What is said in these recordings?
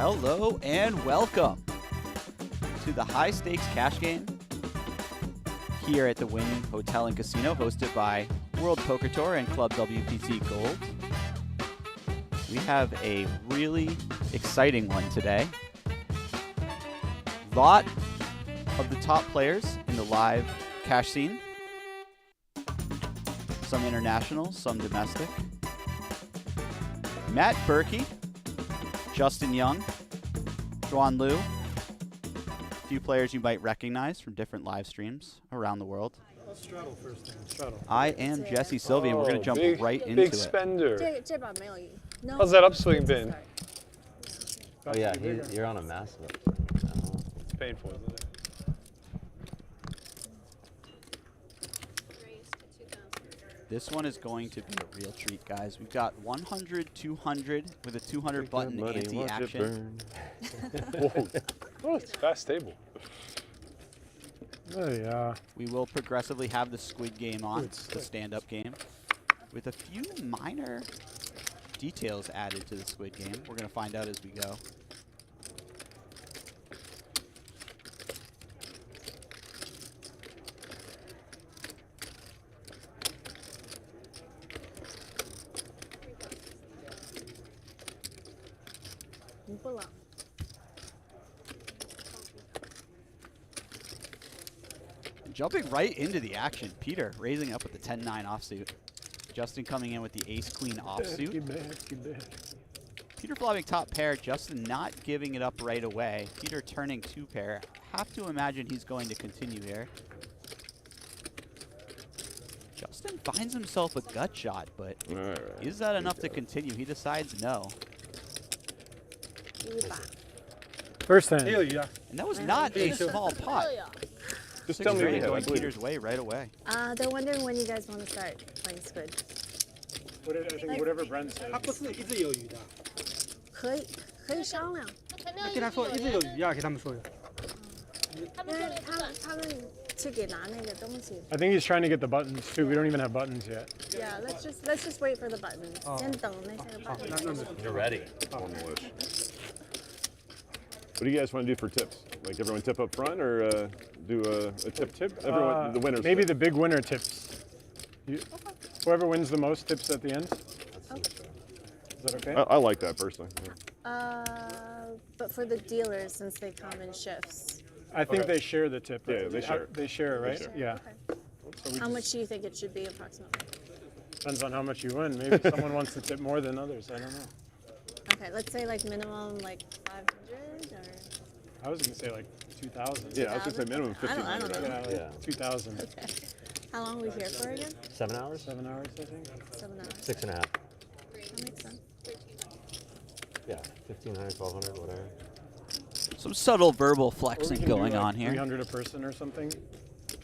Hello and welcome to the high stakes cash game here at the Wynn Hotel and Casino, hosted by World Poker Tour and Club WPT Gold. We have a really exciting one today. Lot of the top players in the live cash scene. Some international, some domestic. Matt Berky, Justin Young, Xuan Liu. A few players you might recognize from different live streams around the world. Let's straddle first thing. Straddle. I am Jesse Sylvie, and we're going to jump right into big it. spender. How's that upswing been? Oh yeah, you're on a massive. It's painful, isn't it? This one is going to be a real treat, guys. We've got 100, 200 with a 200 button anti-action. Whoa. Oh, it's fast table. Oh, yeah. We will progressively have the Squid game on, the stand-up game, with a few minor details added to the Squid game. We're going to find out as we go. Jumping right into the action, Peter raising up with the 10-9 offsuit. Justin coming in with the ace-queen offsuit. Peter flopping top pair, Justin not giving it up right away. Peter turning two pair. Have to imagine he's going to continue here. Justin finds himself a gut shot, but is that enough to continue? He decides no. First hand. And that was not a small pot. Just tell me going Peter's way right away. They're wondering when you guys want to start playing Squid. I think whatever Brent says. 他不是一直有余的，可以商量。跟他说一直有余要给他们说的。他们去给拿那个东西。 I think he's trying to get the buttons too. We don't even have buttons yet. Yeah, let's just wait for the buttons. 先等那些 buttons. You're ready. What do you guys want to do for tips? Like everyone tip up front, or do a tip? Everyone, the winners. Maybe the big winner tips. Whoever wins the most tips at the end. Is that okay? I like that personally. But for the dealers, since they come in shifts. I think they share the tip. Yeah, they share. They share, right? They share. Yeah. Okay. How much do you think it should be approximately? Depends on how much you win. Maybe someone wants to tip more than others. I don't know. Okay, let's say like minimum like 500 or. I was gonna say like 2,000. Yeah, I was gonna say minimum I don't 1,500. know. Yeah, like 2,000. Okay. How long are we here for again? 7 hours? 7 hours, I think. 7 hours. 6.5. That makes sense. Yeah, 1,500, 1,200, whatever. Some subtle verbal Or we flexing can do, going like, on here. 300 a person or something.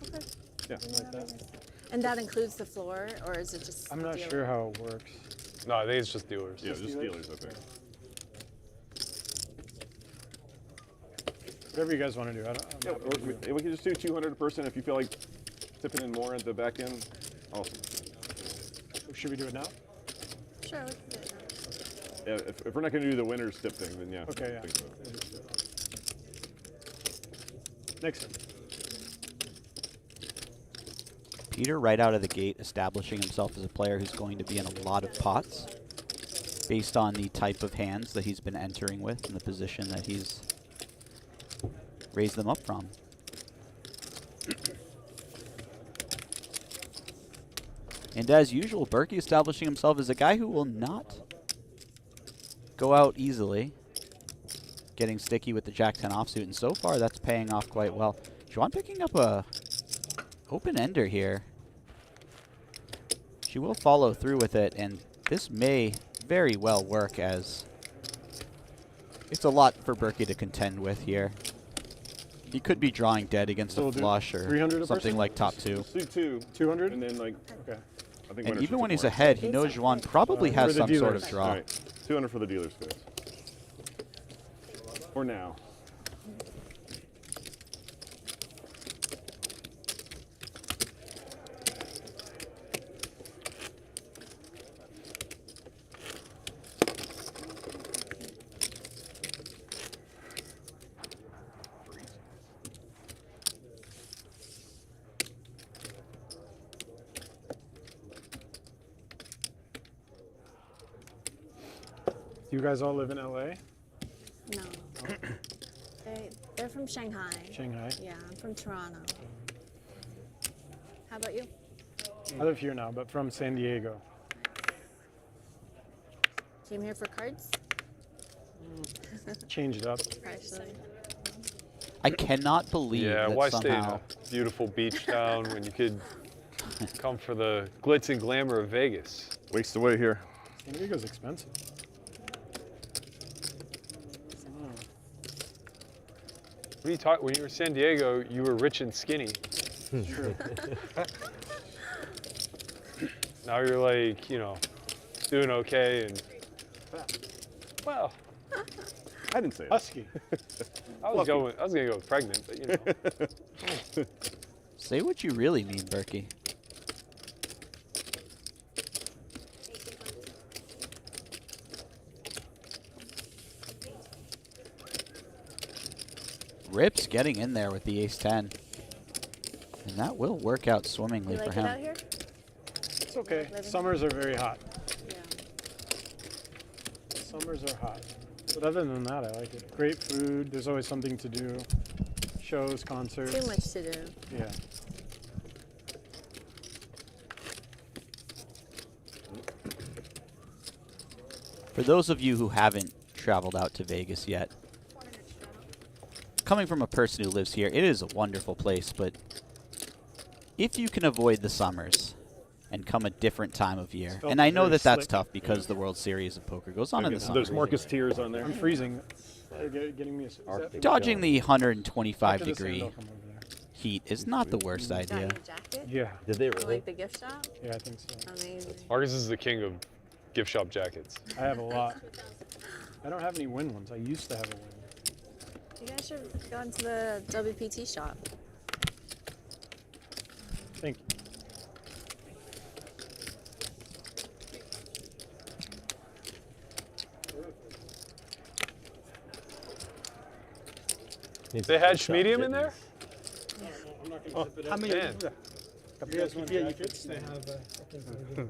Okay. Yeah. Something like that. And that includes the floor, or is it just? I'm not dealer? sure how it works. No, I think it's just dealers. Yeah, just dealers? dealers, I think. Whatever you guys want to do. Yeah, or we can just do 200 a person if you feel like tipping in more at the back end. Awesome. Should we do it now? Sure, we can do it now. Yeah, if we're not going to do the winners tip thing, then yeah. Okay, yeah. I think so. Next one. Peter right out of the gate establishing himself as a player who's going to be in a lot of pots based on the type of hands that he's been entering with and the position that he's raised them up from. And as usual, Berky establishing himself as a guy who will not go out easily, getting sticky with the Jack-10 offsuit, and so far that's paying off quite well. Xuan picking up a open-ender here. She will follow through with it, and this may very well work, as it's a lot for Berky to contend with here. He could be drawing dead against So a we'll do flush or 300 a something person? like top two. Just do 2. 200? And then like, Okay. I think And winners even should when tip he's more. ahead, he knows Xuan probably has For the some sort of dealers. draw. All right, 200 for the dealers, guys. Or now. Do you guys all live in LA? No. They're from Shanghai. Shanghai? Yeah, I'm from Toronto. How about you? I live here now, but from San Diego. Came here for cards? Changed up. Partially. I cannot believe Yeah, that why stay in somehow. a beautiful beach town when you could come for the glitz and glamour of Vegas? Waste away here. San Diego's expensive. What are you talking? When you were in San Diego, you were rich and skinny. True. Now you're like, you know, doing okay and well, I didn't say it. Husky. I was gonna go with pregnant, but you know. Say what you really mean, Berky. Rip's getting in there with the ace-10. And that will work out swimmingly You for like him. it out here? It's okay. Living? Summers are very hot. Yeah. Summers are hot. But other than that, I like it. Great food. There's always something to do. Shows, concerts. Too much to do. Yeah. For those of you who haven't traveled out to Vegas yet, coming from a person who lives here, it is a wonderful place, but if you can avoid the summers and come a different time of year, Felt and I know very that that's slick. tough because the World Series of Poker goes on in the summer. Those Marcus tears on there. I'm freezing. They're getting me. Is that Arctic. Dodging the 125 after the sand, degree I'll come over there. heat is not the worst Got idea. your jacket? Yeah. Did they You really? like the gift shop? Yeah, I think so. Amazing. Marcus is the king of gift shop jackets. I have a lot. I don't have any win ones. I used to have a win. You guys should go into the WPT shop. Thank you. They had medium in there? 他们有 man. 的 You guys want jackets? They have, I think they do.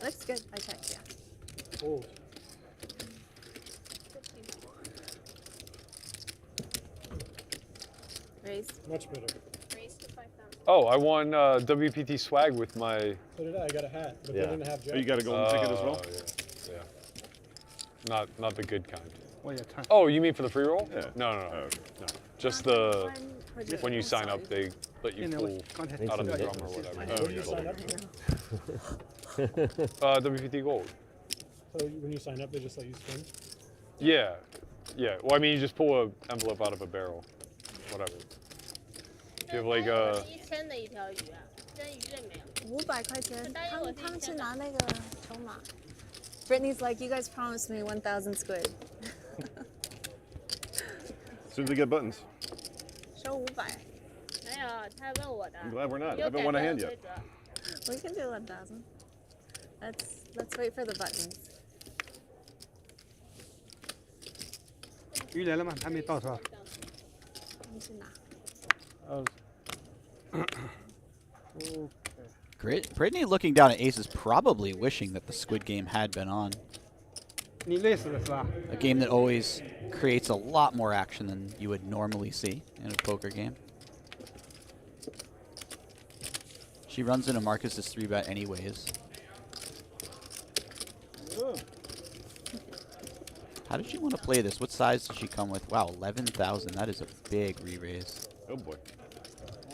Looks good. I checked, yeah. Oh. Raise. Much better. Oh, I won WPT swag with my. So did I. I got a hat, but Yeah. they didn't have Oh, you jackets. got a golden ticket as well? Yeah. Not the good kind. 我也看。 Oh, you mean for the free roll? Yeah. No. Oh, okay. No. Just the Or just when you one sign up, side? they let you 现在我 pull 刚才 out of the Need drum some or whatever. What do you sign up for? WPT Gold. So when you sign up, they just let you spin? Yeah. Yeah. Well, I mean, you just pull an envelope out of a barrel. Whatever. You have like a. 1000的一条鱼啊，跟鱼类没有。 500块钱，他们去拿那个筹码。Britney's like, you guys promised me 1,000 squid. As soon as we get buttons. 收500. 没有，他问我的。 I'm glad we're not. I 有 haven't won a 改 hand 变 yet. 规则。 We can do 1,000. Let's wait for the buttons. 鱼来了吗？还没到是吧？他们去拿。 Okay. Britney looking down at aces, probably wishing that the Squid game had been on. 你累死了是吧？ A game that always creates a lot more action than you would normally see in a poker game. She runs into Marcus's 3-bet anyways. How did she want to play this? What size did she come with? Wow, 11,000. That is a big re-raise. Oh boy.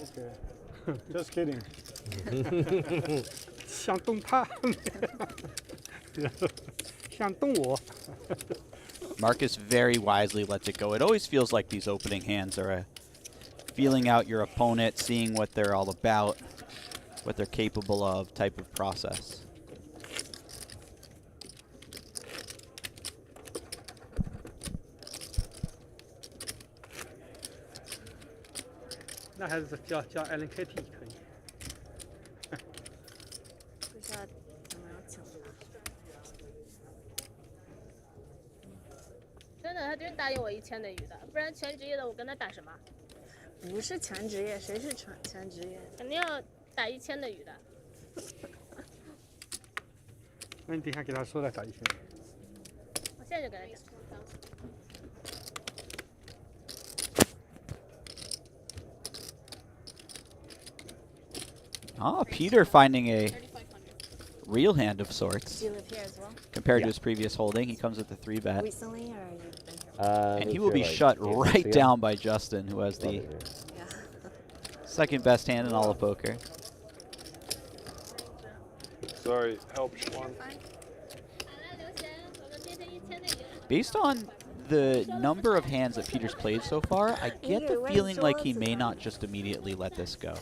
Okay. Just kidding. 想动他，想动我。 Marcus very wisely lets it go. It always feels like these opening hands are a feeling out your opponent, seeing what they're all about, what they're capable of type of process. "那还是叫 Alan Kitty 可以。不知道有没有请他。真的，他真答应我1000的鱼的，不然全职业的我跟他打什么？不是全职业，谁是全职业？肯定要打1000的鱼的。那你等一下给他说了打一千。在就跟他讲。 Ah, Peter finding a real hand of sorts Do you live here as well? compared to his previous holding. He comes with the 3-bet. Recently, or you've been here? And he moved will be here, like, shut 8 months right ago. down by Justin, who has Love the it here. Yeah. second best hand in all of poker. Sorry, help, Xuan. Based on the number of hands that Peter's played so far, I get the Where's feeling like he Joel's may hand? not just immediately let this go.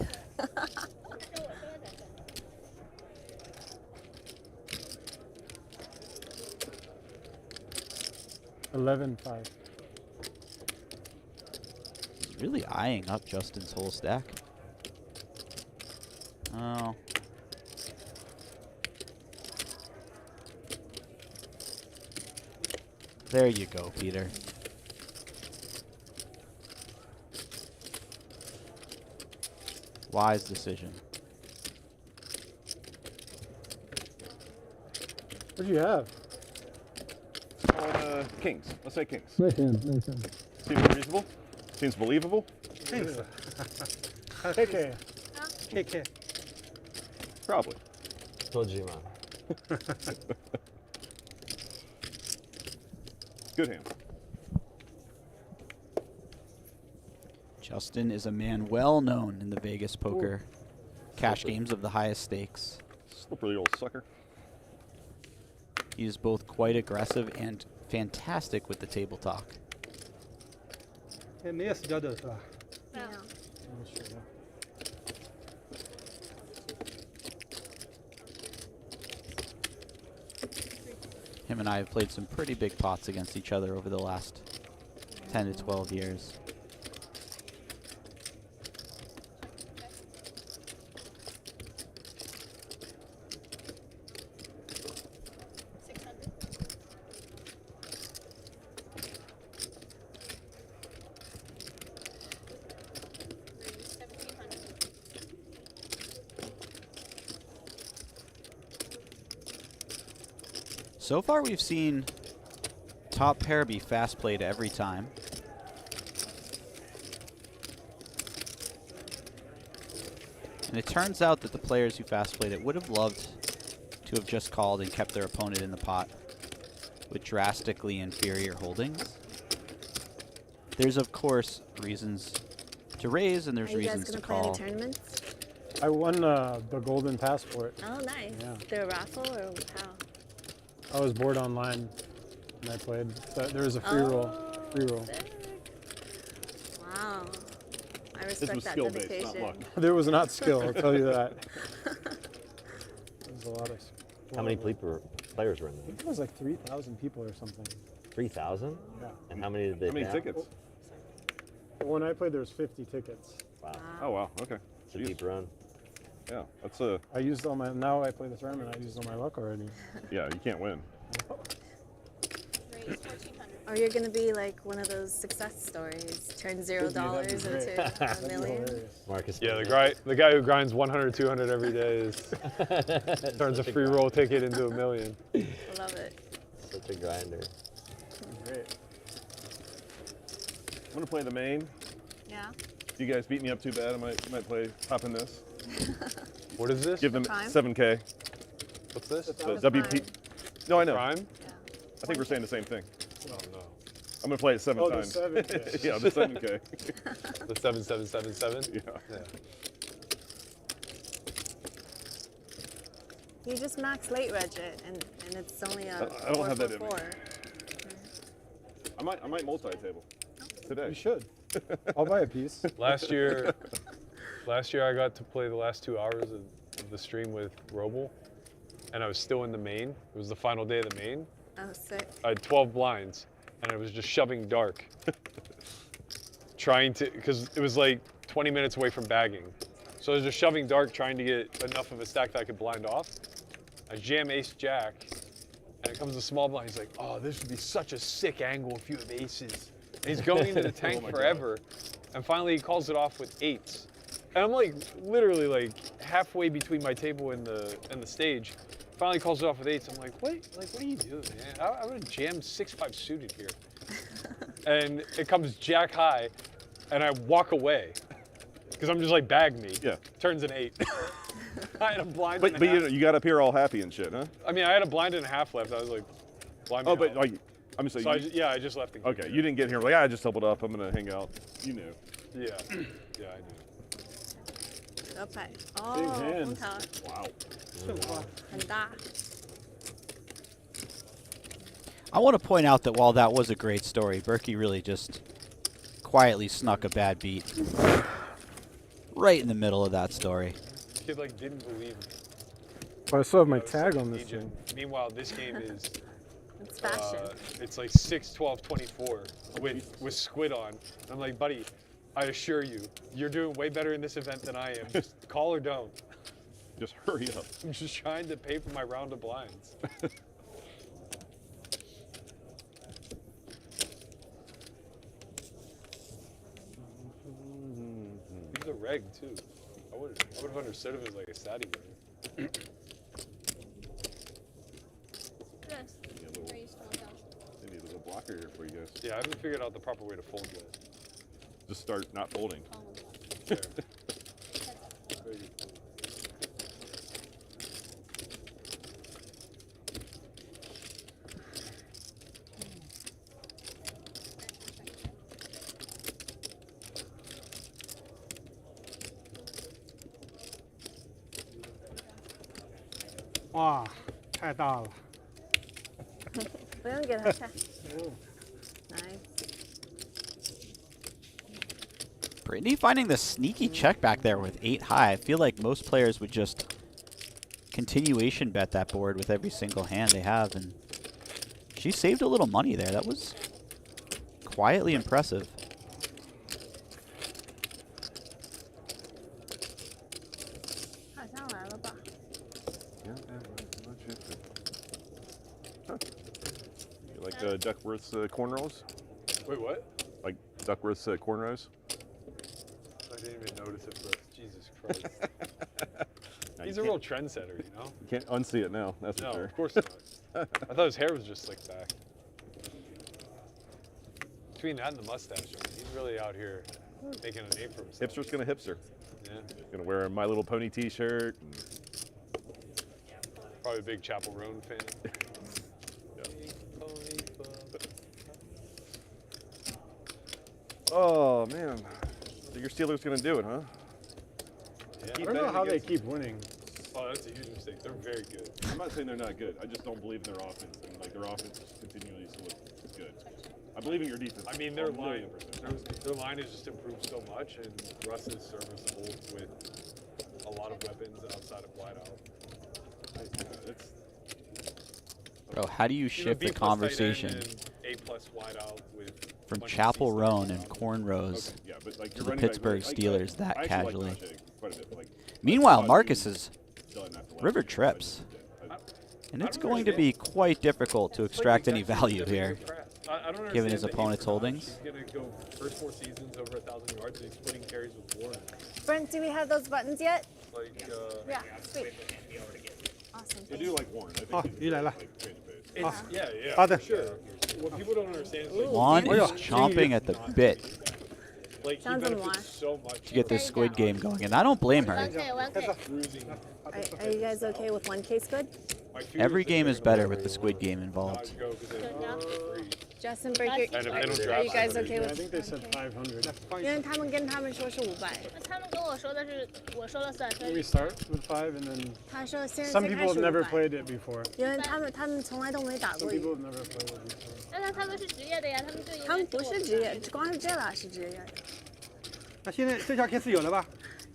$11.5. He's really eyeing up Justin's whole stack. Oh. There you go, Peter. Wise decision. What do you have? Kings. Let's say kings. Nice hand. Nice hand. Seems reasonable. Seems believable. KK. KK. Probably. Told you, man. Good hand. Justin is a man well known in the Vegas poker cash games of the highest stakes. Slippery old sucker. He is both quite aggressive and fantastic with the table talk. 没有死掉的是吧？ Yeah. Him and I have played some pretty big pots against each other over the last 10 to 12 years. So far, we've seen top pair be fast played every time. And it turns out that the players who fast played it would have loved to have just called and kept their opponent in the pot with drastically inferior holdings. There's, of course, reasons to raise and there's Are you guys reasons to gonna play call. any tournaments? I won the golden passport. Oh, nice. Yeah. Through a raffle or how? I was bored online and I played. There was a free roll. Free roll. Sick. Wow. I This respect was that skill based, dedication. not luck. There was not skill, I'll tell you that. There was a lot of. How many players were in I there? think it was like 3,000 people or something. 3,000? Yeah. And how many did they How many have? tickets? When I played, there was 50 tickets. Wow. Oh wow. Okay. It's a deep run. Yeah. That's a. I used all my. Now I play the tournament. I used all my luck already. Yeah. You can't win. Or you're gonna be like one of those success stories. Turn $0 That'd be great. into That'd $1 be million. hilarious. Marcus. Yeah, the guy who grinds 100, 200 every day is turns a free roll ticket into $1 million. Love it. Such a grinder. Great. I'm gonna play the main. Yeah. If you guys beat me up too bad, I might play hop in this. What is this? Give them Prime? 7K. What's this? The was WP. Prime. No, I know. Prime? Yeah. I think we're saying the same thing. Oh no. I'm gonna play it 7 Oh, the times. 7K. Yeah, the 7K. The 7777? Yeah. Yeah. You just max late reg it, and it's only a I don't have that in me. 4. I might multi-table today. You should. I'll buy a piece. Last year I got to play the last 2 hours of the stream with Roble, and I was still in the main. It was the final day of the main. Oh, sick. I had 12 blinds, and I was just shoving dark, trying to, because it was like 20 minutes away from bagging. So I was just shoving dark, trying to get enough of a stack that I could blind off. I jam ace jack, and it comes a small blind. He's like, oh, this would be such a sick angle if you have aces. And he's going into the tank my forever. And finally he calls it off with 8s. And I'm like literally like halfway between my table and the stage. Finally calls it off with 8s. I'm like, what are you doing, man? I would have jammed 6-5 suited here. And it comes jack high, and I walk away. Because I'm just like, bag me. Yeah. Turns an 8. I had a blind But and a half. you got up here all happy and shit, huh? I mean, I had a blind and a half left. I was like, blind me Oh, but out. like, I'm saying. So I just left the game. Okay, you didn't get here like, I just doubled up. I'm gonna hang out. You knew. Yeah. Yeah, I knew. 河牌哦， hands 红桃 Wow. 很大。 I want to point out that while that was a great story, Berky really just quietly snuck a bad beat right in the middle of that story. Kid like didn't believe me. But I still have my I was tag such on a this agent. thing. Meanwhile, this game is It's fashion. it's like 6, 12, 24 with Squid on. And I'm like, buddy, I assure you, you're doing way better in this event than I am. Just call or don't. Just hurry up. I'm just trying to pay for my round of blinds. He's a reg too. I would have understood if it was like a Sadie reg. Yes. Maybe a little, Are you still down? maybe a little blocker here for you guys. Yeah, I haven't figured out the proper way to fold yet. Just start not folding. There. Very good. Wow, 哇，太大了。不用给他看。Nice. Britney finding the sneaky check back there with 8 high. I feel like most players would just continuation bet that board with every single hand they have, and she saved a little money there. That was quietly impressive. You like Duckworth's cornrows? Wait, what? Like Duckworth's cornrows? I didn't even notice it first. Jesus Christ. Now He's you a real trendsetter, you know? can't unsee it now. That's No, for sure. of course not. I thought his hair was just slicked back. Between that and the mustache, I mean, he's really out here making a name for himself. Hipster's gonna hipster. Yeah. Gonna wear a My Little Pony T-shirt. And Probably a big Chapel Roan fan. oh man, so your Steelers gonna do it, huh? Yeah. I don't know how they keep winning. Oh, that's a huge mistake. They're very good. I'm not saying they're not good. I just don't believe in their offense, and like their offense continually to look good. I believe in your defense. I mean, their a line, million%. their line has just improved so much, and Russ is serviceable with a lot of weapons outside of wideout. It's, Bro, how do you He's a shift the B+ tight end conversation and A+ wideout with a from bunch of Chapel C Roan stuff. and cornrows? okay, yeah, but like to your the running back, Pittsburgh like, Steelers that I actually casually. Like Josh quite a bit. Like, Meanwhile, I thought Marcus he is was done after last river year, but trips, I- and I it's don't going to be quite difficult to It's like extract any exactly value the here. bigger crap. I don't given his understand the opponent's aim for Knox. holdings. He's going to go first 4 seasons over 1,000 yards, and he's splitting carries with Warren. Brent, do we have those buttons yet? Like, Yeah, sweet. Awesome. They do like Warren. I think 好 he's 鱼来了 like change of pace. it's, yeah, yeah, How'd for they- sure. What people don't understand is like, Juan Oh, is yeah. chomping at the bit like he Sounds benefits unwashed. so much to get this Squid game going, and I don't blame her. 1K, 1K. cruising. Are you guys okay with 1K Squid? My fear Every that game they're is gonna better let with the Squid game involved. Go 'cause they Yeah. free. Justin Berky, And if they don't are draft you guys somebody- okay Yeah, I with? think they said 500. 因为他们跟他们说是500，那他们跟我说的是，我说了算，所 Maybe 以 start with 5 and then 他说现在 some 最 people 开 have 始 never 500， played it before. 因为他们从来都没打 Some 过 people 鱼， have never played it before. 那他们是职业的呀，他们就应该他们不跟我是职业，光是这俩是职业的。那现在这条 case 有了吧？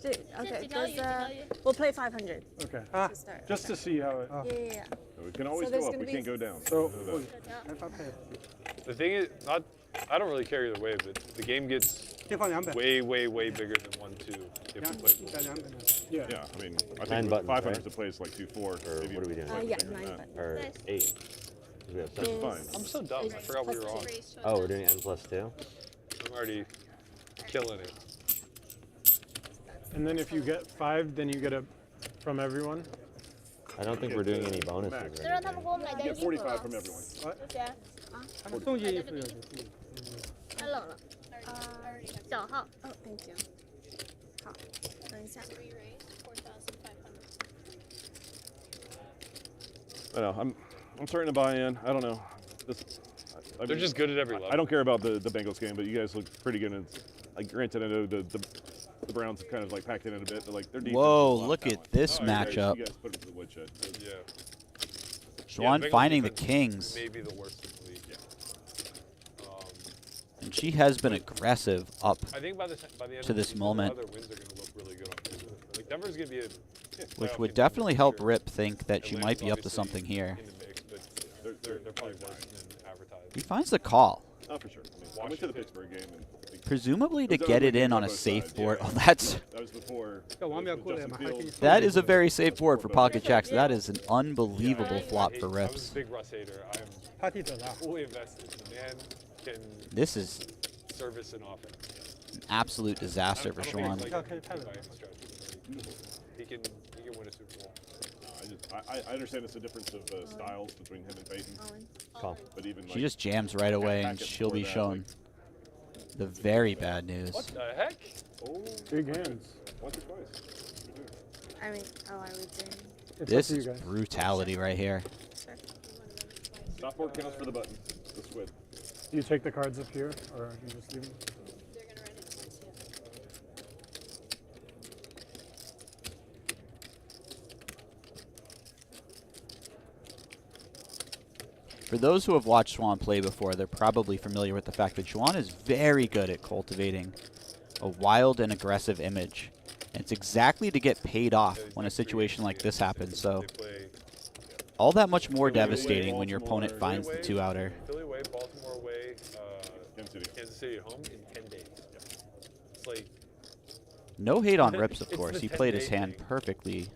这 OK，几条鱼， just 几条鱼。 we'll play 500 Okay. Ah. to start. Just to see how it. Oh. Yeah. We can always there's go up. gonna We be can't go down. So, Know that. 来发配， The thing is, I don't really care either way, but the game gets 先放200， way, way, way bigger than 1-2 if we play. 加200呢。 yeah. Yeah, I mean, I 9 think buttons, 500 right? is the place like 2-4. Or maybe what are we doing? slightly Yeah, bigger than 9 that. buttons. Or Nice. 8. We have That's 7. fine. I'm so dumb. I forgot we were on. Oh, we're doing N+2? I'm already killing it. And then if you get 5, then you get a from everyone. I don't think we're doing any bonuses. Max.就让他们给我买件 You 衣 get 服。 45 from everyone. 谢谢。他们送件衣服有的。太冷了。小号。 Oh, thank you. 好，等一下。 I know. I'm starting to buy in. I don't know. They're just good at every level. I don't care about the Bengals game, but you guys look pretty good. And like, granted, I know the Browns have kind of like packed in it a bit, but like their defense. Whoa, has a lot of look at talent. this You matchup. guys put it to the woodshed. Yeah. Xuan Bengals finding the defense Kings, Maybe the worst in the league. Yeah. and she has been aggressive up. I think by the end To of this the season, moment. the other wins are going to look really good on paper. Like Denver's going to be a Which playoff would team definitely for help sure. Rip think that she might Atlanta's be up to obviously something here. in the mix, but they're probably worse than advertised. He finds the call, Oh, for sure. I went to the Pittsburgh game and like, presumably to It was get over it in on on a both safe sides, board. yeah. Oh, that's that was before. Ja,王淼过来 Justin 嘛，还可以 Fields. 送 that 件 is a 衣服 very safe board for pocket jacks. That is an unbelievable flop for I was a Rips. big Russ hater. I'm 他替走了。 fully invested. The man can This is service and offense. an absolute disaster for I don't think Xuan. he's Yeah, like okay, by any stretch. He can win a Super Bowl. I understand it's a difference of styles between him and Peyton, Owen. Call. but even She just jams right away, and she'll be shown the very bad news. What the heck? Big hands. once or twice. I mean, oh, are we doing? It's This up to is you guys. brutality right here. Sure. Softboard counts for the button. The squid. Do you take the cards up here, or you just leave them? For those who have watched Xuan play before, they're probably familiar with the fact that Xuan is very good at cultivating a wild and aggressive image. And it's exactly to get paid off when a situation like this happens. So They play all that much more Philly away, devastating when your opponent Baltimore finds the away, two-outer. Philly away, Baltimore away, Kansas City. Kansas City at home in 10 days. It's like No hate on Rips, of It's course. the He played his 10-day hand thing. perfectly,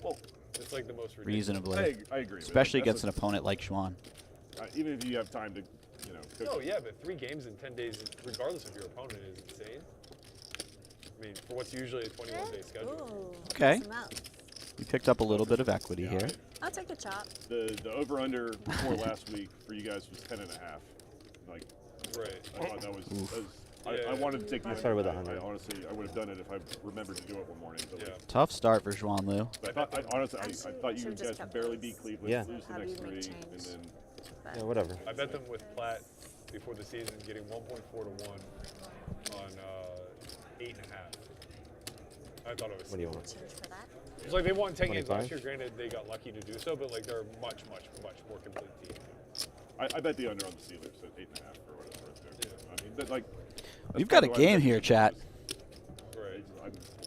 it's like the most ridiculous. reasonably, I agree. especially against an opponent like Xuan. Even if you have time to, coach. Oh yeah, but 3 games in 10 days, regardless of your opponent, is insane. I mean, for what's usually a 21-day schedule. Ooh, Okay. some out. We picked up a little bit of equity Yeah, here. I'll take a chop. The over under before last week for you guys was 10.5. Like Right. I thought that was. I Yeah. wanted to take the I started with under. 100. I honestly, I would have done it if I remembered to do it one morning. But Yeah. Tough start for Xuan Liu. I thought, honestly, I Actually, thought you should've guys just would kept barely those. beat Cleveland, Yeah. lose the How do next you make 3, and change? then Yeah, whatever. I bet them with Platt before the season getting 1.4 to 1 on 8.5. I thought it was. What do you want? Change for that. It's like they won 10 games 25? last year. Granted, they got lucky to do so, but like they're a much more complete team. I bet the under on the Steelers at 8.5 or what it's worth there. Yeah. I mean, but like. We've got a game here, chat. Right.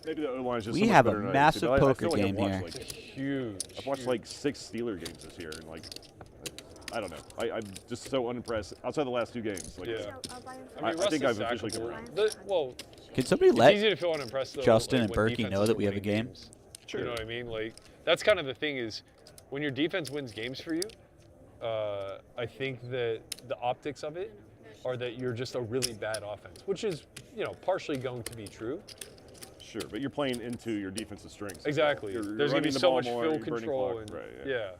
Maybe the O-line is just We so much have a better tonight, massive too, but I poker feel like I've game watched, here. like, Huge. I've watched like 6 Steeler games this year, and like, I don't know. I'm just so unimpressed. Outside the last 2 games, like, Yeah. I'll buy him I for mean, I Russ think is I've officially sackable. come around. Well, Can somebody it's let easy to feel unimpressed though. Justin like, and when Berky know defenses that are we have a winning game? games. You know what I mean? Like that's kind of the thing is when your defense wins games for you. I think that the optics of it are that you're just a really bad offense, which is partially going to be true. sure, but you're playing into your defensive strengths. Exactly. You're There's going to running be the so ball much more, field you're burning control clock. and Right, yeah.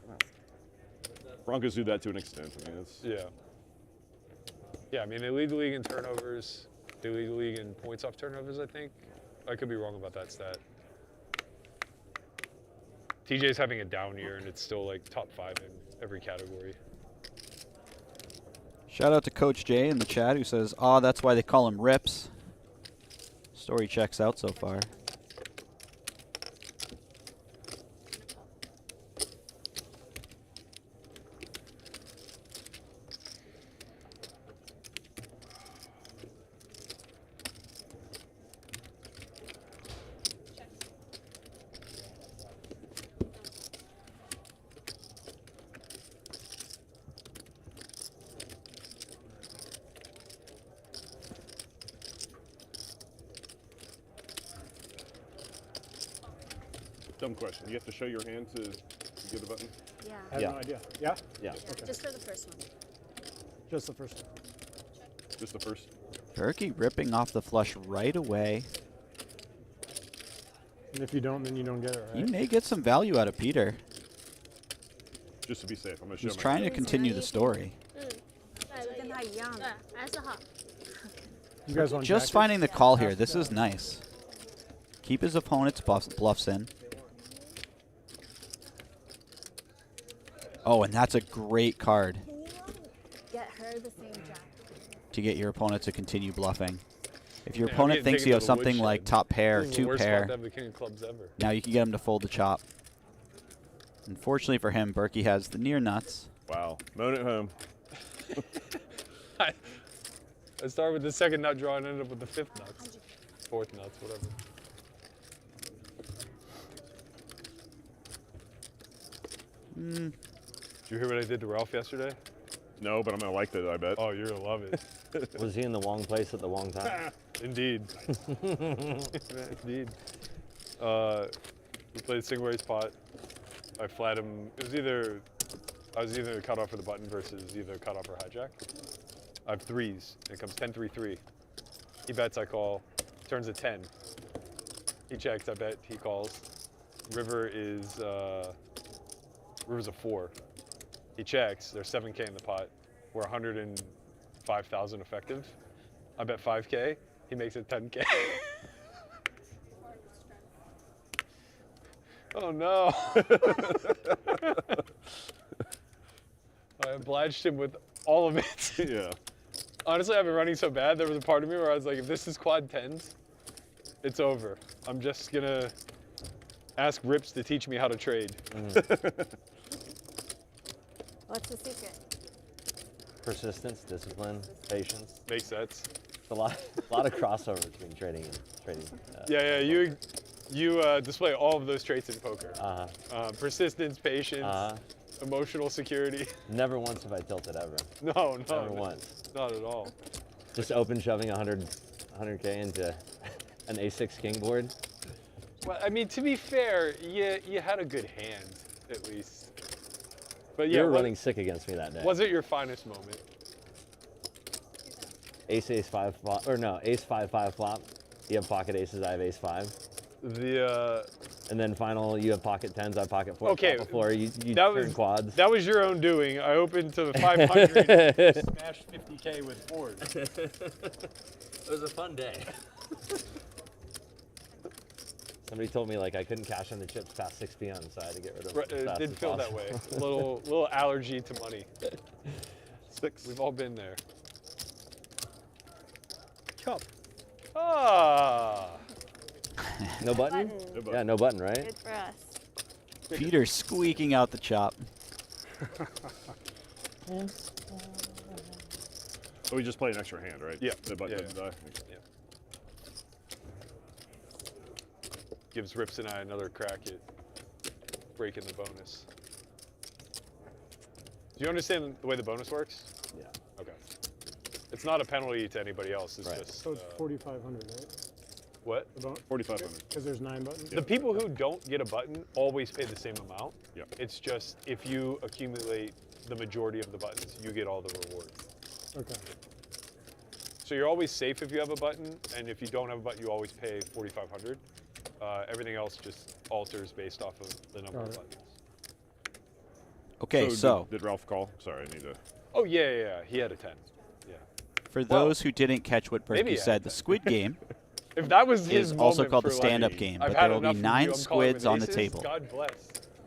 Broncos do that to an extent. I mean, it's Yeah. I mean, they lead the league in turnovers. They lead the league in points off turnovers, I think. I could be wrong about that stat. TJ's having a down year, and it's still like top 5 in every category. Shout out to Coach Jay in the chat who says, "Oh, that's why they call him Rips." Story checks out so far. dumb question. You have to show your hand to get the button? Yeah. I have Yeah. no idea. Yeah? Yeah. Okay. Just for the first one. Just the first one. Just the first? Berky ripping off the flush right away. And if you don't, then you don't get it, He right? may get some value out of Peter. just to be safe. I'm gonna show He's my trying to hand. continue the story. 带个跟他一样的。对，S 号。 You guys want Just jackets? finding the call here. This is nice. Keep his opponent's bluffs in. Oh, and that's a great card Can you get her the same jack? to get your opponent to continue bluffing. If your Yeah, I'm opponent getting thinks taken you to have the something woodshed. like top pair, This is the two worst spot pair, to have the king of clubs ever. now you can get him to fold the chop. Unfortunately for him, Berky has the near nuts. Wow. Moan at home. I started with the second nut draw and ended up with the fifth nuts. Fourth nuts, whatever. Did you hear what I did to Ralph yesterday? No, but I'm gonna like that. I bet. Oh, you're gonna love it. Was he in the wrong place at the wrong time? Indeed. Indeed. We played single race pot. I flat him. It was either I was either cut off for the button versus either cut off or hijack. I have threes. It comes 10-3-3. He bets, I call. Turns a 10. He checks, I bet, he calls. River's a 4. He checks. There's 7K in the pot. We're 105,000 effective. I bet 5K. He makes it 10K. Oh no. I obliged him with all of it. Yeah. Honestly, I've been running so bad, there was a part of me where I was like, if this is quad 10s, it's over. I'm just gonna ask Rips to teach me how to trade. What's the secret? Persistence, discipline, patience. Makes sense. It's a lot of crossover between trading and trading. Yeah, you display all of those traits in poker. Persistence, patience, emotional security. Never once have I tilted ever. No, Never once. Not at all. Just open shoving 100K into an A6 king board. Well, I mean, to be fair, you had a good hand, at least. But yeah, You were running sick against me that day. Was it your finest moment? Ace 5 flop, or no, ace 5 flop. You have pocket aces, I have ace 5. And then final, you have pocket 10s, I have pocket 4. Okay, Before you that turn was quads. That was your own doing. I opened to the 500, smashed 50K with boards. It was a fun day. Somebody told me like I couldn't cash on the chips past 6 p.m., so I had to get rid of them. It did feel that way. A little allergy to money. 6. We've all been there. Chop. Ah. No button? Button. Yeah, no button, right? Good for us. Peter squeaking out the chop. Oh, we just play an extra hand, right? Yeah. The button Yeah, doesn't yeah. die. Gives Rips and I another crack at breaking the bonus. Do you understand the way the bonus works? Yeah. Okay. It's not a penalty to anybody else. It's Right. just So it's 4,500, right? what? 4,500. Because there's 9 buttons. The people who don't get a button always pay the same amount. Yeah. It's just if you accumulate the majority of the buttons, you get all the rewards. Okay. So you're always safe if you have a button, and if you don't have a button, you always pay 4,500. Everything else just alters based off of the number of Got it. buttons. Okay, so Did Ralph call? Sorry, I need to. Oh yeah. He had a 10. Yeah. for those who didn't catch what maybe Berky I- said, the Squid game If that was his is also moment called for the stand-up like, game, I've but had there will be enough of 9 you, I'm calling squids with on the aces, table. God bless.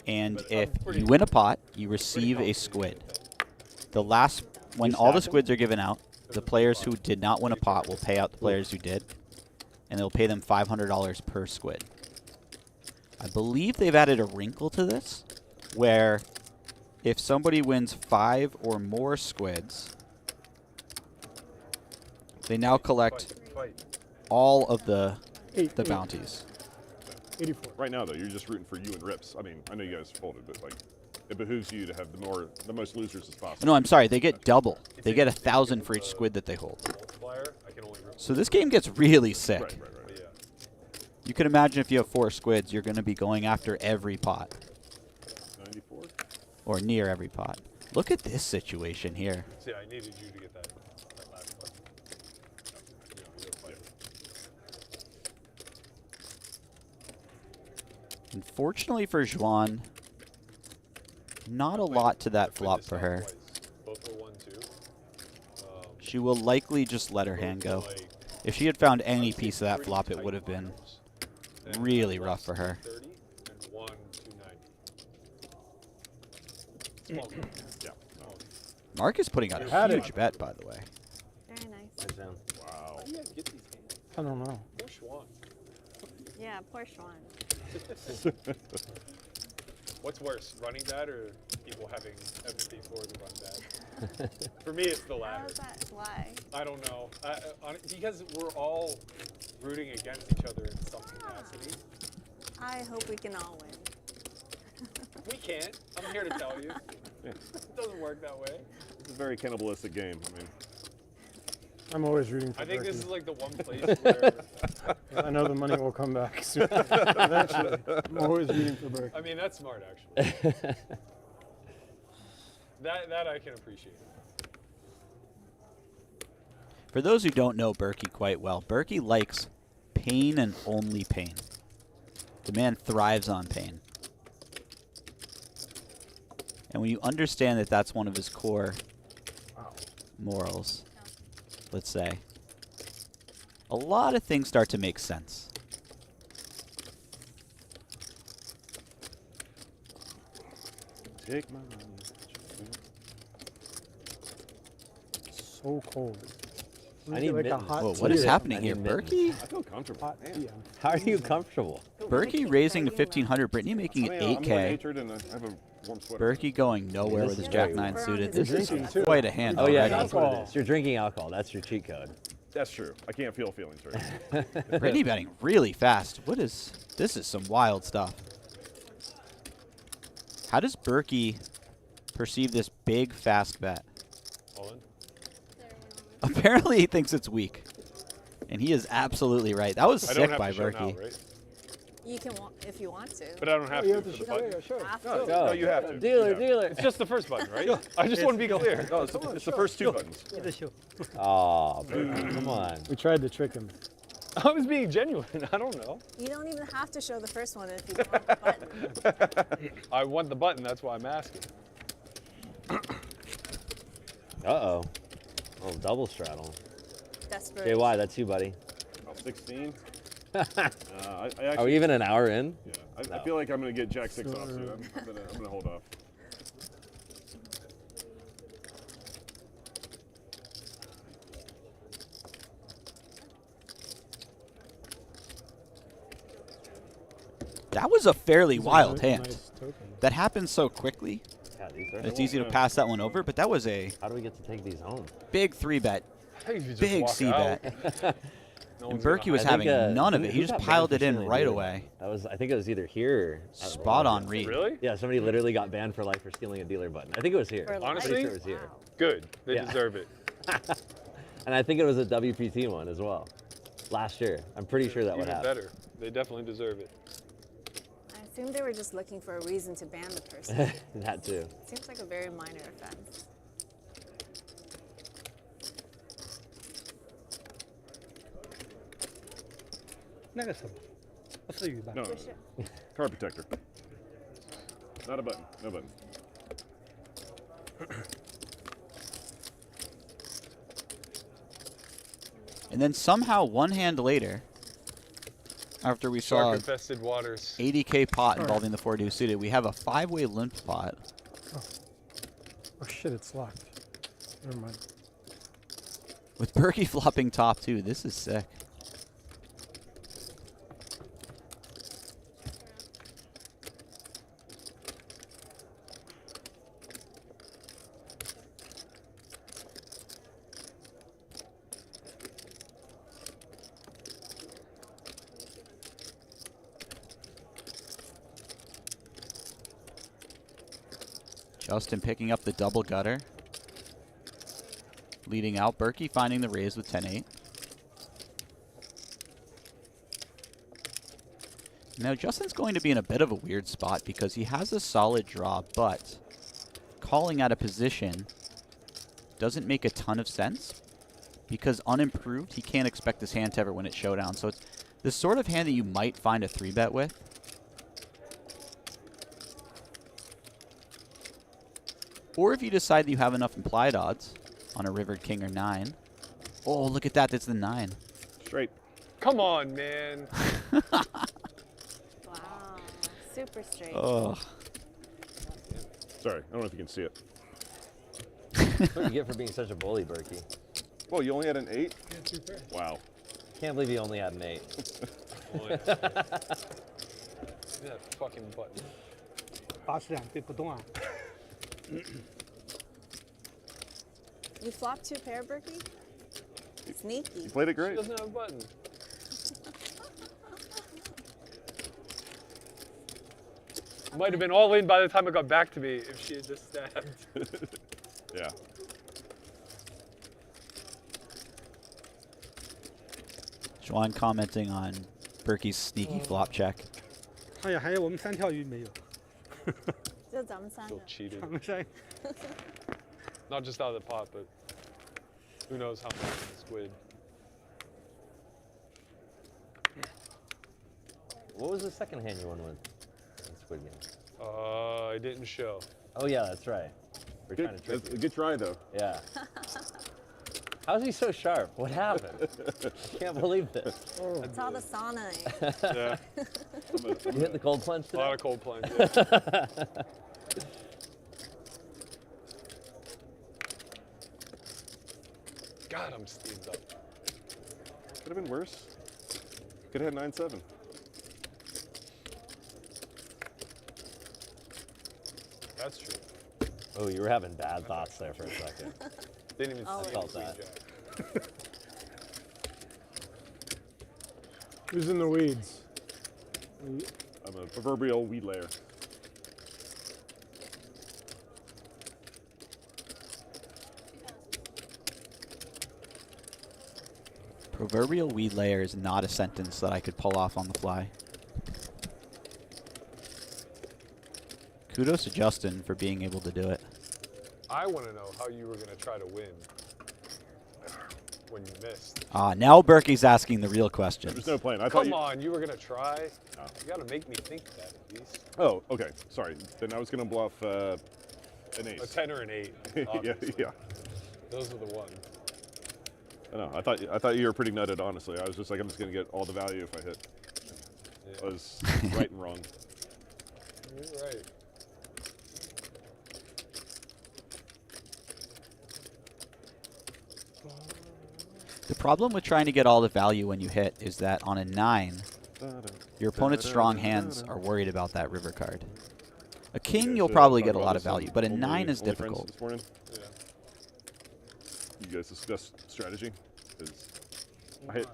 And But if I'm pretty- you win a pot, you receive a squid. The last, when You all the stack 'em? squids are given out, the players who did not win a pot will pay out the players who did, and they'll pay them $500 per squid. I believe they've added a wrinkle to this, where if somebody wins 5 or more squids, they now collect all of the Eight. bounties. 84. Right now, though, you're just rooting for you and Rips. I mean, I know you guys folded, but like, it behooves you to have the most losers as possible. No, I'm sorry, they get double. They get 1,000 for each squid that they hold. Multiplier, I can only root. So this game gets really sick. Right. But yeah. You can imagine if you have 4 squids, you're going to be going after every pot, 94. or near every pot. Look at this situation here. See, I needed you to get that last button. You're playing. Unfortunately for Xuan, Not a lot to that flop for her. Twice. Both were 1-2. She will likely just let her hand go. Like If she had found any piece of that flop, it would have been really rough for her. 30 and 1 290. Small. Yeah. Mark is putting out a Had it. huge bet, by the way. Very nice. Nice hand. Wow. How do you guys get these games? I don't know. Poor Xuan. Yeah, poor Xuan. What's worse, running bad or people having empathy for the run bad? For me, it's the How latter. is that? Why? I don't know. Because we're all rooting against each other in some capacity. I hope we can all win. We can't. I'm here to tell you. Yeah. It doesn't work that way. It's a very cannibalistic game. I mean, I'm always rooting for I think this Berky. is like the one place where, I know the money will come back soon. Eventually. I'm always rooting for Berky. I mean, that's smart actually. That I can appreciate. For those who don't know Berky quite well, Berky likes pain and only pain. The man thrives on pain. And when you understand that that's one of his core morals, let's say, a lot of things start to make sense. take my money. So cold. I need like a mittens. hot Whoa, what is tea. happening I here? need mittens. Berky? I feel comfortable. Hot Man. tea. How are you comfortable? Berky raising to 1,500. Brittany making I it mean, I'm more 8K. natured and I have a warm sweater. Berky going nowhere this with his is Jack very 9 weird. suited. We're This is drinking, too. quite a hand Oh yeah, already. that's what it Alcohol. is. You're drinking alcohol. That's your cheat code. That's true. I can't feel feelings right now. Brittany betting really fast. What is this? Is some wild stuff. How does Berky perceive this big fast bet? All in? Apparently he thinks it's weak. And he is absolutely right. That was I don't sick have by to show Berky. now, right? You can if you want to. But I don't have You to have for to the show. button. Yeah, sure. Have No, to. no, you have to. Dealer, You have to. dealer. It's just the first button, right? I just want to be clear. No, it's the first two buttons. Give it a show. Oh, come on. We tried to trick him. I was being genuine. I don't know. You don't even have to show the first one if you don't want the button. I want the button. That's why I'm asking. Uh-oh. Oh, double straddle. Desperate. JY, that's you, buddy. About 16. I actually, Are we even an hour in? Yeah, I feel like I'm going to get Jack 6 off soon. I'm gonna hold off. That was a fairly These are wild nice hand. tokens. That happened so quickly. Yeah, these are. It's easy to pass that one over, but that was a How do we get to take these home? big 3-bet. I think if you just Big walk C out, bet. no And one's gonna Berky was I think, having none of who- it. He who just got piled banned it for in stealing right dealer? away. That was. I think it was either here. at Spot on Rollins. read. Really? Yeah, somebody literally got banned for life for stealing a dealer button. I think it was here. For life? Honestly? Pretty sure it was here. Wow. Good. They Yeah. deserve it. And I think it was a WPT one as well. Last year. I'm pretty sure that would Even happen. better. They definitely deserve it. I assume they were just looking for a reason to ban the person. That too. Seems like a very minor offense. Negasama. I'll show you back. No, no, no. Card protector. Not a button. No button. And then somehow one hand later, after we saw Shark-infested waters. 80K pot involving the 4-2 suited, we have a 5-way limp pot. Oh shit, it's locked. Never mind. With Berky flopping top too. This is sick. Justin picking up the double gutter. Leading out, Berky finding the raise with 10-8. Now Justin's going to be in a bit of a weird spot because he has a solid draw, but calling out a position doesn't make a ton of sense because unimproved, he can't expect this hand to ever win at showdown. So it's the sort of hand that you might find a 3-bet with. Or if you decide that you have enough implied odds on a rivered king or 9. Oh, look at that. That's the 9. Straight. Come on, man. Wow. Super straight. Oh. Sorry, I don't know if you can see it. That's what you get for being such a bully, Berky. Whoa, you only had an 8? Wow. Can't believe you only had an 8. Boy. That fucking button. 82对不动啊。 You flop 2 pair, Berky? Sneaky. You played it She great. doesn't have a button. Might have been all in by the time it got back to me if she had just stabbed. Yeah. Xuan commenting on Berkey's sneaky flop check. 哎呀，还有我们3条鱼没有，就咱们3 Still 个。 cheated. 咱们3 Not just out of the pot, but who knows how much in the squid. What was the second hand you won with in Squid Game? I didn't show. Oh yeah, that's right. We're trying Good, to trick that's a you. good try, though. Yeah. How's he so sharp? What happened? I can't believe this. It's all the sauna. Yeah, You hit the cold plunge a today? lot of cold plunge. Yeah. God, I'm steamed up. Could have been worse. Could have had 9-7. That's true. Oh, you were having bad thoughts there for a second. Didn't even Oh, see felt Queen that. Jack. Who's in the weeds? I'm a proverbial weed layer. Proverbial weed layer is not a sentence that I could pull off on the fly. Kudos to Justin for being able to do it. I want to know how you were going to try to win when you missed. Now Berkey's asking the real questions. There's no plan. I thought Come you. on, you were going to try? No. You got to make me think that at least. Oh, okay. Sorry. Then I was gonna bluff an A ace. 10 or an 8. yeah, Obviously. yeah. Those are the ones. I know. I thought you were pretty nutted. Honestly, I was just like, I'm just gonna get all the value if I hit. Yeah. I was right and wrong. You're right. The problem with trying to get all the value when you hit is that on a 9, your opponent's strong hands are worried about that river card. A king, Yeah, you'll should I probably talk get a about lot this of value, on but a Only- 9 is Only Friends difficult. This morning? Yeah. You guys discuss strategy? 'Cause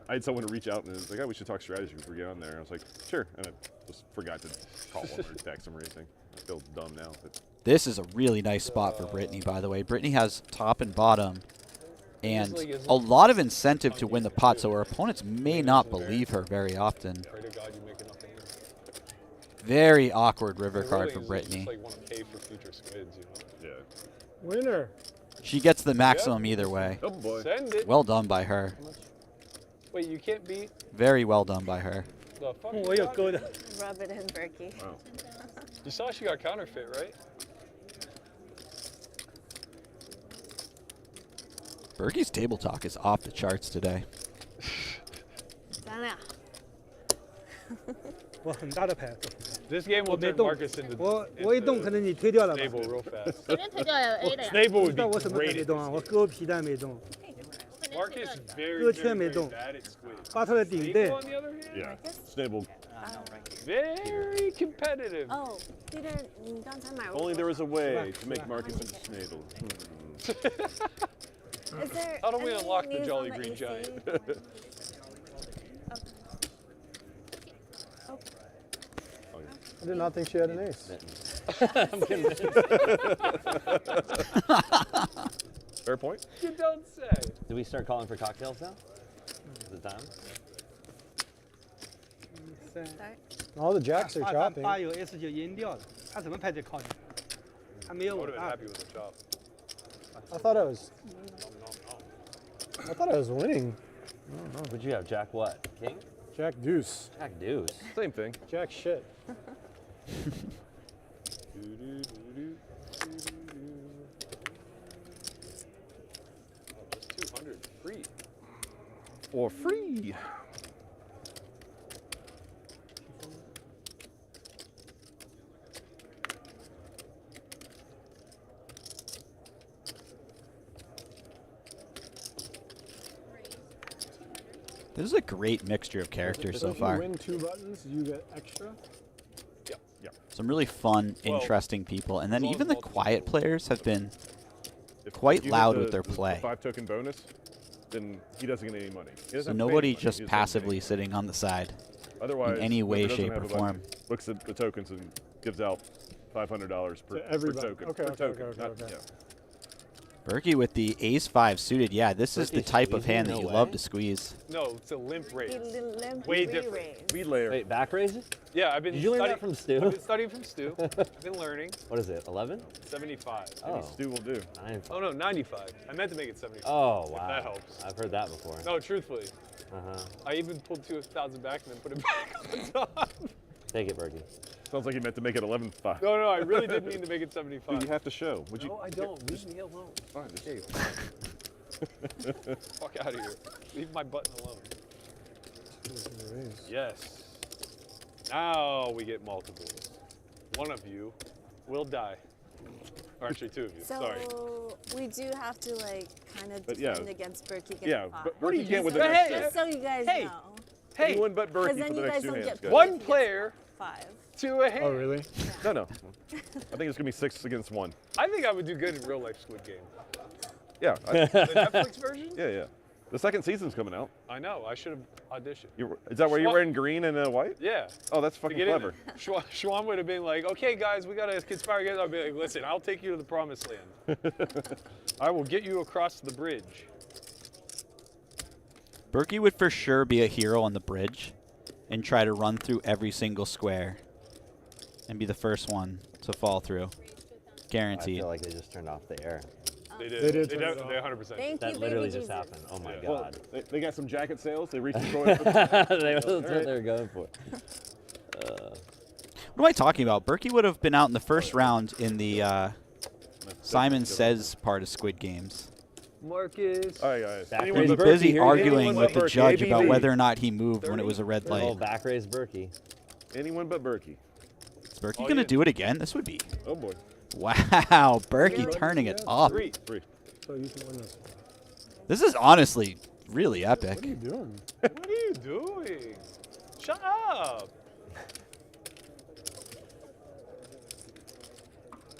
I had someone to reach out and it was like, oh, we should talk strategy before we get on there. I was like, sure. And I just forgot to call him or text him or anything. I feel dumb now. But This is a really nice spot for Britney, by the way. Britney has top and bottom, and a lot of incentive to win the pot, so her opponents may not believe her very often. Pray to God you make enough in here. Very awkward river card Really for is just Britney. like want to pay for future squids, you know? yeah. Winner. She gets the maximum either way. Oh boy. Send it. Well done by her. Wait, you can't beat Very well done by her. the fucking 我有 God. 勾的， Rub it in, Berky. Wow. You saw she got counterfeit, right? Berkey's table talk is off the charts today. 咱俩。我很大的牌， This game will 我没 turn 动 Marcus into 我一动可能你推掉了吧？ Snable real fast. 随便推掉有 A 的呀。 Snable 不 would 知道 be 我什么才 great 没 at 动啊？ this 我割皮蛋没动， Marcus is very, 割 very, 圈没 very 动， bad at squid. 发出来顶 Snable, 对 on the other hand, Yeah. Snable. very competitive. Oh, Peter, 你刚才买 Only there was a way to make Marcus into Snable. Is there How do we any unlock the news Jolly on Green AC? Giant? I did not think she had an ace. I'm convinced. Fair point. You don't say. Do we start calling for cocktails now? Is it time? All the jacks are 二三 chopping. 八有 S 就赢掉了，他怎么拍这靠你？还没有 I 我 would have been 大 happy。with a chop. I thought I was. I thought I was winning. Would you have Jack what? King? Jack deuce. Jack deuce. Same thing. Jack shit. for free. This is a great mixture of characters so far. If you win 2 buttons, you get extra. Yeah. Some really fun, interesting people. And then even the quiet players have been quite loud with their play. The 5 token bonus, then he doesn't get any money. He doesn't So have to pay nobody any money. just He doesn't passively get sitting on the side Otherwise, in any way, whoever doesn't shape, have or a button form. looks at the tokens and gives out $500 per, To everybody. token. Okay, per okay, token. okay, Not- okay. yeah. Berky with the ace-5 suited. Yeah, this is the Berky type of squeezing? hand that No you way. love to squeeze. No, it's a limp raise. Limp Way re-raise. different. Lead layer. Wait, back raises? Yeah, I've been Did you learn studying that from Stu? I've been studying from Stu. I've been learning. What is it, 11? 75. Oh, Stu will do. 9. Oh no, 95. I meant to make it 75. Oh, if wow. that helps. I've heard that before. No, truthfully. Uh-huh. I even pulled 2,000 back and then put it back on top. Take it, Berky. Sounds like he meant to make it 11.5. No, I really didn't mean to make it 75. Dude, you have to show. Would you? No, I don't. Leave me alone. Fine, just- Dave. Fuck out of here. Leave my button alone. Yes. Now we get multiples. One of you will die. Or actually 2 of you. So Sorry. we do have to like kind of But yeah. defend against Berky getting Yeah, 5. but Berky can't with the But next hey, hand. Just so you guys Hey. know. Hey, Anyone but Because Berky then for the you next guys 2 don't hands. get guys. one player 5. to a hand. Oh, really? No. I think it's gonna be 6 against 1. I think I would do good in real life Squid Game. Yeah. The Netflix version? Yeah. The second season's coming out. I know. I should have auditioned. Is that where you're Schwa- wearing green and white? Yeah. Oh, that's To fucking get in clever. there. Xuan would have been like, okay, guys, we got to conspire against. I'd be like, listen, I'll take you to the promised land. I will get you across the bridge. Berky would for sure be a hero on the bridge and try to run through every single square and be the first one to fall through. I Guaranteed. feel like they just turned off the air. They did. They did They, turn it de- off. they 100%. Thank That you, literally baby just Jesus. happened. Oh my Well, god. they got some jacket sales. They reached the That's what they were going for. What am I talking about? Berky would have been out in the first round in the Simon Says part of Squid Games. Marcus. All right, guys. Back Anyone raise He's but Berky busy here. arguing Anyone with but the Berky, judge about ABV. whether or not he moved when it was a red Oh, light. back raise Berky. Anyone but Berky. Is Berky Oh, going to yeah. do it again? This would be. Oh boy. Wow, Berky turning it up. 3. So you can win this. This is honestly really What are epic. you doing? What are you doing? Shut up.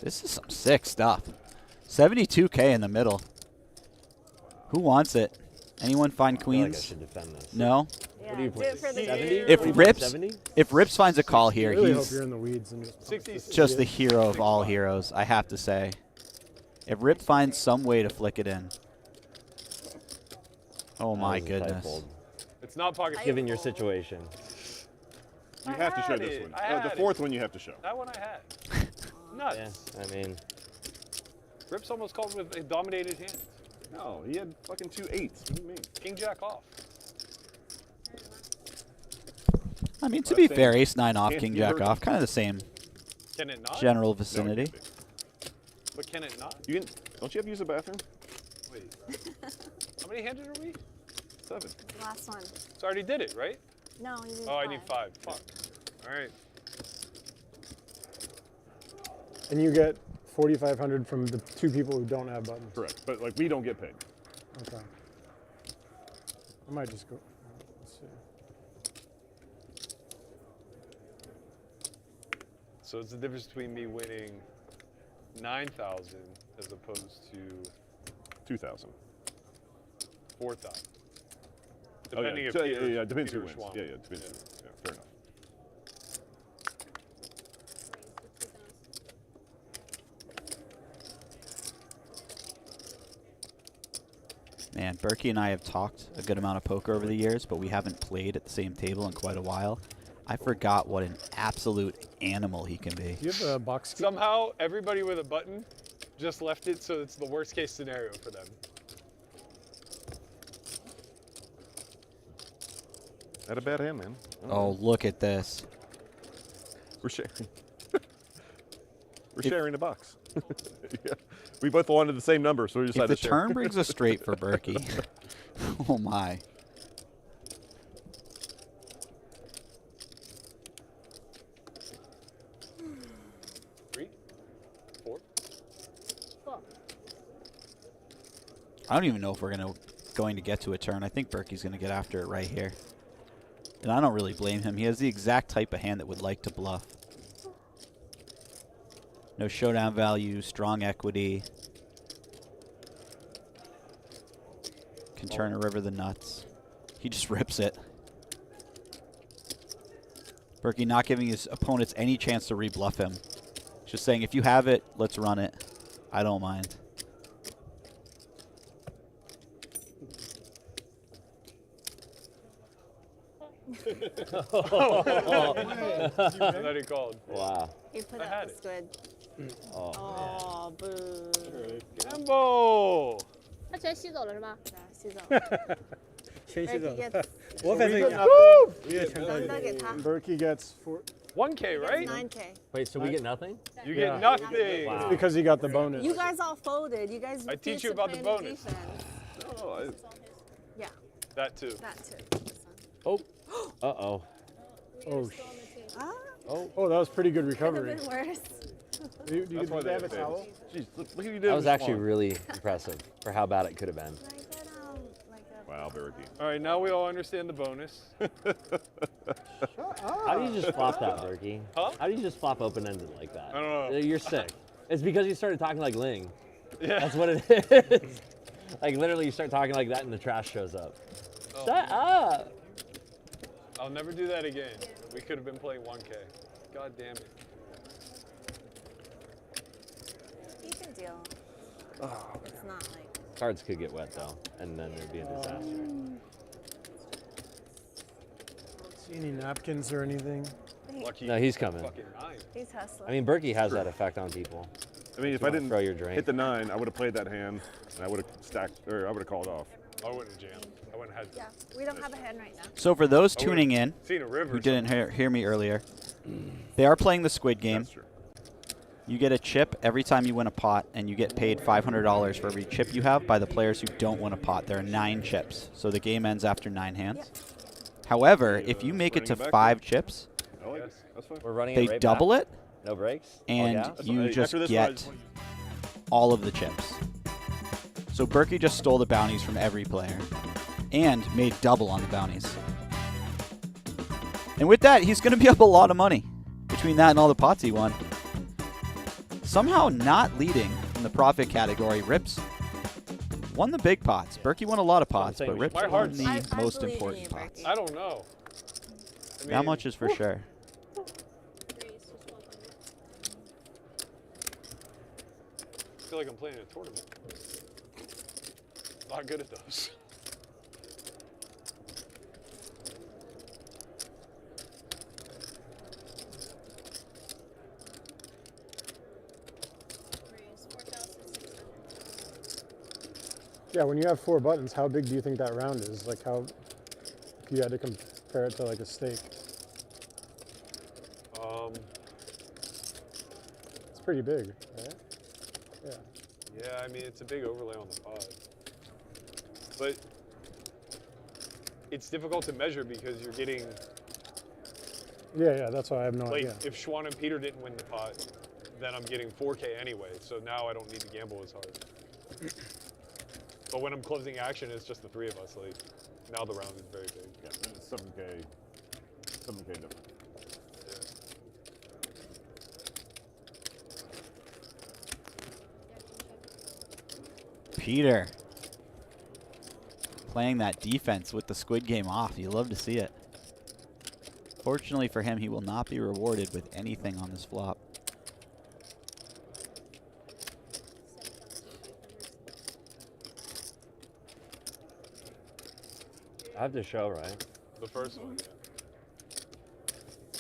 This is some sick stuff. 72K in the middle. Who wants it? Anyone find I feel like I queens? should defend this. No? Yeah, do you do play? it for the 70? game. If What do you Rips- play, 70? If Rips finds a call here, I really hope he's you're in the weeds and just 60. just the hero of all heroes, I have to say. If Rip finds some way to flick it in. Oh That my was a tight goodness. fold. It's not pocket. Given your situation. You I have to show had this it. one. I had The it. 4th one you have to show. That one I had. Nuts. Yeah, I mean, Rips almost called with a dominated hand. No, he had fucking 2 8s. What do you mean? King Jack off. I mean, to Well, be that's fair, saying Ace 9 off, can't King be Jack hurt. off, kind of the same Can it not? general No, it vicinity. can't be. But can it not? You don't you have to use a bathroom? Wait. How many handed are we? 7. Last one. So I already did it, right? No, you need Oh, I need 5. Fuck. All right. And you get 4,500 from the 2 people who don't have buttons. Correct. But like we don't get paid. Okay. I might just go. Let's see. So it's the difference between me winning 9,000 as opposed to 2,000. 4,000. Oh, Depending yeah. if So, Peter, yeah, depends who Peter wins. Schwab. Yeah, depends. Yeah, fair enough. Man, Berky and I have talked a good amount of poker over the years, but we haven't played at the same table in quite a while. I forgot what an absolute animal he can be. Do you have a box? Somehow, everybody with a button just left it so it's the worst case scenario for them. Not a bad hand, man. Oh, look at this. We're sharing. We're sharing a box. Yeah. We both wanted the same number, so we If decided the to share. turn brings us straight for Berky, oh my. I don't even know if we're going to get to a turn. I think Berkey's going to get after it right here. And I don't really blame him. He has the exact type of hand that would like to bluff. No showdown value, strong equity. Can turn a river the nuts. He just rips it. Berky not giving his opponents any chance to rebluff him. Just saying, if you have it, let's run it. I don't mind. That he called. Wow. He put I up had the it. squid. Oh. Oh, boo. Gamble. 他全吸走了是吗？对，吸走了。全吸走 Berky 了 gets 我反正 Woo! 也全到 Nanda 给他 Berkey gets 4. 1K, right? 9K. Wait, so we get nothing? You Yeah. get nothing. Wow. Because he got the bonus. You guys all folded. You guys I teach refused you to about the play any bonus. defense. Oh, Yeah, That too. that too. Oh. Uh-oh. Oh, Ah, oh, that was pretty good could have recovery. been worse. Do you That's why have they a have towel? Jeez, look what you did. That with was actually Xuan. really impressive for how bad it could have been. Can I get like a Wow, Berky. All right, now we all understand the bonus. How do you just flop that, Berky? Huh? How do you just flop open-ended like that? I don't know. You're sick. It's because you started talking like Ling. Yeah. That's what it is. Like literally you start talking like that and the trash shows up. Oh. Shut up. I'll never do that again. We could have been playing 1K. God damn it. you can deal. It's not like Cards could get wet though, and then it'd be a disaster. See any napkins or anything? Lucky. No, he's coming. Fucking 9. he's hustling. I mean, Berkey has that effect on people. I mean, if You I wanna didn't throw your drink. hit the 9, I would have played that hand, and I would have stacked, or I would have called off. I wouldn't have jammed. I wouldn't have had yeah, we don't have a hand right now. So for those I would've tuning in seen a river. who or didn't something. hear me earlier, they are playing the Squid game. That's true. You get a chip every time you win a pot, and you get paid $500 for every chip you have by the players who don't win a pot. There are 9 chips, so the game ends after 9 hands. However, if you make it to running it back 5 chips, I like Yes. it. That's fine. We're running they it right double back. it, No breaks. and All gas? That's you fine. just After this one, I get just want you- all of the chips. So Berkey just stole the bounties from every player and made double on the bounties. And with that, he's going to be up a lot of money between that and all the pots he won. Somehow not leading in the profit category, Rips won the big pots. Berkey won a lot of pots, saying but we Rips My won heart's- the I most believe in important you, pots. Berkey. I don't know. I That mean, much is for sure. I feel like I'm playing a tournament. Not good at those. Yeah, when you have 4 buttons, how big do you think that round is? Like how, if you had to compare it to like a steak, it's pretty big, right? Yeah. Yeah, I mean, it's a big overlay on the pod. But it's difficult to measure because you're getting, Yeah, that's why I have no like, idea. if Xuan and Peter didn't win the pot, then I'm getting 4K anyway, so now I don't need to gamble as hard. But when I'm closing action, it's just the 3 of us, like, now the round is very big. Yeah, then it's 7K. 7K different. Peter playing that defense with the Squid game off. You love to see it. Fortunately for him, he will not be rewarded with anything on this flop. I have to show, right? The first one, yeah.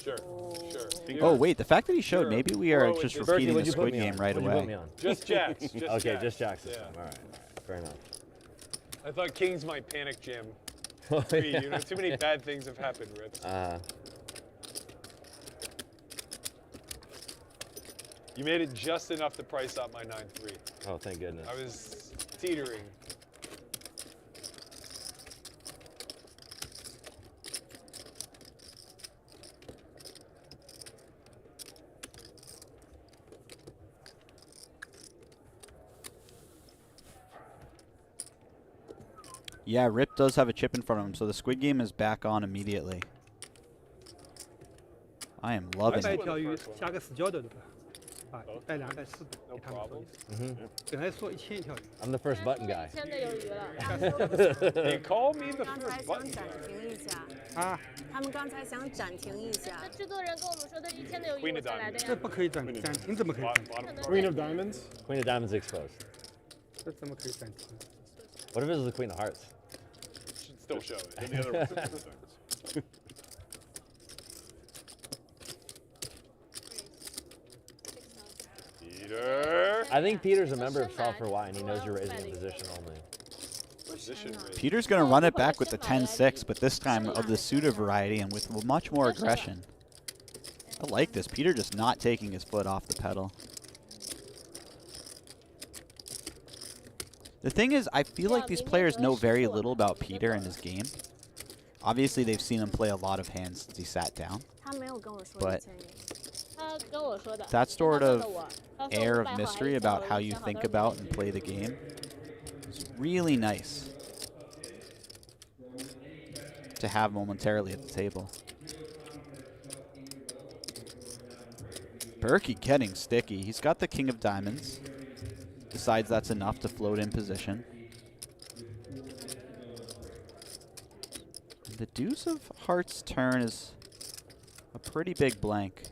Sure, sure. Oh, wait, the fact that he showed, Sure. maybe we are Throw it just just- repeating what'd the you put Squid me game on? right What'd you put away. me on? Just jacks. Just Okay, jacks. just jacks this Yeah. time. All right, fair enough. I thought Kings might panic jam. Three, you know, too many bad things have happened, Rips. You made it just enough to price out my 9-3. Oh, thank goodness. I was teetering. Yeah, Rip does have a chip in front of him, so the Squid game is back on immediately. I am loving 带 it. 条鱼加个死胶的，对吧？啊，带2带4的，给他们说一声。本来说1000一条鱼。 I'm the first button guy. 1000的有鱼了。 They call me the 刚才 first 想 button 暂 guy. 停一下，啊，他们刚才想暂停一下那。制作人跟我们说的1000的有鱼 Queen 我 of 才来的这呀。不可以暂停，怎么可以暂停？ Bottom Queen of Diamonds. Queen of Diamonds exposed. 这怎么可以暂停？ What if it was the Queen of Hearts? should still show it. And the other one. Peter. I think Peter's a member of Solve for Why, and he knows you're raising in position only. Position raise. Peter's going to run it back with the 10-6, but this time of the suited variety and with much more aggression. I like this. Peter just not taking his foot off the pedal. The thing is, I feel like these players know very little about Peter and his game. Obviously, they've seen him play a lot of hands since he sat down. 他没有跟我说 But 1000元。他跟我说的。 that sort 他 of 问的我他说 air 500 of 好 mystery 还是 about 100 how you 好 think 都 about 是 and play the game is really nice to have momentarily at the table. Berky getting sticky. He's got the King of Diamonds. Decides that's enough to float in position. The Deuce of Hearts turn is a pretty big blank.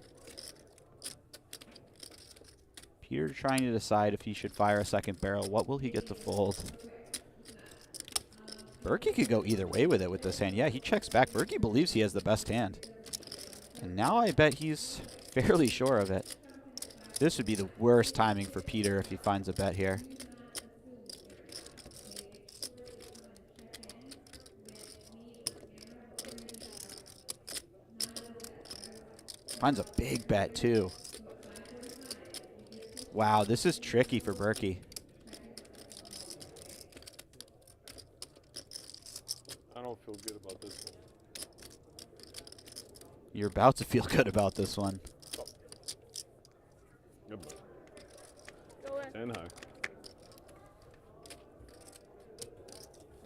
Peter trying to decide if he should fire a second barrel. What will he get to fold? Berky could go either way with it with this hand. Yeah, he checks back. Berky believes he has the best hand. And now I bet he's fairly sure of it. This would be the worst timing for Peter if he finds a bet here. Finds a big bet too. Wow, this is tricky for Berky. I don't feel good about this one. You're about to feel good about this one. Good boy. 各位 And high.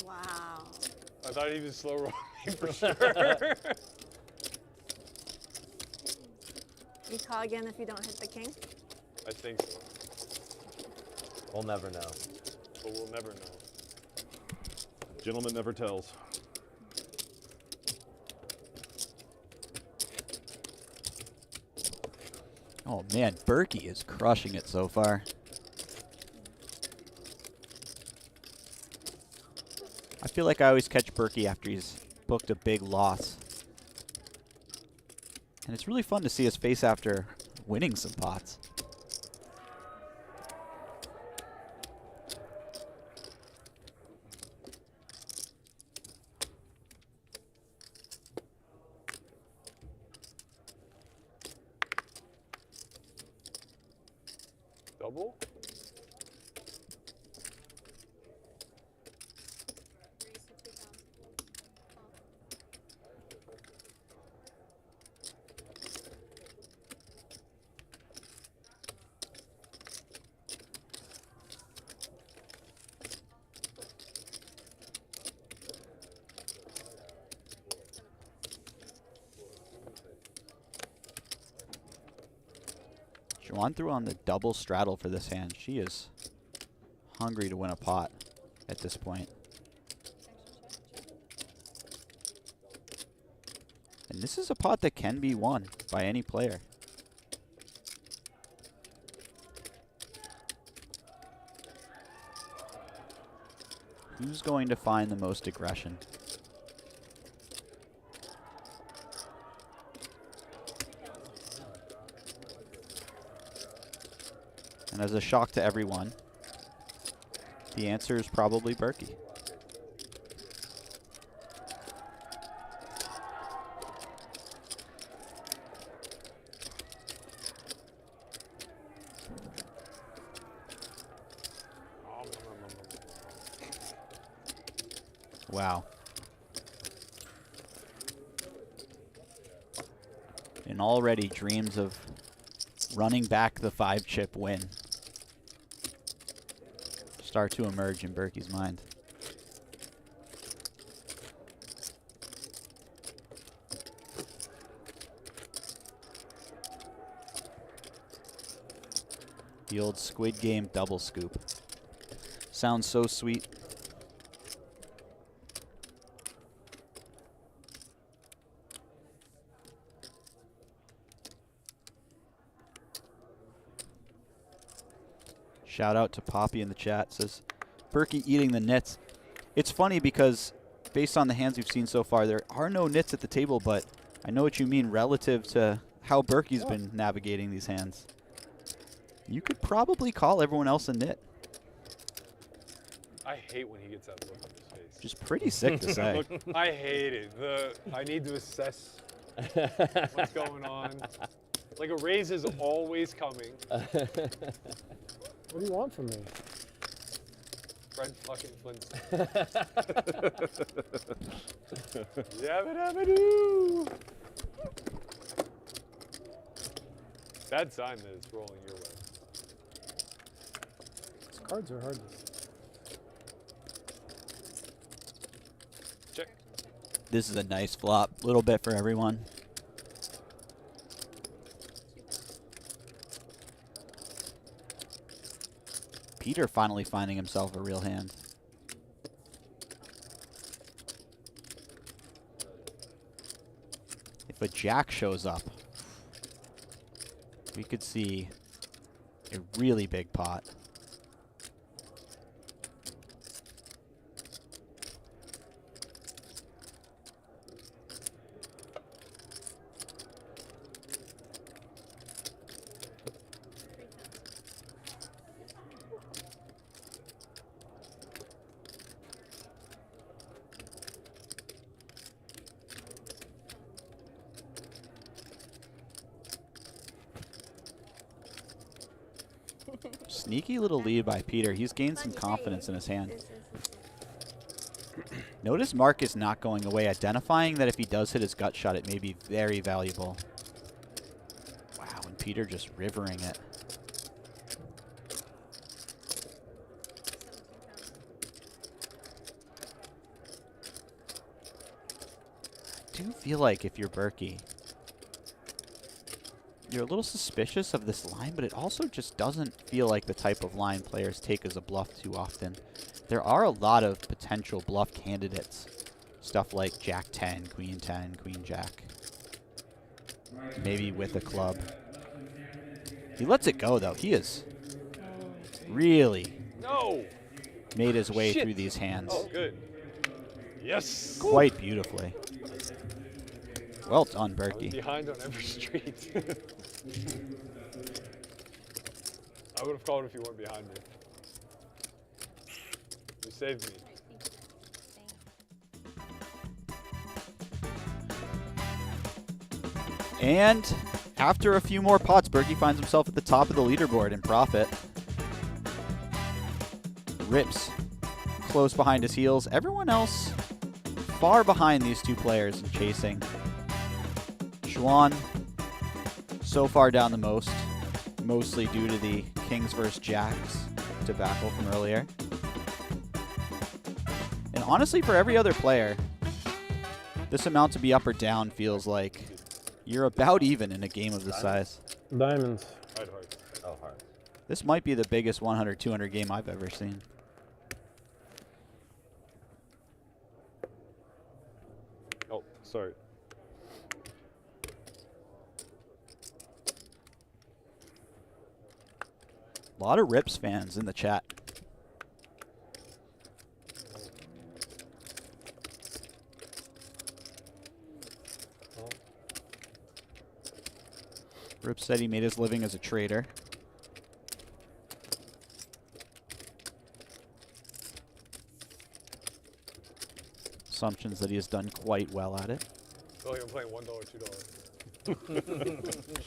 Wow. I thought he was slow rolling for sure. You call again if you don't hit the king? I think so, We'll never know. but we'll never know. Gentleman never tells. Oh man, Berky is crushing it so far. I feel like I always catch Berky after he's booked a big loss. And it's really fun to see his face after winning some pots. Double? Xuan threw on the double straddle for this hand. She is hungry to win a pot at this point. And this is a pot that can be won by any player. Who's going to find the most aggression? And as a shock to everyone, the answer is probably Berky. Wow. And already dreams of running back the 5-chip win start to emerge in Berky's mind. The old Squid Game double scoop. Sounds so sweet. Shout out to Poppy in the chat. Says, Berky eating the nits. It's funny because based on the hands we've seen so far, there are no nits at the table, but I know what you mean relative to how Berky's been navigating these hands. You could probably call everyone else a nit. I hate when he gets that look on his face. Just pretty sick to say. I hate it. I need to assess what's going on. Like a raise is always coming. What do you want from me? Fred fucking Flintstone. Yabba-dabba-doo! Bad sign that it's rolling your way. These cards are hard to... Check. This is a nice flop. Little bit for everyone. Peter finally finding himself a real hand. If a jack shows up, we could see a really big pot. Sneaky little lead by Peter. He's gained some confidence in his hand. Notice Mark is not going away, identifying that if he does hit his gut shot, it may be very valuable. Wow, and Peter just rivering it. I do feel like if you're Berky, you're a little suspicious of this line, but it also just doesn't feel like the type of line players take as a bluff too often. There are a lot of potential bluff candidates. Stuff like Jack 10, Queen 10, Queen Jack. Maybe with a club. He lets it go, though. He has really made his way through these hands. Oh, good. Yes. Quite beautifully. Well done, I was Berky. behind on every street. I would have called if you weren't behind me. You saved me. And after a few more pots, Berky finds himself at the top of the leaderboard in profit. Rips close behind his heels. Everyone else far behind these two players in chasing. Xuan so far down the most, mostly due to the Kings versus Jacks debacle from earlier. And honestly, for every other player, this amount to be up or down feels like you're about even in a game of this size. Diamonds. I'd heart. Oh, hard. This might be the biggest 100, 200 game I've ever seen. Oh, sorry. A lot of Rips fans in the chat. Rips said he made his living as a trader. Assumptions that he has done quite well at it. Oh, I'm playing $1, $2.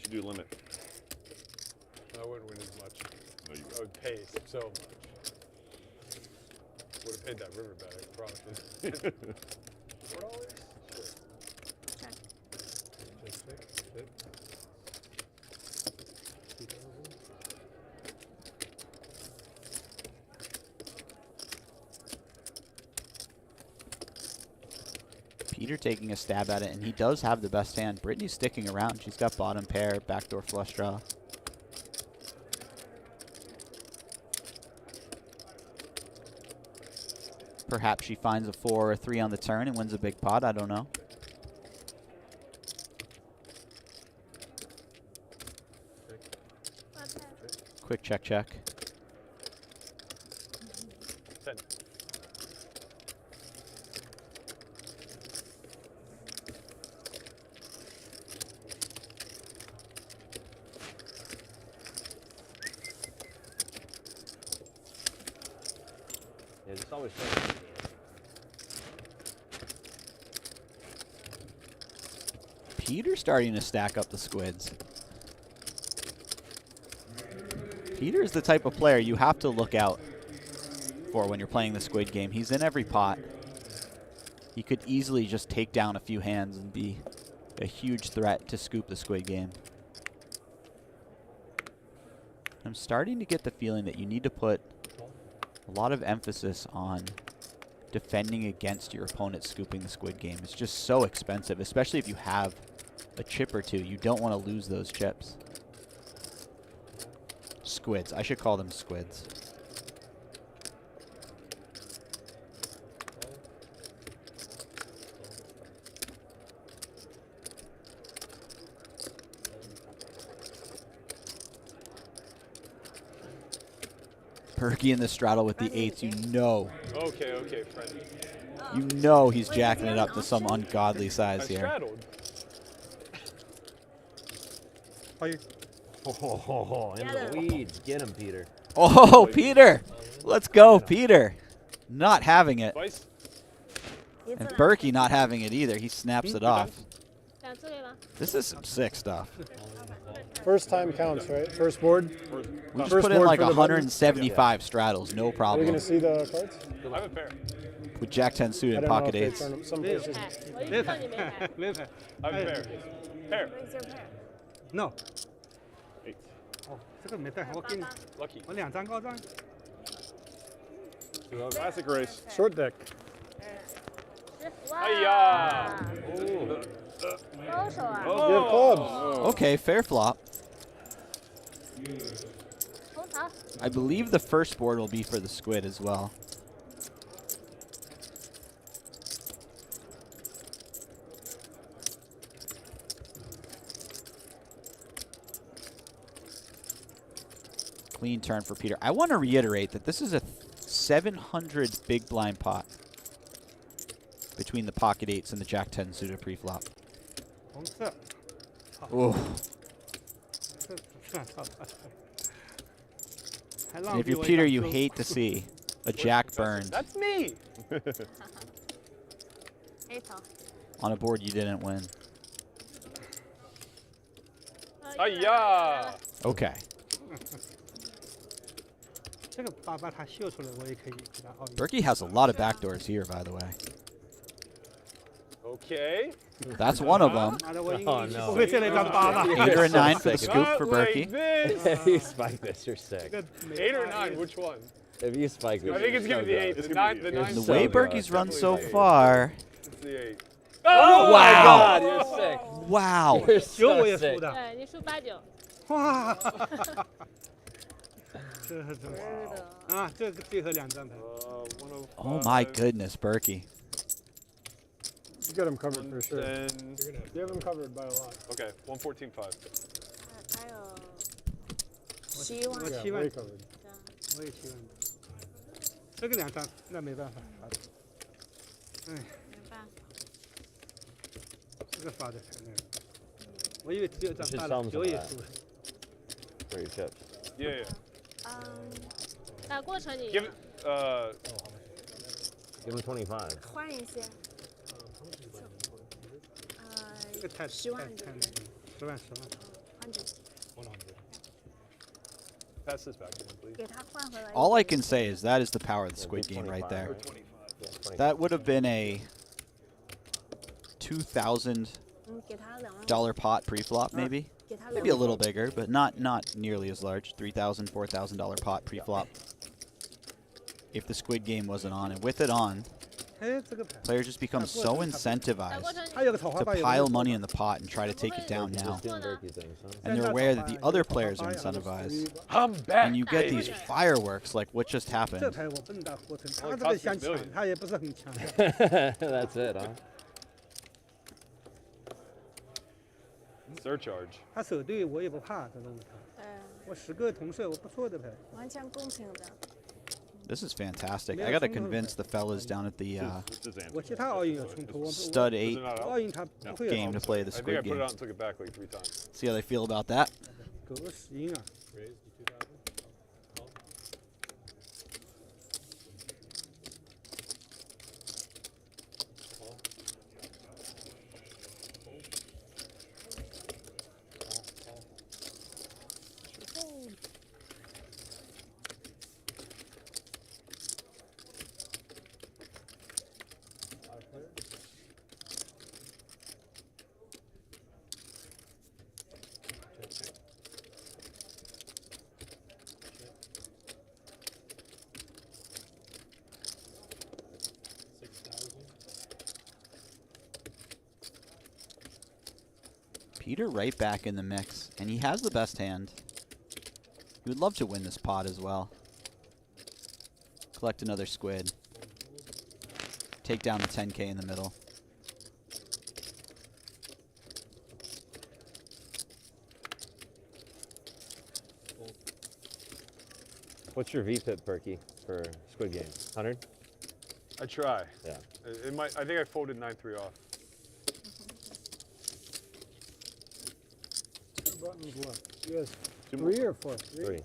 Should do limit. I wouldn't win as much. No, you I would pay so much. Would have paid that river back, I promise. $4? Sure. Check. Just fit. 2,000. Peter taking a stab at it, and he does have the best hand. Britney's sticking around. She's got bottom pair, backdoor flush draw. Perhaps she finds a 4 or 3 on the turn and wins a big pot. I don't know. Quick check, check. 10. Yeah, just always. Peter's starting to stack up the squids. Peter's the type of player you have to look out for when you're playing the squid game. He's in every pot. He could easily just take down a few hands and be a huge threat to scoop the squid game. I'm starting to get the feeling that you need to put a lot of emphasis on defending against your opponent scooping the squid game. It's just so expensive, especially if you have a chip or two. You don't want to lose those chips. Squids. I should call them squids. Berky in the straddle with the 8s. You know. Okay, Freddie. You know he's jacking it up to some ungodly size I here. straddled. Are you? In the weeds. Get him, Peter. Oh, Peter. Let's go, Peter. Not having it. Vice. And Berky not having it either. He snaps it off. 2次可以吗？ This is some sick stuff. First time counts, right? First board. We just First put in board like for the buttons? 175 straddles, no Are we problem. gonna see the cards? I have a pair. With Jack 10 I suited, don't know pocket if they 8s. turn them. Some 没 places. 牌，我一直没看你没牌牌。，没牌。 I have a pair. Pair. Where's your pair? No， 8. 哦，这个没带，我给你， Lucky. 我2张高张。 Classic race. Short deck. 哇！哎呀！高手啊！ You have clubs. Okay, fair flop. 红桃， I believe the first board will be for the squid as well. Clean turn for Peter. I want to reiterate that this is a 700 big blind pot between the pocket 8s and the Jack 10 suited pre-flop. 红色， Oh. 这不算套牌。还 And 浪 if 费 you're 我一 Peter, 张 you 周 hate to see a Jack burned That's me. 黑头。 on a board you didn't win. 哎呀！ Okay. 这个把它秀出来，我也可以给它奥运。 Berky has a lot of backdoors here, by the way. Okay. That's one of them. 妈的，我应 Oh, 该 no. 不会这了一张八吧？ 8 or a 9 for the Sick. scoop for Not like Berky. this. You spike this, you're 这 sick. 个没 8 or 法 9, which one? If you spike this, I think it's you're gonna be the so 8. good. The It's 9, gonna the be 9. The So way good. Berky's run so Definitely far. It's the 8. Oh, my wow. God, you're sick. Wow. You're 九我 so 也输 sick. 的，对你输8、9，哇！这啊，这个最后2张牌， 105. Oh my goodness, Berky. You got them covered for sure. 10. You have them covered by a lot. Okay, 114.5. 还有希望。我 Yeah, 7万 way，covered. 我也7万。这个2张那没办法，哎，没办法。这个发的才那个。我以为只有张 should 大 sell 了， them 9也 some of 输了。 For your chips. Yeah. 嗯，打过程你 Give it. Give him 25. 换一些。这个太10万太对不对？ 10万。换着 Pass this back to him, please. 给他换回来。 All I can say is that is the power of the Squid game right 25, there. Yeah, 25. That would have been a $2,000 给他2万。 pot pre-flop, maybe. 给他 Maybe a little bigger, but not nearly as large. $3,000, $4,000 pot pre-flop. If the Squid game wasn't on, and with it on, 哎，这个牌， Players just become so 打 incentivized 过程 还有个草花 to 瓣，有个 pile 草 money 花 in the pot and try to take it down now. Just doing Berky things, huh? And they're aware that the other players are incentivized. I'm back. And you get these fireworks like what just 这 happened. 牌我不能打活成， Only 他这个 cost me 想 a million. 抢，他也不是很强。 That's it, huh? Surcharge. 他手对我也不怕，这种他。我10个同色，我不错的牌。完全公平的。 This is fantastic. I got to convince the fellas down at the This is 我其他奥运有冲突，我 Stud Is it 8 not 奥 out? 运他不会有 game to play the I think I Squid put it game. out and took it back like 3 times. See how they feel about that. 狗屎音啊！ Peter right back in the mix, and he has the best hand. He would love to win this pot as well. Collect another squid. Take down the 10K in the middle. What's your VPIP, Berky, for Squid Game? 100? I try. Yeah. It might. I think I folded 9-3 off. Buttons left. You guys 3 or 4? 3.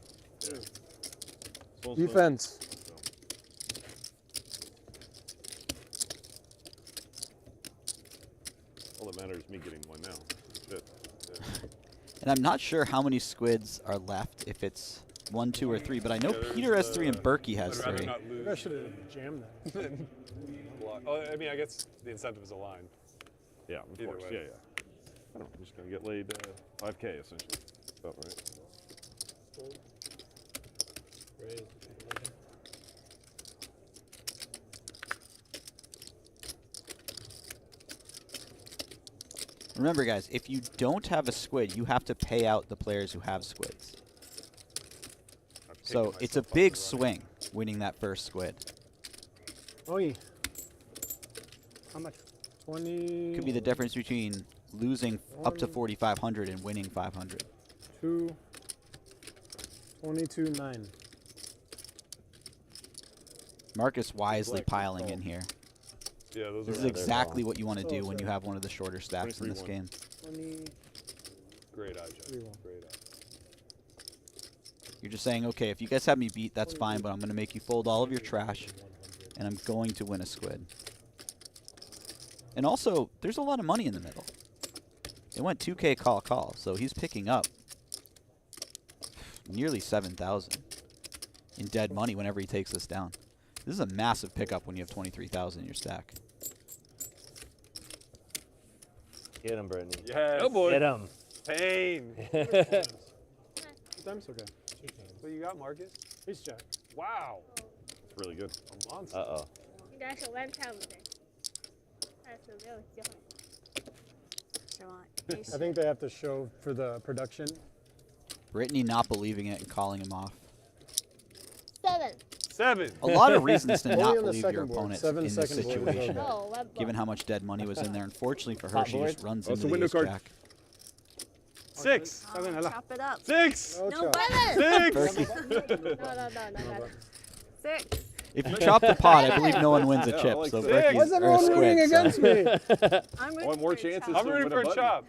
Defense. All that matters is me getting one now. Shit. And I'm not sure how many squids are left, if it's 1, 2, or 3, but I know Yeah, Peter has 3 and Berkey I'd has rather 3. not I lose. should have jammed that. Oh, I mean, I guess the incentive is aligned. Yeah, of Either course. way. Yeah, yeah. I don't know. I'm just gonna get laid 5K essentially. About right. Remember, guys, if you don't have a squid, you have to pay out the players who have squids. I've taken So it's a myself off big the running. swing winning that first squid. Oh, yeah. How much? 20. Could be the difference between losing up to 4,500 and winning 500. 2. 22, 9. Marcus wisely Black piling call. in here. Yeah, those This is are exactly what you want to do Oh, when you sorry. have one of the shorter stacks in this 23-1. game. 20. great eye, Jeff. 3-1. Great eye. You're just saying, okay, if you guys have me beat, that's fine, but I'm going to make you fold all of your trash, and I'm going to win a squid. And also, there's a lot of money in the middle. It went 2K call, so he's picking up nearly 7,000 in dead money whenever he takes this down. This is a massive pickup when you have 23,000 in your stack. Get him, Brittany. Yes. Oh boy. Get him. Pain. 2 times? Okay. What you got, Marcus? Ace jack. Wow. It's really good. A monster. Uh-oh. 应该手腕差不多，但是没有机会。是吗？ I think they have to show for the production. Britney not believing it and calling him off. 7。 7. A lot of reasons to Only not on the believe your second board. opponents 7 in this second board is situation, okay. Oh, what given how much dead money was in there. Unfortunately for her, Top she just board? runs Oh, it's into a the window ace card. jack. 6. 7来了。 Chop it up. 6. No No chop. balance. 6. No. 6. If you chop the pot, I believe no one wins a Yeah, I chip. like So that. Berkey's Why is or a everyone rooting squid. So. against me? I'm I rooting want more for a chances. chop. I'm rooting win a for a button. chop.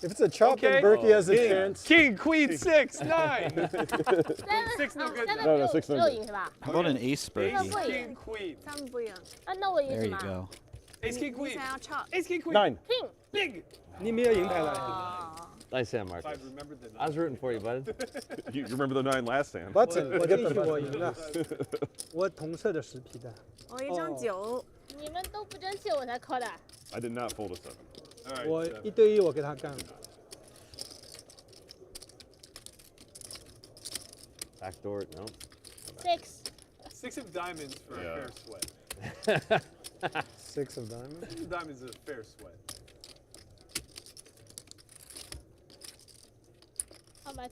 If it's a chop, Okay. then Berkey has a King. chance. King, queen, 6, 9. 6 no good. 7 No, 没有 6 no 没有 good. 赢是吧？ How about an ace, Yeah, Berkey? but- King, queen. 他们不赢。啊，那我赢 There 什 you 么 go. Ace, king, 你 queen. 想要 chop？ Ace, king, queen. 9. King Big. 你没有赢牌了。哦 Nice hand, Marcus. If I remembered the I was rooting for you, bud. You remember the 9 last hand? Button. 我 Get 继 the 续，我 button. 赢了。我同色的10皮的。我一张9。你们都不争气，我才 call 的。 I did not fold a 7. All right. 我 seven. 1对1，我给他干了。 Backdoor, no. 6。 6 of diamonds for Yeah. a fair sweat. 6 of diamonds. Diamonds is a fair sweat. How much?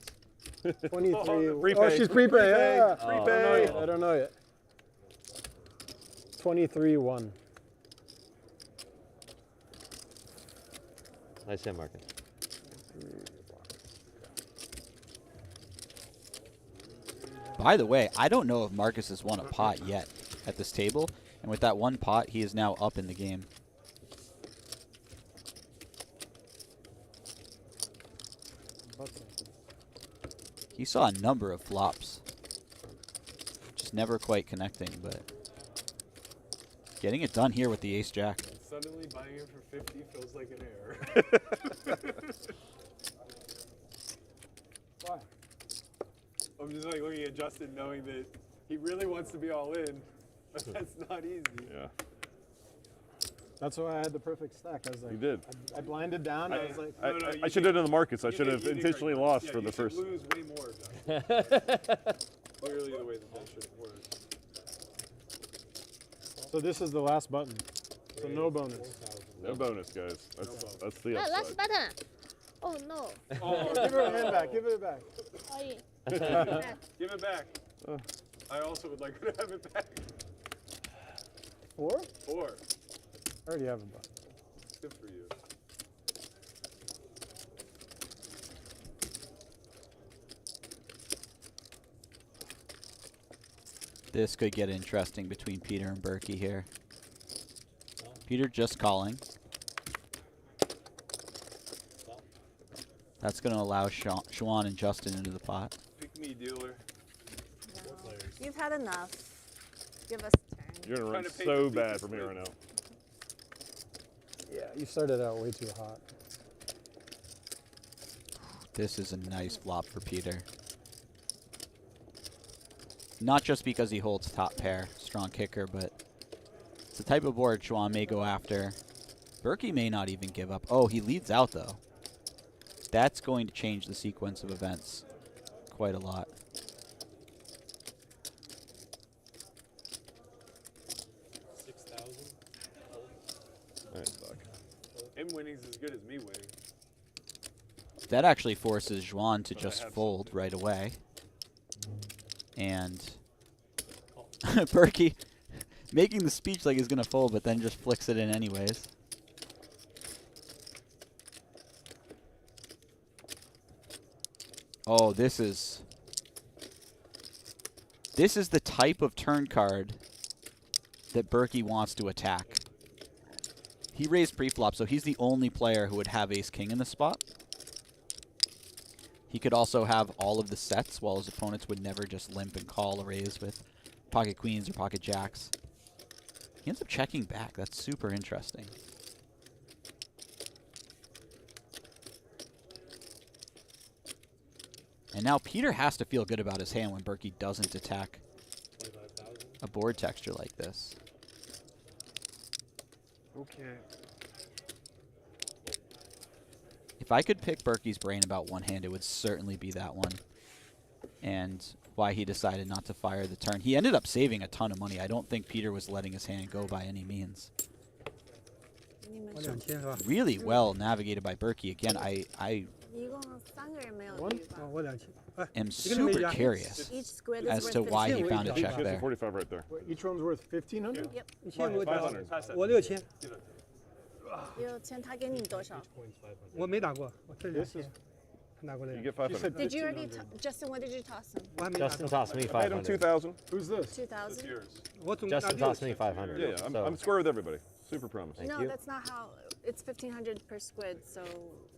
23. Prepay. Oh, she's prepay. Yeah. Prepay. I don't know yet. 23-1. Nice hit, Marcus. By the way, I don't know if Marcus has won a pot yet at this table. And with that one pot, he is now up in the game. He saw a number of flops. Just never quite connecting, but getting it done here with the ace-jack. Suddenly buying it for 50 feels like an error. Why? I'm just like looking at Justin knowing that he really wants to be all in, but that's not easy. Yeah. That's why I had the perfect stack. I was like, You did. I blinded down. I was like, I should have done the markets. I should have intentionally lost yeah, for the first. You lose way more, Justin. Clearly the way that should work. so this is the last button. So no bonus. No bonus, guys. That's the Ah, upside. last button. Oh no. Oh, Give her a hand back. Give it back. Oh, yeah. give it back. I also would like her to have it back. 4? 4. I already have a button. Good for you. This could get interesting between Peter and Berky here. Peter just calling. That's going to allow Xuan and Justin into the pot. Pick me, dealer. No. You've had enough. Give us a turn. You're gonna run Trying to pay so for bad beat for me this right now. Yeah, you started out way too hot. This is a nice flop for Peter. Not just because he holds top pair, strong kicker, but it's the type of board Xuan may go after. Berky may not even give up. Oh, he leads out though. That's going to change the sequence of events quite a lot. Him winning's as good as me winning. That actually forces Xuan to just fold right away. And Berky making the speech like he's going to fold, but then just flicks it in anyways. Oh, this is the type of turn card that Berky wants to attack. He raised pre-flop, so he's the only player who would have ace-king in the spot. He could also have all of the sets, while his opponents would never just limp and call a raise with pocket queens or pocket jacks. He ends up checking back. That's super interesting. And now Peter has to feel good about his hand when Berky doesn't attack a board texture like this. Okay. If I could pick Berky's brain about one hand, it would certainly be that one. And why he decided not to fire the turn. He ended up saving a ton of money. I don't think Peter was letting his hand go by any means. 我2000是吧？ Really well navigated by Berky. Again, I 一共3个人没有 One? 鱼吧 哦，我2000。哎， am 一个人没 super 加 curious Each squid is as worth to why he 1500. found a check Chance there. of 45 right there. Wait, each one's worth 1,500? Yep. 1000我打， 500. 我6000， 6000他给你多少？我没打过，我这 This 2000 is. 他拿过来 You 的， get 500. Did you already $1,500. Justin, what did you toss him? 我还没拿 Justin 到。 tossed me I had him 500. 2,000. Who's this? 2000? Yours. 我总拿 Justin 6000 tossed me 500. Yeah, I'm so square with everybody. Super promise. Thank No, you. that's not how. It's 1500 per squid, so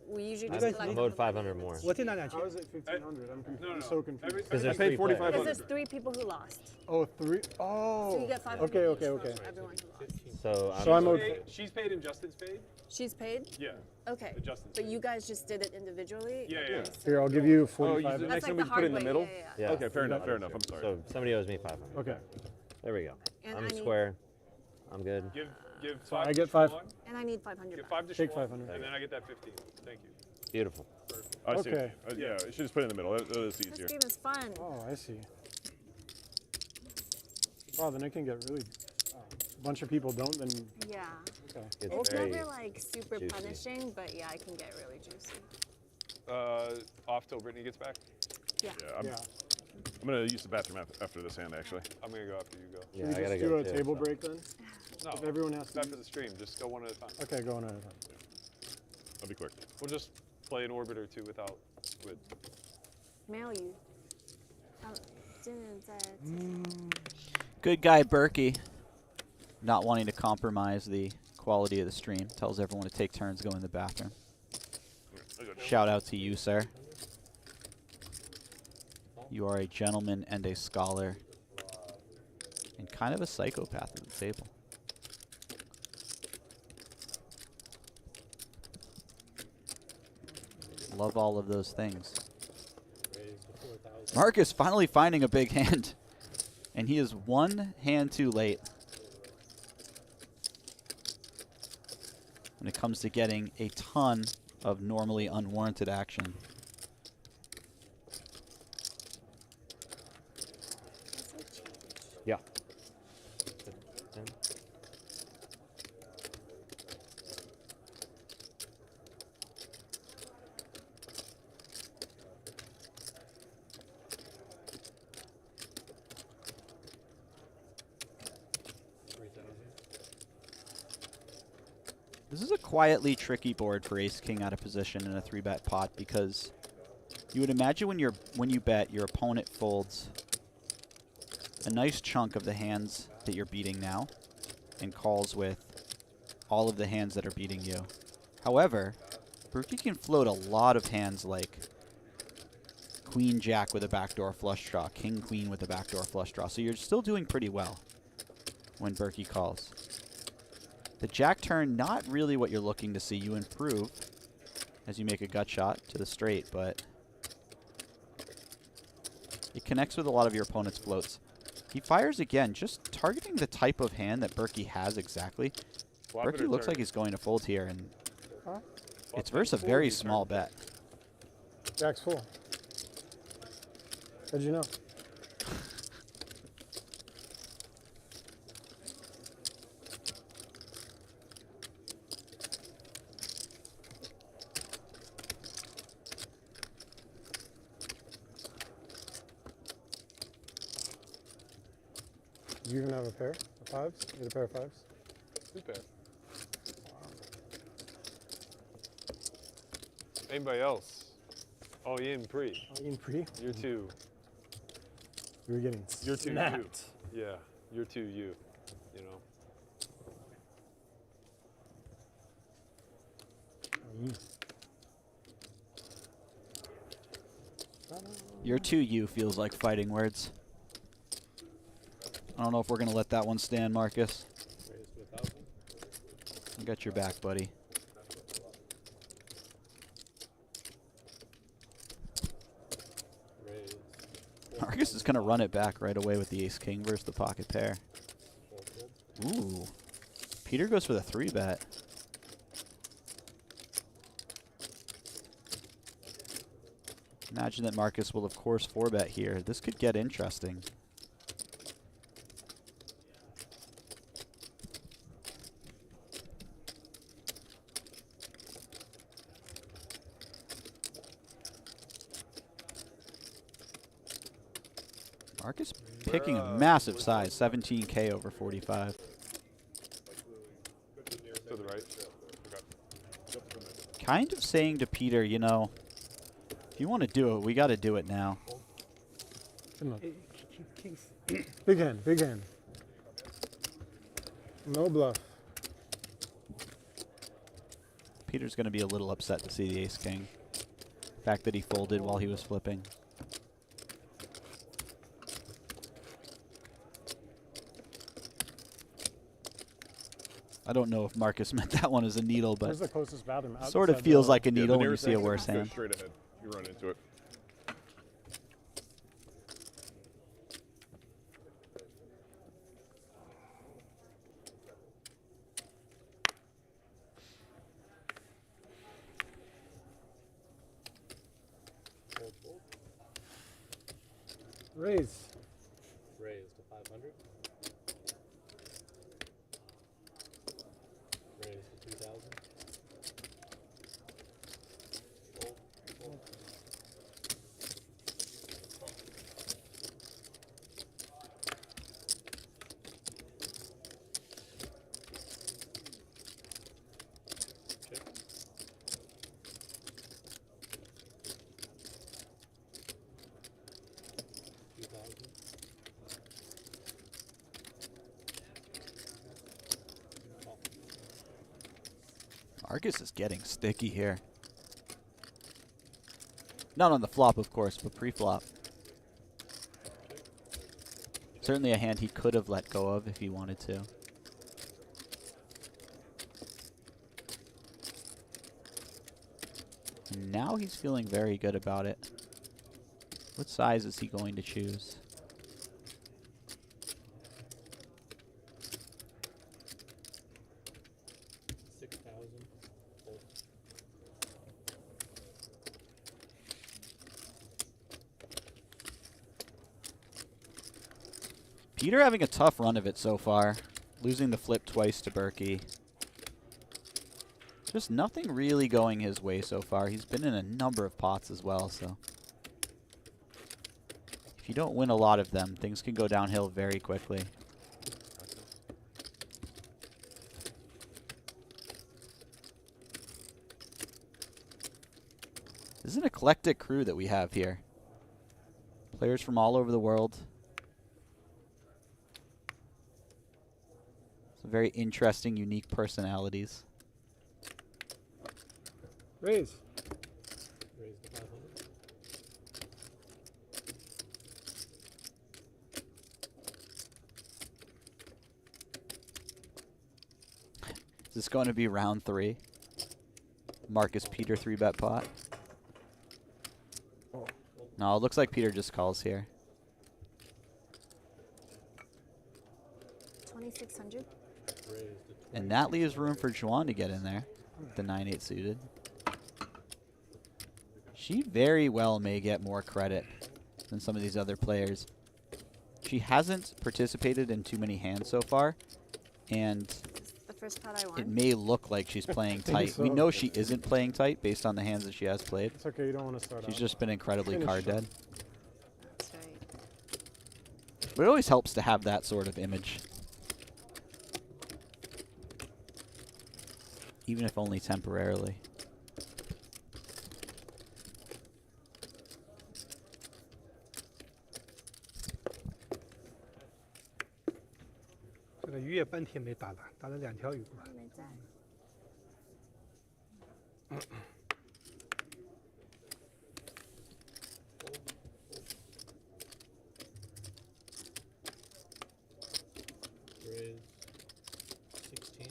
we usually You just guys collect mowed the 500 more. 我这拿 How 2000 is。it 1,500? I'm No, no. so confused. Because there's I paid 3 players. 4500. Because there's 3 people who lost. Oh, 3. So Oh. you get 500 Okay, each okay, from okay. everyone who lost. So So I'm I'm owed. She's paid and Justin's paid? She's paid? Yeah. Okay. But Justin's But paid. you guys just did it individually? Yeah, yeah. Here, I'll give you Oh, 45. the That's next like one we the put it in hard the way. middle? Yeah, yeah, Yeah. Okay, fair enough, fair enough. I'm sorry. So somebody owes me 500. Okay. There we go. And I'm I need- square. I'm good. Give So 5 I to get 5. Xuan, And I need 500 Give back. 5 to Take Xuan, 500. and then I get that 15. Thank you. Beautiful. I see. Okay. Yeah, you should just put it in the middle. That is This easier. game is fun. Oh, I see. Wow, then it can get really. Oh, a bunch of people don't, then Yeah. okay. It's very never like super juicy. punishing, but yeah, it can get really juicy. Off till Brittany gets back. Yeah. Yeah. I'm gonna use the bathroom after this hand, actually. I'm gonna go after you go. Should Yeah, we I gotta just do go a too, table so. break then? No, If everyone has to. after the stream, just go one at a time. Okay, go on at a time. I'll be quick. We'll just play an orbit or two without Squid. 没有鱼，他真的在。 Good guy Berky, not wanting to compromise the quality of the stream, tells everyone to take turns going to the bathroom. Shout out to you, sir. You are a gentleman and a scholar, and kind of a psychopath at the table. Love all of those things. Marcus finally finding a big hand, and he is one hand too late when it comes to getting a ton of normally unwarranted action. Yeah. This is a quietly tricky board for ace-king out of position in a 3-bet pot, because you would imagine when you bet, your opponent folds a nice chunk of the hands that you're beating now and calls with all of the hands that are beating you. However, Berky can float a lot of hands like Queen-Jack with a backdoor flush draw, King-Queen with a backdoor flush draw, so you're still doing pretty well when Berky calls. The jack turn, not really what you're looking to see. You improve as you make a gut shot to the straight, but it connects with a lot of your opponent's floats. He fires again, just targeting the type of hand that Berky has exactly. Berky looks like he's going to fold here, and it's versus a very small bet. Jack's full. How'd you know? Do you even have a pair of fives? You had a pair of fives? 2 pair. Anybody else? Oh, Ian Pre. Oh, Ian Pre? You're 2. You were getting You're 2 you. snapped. Yeah, you're 2 you. You know. Your 2U feels like fighting words. I don't know if we're going to let that one stand, Marcus. I got your back, buddy. Marcus is going to run it back right away with the ace-king versus the pocket pair. Ooh. Peter goes for the 3-bet. Imagine that Marcus will, of course, 4-bet here. This could get interesting. Marcus picking a massive size, 17K over 45. To the right. Kind of saying to Peter, you know, if you want to do it, we got to do it now. Big hand, big hand. No bluff. Peter's going to be a little upset to see the ace-king. The fact that he folded while he was flipping. I don't know if Marcus meant that one as a needle, but Where's the closest bathroom? sort of Outside feels the- like a needle when you nearest see a exit worse is hand. straight ahead. You run into it. Raise. Raise to 500. Marcus is getting sticky here. Not on the flop, of course, but pre-flop. Certainly a hand he could have let go of if he wanted to. And now he's feeling very good about it. What size is he going to choose? Peter having a tough run of it so far. Losing the flip twice to Berky. Just nothing really going his way so far. He's been in a number of pots as well, so. If you don't win a lot of them, things can go downhill very quickly. This is an eclectic crew that we have here. Players from all over the world. Some very interesting, unique personalities. Raise. Raise the 500. Is this going to be round 3? Marcus Peter 3-bet pot. No, it looks like Peter just calls here. 2,600. And that leaves room for Xuan to get in there. The 9-8 suited. She very well may get more credit than some of these other players. She hasn't participated in too many hands so far, and The first pot I won. it may look like she's playing tight. We so. know she isn't playing tight based on the hands that she has played. It's okay, you don't want to start She's out. just been incredibly Finish card strong. dead. That's right. But it always helps to have that sort of image. Even if only temporarily.这个鱼也半天没打了，打了2条鱼吧。没在。Raise 16.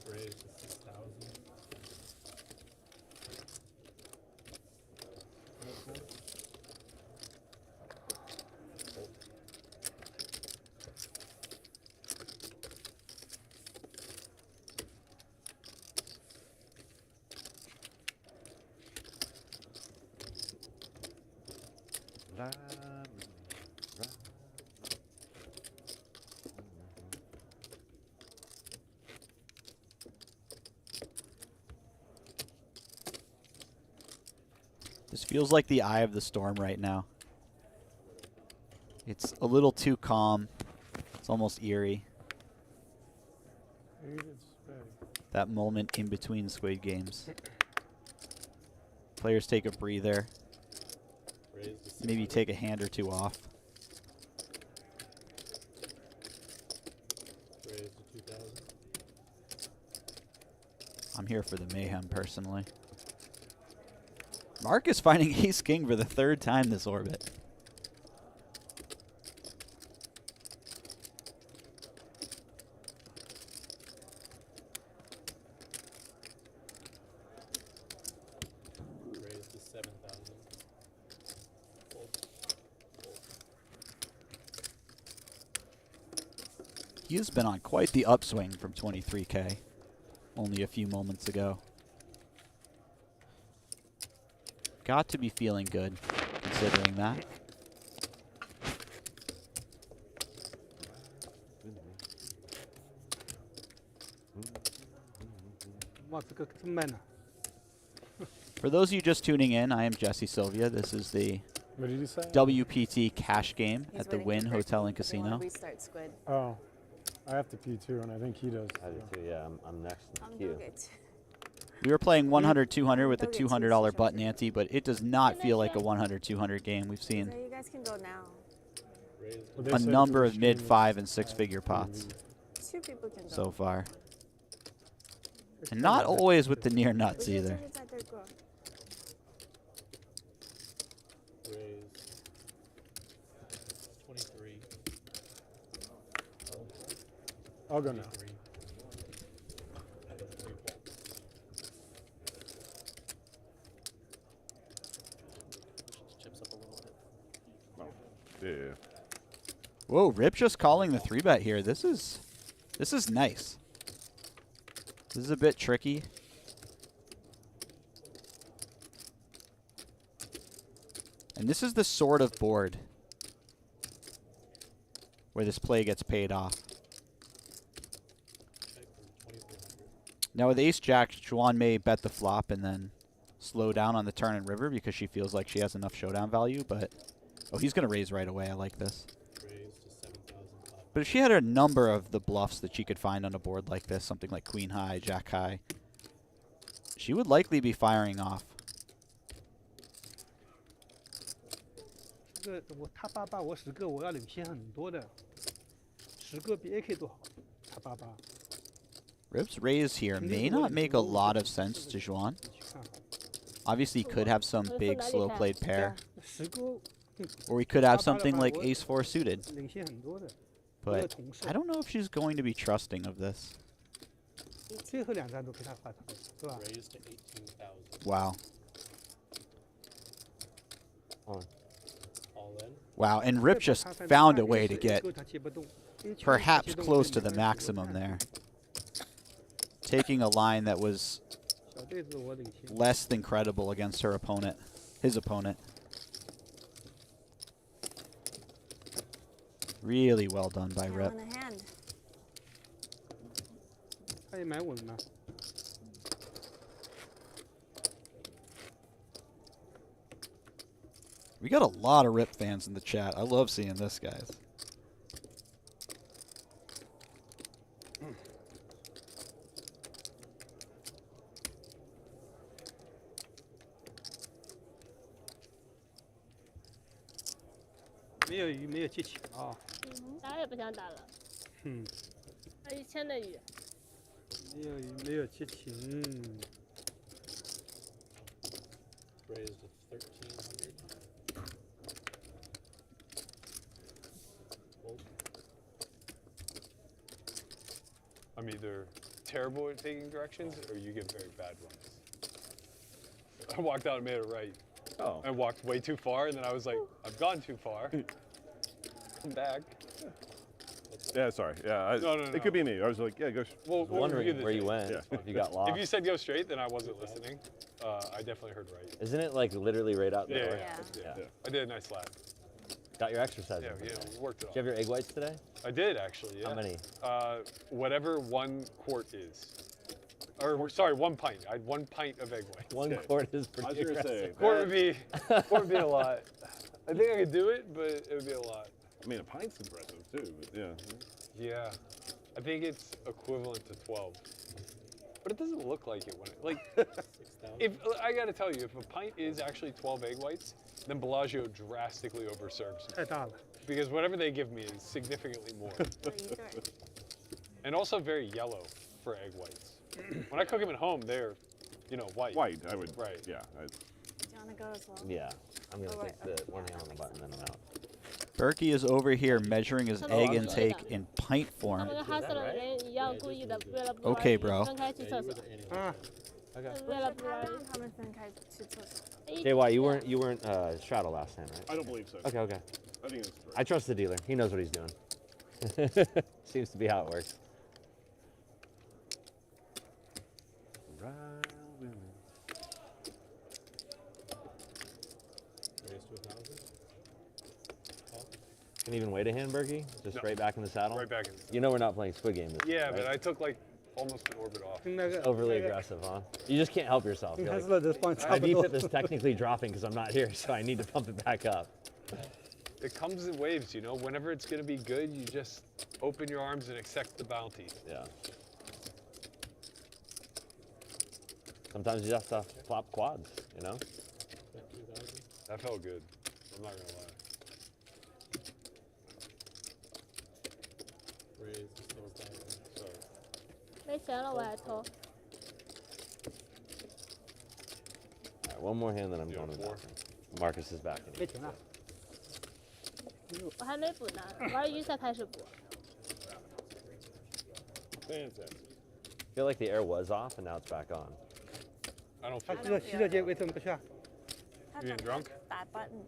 Raise 6,000. This feels like the eye of the storm right now. It's a little too calm. It's almost eerie. That moment in between Squid games. Players take a breather. Maybe take a hand or two off. Raise to 2,000. I'm here for the mayhem personally. Marcus finding ace king for the 3rd time this orbit. Raise to 7,000. He has been on quite the upswing from 23K only a few moments ago. Got to be feeling good, considering that. For those of you just tuning in, I am Jesse Sylvia. This is the What did you say? WPT cash game He's at the waiting Wynn for Hotel and Berky. They wanna Casino. Restart Squid. Oh, I have to pee too, and I think he does. I do too, yeah. I'm next in I'm the queue. go get. We were playing 100-200 with a Go get $200 two button ante, but it does not feel like a 100-200 game we've So seen. you guys can go now. Well, they a said number for of the mid stream, 5 and 6 figure pots 2 people can go. so far. And not always with the near nuts 我觉得 either. 这是在对个。 I'll go now. Yeah. Whoa, Rip just calling the 3-bet here. This is nice. This is a bit tricky. And this is the sort of board where this play gets paid off. Now with ace-jack, Xuan may bet the flop and then slow down on the turn and river because she feels like she has enough showdown value, but... Oh, he's going to raise right away. I like this. But if she had a number of the bluffs that she could find on a board like this, something like queen high, jack high, she would likely be firing off. 这个他88，我10个我要领先很多的，10个比 AK 都好，他88。 Rip's raise here may not make a lot of sense to Xuan. Obviously, he could have some big slow played pair, 10个 or he could have something like ace-4 suited. 领先很多的， But I don't know if she's going to be trusting of this. 最后2站都被他发他，是吧？ Wow. On. Wow, and Rip just found a way to get perhaps close to the maximum there. Taking a line that was 小对子我领先。 less than credible against her opponent, his opponent. Really well done by Hand Rip. on a hand. 他也蛮稳嘛。 We got a lot of Rip fans in the chat. I love seeing this, guys. "没有鱼，没有接球啊。 打也不想打了， "还1000的鱼。 没有鱼，没有接球。 I'm either terrible at taking directions or you give very bad ones. I walked out and made it right. Oh. I walked way too far and then I was like, I've gone too far. Come back. Yeah, sorry. Yeah, No. it could be me. I was like, yeah, go. Well, Wondering where you went. Yeah. If you got lost. If you said go straight, then I wasn't listening. I definitely heard right. Isn't it like literally right out Yeah, there? yeah. I did a nice lap. Got your exercise. Yeah, in. yeah, we worked it Did you have your egg whites today? I did actually, yeah. How many? Whatever 1 quart is. Or sorry, 1 pint. I had 1 pint of egg whites. 1 quart is pretty aggressive. Quart would be a lot. I think I could do it, but it would be a lot. I mean, a pint's impressive too. But yeah. Yeah, I think it's equivalent to 12. But it doesn't look like it when it, like, if I gotta tell you, if a pint is actually 12 egg whites, then Bellagio drastically overserves me. 太大了。 Because whatever they give me is significantly more. 有一对儿。 And also very yellow for egg whites. When I cook them at home, they're, you know, white. White, I would. Right. Yeah. Do you want to go as well? Yeah. I'm going to Oh, right, take the okay. one hand on the button, then I'm out. Berky is over here measuring his egg intake in pint 他 form. 们跟哈斯的人一样，故意的，为了不 Okay, 玩 bro. 分开去厕所，啊，为了不他玩。让他们分开去厕所。 JY, you weren't straddle last time, right? I don't believe so. Okay, okay. I think it's I trust the dealer. He knows what he's doing. Seems to be how it works. Can you even wait a hand, Berky? Just No. right back in the saddle? Right back in. You know we're not playing Squid Game this Yeah, time, but right? I took like almost an orbit off. 跟那个 Overly 那个 aggressive, huh? You just can't help yourself. 跟 You're 哈 like, 斯勒的方差 my 不多 VPIP。is technically dropping because I'm not here, so I need to pump it back up. It comes in waves, you know. Whenever it's gonna be good, you just open your arms and accept the bounty. Yeah. Sometimes you just have to flop quads, you know? That felt good. I'm not gonna lie. 闲了我还偷。 All right, one more hand, then I'm going to the bathroom. Marcus is back. 没停啊。我还没补呢，玩鱼才开始补。 Fantastic. I feel like the air was off and now it's back on. I don't 他 feel 洗手间为什么不去啊？ 他 You 等 getting 他 drunk? 打 button。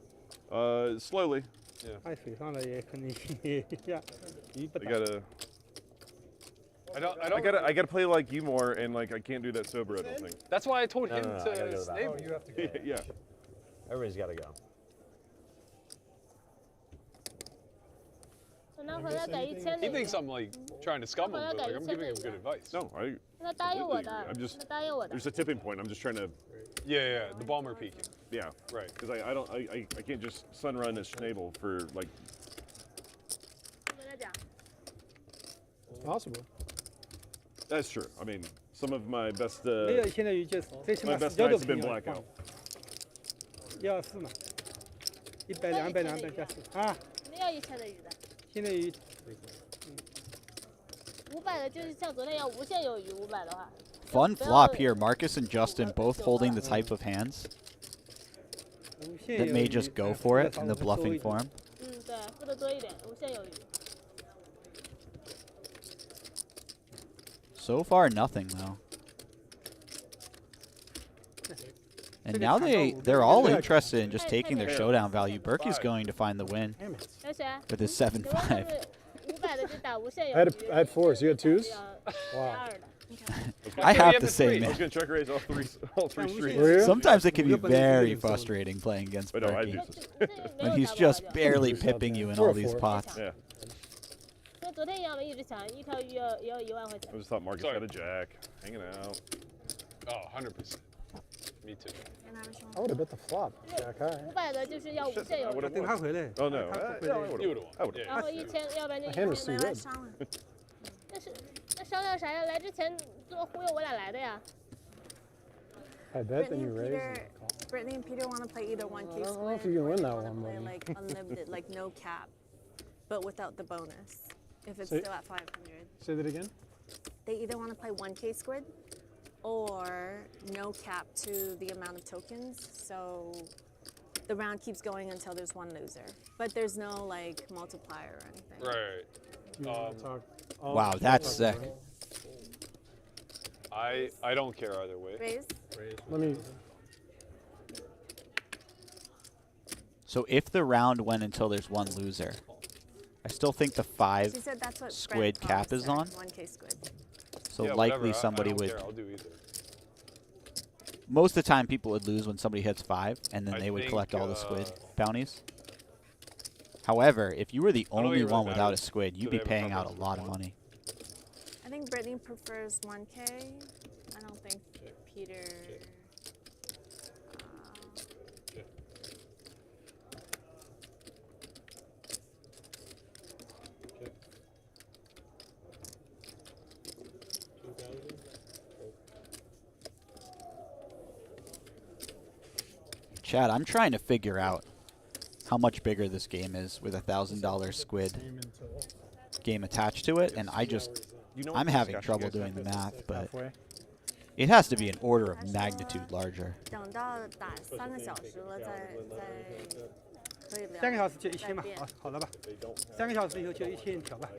Slowly. 在水上了也可能一下，鱼不 I 打。 gotta. I don't. I gotta play like you more, and like I can't do that sober. I don't think. That's why I told him No, I to gotta go to the enable. bathroom. You have to Yeah. Everybody's got to go. 那回来改1000 He 的鱼 thinks。I'm like trying to scum him, but like I'm giving him good advice. No, I. 他答应我的 completely agree. I'm just-，他答应我的。 There's a tipping point. I'm just trying to. Yeah, the bomber peaking. Yeah. Right. Because I can't just sun run a Schnabel for like. 跟他讲， It's possible. That's true. I mean, some of my best 没有现在鱼就是最起 my 码 best 死掉 nights 都 have 不 been 行。 blackout. 124嘛，100、200、200加4啊！没有1000的鱼的现在鱼，500的就是像昨天一样无限有余，500的话。 Fun flop here. Marcus and Justin both holding the type of hands 无限 that 有 may 余 just go for it in the bluffing form. 嗯，对，付的多一点，无限有余。 So far, nothing though. And now they're all interested in just taking their showdown value. Berky's going to find the win 有谁？ with his 7-5. 500的就打无限有 I 余。 had 4s. You had 2s? 2的。 I have to say, I was man, gonna check raise all three streets. Were you? sometimes it can be very frustrating playing against But no, I Berky do. when he's just barely pipping you in all these pots. Yeah. 跟昨天一样嘛，一直抢，一条鱼也有1万块钱 I。just thought Marcus Sorry. had a jack, hanging out. Oh, 100%. Me too. I would have bet the flop. Jack high. 500的就是要无限有 I 余， would've 等他回来。 Oh no. 他 I 不回来 would've You would've won. I would've. Yeah. 然后1000，要不然就My hand 1000 was too 没来 good. 伤了。那商量啥呀？来之前做忽悠我俩来的呀。 I bet, then Brittany you and raise. Peter, and call. Brittany and Peter want to play either 1K I don't know Squid if you can win that or they one, wanna play buddy. like unlimited, like no cap, but without the bonus. If it's So- still at 500, Say that again. they either want to play 1K Squid or no cap to the amount of tokens. So the round keeps going until there's one loser, but there's no like multiplier or anything. Right. You wanna talk? Oh, Wow, shit, that's talk sick. about it. I don't care either way. Raise. Let me. So if the round went until there's one loser, I still think the 5. She said that's what Squid Brett cap promised is her, on? 1K Squid. So Yeah, likely whatever. somebody I don't would. care. I'll do either. Most of the time, people would lose when somebody hits 5, and then I they would think, collect all the squid bounties. However, if you were the I don't only think it one really without a matters. squid, So you'd they be have a paying out a preference lot for of one. money. I think Brittany prefers 1K. I don't think Peter. Chad, I'm trying to figure out how much bigger this game is with $1,000 squid game attached to it, and You know I'm what having discussion trouble you guys doing the had? math, but Halfway. it has to be an order of magnitude larger. 等到打3个小时了，再可以聊。 3个小时就1000嘛，再变好了吧？3个小时以后就1000条吧，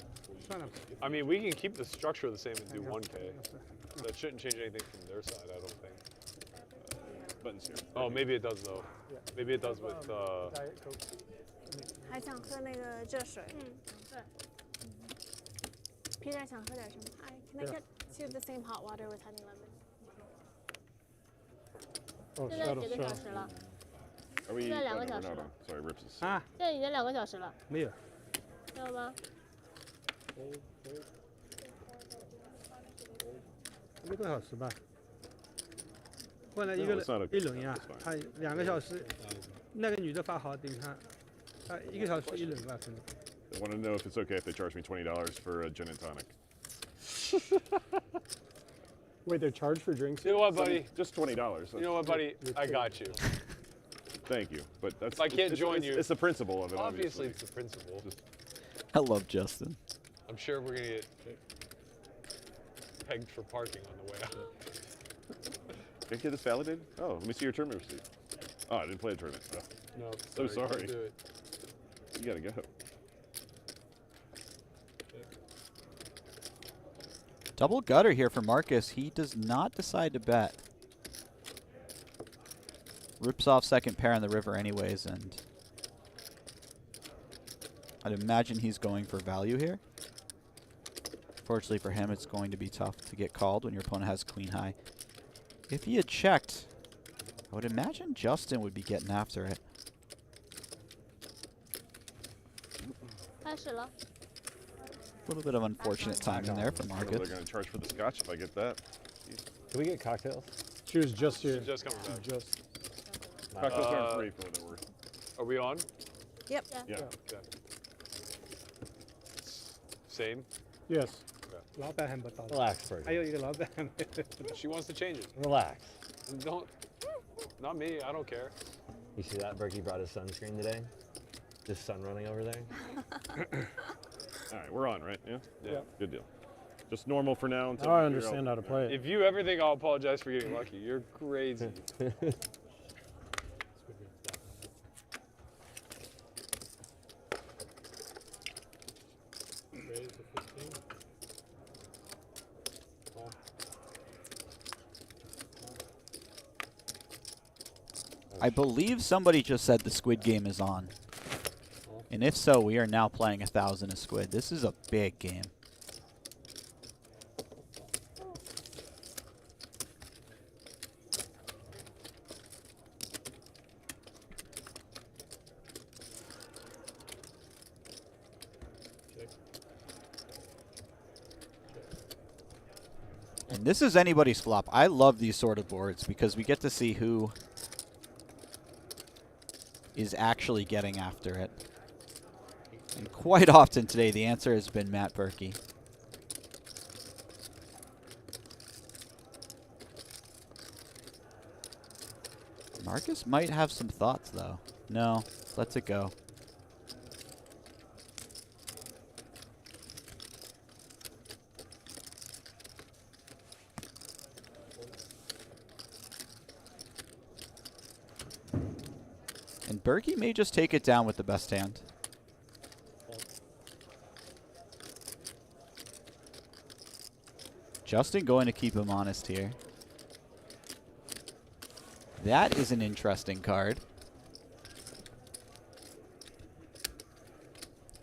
算了吧。 I mean, we can keep the structure the same and do 1K. That shouldn't change anything from their side, I don't think. Buttons here. Oh, maybe it does though. Maybe it does with. Diet Coke. 还想喝那个热水。对。 Peter 想喝点什么？Hi, can I get to the same hot water with honey lemon? Oh, 现在 shuttle, 几个小 shuttle. 时了？ Are we? Yeah, Oh, no, 2个小时 we're not 了。 on. Sorry, Rips is. 啊，现在已经2个小时了，没有，知道吗？ 1个多小时吧。后来 No, 一个 it's not 人 okay. 一轮呀 It's fine.，他2个小时，那个女的发好顶他，他1个小时一轮吧，可能。 I want to know if it's okay if they charge me $20 for a gin and tonic. Wait, they're charged for drinks? You know what, buddy? Just $20. You know what, buddy? I got you. Thank you, but that's. I can't join you. It's the principle of it. Obviously, Obviously. it's the principle. I love Justin. I'm sure we're gonna get. pegged for parking on the way out. Can I get this validated? Oh, let me see your tournament receipt. Oh, I didn't play the tournament. Oh, No, So sorry. can't do it. you gotta go. Double gutter here for Marcus. He does not decide to bet. Rips off second pair on the river anyways, and I'd imagine he's going for value here. Fortunately for him, it's going to be tough to get called when your opponent has queen high. If he had checked, I would imagine Justin would be getting after it. 开始了。 A little bit of unfortunate timing there for I don't know if Marcus. they're gonna charge for the scotch if I get that. Can we get cocktails? She was just here. She's just coming back. Just. Cocktails aren't free for what they're worth. Are we on? Yep. Yeah. Okay. Same. Yes. 老板很不到。 Relax, Berky. 还有一个老板没。 She wants to change it. Relax. Don't. Not me. I don't care. You see that? Berky brought his sunscreen today. Just sun running over there. All right, we're on, right? Yeah. Yeah. Good deal. Just normal for now until Now I we figure understand out- how to play it. If you ever think I'll apologize for getting lucky, you're crazy. Raise to 15. I believe somebody just said the Squid game is on. And if so, we are now playing 1,000 of Squid. This is a big game. And this is anybody's flop. I love these sort of boards because we get to see who is actually getting after it. And quite often today, the answer has been Matt Berky. Marcus might have some thoughts, though. No, lets it go. And Berky may just take it down with the best hand. Justin going to keep him honest here. That is an interesting card.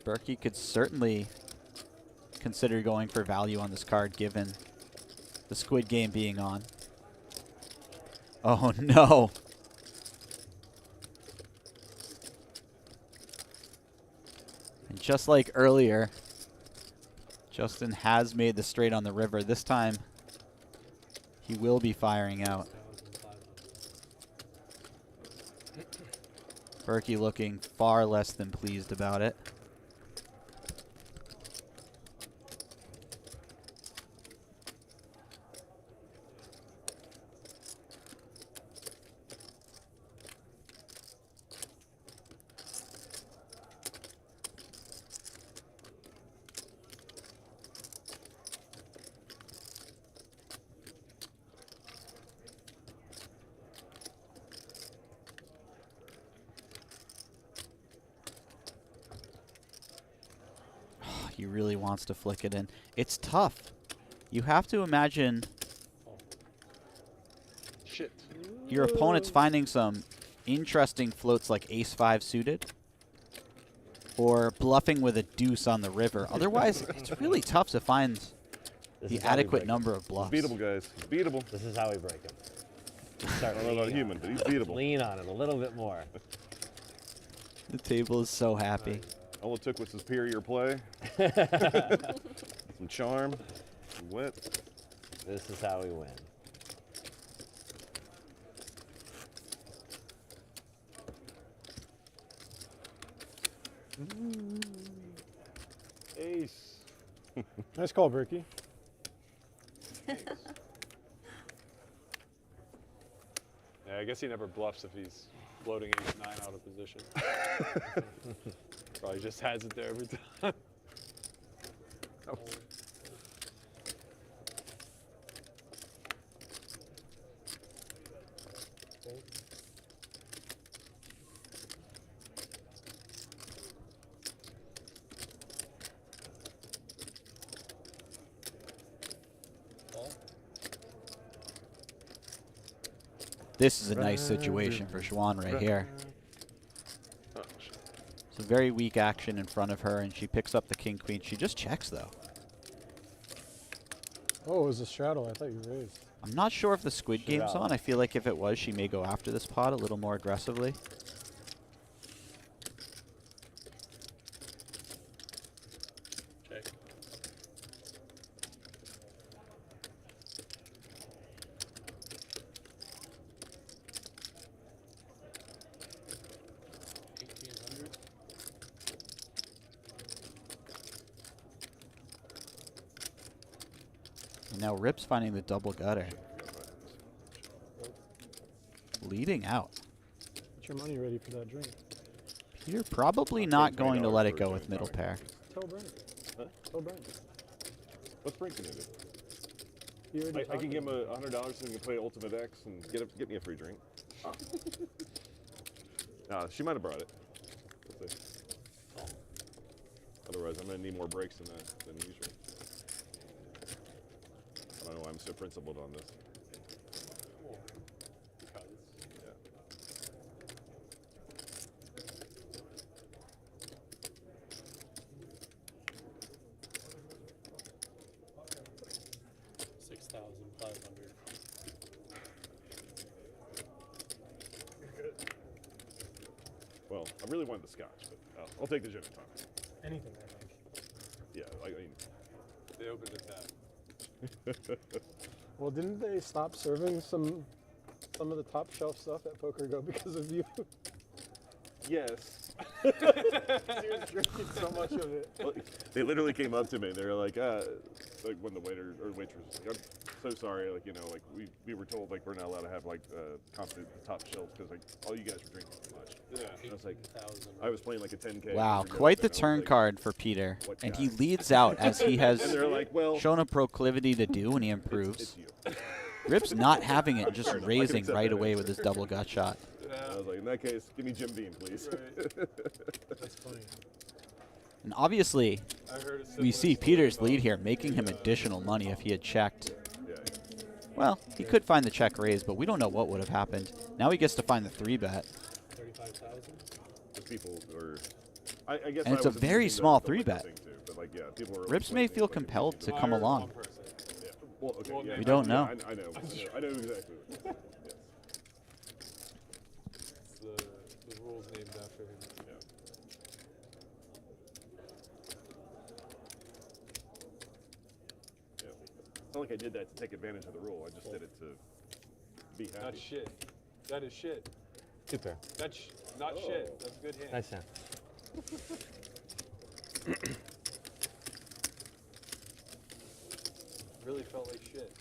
Berky could certainly consider going for value on this card given the Squid game being on. Oh no. And just like earlier, Justin has made the straight on the river. This time, he will be firing out. Berky looking far less than pleased about it. He really wants to flick it in. It's tough. You have to imagine Shit. your opponent's finding some interesting floats like ace-5 suited or bluffing with a deuce on the river. Otherwise, it's really tough to find This the is how we adequate break number of bluffs. Beatable, guys. He's beatable. This is how we break him. We I start don't know about leaning human, on but he's it. beatable. Lean on it a little bit more. The table is so happy. All it took was superior play, some charm, some wit. This is how we win. Ace. Nice call, Berky. Yeah, I guess he never bluffs if he's floating ace-9 out of position. Probably just has it there every time. This is a nice situation for Xuan right here. It's a very weak action in front of her, and she picks up the king-queen. She just checks, though. Oh, it was a straddle. I thought you raised. I'm not sure if the Squid game's on. I feel like if it was, she may go after this pot a little more aggressively. Check. And now Rip's finding the double gutter. Leading out. Get your money ready for that drink. Peter probably not going to let it go with middle pair. Tell Brent. Huh? Tell Brent. What's Brink gonna do? He already I talked can to give him me. $100 so he can play Ultimate X and get me a free drink. She might have brought it. We'll see. Otherwise, I'm gonna need more breaks than usual. I don't know why I'm so principled on this. Yeah. Well, I really wanted the scotch, but I'll take the gin and tonic. Anything, I think. Yeah, I mean, They opened a tab. Well, didn't they stop serving some of the top shelf stuff at Poker Go because of you? yes. She was drinking so much of it. Well, they literally came up to me. They were like when the waiter or waitress was like, I'm so sorry, like, you know, like we were told like we're not allowed to have like constant top shelves because like all you guys were drinking too much. Yeah. And I was like, I was playing like a 10K. Wow, every quite the day, and I was turn like, card for Peter. what And guy? he leads out as he has And they're like, well, shown a proclivity to do when he improves. it's you. Rip's not having it, just Fair enough. I can raising accept right that away answer. with his double gut shot. I was like, in that case, give me Jim Beam, please. Right. That's funny. And obviously, I heard a we similar see story Peter's about lead here, making him additional money if he had checked. Yeah. Well, he could find the check raise, but we don't know what would have happened. Now he gets to find the 3-bet. 35,000. The people are. I guess. And I it's a wasn't very using small the liquor 3-bet. thing too, but like, yeah, people were Rips may explaining, feel like, compelled to confusing. come I heard along. one person. Yeah. Well, okay. Well, Yeah, we don't yeah, know. I know. I know exactly. Yes. The rules named after him. Yeah. Yeah. It's not like I did that to take advantage of the rule. I just did it to be happy. That's shit. That is shit. 2 pair. That's not shit. That's good hand. Nice hand. Really felt like shit.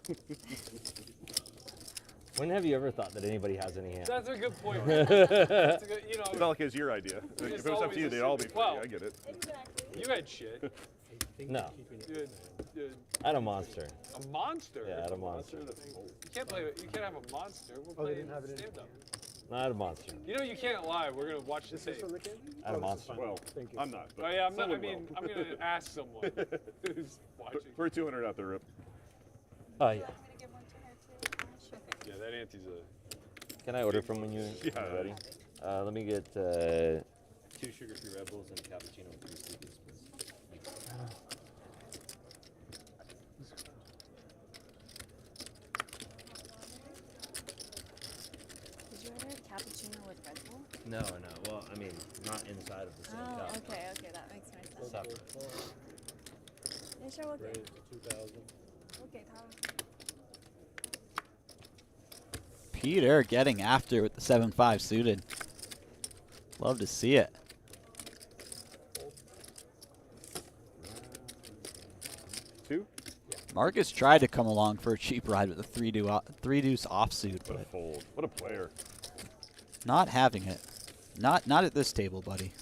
When have you ever thought that anybody has any hand? That's a good point. Right? That's a good, you know, It's not like it was your idea. If it was up to you, they'd all be free. Well, I get it. Exactly. you had shit. No. Dude, I had a monster. a monster. Yeah, I had a monster. You can't play. You can't have a monster. We're Oh, they playing didn't have it in stand up. No, I had a monster. You know you can't lie. We're gonna watch the This is tape. from the candy? I had a Oh, this is monster. fine. Well, Thank you. I'm not. But Oh yeah, I'm not. I someone mean, will. I'm gonna ask someone who's watching. For 200 out there, Rip. Oh, yeah. Yeah, that auntie's a. Can I order from when you're Yeah. ready? Let me get 2 sugar-free Red Bulls and a cappuccino with 3 sneakers, please. Did you order a cappuccino with Red Bull? No. Well, I mean, not inside of the same Oh, cup. okay, that makes more sense. Separate. Yeah, sure, okay. 2,000. Okay, Tara. Peter getting after with the 7-5 suited. Love to see it. Two? Marcus tried to come along for a cheap ride with a 3-deuce offsuit, What a but fold. What a player. not having it. Not at this table, buddy.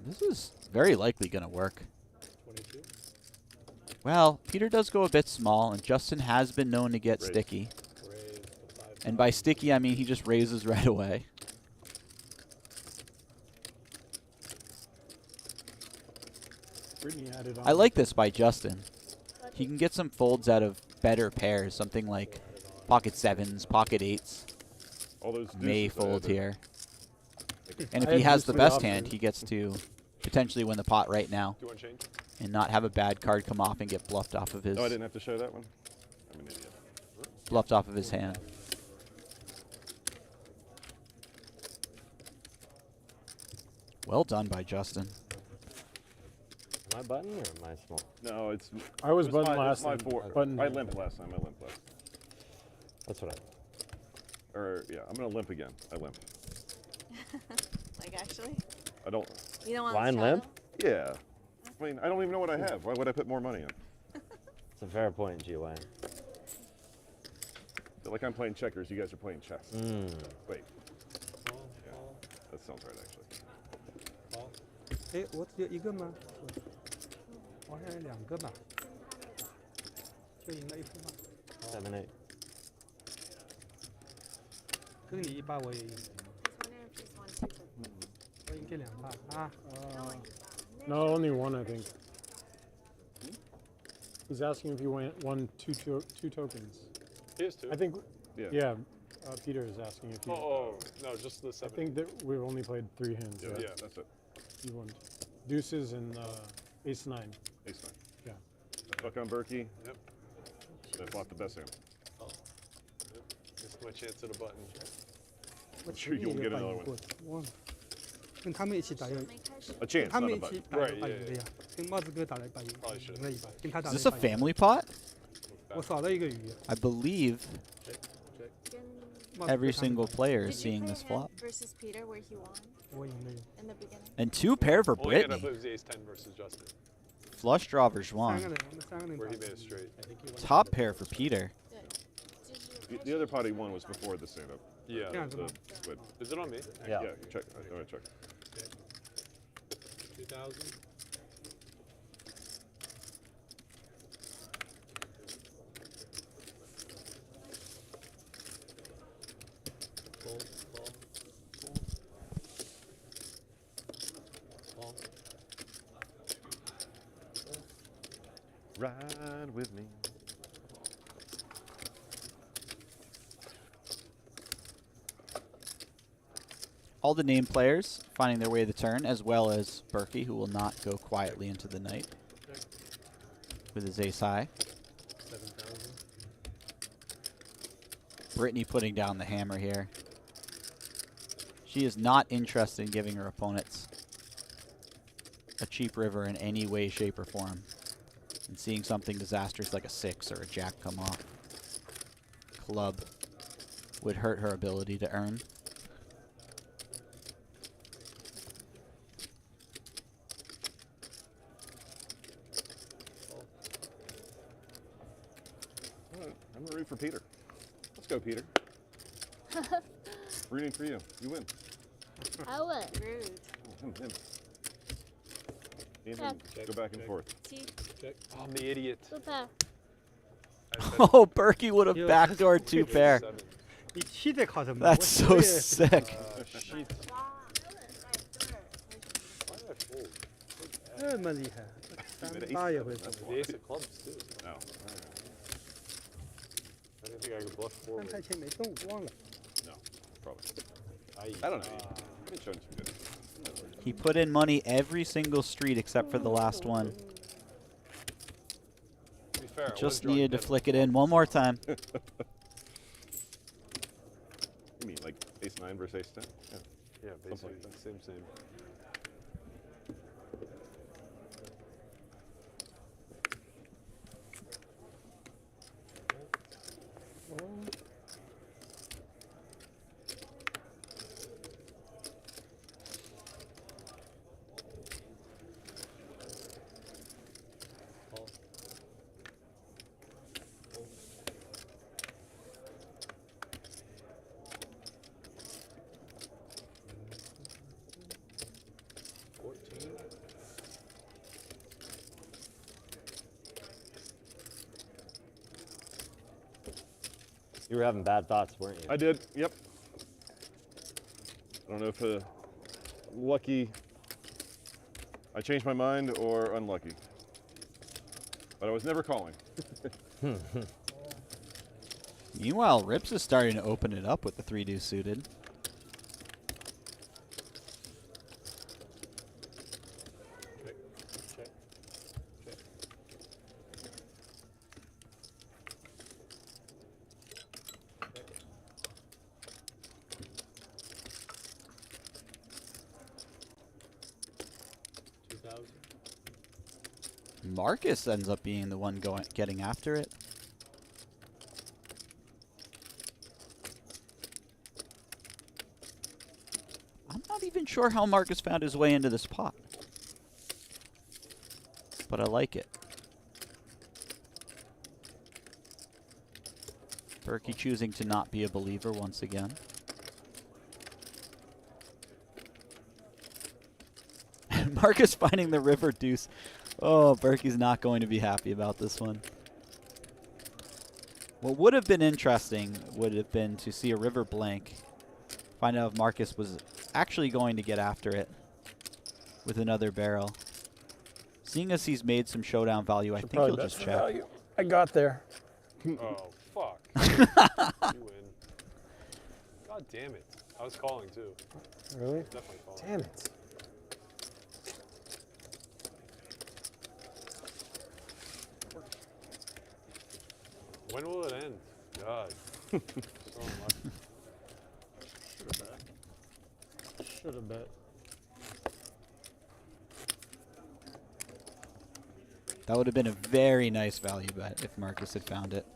This is very likely going to work. 22. Well, Peter does go a bit small, and Justin has been known to get Raise. sticky. Raise to 5. And by sticky, I mean he just raises right away. Britney added on. I like this by Justin. He can get some folds out of better pairs, something like pocket 7s, pocket 8s. All those May deuces I fold added. here. And if I he had has the deuce best option. hand, he gets to potentially win the pot right now Do you want to change? and not have a bad card come off and get bluffed off of his Oh, I didn't have to show that one? I'm an idiot. bluffed off of his hand. Well done by Justin. Am I button or am I small? No, it's. I was it button my, last it's my time. four. Button. I limped last time. I limped last. That's what Or yeah, I'm gonna limp again. I limp. Like actually, I don't. you don't want Line the limp? Yeah. I mean, I don't even know what I have. Why would I put more money in? It's a fair point, Xuan. Feel like I'm playing checkers. You guys are playing chess. Mm. Wait. Yeah, that sounds right actually. 哎，我只有一个吗？我好像有2个吧，就赢了1副嘛。 7-8. 跟你1把我也赢， Just wondering if he's won 2 我赢这2把啊。 No, only one, I think. He's asking if you won two tokens. He has 2. I think, Yeah. yeah. Peter is asking if you. Oh, no, just the I 7. think that we've only played 3 hands. Yeah, Yeah. that's it. You won deuces and ace 9. Ace nine. Yeah. Fuck on Berky. Yep. I fought the best hand. This is my chance at a button. 我 sure you 前 won't 面 get 也 another 有 one. 过，忘了。跟他们一起打有， A chance, 他 not 们 a 一起 button. 打 Right, 有把 yeah, 赢的呀。跟帽子哥打了一把赢， Probably should. 赢了1把，跟他打 Is 了 this 1 a 把赢。 family pot? 我少了一个鱼。 I believe 帽子哥 every 他们 single 打 player Did is you seeing play this a flop. hand versus Peter where he won 我赢了。 in the beginning? And 2 pair for Only hand I Britney. played was the Ace 10 versus Justin, Flush draw for 3个 Xuan. 人，我们3个人 where 打 he made it straight. Top pair for Peter. The other pot he won was before the stand-up. Yeah. Yeah. The Squid. Is it on me? Yeah. Yeah, check. All right, check. 2000. Fold, call. Call. Ride with me. All the named players finding their way to the turn, as well as Berky, who will not go quietly into the night with his ace high. 7000. Britney putting down the hammer here. She is not interested in giving her opponents a cheap river in any way, shape, or form. And seeing something disastrous like a 6 or a jack come off club would hurt her ability to earn. All right, I'm gonna root for Peter. Let's go, Peter. Rooting for you. You win. I win. Rude. Him. Check. Go back and forth. See, Oh, I'm the idiot. 2 pair. Oh, Berky would have Yo, backdoored 2 pair. 7. 你气在考什么？ That's 我 so 也 sick. Shit. Why did I fold? 这么厉害，3把也会中。 The ace of clubs, too. No. I didn't think I could bluff 3 forward. 块钱没中，忘了。 No. Probably. I I don't know. I've been showing some good. He put in money every single street except for the last one. To be fair, I was Just drawing needed to dead. flick it in one more time. You mean like ace 9 versus ace 10? Yeah. Yeah, basically. like that. Same. You were having bad thoughts, weren't you? I did. Yep. I don't know if lucky. I changed my mind or unlucky. But I was never calling. Meanwhile, Rips is starting to open it up with the 3-deuce suited. Check, check, check. Marcus ends up being the one getting after it. I'm not even sure how Marcus found his way into this pot, but I like it. Berky choosing to not be a believer once again. Marcus finding the river deuce. Oh, Berky's not going to be happy about this one. What would have been interesting would have been to see a river blank. Find out if Marcus was actually going to get after it with another barrel. Seeing as he's made some showdown value, I think he'll just check. I got there. Oh, fuck. You win. God damn it. I was calling too. Really? Definitely calling. Damn it. When will it end? God. So unlucky. Should have bet. That would have been a very nice value bet if Marcus had found it.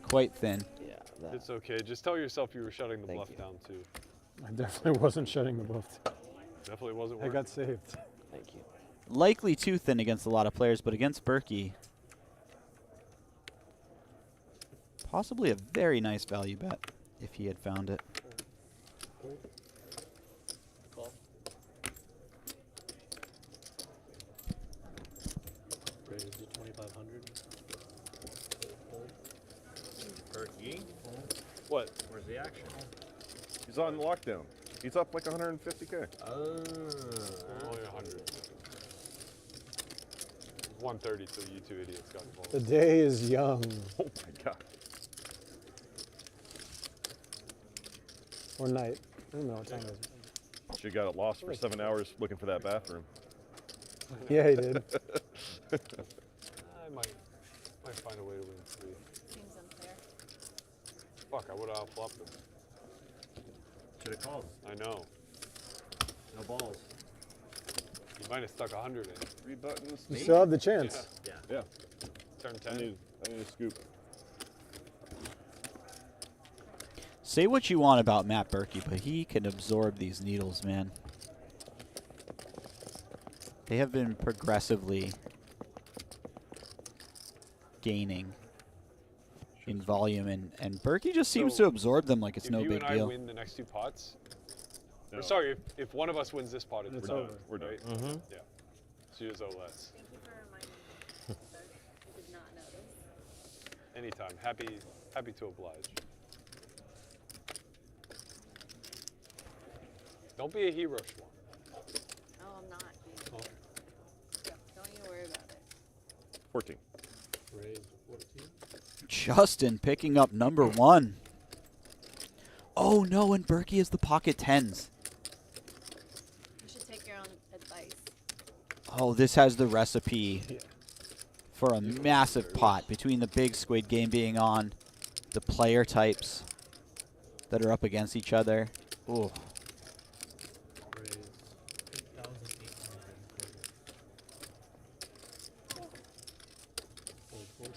Quite thin. Yeah. It's okay. Just tell yourself you were shutting the Thank bluff you. down too. I definitely wasn't shutting the bluff. Definitely wasn't I working. got saved. Thank you. Likely too thin against a lot of players, but against Berky, possibly a very nice value bet if he had found it. Call. Raise to 2,500. Berky, What? Where's the action? he's on lockdown. He's up like 150K. Only 100. 130 till you two idiots got involved. The day is young. Oh my god. Or night. I don't know what time it is. She got it lost for 7 hours looking for that bathroom. Yeah, he did. I might find a way to win 3. Seems unfair. Fuck, I would have outflopped him. Should have called. I know. No balls. You might have stuck 100 in. 3 buttons. You still have the chance. Yeah. Yeah. Turn I 10. need a scoop. Say what you want about Matt Berky, but he can absorb these needles, man. They have been progressively gaining in volume, and Berky just seems So, to absorb them like it's If no you big and I deal. win the next 2 pots, No. or sorry, if one of us wins this pot, it's It's done, over. We're done. right? Mm-hmm. Yeah. So you just owe less. Thank you for reminding me. I did not notice. Anytime. Happy to oblige. Don't be a hero, Xuan. Oh, I'm not. Oh. Don't you worry about it. 14. Raise 14. Justin picking up number 1. Oh no, and Berky is the pocket 10s. You should take your own advice. Oh, this has the recipe for a massive pot between the big Squid game being on, the player types that are up against each other. Ooh. Raise 8,800. Fold, fold.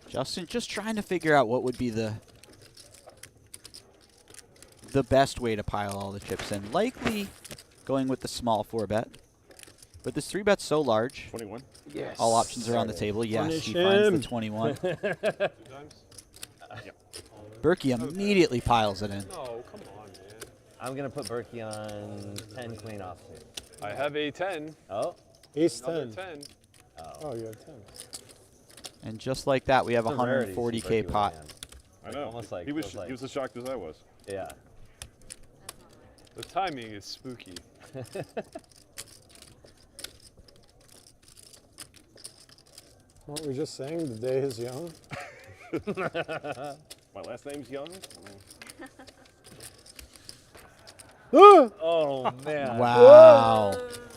Justin just trying to figure out what would be the best way to pile all the chips in. Likely going with the small 4-bet. But this 3-bet's so large. 21. Yes. All options are on the table. Yes, Punish he finds the him. 21. 2 times? Berky immediately piles it in. No, come on, man. I'm gonna put Berky on 10 queen offsuit. I have a 10. Oh. Ace Another 10. 10. Oh. Oh, you have 10. And just like that, we have a It's a rarity to see 140K Berky with a pot. hand. I know. Almost like he was feels like- he was as shocked as I was. Yeah. The timing is spooky. What were we just saying? The day is young. My last name's Young. Oh man. Wow.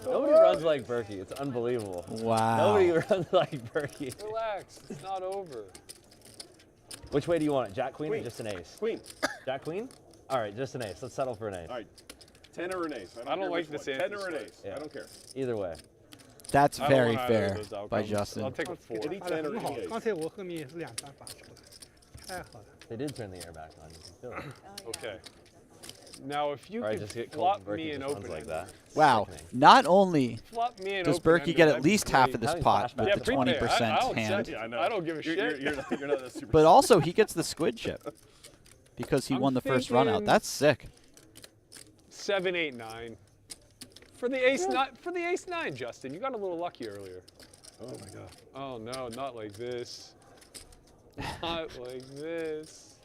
Nobody runs like Berky. It's unbelievable. Wow. Nobody runs like Berky. Relax, it's not over. Which way do you want it? Jack Queen, or Queen. just an ace? Queen. Jack Queen? All right, just an ace. Let's settle for an ace. All right. 10 or an ace. I don't care like which this one. 10 answer or an script. ace. Yeah. I don't care. Either way. That's I don't very want either of fair those by outcomes. Justin. I'll take a 4. Any 发的 10 or 很好 any，ace. 刚才我后面也是2张打出来，太好了。 They did turn the air back on. You can feel it. Okay. Now, if you Or I could just get flop cold and me Berky an just runs open like that. Wow. Sickening. Not only flop me an does open Berky ender, get at that'd be least half great. of this Having pot flashbacks. with the prepay. 20% I'll hand, accept it. Yeah, I know. I don't give a shit. You're not a super. but also he gets the squid chip because he I'm won the first run out. thinking- That's sick. 7, 8, 9. For the ace nine, for the ace 9, Justin, you got a little lucky earlier. Oh my god. Oh no, not like this. Not like this.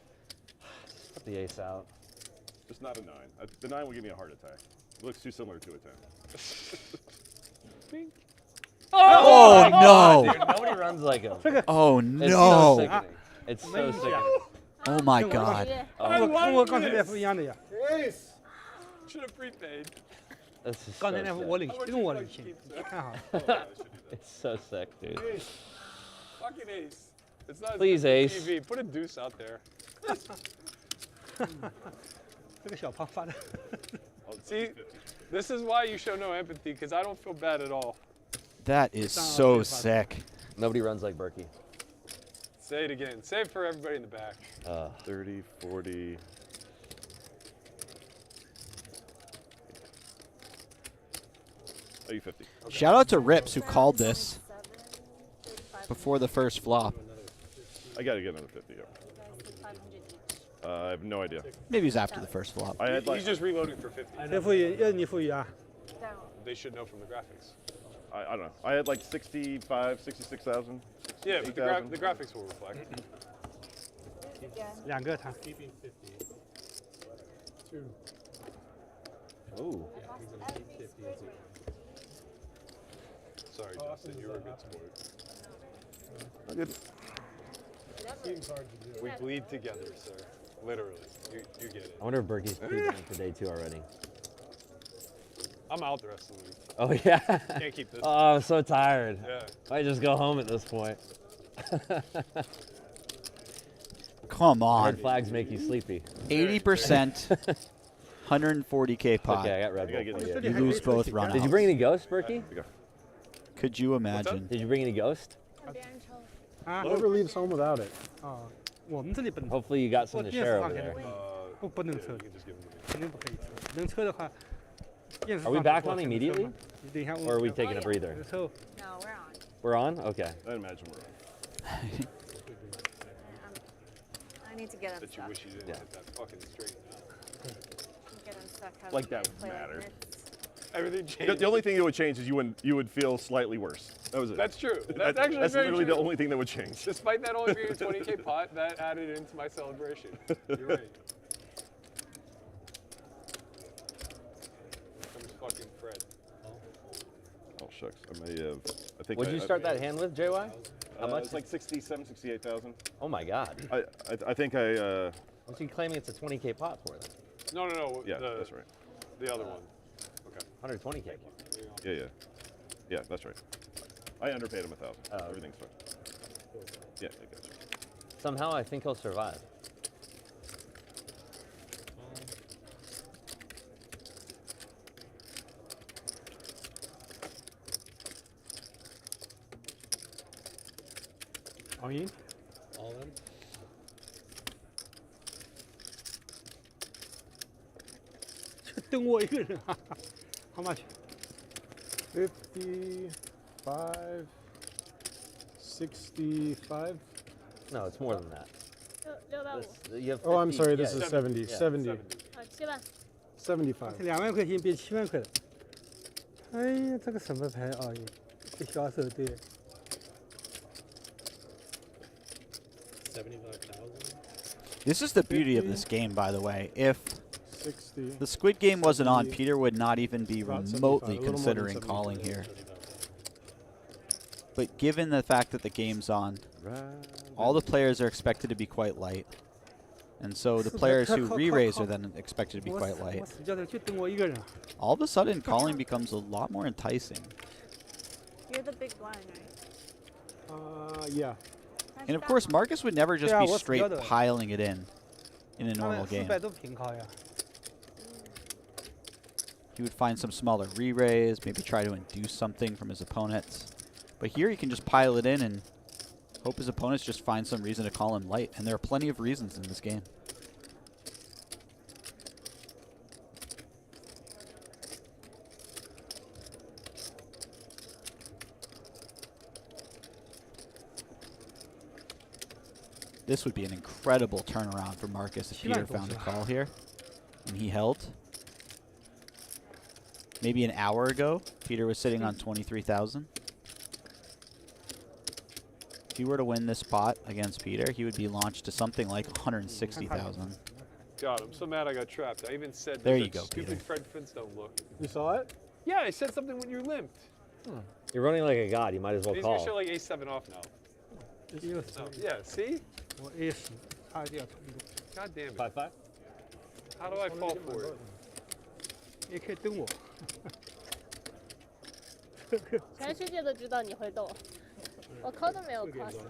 Put the ace out. Just not a 9. The 9 will give me a heart attack. It looks too similar to a 10. Bing. Oh, no. Dude, nobody runs like him. Oh It's so no. sickening. It's so sickening. Oh my god. 跟我刚才那副一样的呀， Should have prepaid. This is 刚 so 才那副 sick. 我领先，跟我领先，看好。 It's so sick, dude. Fucking ace. It's not Please, as ace. TV. Put a deuce out there. 这个小胖发的， See, this is why you show no empathy, because I don't feel bad at all. That is so sick. Nobody runs like Berky. Say it again. Say it for everybody in the back. 30, 40. Oh, you 50. Shout out to Rips who called this before the first flop. I gotta get another 50. Yeah. I have no idea. Maybe it was after the first flop. I had like He's just reloading for 50. 这副也要你副语啊， They should know from the graphics. I don't know. I had like 65, 66,000. Yeah, but 8,000. the graphics will reflect. 2个他。 Ooh. Sorry, Justin, you were a good sport. Good. We bleed together, sir. Literally. You get it. I wonder if Berky's peeking for day 2 already. I'm out the rest of the week. Oh, yeah? Can't keep this. Oh, I'm so tired. Yeah. Might just go home at this point. Come on. Red flags make you sleepy. 80%, 140K pot. Okay, I got Red gotta Bull get for this. you. You lose both runouts. Did you bring any ghost, Berky? Could you imagine? Did you bring any ghost? 啊， Whoever leaves home without it. 哦，我们这里不能， Hopefully you got 我 some to 电 share 视 over 放给 there. 你，不能 Yeah, 撤 you，can just give them to me. 肯定不可以撤。能撤的话，电视 Are we 放 back 给我 on 才能撤 immediately? 嘛你等一下， Or are we taking a breather? 撤 No, we're on. We're on? Okay. I imagine we're on. I need to get Bet you unstuck. wish you didn't Yeah. hit that fucking straight now. Get unstuck. Like that would matter. Everything The, changed. the only thing that would change is you would feel slightly worse. That was it. That's true. That's actually that's very literally true. the only thing that would change. Despite that only being a 20K pot, that added into my celebration. You're right. Comes fucking Fred. Oh shucks, I may have. I think. What'd you start that hand with, JY? How much? It's like 67, 68,000. Oh my God. I think I. What's he claiming it's a 20K pot for then? No. Yeah, the, that's right. The other one. Okay. 120K. Yeah, that's right. I underpaid him 1,000. Oh. Everything's fine. Yeah, I got you. Somehow I think he'll survive. all in， All in? 就等我一个人啊，How much？ 55, 65. No, it's more than that. 6到5， You have Oh, I'm 50 sorry. This yeah, is 70. yeah, 70. 7万， 75. 2万块钱变7万块了。哎呀，这个什么牌啊？这小手对。 75,000? This is the beauty of this game, by the way. If 60. the Squid game wasn't on, 70, Peter would not even be about 75, remotely a little more than considering 75. calling here. But given the fact that the game's on, all the players are expected to be quite light. And so the players who re-raise are then expected to be quite 我 light. 死叫他去等我一个人。 All of a sudden, calling becomes a lot more enticing. You're the big blind, right? Yeah. That's And of that course, one. Marcus would never just Yeah, be what's the straight other? piling it in a 他 normal 们game. 400都平靠呀。 He would find some smaller re-raise, maybe try to induce something from his opponents. But here he can just pile it in and hope his opponents just find some reason to call him light. And there are plenty of reasons in this game. This would be an incredible turnaround for Marcus if Peter found a call here. And he held. Maybe an hour ago, Peter was sitting on 23,000. If he were to win this spot against Peter, he would be launched to something like 160,000. God, I'm so mad I got trapped. I even said There there's you that go, stupid Peter. Fred Flintstone look. You saw it? Yeah, I said something when you limped. You're running like a god. You might as well He's gonna call. show like A7 off now. 又 No, yeah, see? 我 A 10，差一点程度。 God damn it. 5-5. How do I fall for it? 也可以等我。全世界都知道你会斗，我扣都没有扣400块。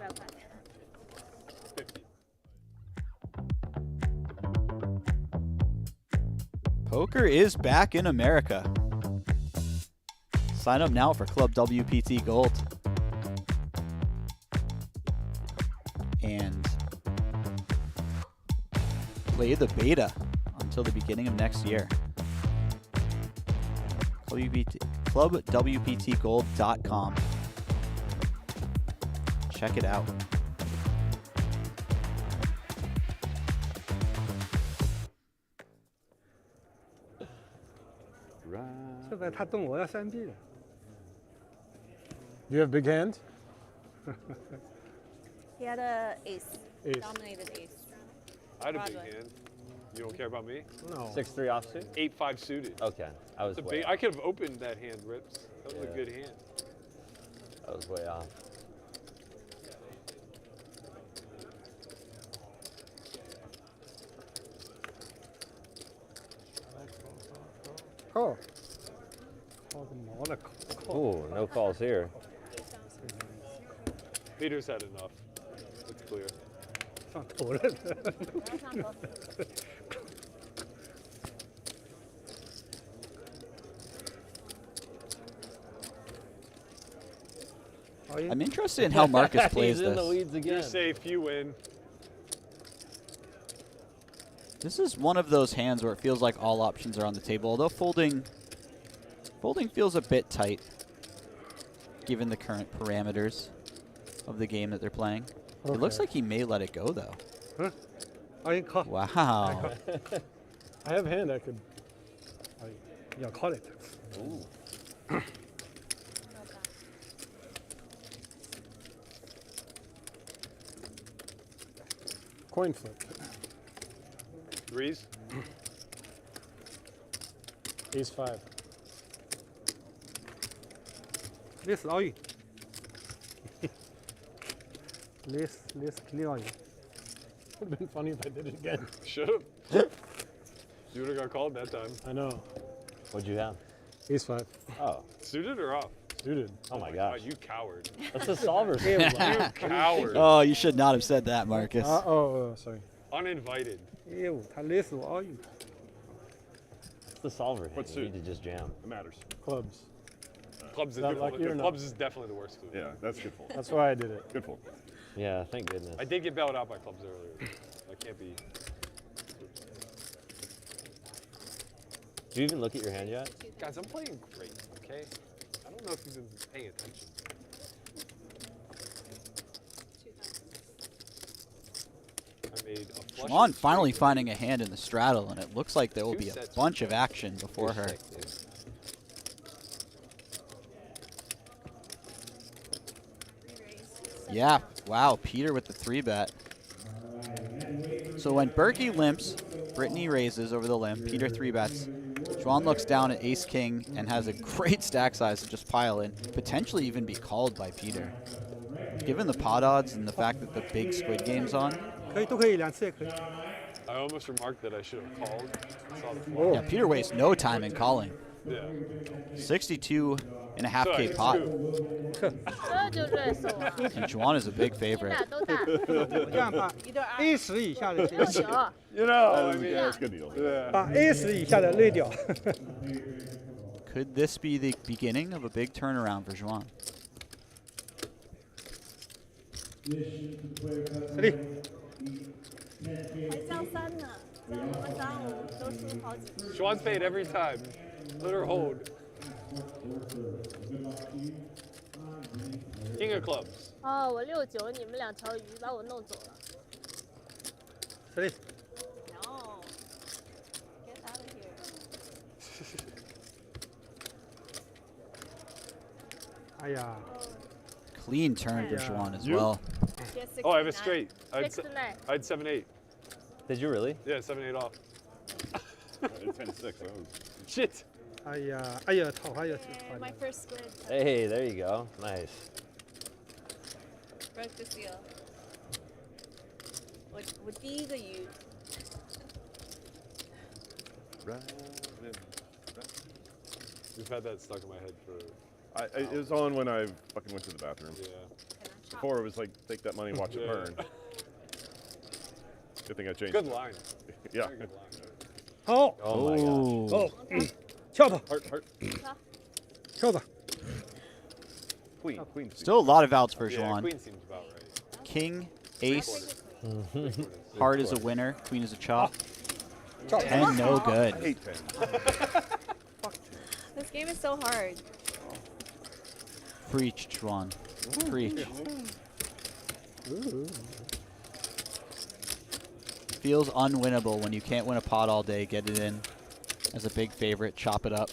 Poker is back in America. Sign up now for Club WPT Gold. And play the beta until the beginning of next year. ClubWPTGold.com. Check it out. 现在他动我要3B 了。 Do you have big hand? He had a ace. Ace. Dominated ace. I had a big Broadway. hand. You don't care about me? No. 6-3 offsuit. 8-5 suited. Okay, I was It's a way big, off. I could have opened that hand, Rips. That was Yeah. a good hand. I was way off. Call. Call 个毛了 call。 Ooh, no calls here. Peter's had enough. It's clear. 上头了。上头。 I'm interested in how Marcus plays He's in the this. weeds You're again. safe, you win. This is one of those hands where it feels like all options are on the table, although folding feels a bit tight given the current parameters of the game that they're playing. It looks Okay. like he may let it go though. Huh? I can call. Wow. I have hand I could. Yeah, call it. Ooh. Coin flip. Threes? Ace 5. This all in. This clean all in. Would have been funny if I did it again. Should have. You would have got called that time. I know. What'd you have? Ace 5. Oh, Suited or off? Suited. oh my God, gosh. you coward. That's a solver. You coward. Oh, you should not have said that, Marcus. Sorry. Uninvited. 业务他勒死我 all in。 It's the solver. hand. What's You need suit? to just jam. It matters. Clubs. Clubs is, that lucky or not? clubs is definitely the worst. Yeah, that's good fold. That's why I did it. Good fold. Yeah, thank goodness. I did get bailed out by clubs earlier. I can't be. Do you even look at your hand yet? Guys, I'm playing great, okay? I don't know if you've been paying attention. I made a flush. Xuan of finally three. finding a hand in the straddle, and it looks like there will Two be a sets. bunch of action before You're her. sick, dude. Yeah, wow, Peter with the 3-bet. So when Berky limps, Britney raises over the limp. Peter 3-bets. Xuan looks down at ace king and has a great stack size to just pile in, potentially even be called by Peter. Given the pot odds and the fact that the big Squid game's on, 可以，都可以，2次也可以。 I almost remarked that I should have called. I saw the flop. yeah, Peter wastes no time in calling. Yeah. 62.5K So, pot, scoop. 这就认手了， and Xuan is a big 你 favorite. 俩都大，我这样把 A10以下的先六九， You know, I Yeah, mean, that's a good deal. yeah. 把 A10以下的累掉。 Could this be the beginning of a big turnaround for Xuan? 实力，还交3呢，这样我3、5都输好几次。 Xuan's paid every time. Let her hold. King of clubs. 哦，我69，你们2条鱼把我弄走了。实力， No. Get out of here. 哎呀， Clean turn for Yeah. Xuan as You? well. She has Oh, I have a 69. straight. I had 69， 7-8. Did you really? Yeah, 7-8 off. It's 10-6. That was Shit. 哎呀，哎呀，桃花也是 And 桃 my 花。 first squid Hey, there you go. Nice. broke the seal. 我第一个鱼 We've had that stuck in my head for. it was on when I fucking went to the bathroom. Yeah. Before it was like, take that money, watch it Yeah. burn. Good thing I changed. Good line. Yeah. Very good line. 好， Oh my gosh. 哦，跳吧， Heart, heart. 跳吧。 Queen, queen. Still a lot of outs for Yeah, Xuan. queen seems about right. King, ace, Three-quarters. heart is a winner, queen is a chop. 10, no good. 8-10. This game is so hard. Preach, Xuan. Preach. Feels unwinnable when you can't win a pot all day, get it in as a big favorite, chop it up.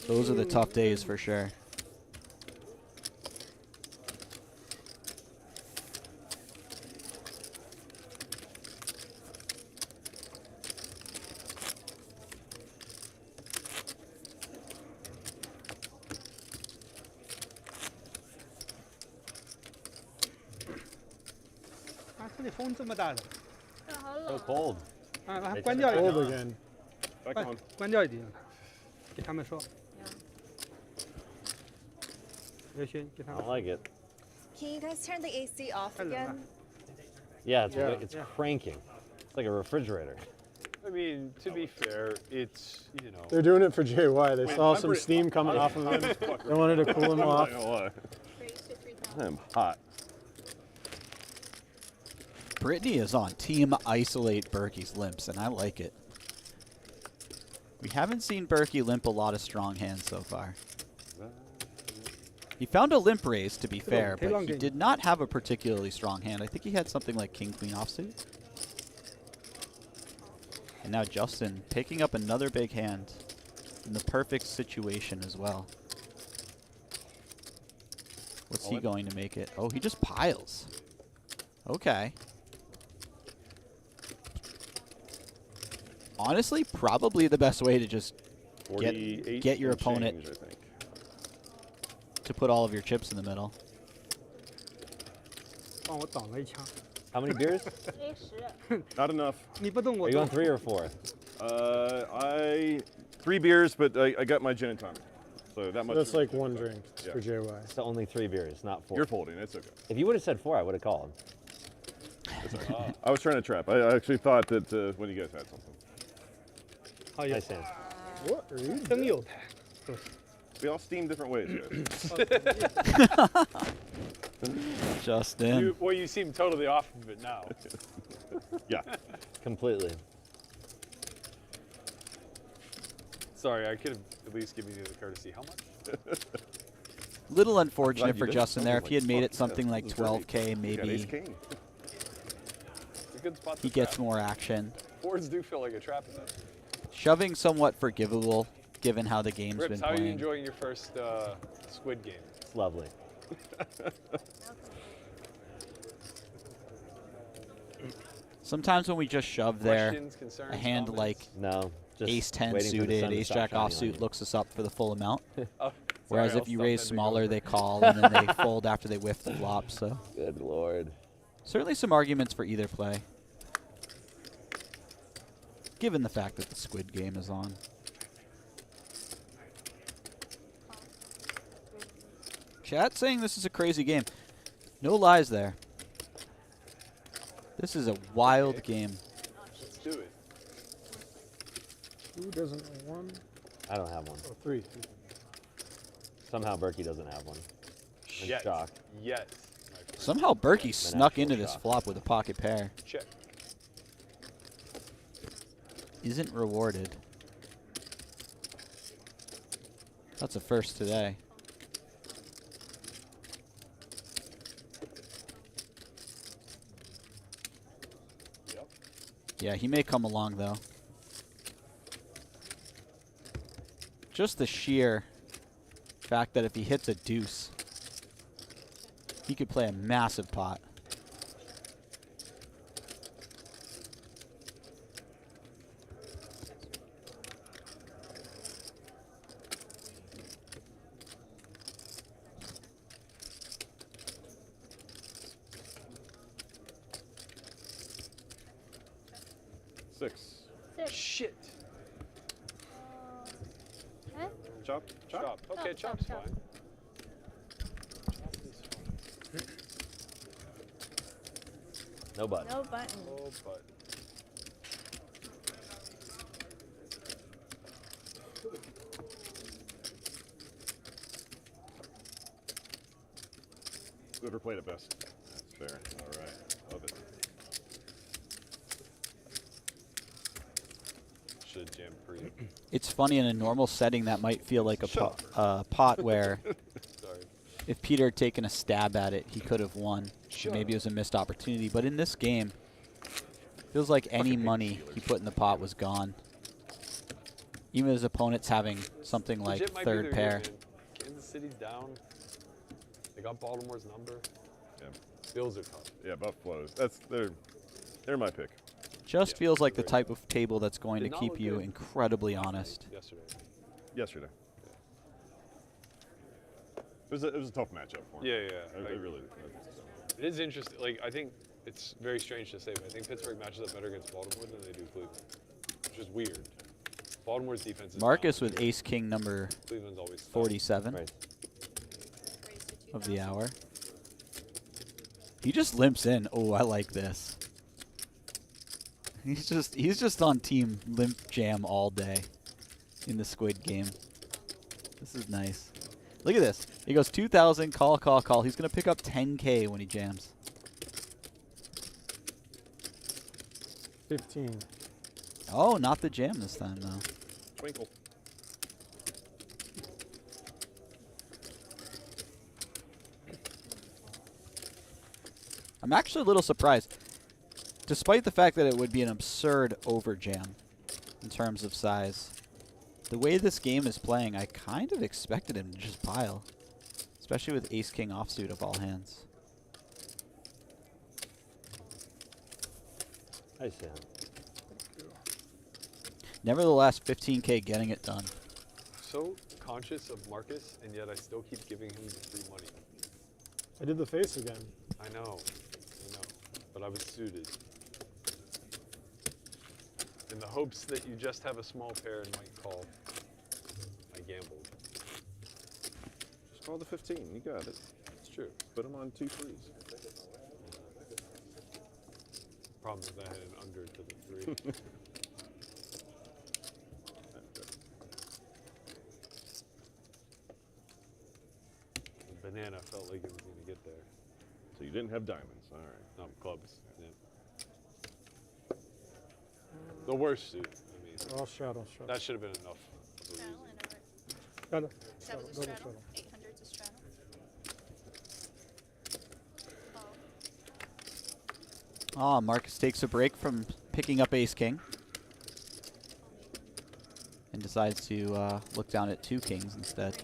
Those are the tough days for sure. Ah, 这里风这么大的，好 So 冷。 cold. 啊，把它关掉一 Old 点， again. Back 关 on. 关掉一点，给他们说。刘轩，给他 I 们 don't。like it. Can you guys turn the AC off Hello. again? Yeah, it's Yeah. it's cranking. It's like a refrigerator. I mean, to be fair, it's, you know. They're doing it for JY. They saw I'm some Brit- steam coming off of him. They wanted to cool him I'm off. not gonna lie. Raise to 3,000. I'm hot. Britney is on team isolate Berkey's limps, and I like it. We haven't seen Berky limp a lot of strong hands so far. He found a limp raise, to be fair, but he did not have a particularly strong hand. I think he had something like king-queen offsuit. And now Justin picking up another big hand in the perfect situation as well. What's he going to make it? Oh, he just piles. Okay. Honestly, probably the best way to just 48 get your and opponent change, I think. to put all of your chips in the middle. 帮我挡了一枪， How many beers? A10， Not enough. 你不动 Are 我 you 动 on 3 or 4? I 3 beers, but I got my gin and tonic. So that much. That's like one drink Yeah. for JY. So only 3 beers, not 4. You're folding. It's okay. If you would have said 4, I would have called. It's okay. I was trying to trap. I actually thought that when you guys had something. 好有 Nice hand. What are you 真有牌， We all steam different ways, guys. Justin. Well, you seem totally off of it now. Yeah. Completely. Sorry, I could have at least given you the courtesy. How much? Little unfortunate Glad for you did Justin there. If something he had like made it fuck, something yeah, like this is great. 12K, You got ace maybe king. It's a good spot he to gets trap. more action. Boards do feel like a trap in that. Shoving somewhat forgivable, given how the game's Rips, been how are you playing. enjoying your first Squid game? It's lovely. Sometimes when we just shove there, Questions, concerns, a hand comments? like No. Just ace 10 waiting for the suited, sun to ace stop jack shining on offsuit you. looks us up for the full amount. Oh, Whereas sorry, if you I'll raise stop bending smaller, over. they call and then they fold after they whiff the flop. So Good lord. certainly some arguments for either play, given the fact that the Squid game is on. Chat saying this is a crazy game. No lies there. This is a wild game. Let's do it. Who doesn't know one? I don't have one. Oh, three. Somehow Berky doesn't have one. I'm Yes. shocked. Yes. my friend. Somehow Berky snuck actual into this shock. flop with a pocket pair. Check. Isn't rewarded. That's a first today. Yep. Yeah, he may come along though. Just the sheer fact that if he hits a deuce, he could play a massive pot. Six. Six. Shit. Huh? Chop. Chop. Okay, Chop, chop's chop. fine. No button. No button. Oh, but Whoever played it best. That's fair. All right. Love it. should jam pre. It's funny in a normal setting that might feel like a pot where Sorry. if Peter had taken a stab at it, he could have won. Maybe it was a missed opportunity. But in this game, feels like any money he put in the pot was gone. Even his opponent's having something like Legit might be third their pair. year, man. Kansas City's down. They got Baltimore's number. Yeah. Bills are tough. Yeah, Buff flows. They're my pick. Just Yeah, feels like the great. type of table that's going Did to not keep look you good incredibly honest. Yesterday. Yesterday. It was a tough matchup for him. Yeah. I really. It is interesting. Like, I think it's very strange to say, but I think Pittsburgh matches up better against Baltimore than they do Cleveland, which is weird. Baltimore's defense is Marcus down. with ace king number Cleveland's always tough. 47 Right. of the hour. He just limps in. Oh, I like this. He's just on team limp jam all day in the Squid game. This is nice. Look at this. He goes 2,000, call, call, call. He's going to pick up 10K when he jams. 15. Oh, not the jam this time, though. Twinkle. I'm actually a little surprised. Despite the fact that it would be an absurd over jam in terms of size, the way this game is playing, I kind of expected him to just pile. Especially with ace-king offsuit of all hands. I see him. Nevertheless, 15K getting it done. So conscious of Marcus, and yet I still keep giving him the free money. I did the face again. I know. But I was suited. In the hopes that you just have a small pair and might call. I gambled. Just call the 15. You got it. It's true. Put him on 2 threes. Problem is I had an under to the 3. The banana felt like it was going to get there. So you didn't have diamonds. All right. No, clubs. Yeah. The worst suit. I mean, Oh, shadow. that should have been enough. of a reason. Shadow. That was a Double straddle. shadow. 800's a straddle. Ah, Marcus takes a break from picking up ace-king. And decides to look down at 2 kings instead.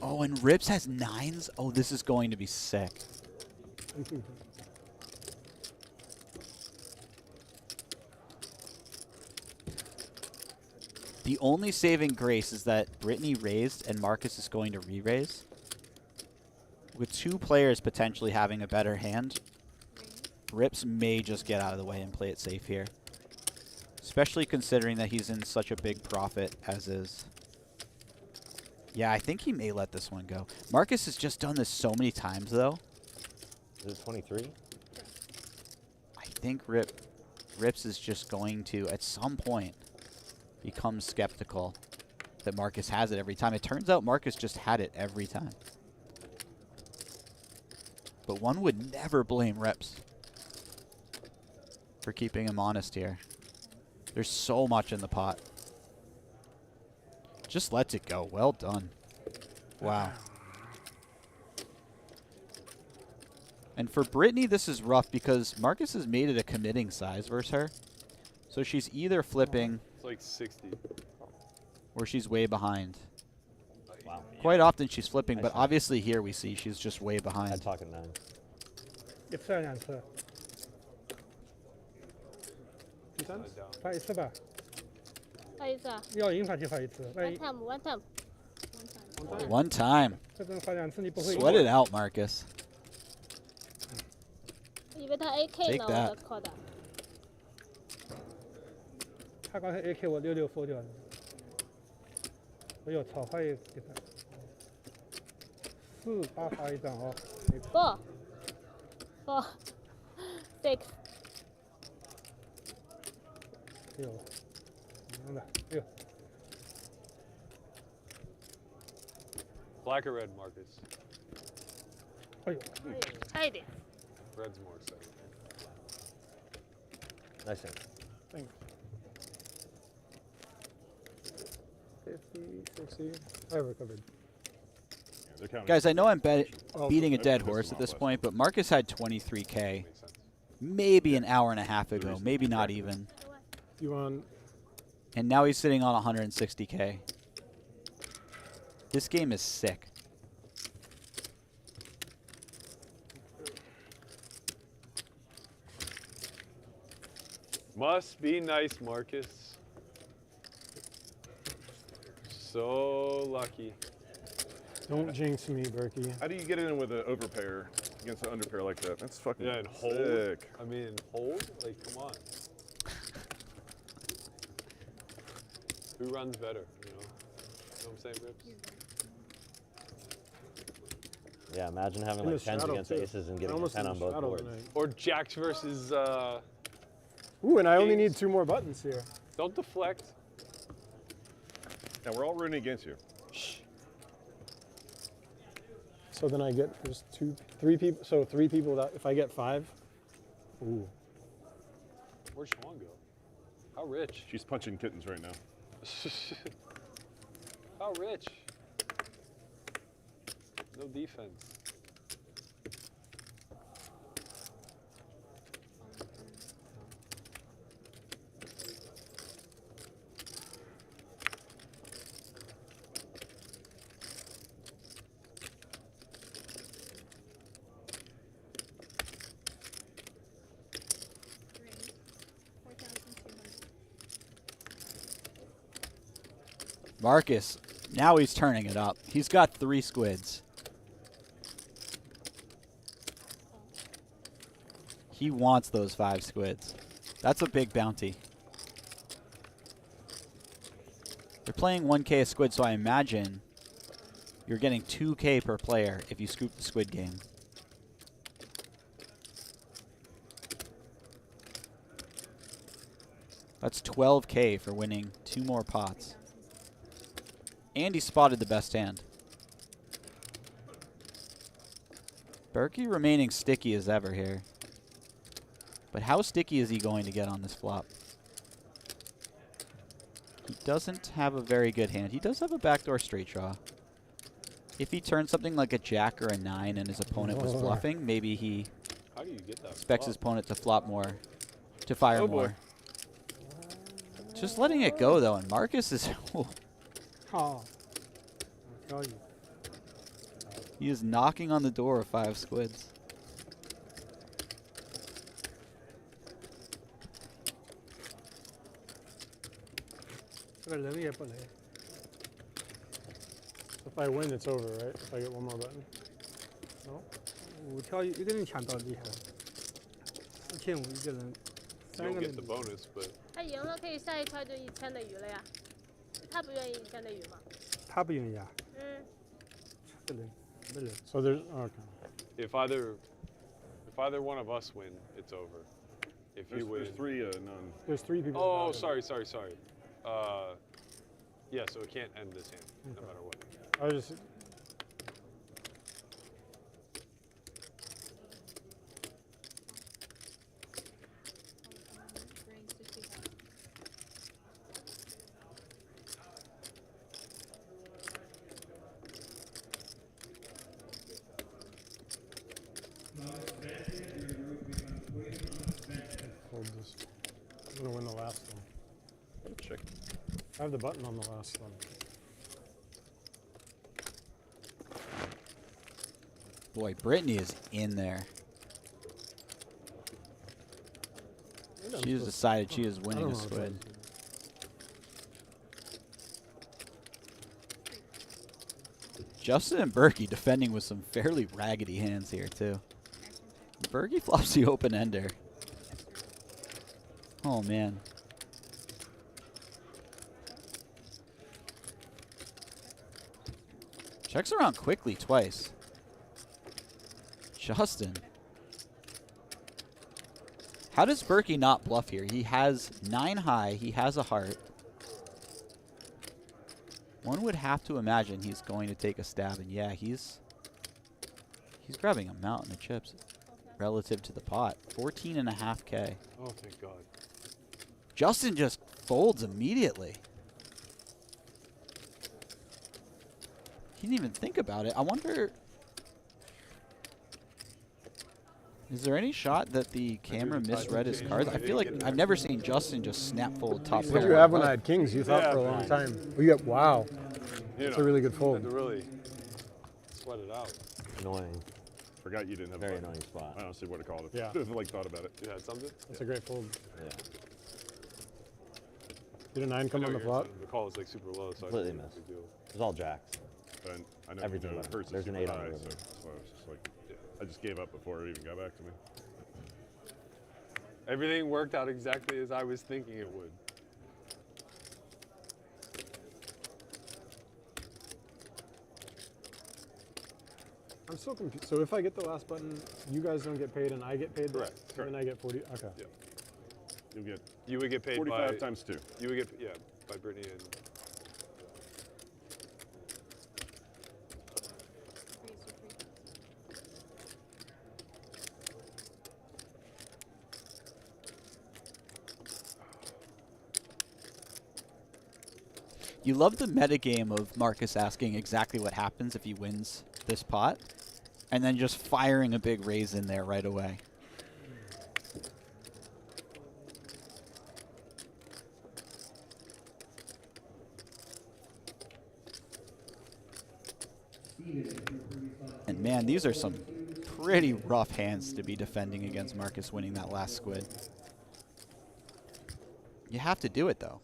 Oh, and Rips has 9s? Oh, this is going to be sick. The only saving grace is that Britney raised and Marcus is going to re-raise. With 2 players potentially having a better hand, Rips may just get out of the way and play it safe here. Especially considering that he's in such a big profit as is. Yeah, I think he may let this one go. Marcus has just done this so many times, though. Is it 23? I think Rips is just going to, at some point, become skeptical that Marcus has it every time. It turns out Marcus just had it every time. But one would never blame Rips for keeping him honest here. There's so much in the pot. Just lets it go. Well done. Wow. And for Britney, this is rough because Marcus has made it a committing size versus her. So she's either flipping It's like 60. or she's way behind. Wow. Quite often she's flipping, but see. obviously here we see she's just way I'd behind. talk at 9. 一次还是2次？第3次，发1次吧。发一次啊要赢法就发1次，万一，one time。 One time. 这种发2次你不会赢。 Sweat it out, Marcus. 以为他 AK Take 呢， that. 我的靠的。他刚才 AK 我66 4掉了。我有草花也给他。4、8发1张哦。 4 6。6，赢了6。 Black or red, Marcus? 哎呦，差一点。 Red's more exciting. Nice hand. Thanks. 50, 60. I recovered. Yeah, they're counting. Guys, I know I'm Oh, beating a I've dead missed horse them at this all point, but Marcus had 23K Makes sense. maybe an hour and a half ago, reason maybe to not track it. even. You want? And now he's sitting on 160K. This game is sick. Must be nice, Marcus. So lucky. Don't jinx me, Berky. How do you get in with an overpair against an underpair like that? That's fucking Yeah, and hold. sick. I mean, hold? Like, come on. Who runs better, you know? You know what I'm saying, Rips? Yeah, imagine having In like the 10s shadow, against too. aces and I getting a almost 10 in on the both shadow boards. tonight. Or jacks versus, Ooh, and I only Kings. need 2 more buttons here. don't deflect. Yeah, we're all rooting against you. So then I get there's 3 people. So 3 people that if I get 5. Ooh. Where'd Xuan go? How rich? She's punching kittens right now. How rich? No defense. Marcus, now he's turning it up. He's got 3 squids. He wants those 5 squids. That's a big bounty. They're playing 1K a squid, so I imagine you're getting 2K per player if you scoop the squid game. That's 12K for winning 2 more pots. And he spotted the best hand. Berky remaining sticky as ever here. But how sticky is he going to get on this flop? He doesn't have a very good hand. He does have a backdoor straight draw. If he turns something like a jack or a 9 and his opponent was bluffing, maybe he How do you get that? expects his opponent to flop more, to fire Oh, boy. more. Just letting it go though, and Marcus is...好，交易。He is knocking on the door of 5 squids. If I win, it's over, right? If I get one more button. No. 5挑一个人抢到厉害了，4500一个人 You ，3 don't 个 get 人 the。bonus, but 他赢了可以下一块就1000的鱼了呀。他不愿意1000的鱼吗？他不愿意啊，嗯，这个人，没人。 So there's okay. if either one of us win, it's over. If you win, There's 3 none. There's 3 people. oh, involved. sorry. Yeah, so it can't end this hand, no matter what. I was just. Hold this. I'm gonna win the last one. Check. I have the button on the last one. Boy, Britney is in there. She has decided she is winning a squid. Justin and Berky defending with some fairly raggedy hands here, too. Berky flops the open ender. Oh, man. Checks around quickly twice. Justin. How does Berky not bluff here? He has 9 high. He has a heart. One would have to imagine he's going to take a stab. And yeah, he's grabbing a mountain of chips relative to the pot. 14.5K. Oh, thank God. Justin just folds immediately. He didn't even think about it. I wonder... Is there any shot that the camera misread his cards? I feel like I've never seen Justin just snap fold top pair. What did you have when I had kings? You thought for a long time. Oh, you got, wow. That's a really good Had fold. to really sweat it out. Annoying. Forgot you didn't have a Very button. annoying spot. I don't see what to call it. Yeah. Like thought about it. You had something? That's a great fold. Yeah. Did a 9 come I on know the you're flop? saying The call is like super low, so Completely I think missed. it's a big deal. It was all jacks. But I know Everything you know, left. hers is There's an super 8 on high, the so river. that's why I was just like, I just gave up before it even got back to me. Everything worked out exactly as I was thinking it would. I'm so confused. So if I get the last button, you guys don't get paid and I get paid? Correct, And correct. then I get 40? Okay. Yeah. You'll get You would get paid 45 by times 2. You would get by Britney and You love the metagame of Marcus asking exactly what happens if he wins this pot, and then just firing a big raise in there right away. And man, these are some pretty rough hands to be defending against Marcus winning that last squid. You have to do it though.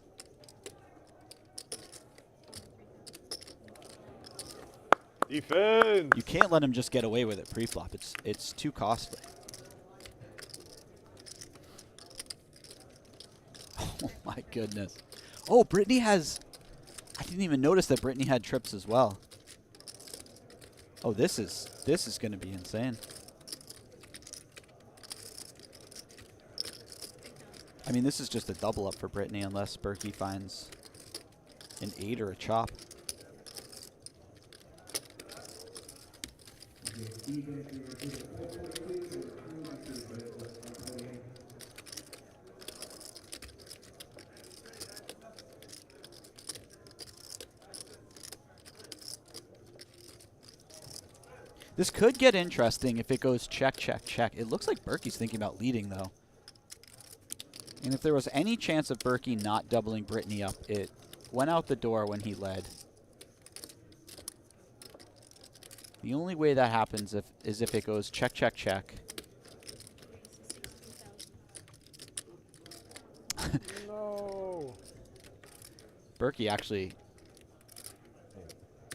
Defense! You can't let him just get away with it pre-flop. It's too costly. Oh my goodness. Oh, Britney has... I didn't even notice that Britney had trips as well. Oh, this is going to be insane. I mean, this is just a double up for Britney unless Berky finds an 8 or a chop. This could get interesting if it goes check, check, check. It looks like Berkey's thinking about leading, though. And if there was any chance of Berky not doubling Britney up, it went out the door when he led. The only way that happens is if it goes check, check, check. No. Berky actually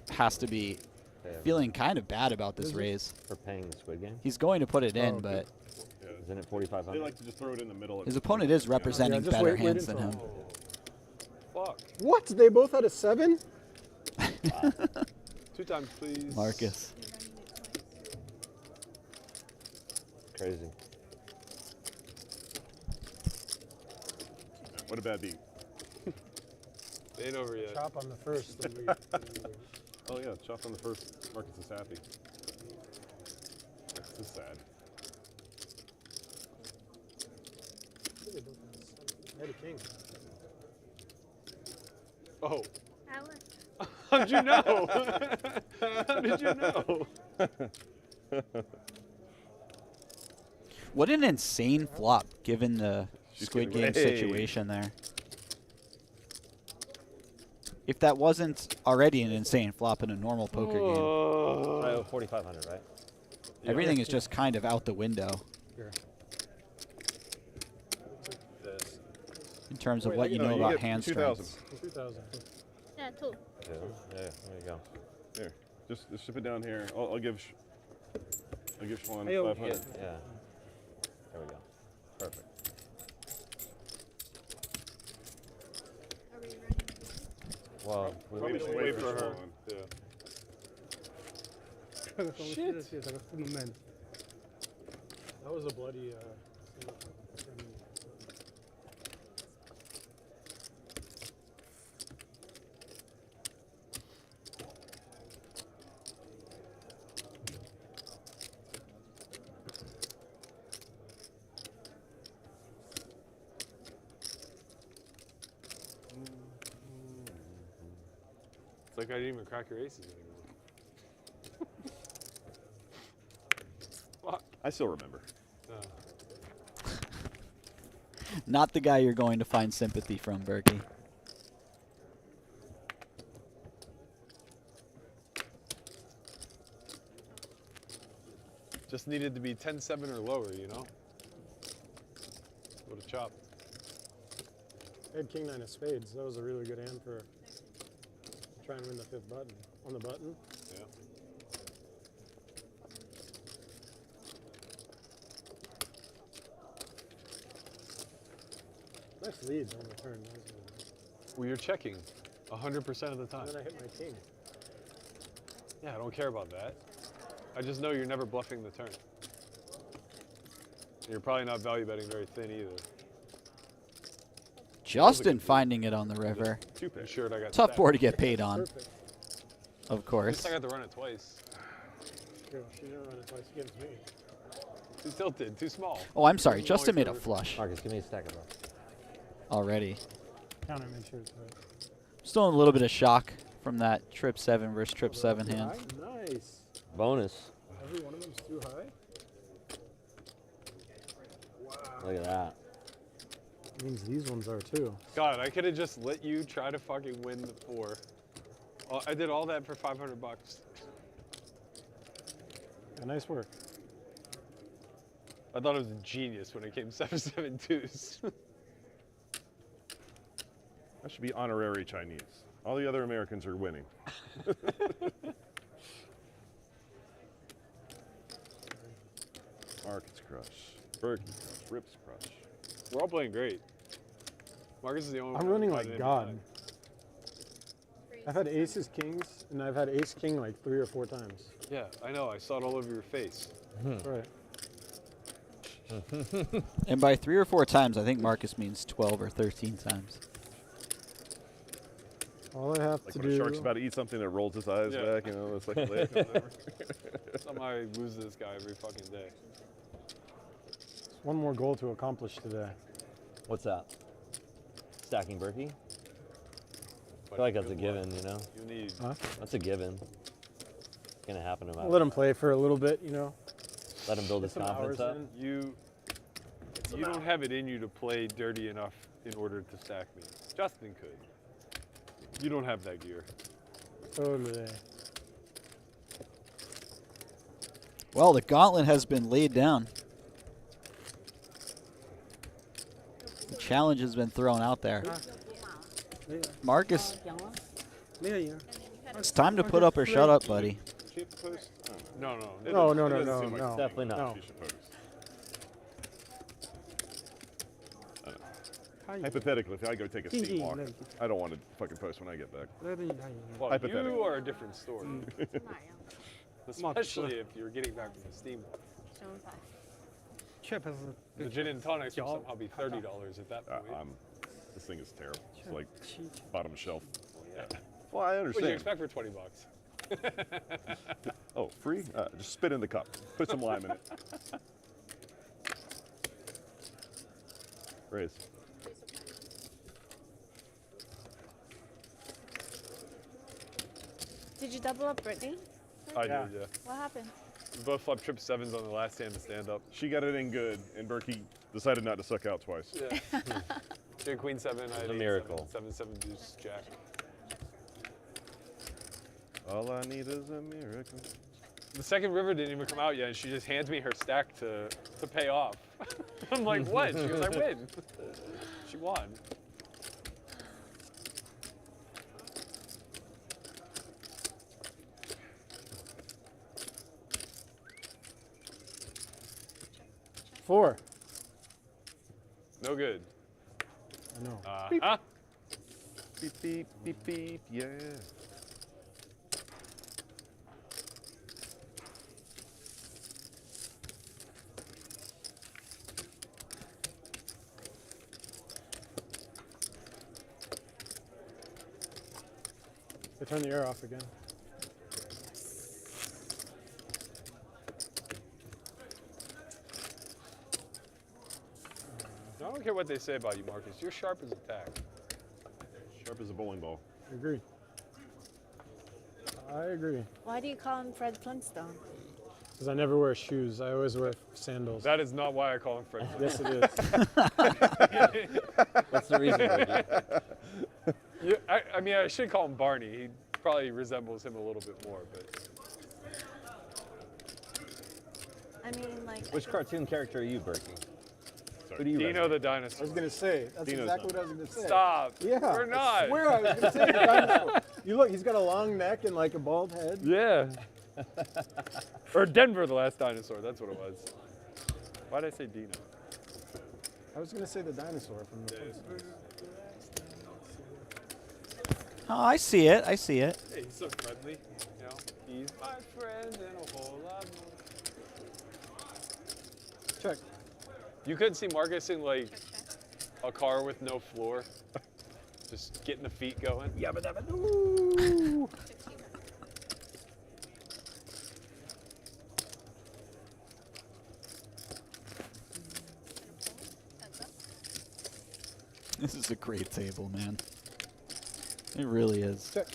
has to be feeling kind of bad about this raise. For paying the Squid game? He's going to put it in, okay. but Yeah, Isn't it 4,500? they like to just throw it in the middle. his opponent is representing just better wait hands than until- him. Fuck. What? They both had a 7? 2 times, please. Marcus. Crazy. What a bad beat. Ain't over yet. Chop on the first. Oh yeah, chop on the first. Marcus is happy. Marcus is sad. They had a king. Oh. I was. How'd you know? How did you know? What an insane flop, given the She's Squid getting Game ready. situation there. If that wasn't already an insane flop in a normal poker game, I owe 4,500, right? everything is just kind of out the window Here. This. in terms of Wait, what you know you about get hand 2,000. strengths. 2,000. Yeah, 2. Yeah, there you go. Here, just ship it down here. I'll give Xuan Hey, 500. Yeah. There we go. Perfect. Are we ready? Well, we Wait for her. Xuan. Yeah. That was a bloody. It's like I didn't even crack your aces anymore. Fuck. I still remember. Not the guy you're going to find sympathy from, Berky. Just needed to be 10-7 or lower, you know? Would have chopped. I had king 9 of spades. That was a really good hand for trying to win the 5th button. On the button. Yeah. Nice leads on the turn. That was good. Well, you're checking 100% of the time. And then I hit my king. Yeah, I don't care about that. I just know you're never bluffing the turn. And you're probably not value betting very thin either. Justin finding it on the river. Two You pairs. sure I got Tough stacked? board to get paid on, Perfect. of At course. least I got to run it twice. Girl, she didn't run it twice against me. Too tilted, too small. Oh, I'm sorry. Too Justin long made a for- flush Marcus, give me a stack of those. already. Counter, make sure it's right. Still in a little bit of shock from that trip 7 versus trip 7 hand. Nice. Bonus. Every one of them's too high? Look at that. Means these ones are too. God, I could have just let you try to fucking win the 4. I did all that for 500 bucks. Yeah, nice work. I thought it was a genius when it came 7-7 twos. I should be honorary Chinese. All the other Americans are winning. Marcus crush. Berky crush. Rips crush. We're all playing great. Marcus is the only one. I'm running who like got it in God. behind. I've had aces, kings, and I've had ace, king like 3 or 4 times. Yeah, I know. I saw it all over your face. That's right. And by 3 or 4 times, I think Marcus means 12 or 13 times. All I have Like to when do. a shark's about to eat something that rolls its eyes Yeah. back, you know, it's like a leg. Somehow I lose to this guy every fucking day. One more goal to accomplish today. What's that? Stacking Berky? I feel like that's a given, you know? You need. Huh? That's a given. It's gonna happen no matter. I'll let him play for a little bit, you know. Let him build Get his some confidence hours up. in. You don't have it in you to play dirty enough in order to stack me. Justin could. You don't have that gear. Totally. Well, the gauntlet has been laid down. The challenge has been thrown out there. Marcus, 没有赢。 it's time to put up or shut up, buddy. She have to post? No. No, It no, doesn't no, seem no, like no. something Definitely not. she should post. Hypothetically, if I go take a steam walk, I don't want to fucking post when I get back. Well, Hypothetical. you are a different story. Especially if you're getting back from the steam. 确实 The gin and tonics will somehow be $30 at that point. This thing is terrible. It's like 7。 bottom shelf. Yeah. Well, I What do you understand. expect for $20? Oh, free? Just spit in the cup. Put some lime in it. Raise. Did you double up Britney? I Yeah. did, yeah. What happened? We both flipped trip sevens on the last hand to stand up. She got it in good, and Berky decided not to suck out twice. Yeah. She had queen seven. I had a eight, miracle. Seven, deuce, jack. All I need is a miracle. The second river didn't even come out yet, and she just hands me her stack to pay off. I'm like, what? She goes, I win. She won. Four. No good. I know. Uh-huh. Beep, beep, beep, beep, yeah. They turn the air off again. I don't care what they say about you, Marcus. You're sharp as a tack. Sharp as a bowling ball. I agree. I agree. Why do you call him Fred Flintstone? Because I never wear shoes. I always wear sandals. That is not why I call him Fred. Yes, it is. What's the reason, Berky? I mean, I should call him Barney. He probably resembles him a little bit more, but I mean, like. Which cartoon character are you, Berky? Sorry. Who do you Dino represent? the I dinosaur. was going to say. That's Dino's exactly not. what I was going to say. Stop. Yeah. We're not. I swear I was going to say the dinosaur. You look, he's got a long neck and like a bald head. Yeah. Or Denver, the last dinosaur. That's what it was. Why did I say Dino? I was going to say the dinosaur from the Flintstones. Oh, I see it. I see it. Hey, he's so friendly. You know, he's my friend and a whole lot more. Check. You couldn't see Marcus in like a car with no floor, just getting the feet going. Yabba dabba doo. This is a great table, man. It really is. Check.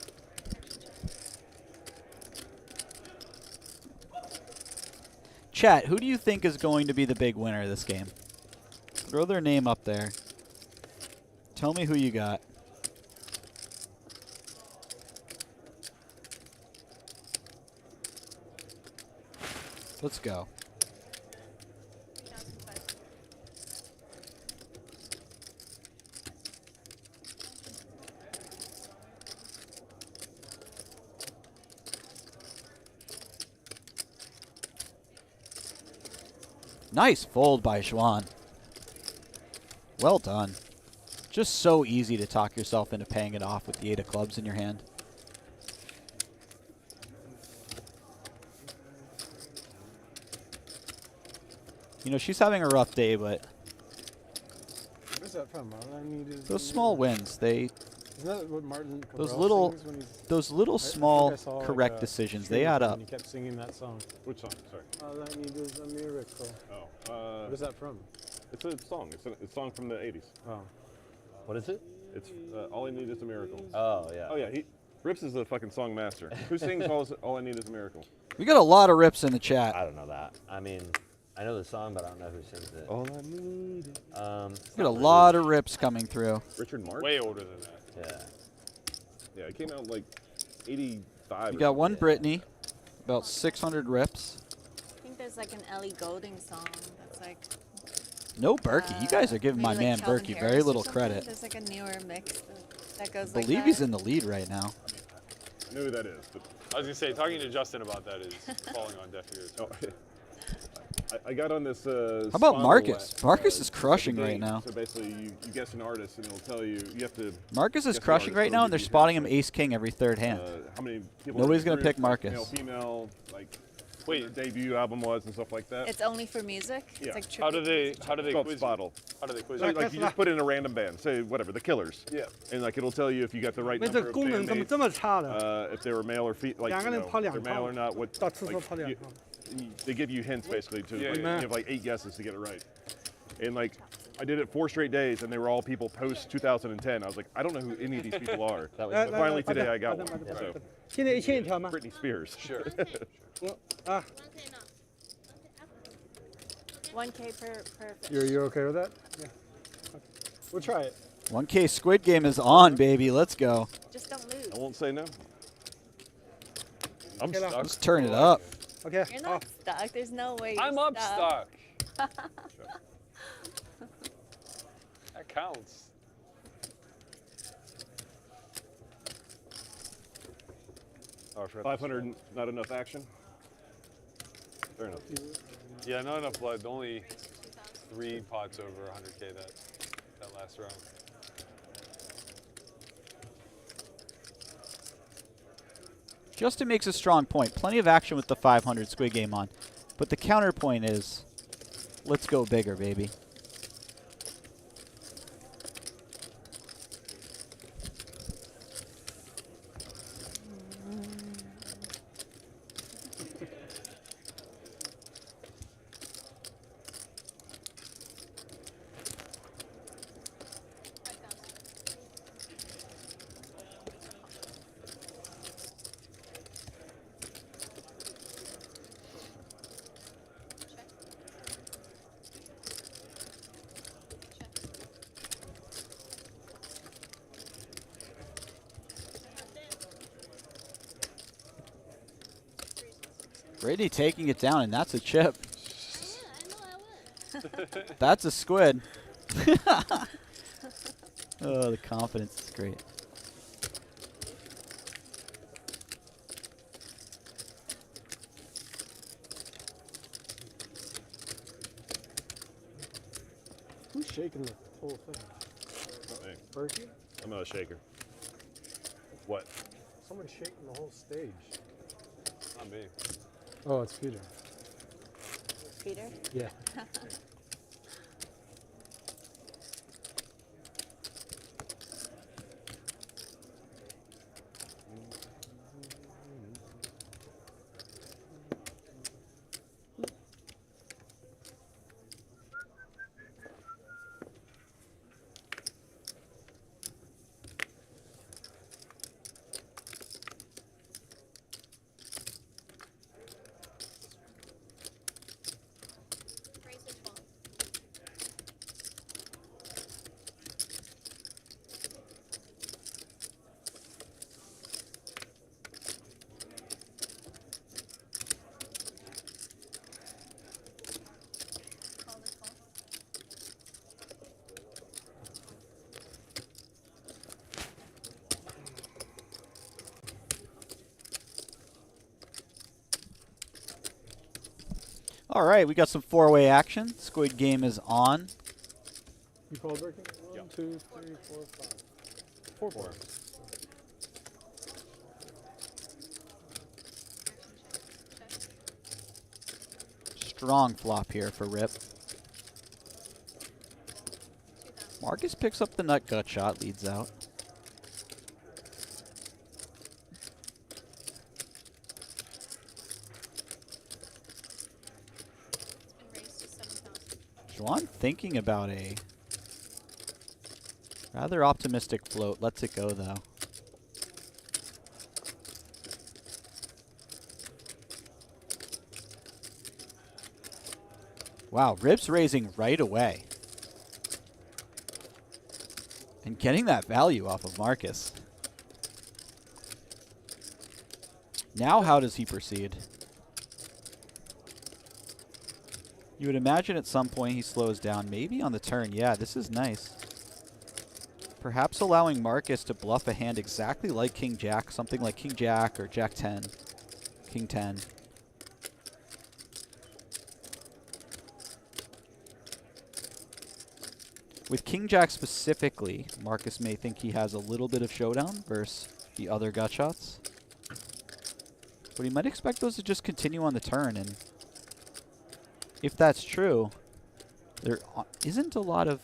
Chat, who do you think is going to be the big winner of this game? Throw their name up there. Tell me who you got. Let's go. Nice fold by Xuan. Well done. Just so easy to talk yourself into paying it off with the 8 of clubs in your hand. You know, she's having a rough day, but Where's that from? All I need is those small wins, Isn't that what Martin those Cabral little sings when he's, those little I think small I saw, like, correct a decisions, stream they of add him up. and he kept singing that song. Which song? Sorry. All I need is a miracle. Oh. What is that from? It's a song. It's a song from the 80s. Oh. What is it? It's All I Need Is a Miracle. Oh, yeah. Oh, yeah. Rips is the fucking song master. Who sings All I Need Is a Miracle? We got a lot of rips in the chat. I don't know that. I mean, I know the song, but I don't know who sings it. All I Need is... We got a lot of rips coming through. Richard Marx? Way older than that. Yeah. Yeah, it came out like 85. We got one Britney, about 600 rips. I think There's like an Ellie Goulding song that's like. No Berky. You guys are giving my maybe like man Calvin Berky Harris very or little something. credit. There's like a newer mix that goes I like believe that. he's in the lead right now. I know who that is, but I was gonna say, talking to Justin about that is falling on deaf ears. oh, I got on this. How about Marcus? Marcus is crushing right now. So basically, you guess an artist, and it'll tell you have to. Marcus is guess an crushing artist, right it'll now, give and they're you spotting him hints, ace king every third hand. how many people? Nobody's gonna gonna pick Marcus. Male, female, like wait, their debut album was and stuff like that. It's only for music. Yeah. It's like How do they It's called quiz Spottle. you? How do they quiz So, you? like you just put in a random band, say whatever, the Killers. Yeah. And like it'll tell you if you got the right 那 number 这 of 功能怎么 bandmates, 这么差的？ if they were male or female, like 两个 you 人 know, 跑 if 两 they're male 套 or not. What 到厕所 like, 跑两 you- 套。 they give you hints basically to Yeah, like, yeah. you have like 8 guesses to get it right. And like I did it 4 straight days, and they were all people post 2010. I was like, I don't know who any of these people are. That was 来 But 来 finally 来 today I 把 got 它 one. 把它把 So 它现在一千一条吗？ Britney Spears. Sure. 我啊， 1K per fish. You're okay with that? Yeah. Okay. We'll try it. 1K Squid Game is on, baby. Let's go. Just don't lose. I won't say no. I'm Okay, stuck. Let's turn it up. OK， You're 好 not，stuck. There's no way. I'm you're up stuck. That counts. Oh, 500, not enough action. Fair enough. Yeah, not enough blood. Only 3 pots over 100K that last round. Justin makes a strong point. Plenty of action with the 500 Squid Game on. But the counterpoint is, let's go bigger, baby. Britney taking it down, and that's a chip. That's a squid. Oh, the confidence is great. Who's shaking the whole thing? Hey, Berky? I'm not a shaker. What? Someone's shaking the whole stage. Not me. Oh, it's Peter. Peter. Yeah. All right, we got some 4-way action. Squid Game is on. You called Berky? 1, 2, 3, 4, 5. 4. Strong flop here for Rip. Marcus picks up the nut gut shot, leads out. Xuan thinking about a rather optimistic float. Lets it go, though. Wow, Rip's raising right away. And getting that value off of Marcus. Now how does he proceed? You would imagine at some point he slows down, maybe on the turn. Yeah, this is nice. Perhaps allowing Marcus to bluff a hand exactly like King Jack, something like King Jack or Jack 10, King 10. With King Jack specifically, Marcus may think he has a little bit of showdown versus the other gut shots. But he might expect those to just continue on the turn, and if that's true, there isn't a lot of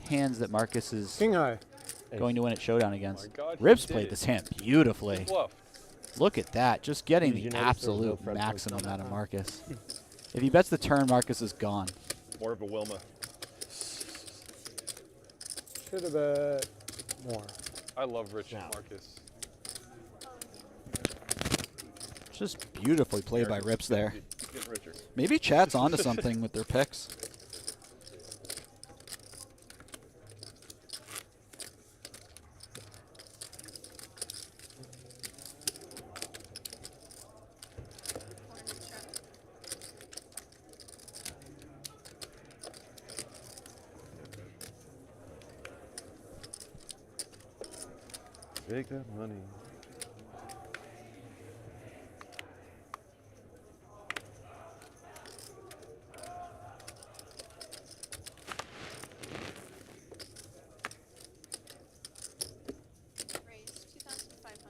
hands that Marcus is King high. going to win at showdown against. Oh my God, he Ribs did played it. this hand beautifully. Bluffed. Look at that, just getting Did you the notice there was no absolute front maximum foot out of huh? Marcus. If he bets the turn, Marcus is gone. More of a Wilma. Should have bet more. I love Rich Yeah. Marcus. Just beautifully played by Rips there. Get richer. Maybe chat's onto something with their picks. Take that money. Raise 2,500.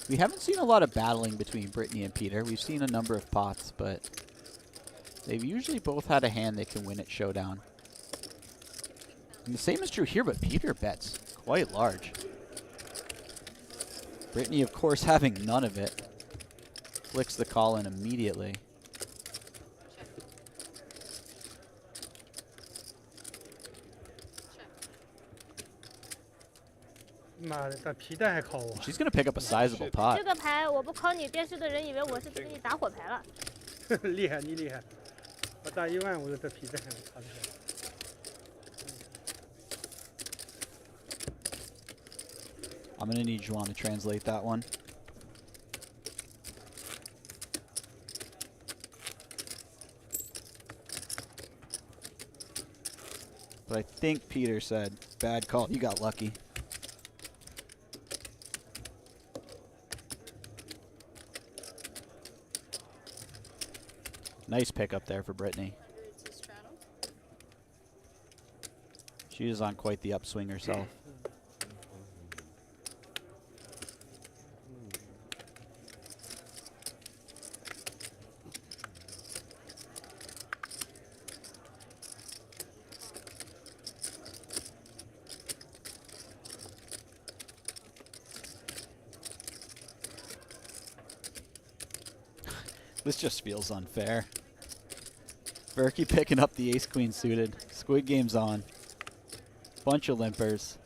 We haven't seen a lot of battling between Britney and Peter. We've seen a number of pots, but they've usually both had a hand they can win at showdown. And the same is true here, but Peter bets quite large. Britney, of course, having none of it, flicks the call in immediately.妈的，打皮蛋还考我。 She's going to pick up a sizable pot. 这个牌我不考你电视的人以为我是给你打火牌了。厉害，你厉害！我打1万，我就这皮蛋打出来。 I'm going to need Xuan to translate that one. But I think Peter said, bad call, you got lucky. Nice pickup there for Britney. She is on quite the upswing herself. This just feels unfair. Berky picking up the ace-queen suited. Squid game's on. Bunch of limpers.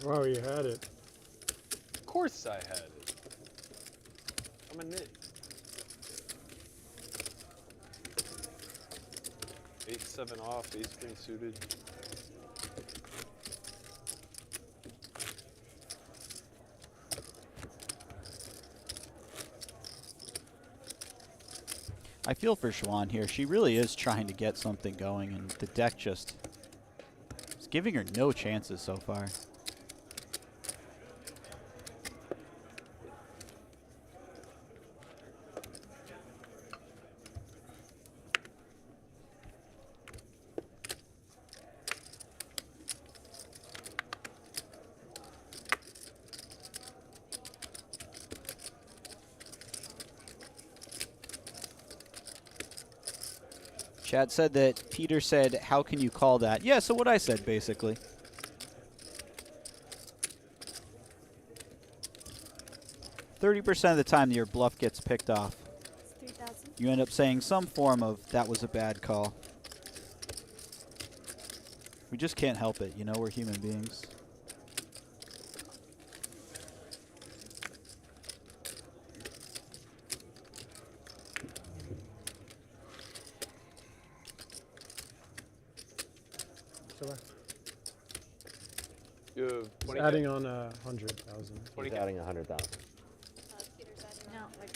Wow, you had it. Of course I had it. I'm a nit. 8-7 off, ace queen suited. I feel for Xuan here. She really is trying to get something going, and the deck just is giving her no chances so far. Chad said that Peter said, how can you call that? Yeah, so what I said, basically. %30 of the time your bluff gets picked off, It's 3,000. you end up saying some form of, that was a bad call. We just can't help it, you know, we're human beings. So You have 20 adding on 100,000. He's adding 100,000. No, like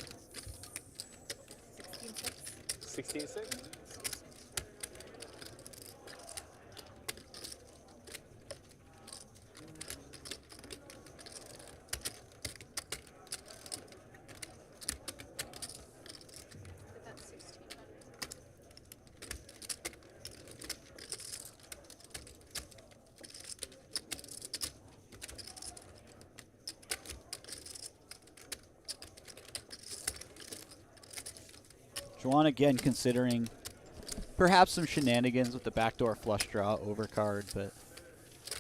16 6. 16-6? Xuan again considering perhaps some shenanigans with the backdoor flush draw overcard, but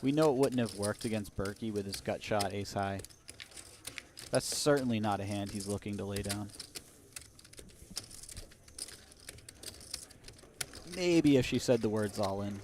we know it wouldn't have worked against Berky with his gut shot ace high. That's certainly not a hand he's looking to lay down. Maybe if she said the words all in.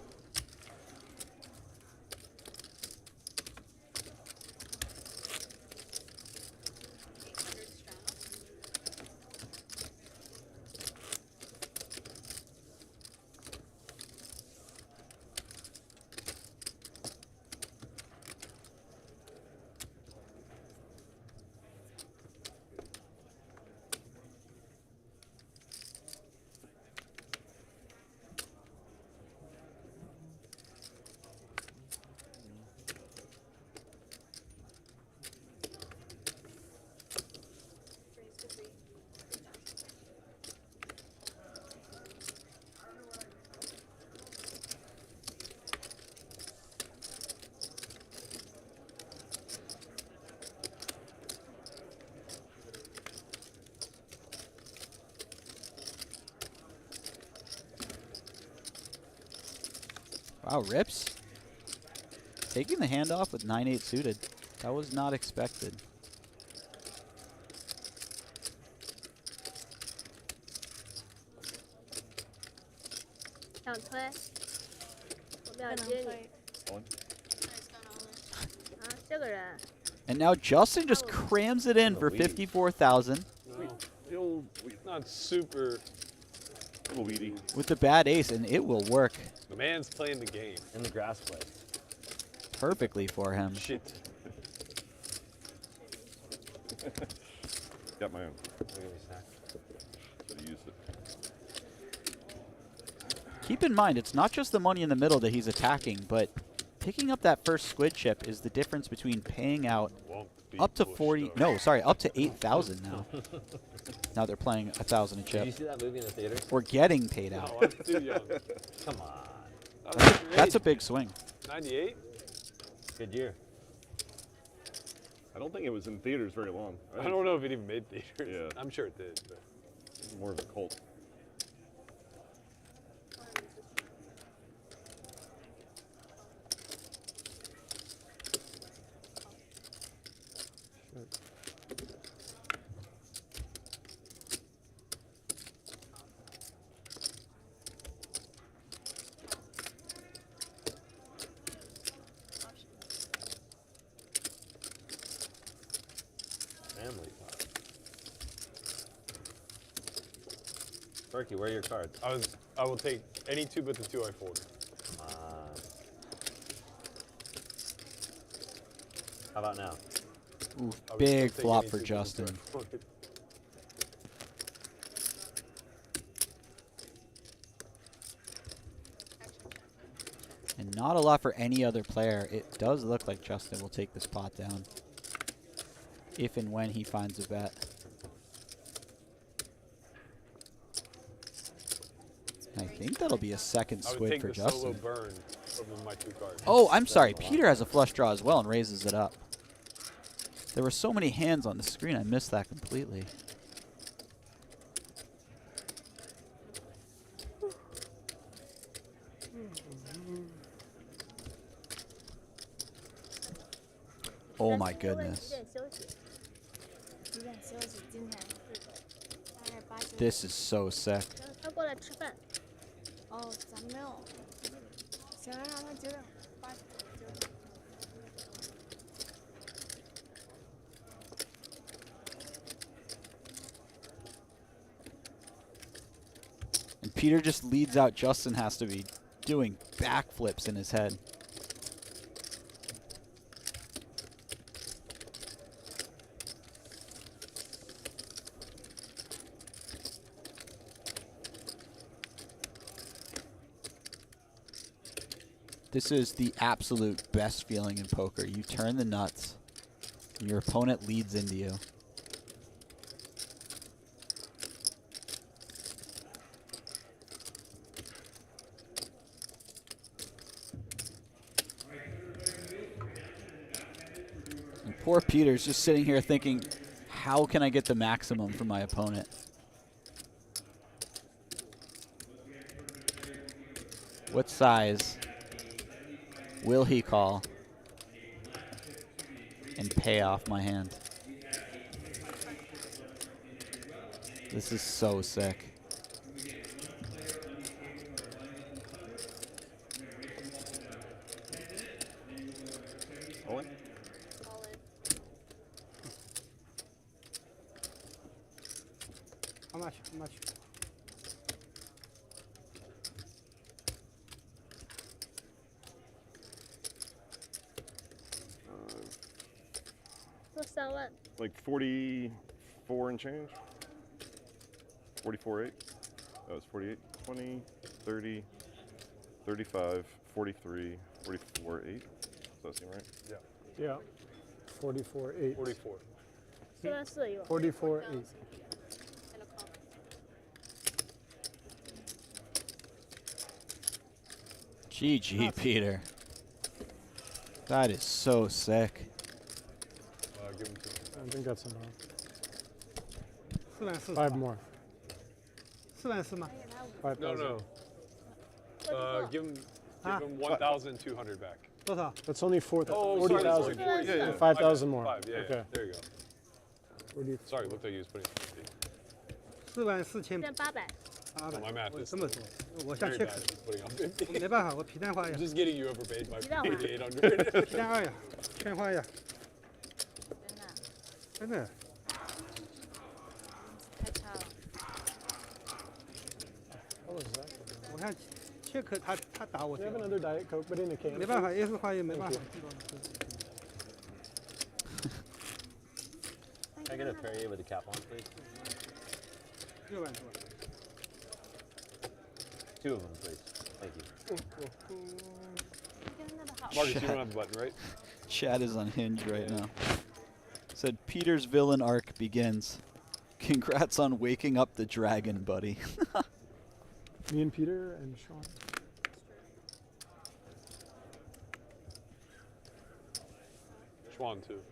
Wow, rips. Taking the hand off with 9-8 suited. That was not expected. And now Justin just crams it in for 54,000 No. Not super. A little weedy. with the bad ace, and it will work The man's playing the game. In the grass play. perfectly for him. Shit. Got my own. Look at me stack. Should have used it. Keep in mind, it's not just the money in the middle that he's attacking, but picking up that first squid chip is the difference between paying out Won't be up to pushed 40, up. no, sorry, up to 8,000 now. Now they're playing 1,000 a Did you chip. see that movie in the theater? We're getting paid out. No, I'm too young. Come on. That's a big swing. 98? Good year. I don't think it was in theaters very long. I don't know if it even made theaters. Yeah. I'm sure it did. But. It's more of a cult. Family pot. Berky, where are your cards? I will take any two but the two I folded. Come on. How about now? Ooh, I would big still take flop any for two but the two Justin. I folded. And not a lot for any other player. It does look like Justin will take this pot down if and when he finds a bet. I think that'll be a second I would squid take for the solo Justin. burn over my two cards. Oh, I'm sorry. Peter has a flush draw as well and raises it up. There were so many hands on the screen, I missed that completely. Oh my goodness. 几点休息？今天大概8、9点。 This is so sick. 他过来吃饭。哦，咱没有。行，让他9点8、9点。 And Peter just leads out. Justin has to be doing backflips in his head. This is the absolute best feeling in poker. You turn the nuts, and your opponent leads into you. And poor Peter's just sitting here thinking, how can I get the maximum from my opponent? What size will he call and pay off my hand? This is so sick. Owen? How much? How much? Like 44 and change? 44.8? That was 48, 20, 30, 35, 43, 44.8. Does that seem right? Yeah. Yeah. 44.8. 44. 4-4一个。 44.8. GG, Peter. That is so sick. Give him 2. I think that's enough. 4-4。 5 more. 4-4吗？ No, 5,000. no. Give him Ah. 1,200 back. 多少？ That's only Oh, 40,000. sorry, yeah, yeah. 5,000 more. 5, yeah, Okay. there you go. 40. Sorry, looked like he was putting 50. 44800。 800。 Oh, my math is 这么多，我下 very 切 bad 克， at putting on 50. 没办法，我皮蛋花呀 I'm，just getting you overpaid by 皮蛋花。 800. 皮蛋二呀，圈花呀，真的。太差了。 What was that? 我看切克他打我 We have another Diet Coke, but in a can. 没办法，S 花也没办法。 Can I get a Perrier with a cap on, please? 6万多。 2 of them, please. Thank you. Marcus, you don't have a button, right? Chad is unhinged right now. Said Peter's villain arc begins. Congrats on waking up the dragon, buddy. Me and Peter and Xuan. Xuan, too.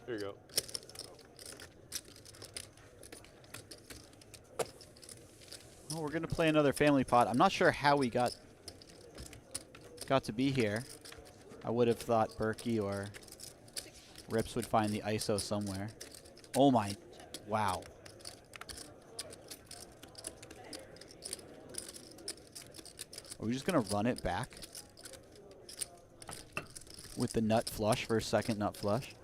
Here you go. Well, we're gonna play another family pot. I'm not sure how we got to be here. I would have thought Berky or Rips would find the ISO somewhere. Oh my, wow. Are we just gonna run it back with the nut flush for a second nut flush?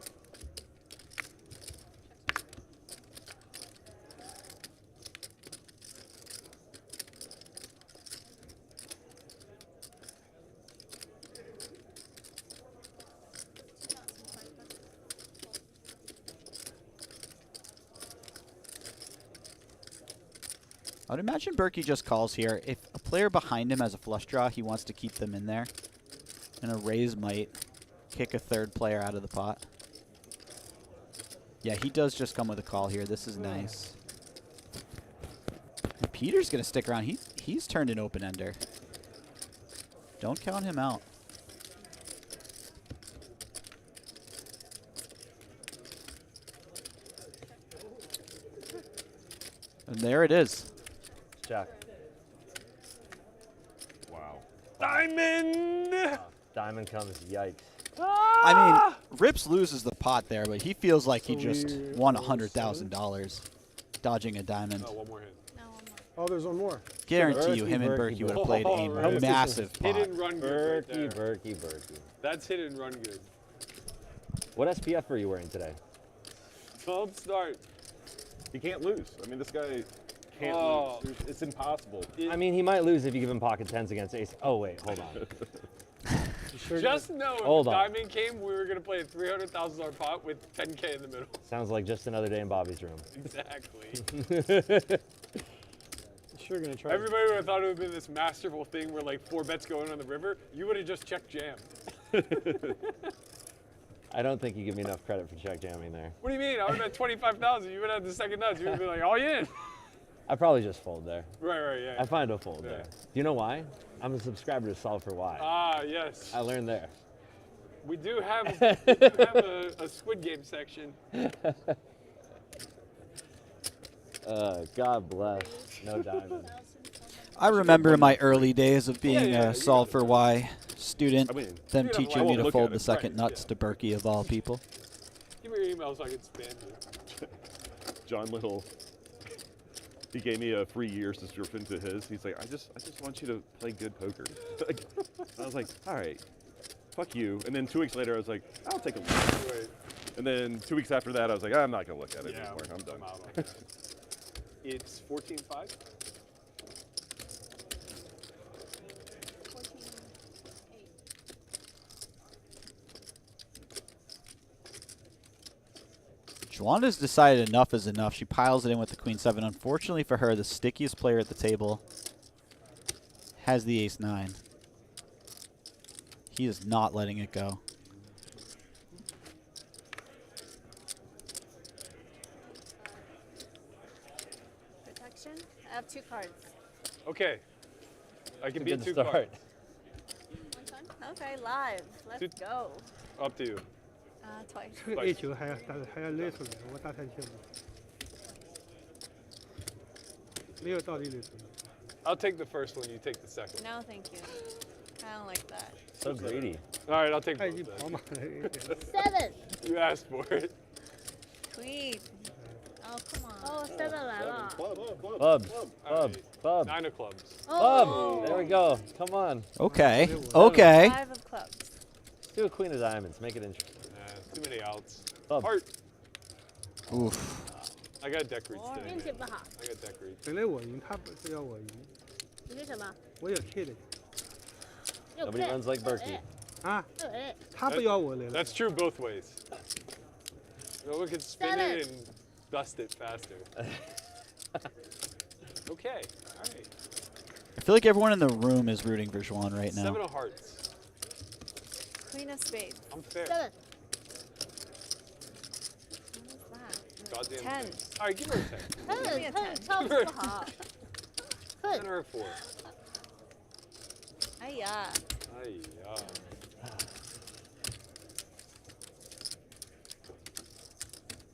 I would imagine Berky just calls here. If a player behind him has a flush draw, he wants to keep them in there. And a raise might kick a third player out of the pot. Yeah, he does just come with a call here. This is nice. And Peter's going to stick around. He's turned an open-ender. Don't count him out. And there it is. Jack. Wow. Diamond! Diamond comes. Yikes. I mean, Rips loses the pot there, but he feels like he just won $100,000 dodging a diamond. Oh, one more hit. No, one more. Oh, there's one more. Guarantee you, him and Berky Berky would have played Oh, a right. massive Hit pot. and run good. Berky, Right there. Berky. That's hit and run good. What SPF are you wearing today? Don't start. He can't lose. I mean, this guy can't Oh. lose. It's impossible. I mean, he might lose if you give him pocket tens against ace. Oh, wait, hold on. Just know if Hold the on. diamond came, we were going to play a $300,000 pot with 10K in the middle. Sounds like just another day in Bobby's room. Exactly. Sure gonna try. Everybody would have thought it would have been this masterful thing where like 4 bets going on the river. You would have just checked jam. I don't think you give me enough credit for check jamming there. What do you mean? I would have bet 25,000. You would have the second nuts. You would have been like, all in. I probably just fold there. Right, yeah. I find a fold Yeah. there. Do you know why? I'm a subscriber to Solve for Why. Ah, yes. I learned there. We do have a Squid Game section. God bless. No diamond. I remember in my early days of being a Solve for Why student, I mean, them I teaching me won't to look fold at the it, second right, nuts yeah. to Berky of all people. Give me your email so I can spam you. John Little, he gave me a free year to surf into his. He's like, I just want you to play good poker. I was like, all right, fuck you. And then 2 weeks later, I was like, I'll take a look. Wait. And then 2 weeks after that, I was like, I'm not gonna look at it Yeah, anymore. I'm done. I'm out on that. It's 14-5. Juana's decided enough is enough. She piles it in with the queen seven. Unfortunately for her, the stickiest player at the table has the ace nine. He is not letting it go. Protection. I have 2 cards. Okay. I can Good beat 2 start. cards. Okay, live. Let's go. Up to you. Twice. 这个 A 球还要勒出来，我打太清楚，没有道理勒出来。 I'll take the first one. You take the second. No, thank you. I don't like that. So greedy. All right, I'll take 他已 both 经 then. 跑马了。 Seven. You asked for it. Queen. Oh, come on. Oh, seven 来了。 Bubs. 9 of clubs. Oh. There we go. Come on. Okay. Okay. 5 of clubs. Let's do a queen of diamonds. Make it interesting. Too many outs. Bub. Heart. Oof. I got deck reads today, 运气 man. 不好。 I got deck reads. 本来我赢，他不是要我赢，你是什么？我有 K 的又 Nobody runs like Berky. 啊，哎，他不要我来了。 That's true both ways. No one can spin it and dust it faster. Okay. All right. I feel like everyone in the room is rooting for Xuan right 7 now. of hearts. Queen of spades. I'm fair. seven。 What is that? Goddamn 10. thing. All right, give her a 10. 他超级不好。 10 or a 4. Ay, yeah. Ay,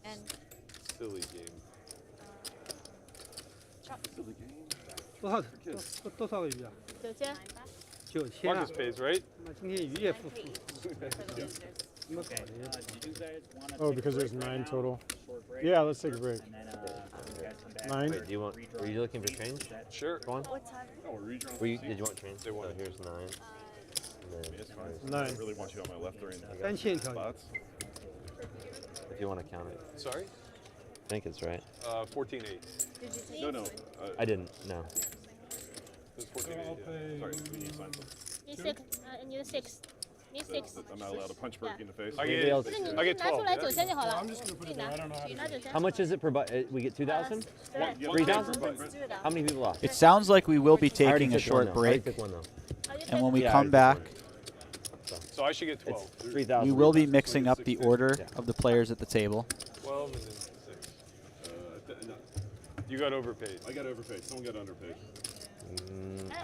And silly game.多少个鱼啊？ 9000。 9000啊 Marcus！pays, right? 那今天鱼也不 9 付， for the losers. 怎么搞的？ Did you guys want to Oh, because there's 9 total. Yeah, let's take a break. And then you guys come back. 9. Wait, were you looking for change? Sure. Go on. What time? Did you want change? They want So it. here's 9. And then It's fine. I 9. really want you on my left during 3000一条鱼， spots. if you want to count it. Sorry? I think it's right. 14-8. Did you take No, no. I didn't. No. It was 14-8. Yeah. Sorry, we need to sign something. Need six. Need six. Need six. I'm not allowed to punch Berky in the face. I Maybe get, I'll- 那你 I get 拿出 12. 来 yeah? 9000就好了。自己拿，自己拿9000。 How much is it per we get 2,000? 对， 3,000? Let's do it How many people lost? It sounds like we will be I already taking a took one, short though. I already break. took one, though. And when we Yeah, I come already back, took one. So I should get It's 12. 3,000. we will be mixing up the order Yeah. of the players at the table. 12 and then 6. No, You got overpaid. I got overpaid. Someone got underpaid.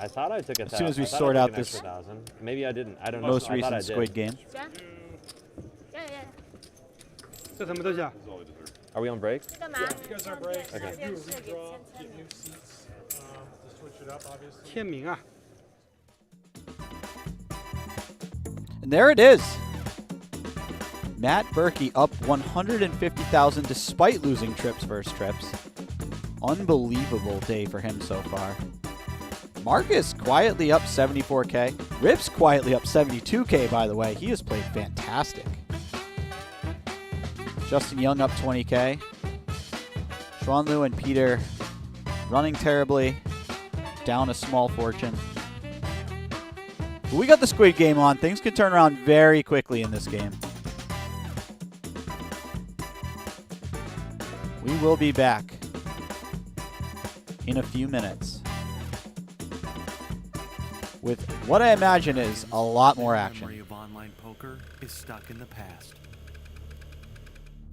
I thought I took a As soon as we I thought I sort took out an this extra 1,000. Maybe I didn't. I don't know. most I thought I recent did. Squid game. 行。Yeah, yeah. 这什么东西啊？ This is all I deserve. Are we on break? 干嘛？ You guys are break. Okay. Do a redraw, get new seats to switch it up, obviously. 签名啊！ And there it is. Matt Berky up 150,000 despite losing trips versus trips. Unbelievable day for him so far. Marcus quietly up 74K. Rips quietly up 72K, by the way. He has played fantastic. Justin Young up 20K. Xuan Liu and Peter running terribly. Down a small fortune. But we got the Squid game on. Things can turn around very quickly in this game. We will be back in a few minutes with what I imagine is a lot more The action. memory of online poker is stuck in the past.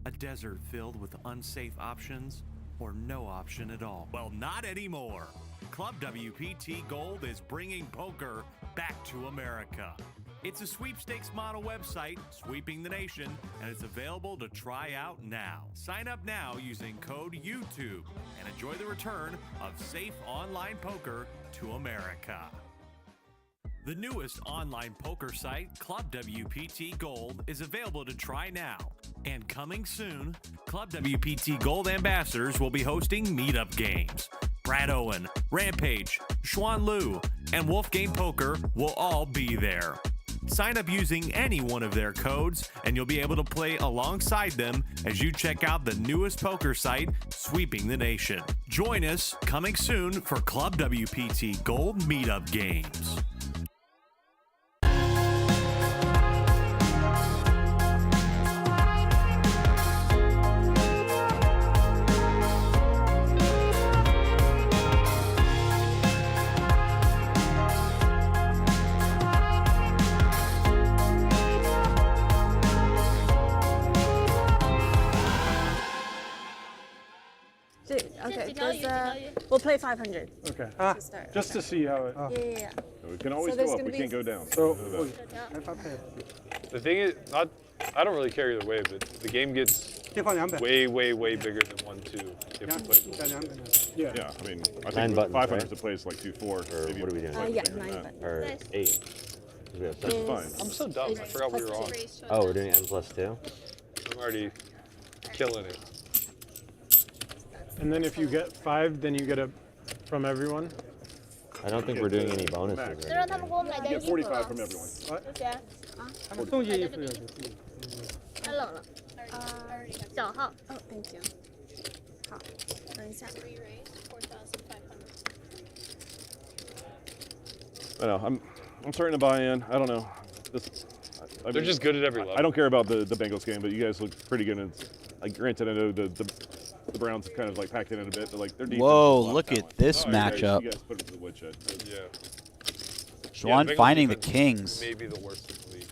A desert filled with unsafe options or no option at all. Well, not anymore. Club WPT Gold is bringing poker back to America. It's a sweepstakes model website, sweeping the nation, and it's available to try out now. Sign up now using code YouTube and enjoy the return of safe online poker to America. The newest online poker site, Club WPT Gold, is available to try now. And coming soon, Club WPT Gold ambassadors will be hosting meetup games. Brad Owen, Rampage, Xuan Liu, and Wolf Game Poker will all be there. Sign up using any one of their codes, and you'll be able to play alongside them as you check out the newest poker site, sweeping the nation. Join us coming soon for Club WPT Gold Meetup Games. Okay, we'll play 500 Okay. to start. Just to see how it. Yeah. We can always there's go up. gonna We be- can't go down. So, Know that. The thing is, I don't really care either way, but the game gets 先放200。 way, way, way bigger than 1-2 if we play. 加200。 yeah. Yeah, I mean, I 9 think buttons, 500 right? is the place like 2-4. Or maybe what are we doing? slightly Yeah, bigger than 9 that. buttons. Or 8? We have That's 7. fine. I'm so dumb. I forgot we were on. Oh, we're doing N+2? I'm already killing it. And then if you get 5, then you get a from everyone. I don't think we're doing any bonuses. Max. 就让他们给我买件 You 衣 get 服 45 了。 from everyone. 谢谢。他们送件衣服有的。太冷了。小号。 Oh, thank you. 好，等一下。 I know. I'm starting to buy in. I don't know. I They're mean, just good at every level. I don't care about the Bengals game, but you guys look pretty good. And like, granted, I know the Browns have kind of like packed it in a bit, but like their defense. Whoa, has a lot of look at talent. this You guys- matchup. You guys put it to the woodshed. Yeah. Xuan Bengals finding the defense kings. Maybe the worst in the league.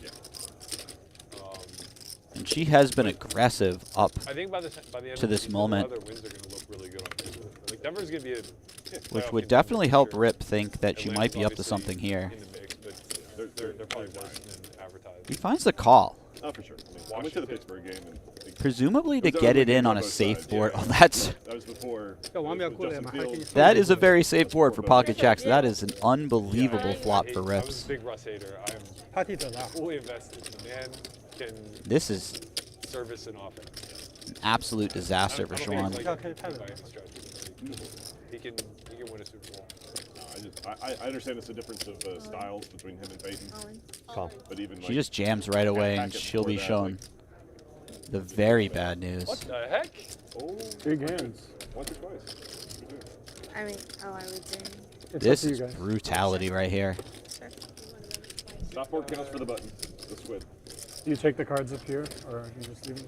And she has been aggressive up. I think by the end To of this the season, moment. other wins are going to look really good on paper. Like Denver's going to be a Which playoff would contender definitely for help sure. Rip think that she might Atlanta's be up to obviously something here. in the mix, but they're probably worse than advertised. He finds the call. Oh, for sure. I mean, I went to the Pittsburgh game and Presumably to It was get ugly it in games on on a both safe sides, board. yeah. Oh, that's that was before. Yeah, one the mehr Kohle, Justin man. Halt Fields. dich that is a very safe board for pocket jacks. That is an unbelievable I flop hate- for I was Rips. a big Russ hater. I'm 他替走了啊。 fully invested. The man can This is service and offense. an absolute disaster for I don't Xuan. think Yeah, it's okay, like time by it. any stretch of the league. He can win a Super Bowl. I understand it's a difference of styles between him and Peyton, Call. but even She like, just jams right away and packet she'll be before that, shown the very bad news. What the heck? oh, Big hands. once or twice. I mean, oh, I would do. It's This up to is you guys. brutality right here. Sure. Stopboard counts for the button. The Squid. Do you take the cards up here, or you just leave them?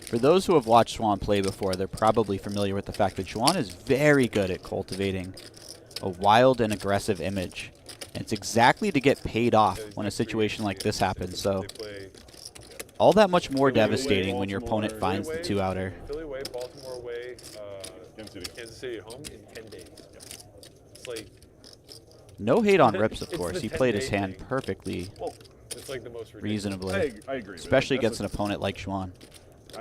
For those who have watched Xuan play before, they're probably familiar with the fact that Xuan is very good at cultivating a wild and aggressive image. And it's exactly to get paid off Yeah, when a these three situation games like this happens. So They play all that much more Philly away, devastating when your Baltimore, opponent finds the two-outer. Philly away, Baltimore away, Kansas City. Kansas City at home in 10 days. It's like No hate on Rips, of It's course. the He played his 10-day hand thing. perfectly, Well, it's like the most ridiculous. reasonably. I agree. Especially That's against an opponent like Xuan.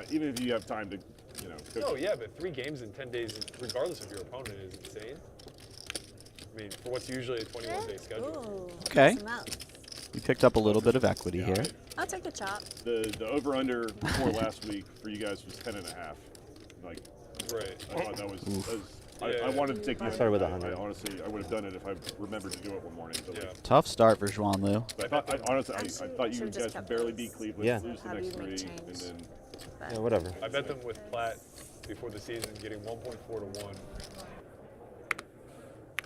even if you have time to, coach. Oh yeah, but 3 games in 10 days, regardless of your opponent, is insane. I mean, for what's usually a 21-day schedule. Ooh, Okay. some outs. We picked up a little bit of equity Yeah, here. I'll take a chop. The over/under before last week for you guys was 10.5. Like, Right. I thought that was. I Yeah. wanted to take the. I started with I 100. honestly, I would have done it if I remembered to do it one morning. But Yeah. like, Tough start for Xuan Liu. I thought, honestly, I Actually, thought you should've just guys kept would barely those. beat Cleveland, Yeah. lose the How do next you make 3, and change? then. Yeah, whatever. I bet them with Platt before the season, getting 1.4 to 1.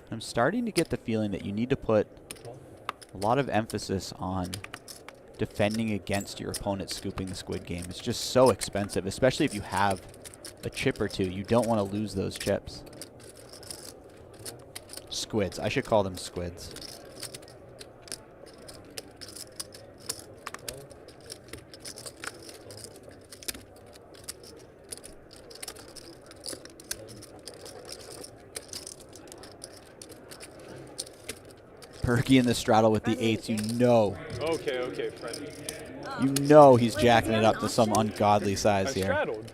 I'm starting to get the feeling that you need to put a lot of emphasis on defending against your opponent scooping the squid game. It's just so expensive, especially if you have a chip or two. You don't want to lose those chips. Squids. I should call them squids. Berky in the straddle with the eights. You know Okay, friendly. You know he's jacking it up to some ungodly size I here. straddled.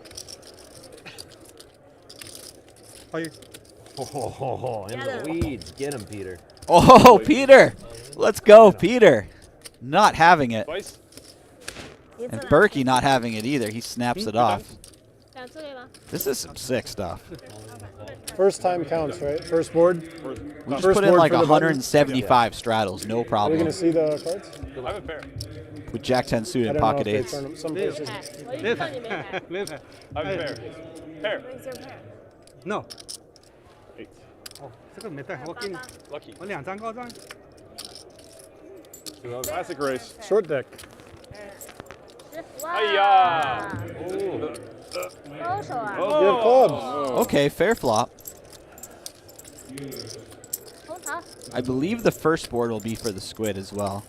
Oh, in the weeds. Get him, Peter. Oh, Peter! Let's go, Peter. Not having it. Twice. And Berky not having it either. He snaps it off. 2次可以吗？ This is some sick stuff. First time counts, right? First board. We just First put in board like for the button. 175 straddles, no Are we problem. gonna see the cards? I have a pair. With Jack 10 I suited don't know pocket if they eights. turn them. Some places. 哎，我一直到你没牌。没牌。 I have a pair. Pair. Where's your pair? No， 8. 哦，这个没带，我给你， Lucky. 我2张高张。 Classic race. Short deck. 哇！哎呀！高手啊！ You have clubs. Okay, fair flop. 红桃。 I believe the first board will be for the squid as well.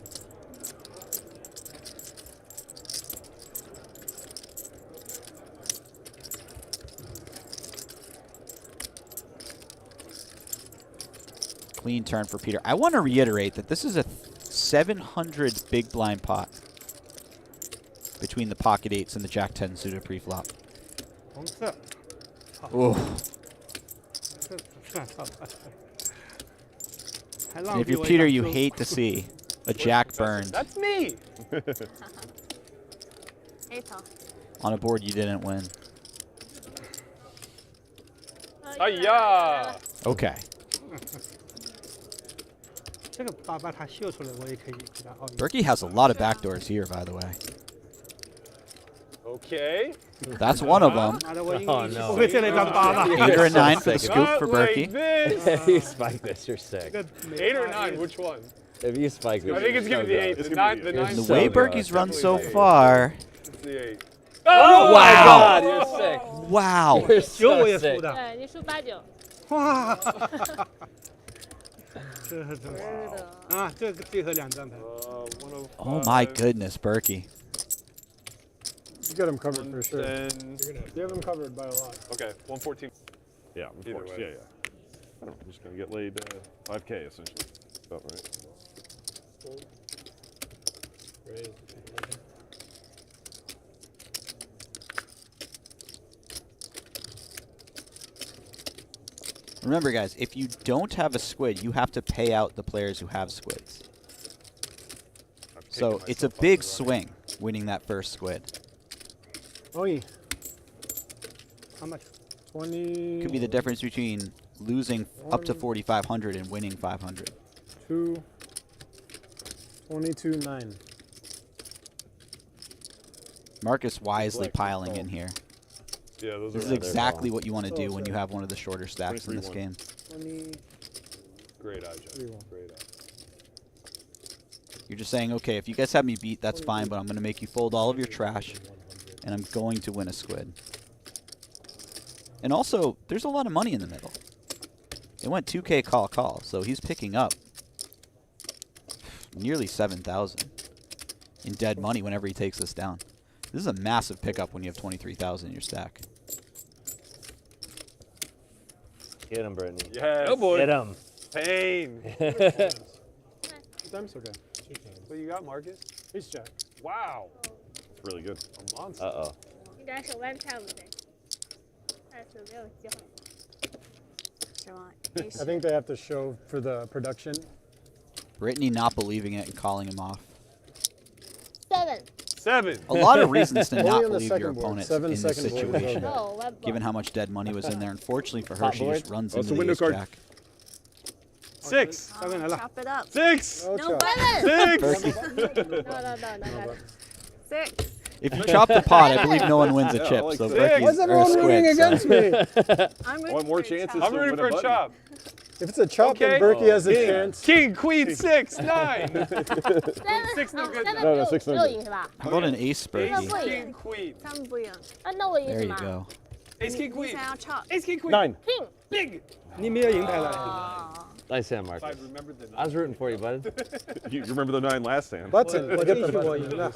Clean turn for Peter. I want to reiterate that this is a 700 big blind pot between the pocket eights and the Jack 10 suited pre-flop. 红色。 Oh. 这算了。还 And 浪 if 费 you're 我一 Peter, 张 you 猪 hate to see a Jack burned That's me. 黑桃。 on a board you didn't win. 哎呀！ Okay. 这个把它秀出来，我也可以给它奥运。 Berky has a lot of backdoors here, by the way. Okay. That's one of them. 妈的，我应 Oh, 该 no. 不会这了一张八吧？ 8 or a 9 for the Sick. scoop for Not like Berky. this. You spike this, you're sick. 这个没 8 or 八 9, which one? If you spike this, I think it's you're gonna be so 8. good. The 9, the You're 9. The so way good. Berky's run so Definitely far. It's the 8. Oh my Wow. God, you're sick. Wow. You're 九我 so 也输 sick. 的。对，你输8、9。哇！这啊，这个最后2张牌。 Oh my goodness, Berky. You got him covered for sure. 110. You have him covered by a lot. Okay, 114. Yeah, of Either course. way. Yeah. I don't know. I'm just gonna get laid 5K essentially. About right. Remember, guys, if you don't have a squid, you have to pay out the players who have squids. So it's a big swing winning that first squid. Oh, yeah. How much? 20. Could be the difference between losing up to 4,500 and winning 500. 2. 22.9. Marcus wisely piling in here. Yeah, those This are is exactly what you want to Oh, do when you sorry. have one of the shorter stacks in this 23-1. game. 20. great eye, Jeff. 3-1. Great eye. You're just saying, okay, if you guys have me beat, that's fine, but I'm going to make you fold all of your trash, and I'm going to win a squid. And also, there's a lot of money in the middle. It went 2K call, so he's picking up nearly 7,000 in dead money whenever he takes this down. This is a massive pickup when you have 23,000 in your stack. Get him, Brittany. Yes. Oh boy. Get him. Pain. Time's okay. What you got, Marcus? Ace jack. Wow. It's really good. A monster. Uh-oh. 应该手腕差不多，但是没有机会。 I think they have to show for the production. Britney not believing it and calling him off. 7. 7. A lot of reasons to Only not on the believe your second board. opponents 7 in this second board is situation. okay. Oh, what Given how much dead money was in there, unfortunately for her, Top she just board? runs Oh, it's into a the window ace card. jack. 6. Chop it up. 6. No No chop. buttons. 6. No. 6. If you chop the pot, I believe no one wins a Yeah, I chip. like So six. Berky's, Why is or everyone Squid, rooting so- against me? I'm I want more chances. I'm to rooting win for a button. chop. If it's a chop, Okay. then Berky has a King, chance. King, queen, 6, 9. 7 no good. No, no, 6 no 没有 good. 赢是吧？ How about an ace, Ace, Berky? king, queen. 他们不一样。啊，那我赢 There 什 you 么 go. Ace, king, 你 queen. 想要 chop？ Ace, king, queen. 9. ？King。 Big. 你没有赢牌了。哦 Nice hand, If I Marcus. remembered the I was rooting for you, bud. You remember the 9 last hand? Button. 我 Look at 继 the 续我 button. 赢了，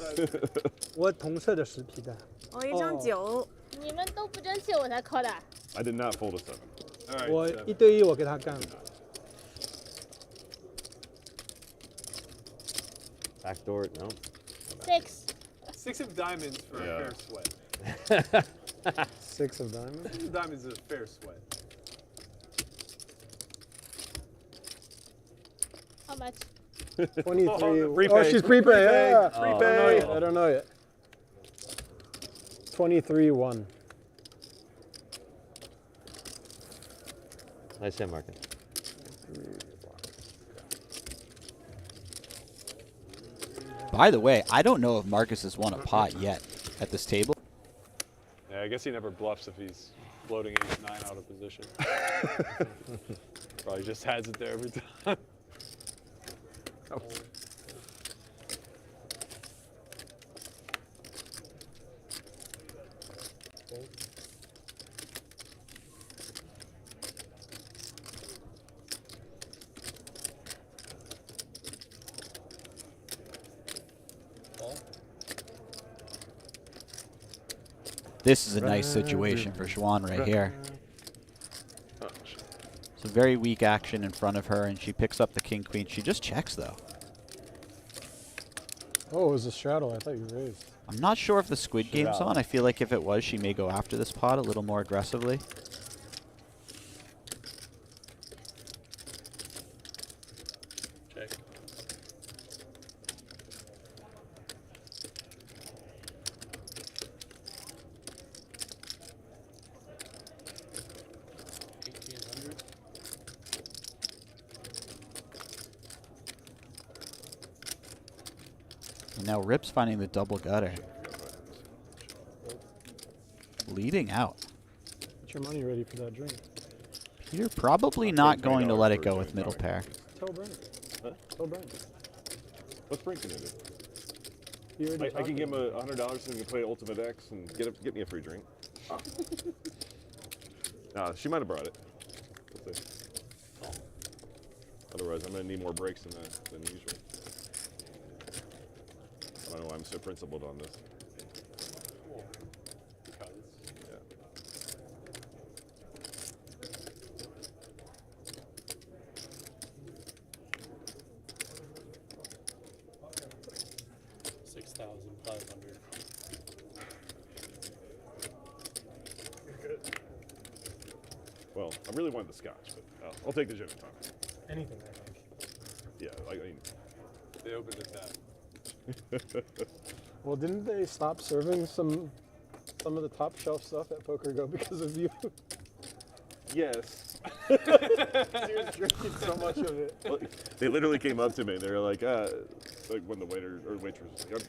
我同色的10皮蛋。我一张9。你们都不争气，我才扣的。 I did not fold a 7. All right. 我 7. 1对1，我给他干了。 Backdoor, no. 6。 6 of diamonds for Yeah. a fair sweat. 6 of diamonds. 6 of diamonds is a fair sweat. How much? 23. Oh, Oh, prepay. she's prepay. Yeah. Oh, I don't know yet. no. I don't know yet. 23-1. Nice hand, Marcus. By the way, I don't know if Marcus has won a pot yet at this table. Yeah, I guess he never bluffs if he's floating ace 9 out of position. Probably just has it there every time. This is a nice situation for Xuan right here. It's a very weak action in front of her, and she picks up the king-queen. She just checks, though. Oh, it was a straddle. I thought you raised. I'm not sure if the Squid game's out. on. I feel like if it was, she may go after this pot a little more aggressively. Check. And now Rip's finding the double gutter. Leading out. Get your money ready for that drink. Peter probably not going to let it go with middle pair. Tell Brent. Huh? Tell Brent. What's Brink gonna do? He already I talked can to give him $100 and he can play Ultimate X and get me a free drink. Nah, she might have brought it. We'll see. Otherwise, I'm gonna need more breaks than usual. I don't know why I'm so principled on this. Because. Yeah. Well, I really wanted the scotch, but I'll take the gin and tonic. anything, I think. Yeah, I mean, They opened it that. Well, didn't they stop serving some of the top shelf stuff at Poker Go because of you? yes. He was drinking so much of it. Well, they literally came up to me. They were like when the waiter or waitress was like,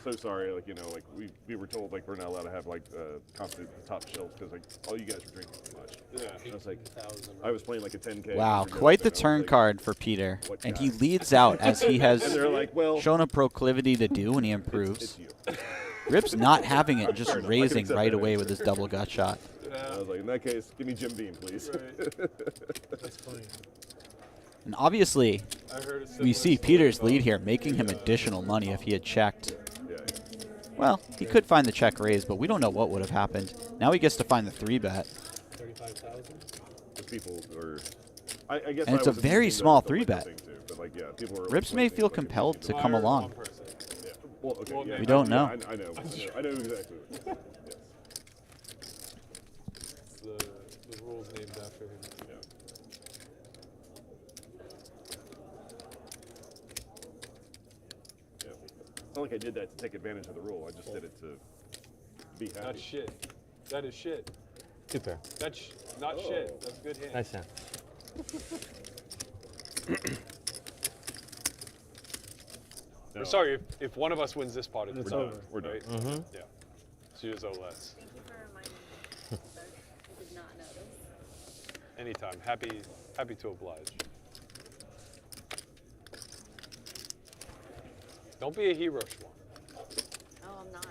I'm so sorry, like, you know, like we were told like we're not allowed to have like constant top shelves because like all you guys were drinking too much. Yeah. And I was like, I was playing like a 10K. Wow, every quite the day, and I was turn like, card for Peter. what And guy? he leads out as he has And they're like, well, shown a proclivity to do when he it's improves. you. Rip's not having it, just Fair enough. I can raising accept right that away answer. with his double gut shot. I was like, in that case, give me Jim Beam, please. That's funny. And obviously, I heard a we similar see story Peter's about lead here, making him additional money if he had checked. Yeah. Well, he could find the check raise, but we don't know what would have happened. Now he gets to find the 3-bet. 35,000. The people are. I guess. And I it's a was very thinking small the liquor 3-bet. thing too, but like, yeah, people were Rips may complaining, feel like, compelled to people- come I heard along. one person. Yeah. Well, okay. Well, Yeah, We don't know. I know exactly. Yes. The rules named after him. Yeah. Yeah. It's not like I did that to take advantage of the rule. I just did it to be happy. That's shit. That is shit. 2 pair. That's not shit. That's good hand. Nice hand. No, Or sorry, if one of us wins this pot, It's it's over. done. We're done. Right? Mm-hmm. Yeah. So you just owe less. Thank you for reminding me. I did not notice. Anytime. Happy to oblige. Don't be a hero, Xuan. Oh, I'm not.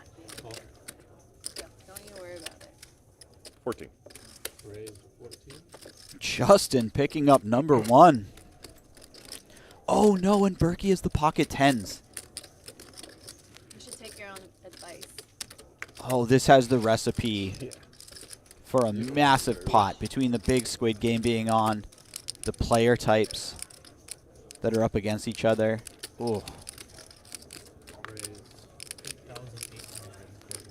Yeah, don't you worry about it. 14. Raise 14. Justin picking up number 1. Oh no, and Berky is the pocket 10s. You should take your own advice. Oh, this has the recipe for a massive pot between the big Squid game being on, the player types that are up against each other. Ooh. Raise 8,800.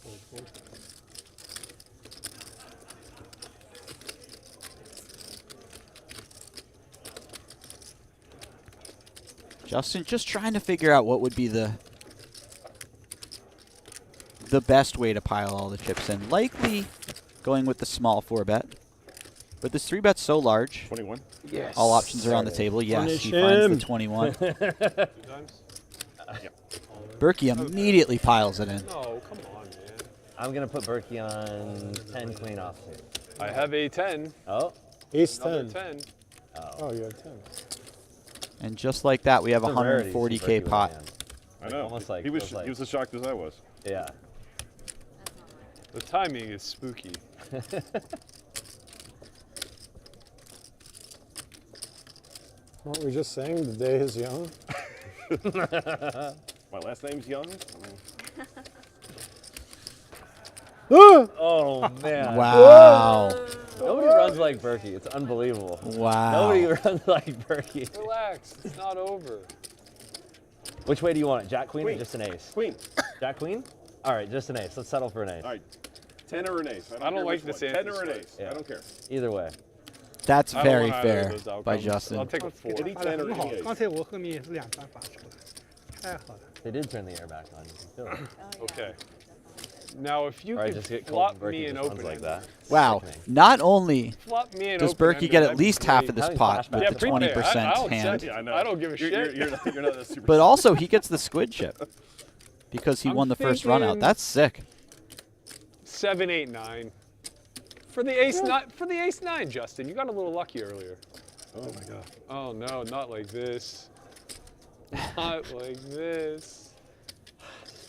Fold 14. Justin just trying to figure out what would be the best way to pile all the chips in. Likely going with the small 4-bet. But this 3-bet's so large. 21. Yes. All options are on the table. Yes, Punish he finds him. the 21. 2 times? Berky immediately piles it in. No, come on, man. I'm going to put Berky on 10 queen offsuit. I have a 10. Oh. Ace Another 10. 10. Oh, you have 10. And just like that, we have a It's a rarity to see Berky 140K with a pot. hand. I know. Almost like, he was feels like- he was as shocked as I was. Yeah. The timing is spooky. Weren't we just saying the day is young? My last name's Young. Oh, man. Wow. Nobody runs like Berky. It's unbelievable. Wow. Nobody runs like Berky. Relax. It's not over. Which way do you want it? Jack, queen, or Queen. just an ace? Queen. Jack, queen? All right, just an ace. Let's settle for an ace. All right. 10 or an ace. I don't care like which this one. answer 10 or an script. ace. Yeah. I don't care. Either way. That's I don't very want either of fair those outcomes. by Justin. I'll take a 4. Any 打得 10 or 很好 any，刚 ace. 才我和你也是两张发出来，太好了。 They did turn the air back on. You can feel it. Oh, yeah. Okay. Now, if you Or I could just get flop cold and me Berky an just runs open like that. Wow. Sickening. Not only flop me an does open Berky get at least half of this Having pot flashbacks with to the prepay. 20% I'll hand. accept it. Yeah, I know. I don't give a shit. You're not that super. But also, he gets the squid chip because he I'm won the first run out. thinking- That's sick. 7, 8, 9. For the ace 9, for the ace 9, Justin. You got a little lucky earlier. Oh my god. Oh no, not like this. Not like this.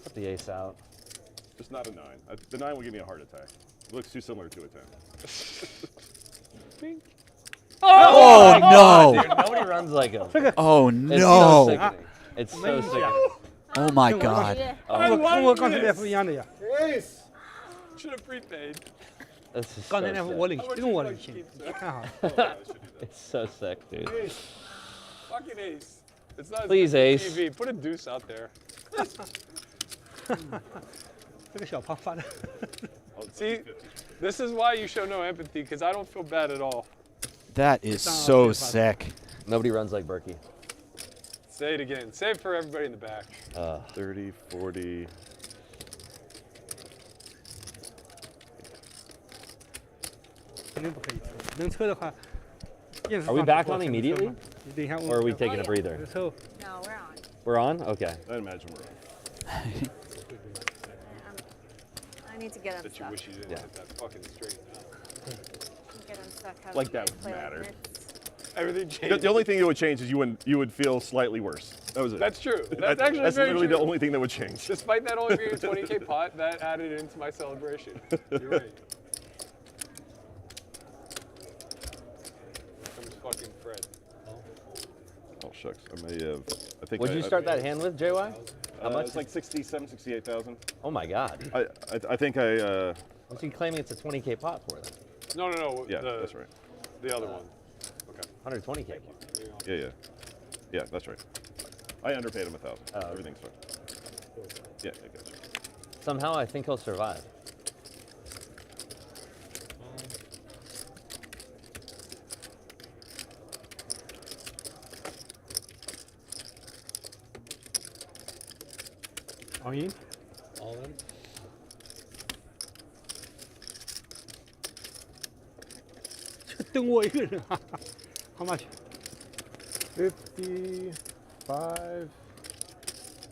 Put the ace out. Just not a 9. The 9 will give me a heart attack. It looks too similar to a 10. Bing. Oh, no. Dude, nobody runs like him. Oh, It's so no. sickening. It's so sickening. Oh, my God. 跟我刚才那副一样的呀， Should have prepaid. This is 刚 so 才那副 sick. 我领先，用我领先，你看好。 It's so sick, dude. Fucking ace. It's not Please, as ace. TV. Put a deuce out there. 这个小胖发的， See, this is why you show no empathy, because I don't feel bad at all. That is so sick. Nobody runs like Berky. Say it again. Say it for everybody in the back. 30, 40. 肯定不可以抽，能抽的话，验证 Are we 方式 back 过 on 程 immediately? 你等一下， Or are we taking a breather? 抽， No, we're on. We're on? Okay. I imagine we're on. I need to get Bet you unstuck. wish you didn't Yeah. hit that fucking straight now. Get unstuck. How Like do you that play would matter. this? Everything changed. The only thing that would change is you would feel slightly worse. That was it. That's true. That's actually that's very literally true. the only thing that would change. Despite that only being a 20K pot, that added into my celebration. You're right. Comes fucking Fred. Oh shucks, I may have. I think. What'd you start that hand with, JY? How much? It's like 67, 68,000. Oh my God. I think I. What's he claiming it's a 20K pot for then? No. Yeah, that's right. The other one. Okay. 120K. Yeah, that's right. I underpaid him 1,000. Everything's fine. Yeah, I got you. Somehow I think he'll survive. All in? All in? How much? 55,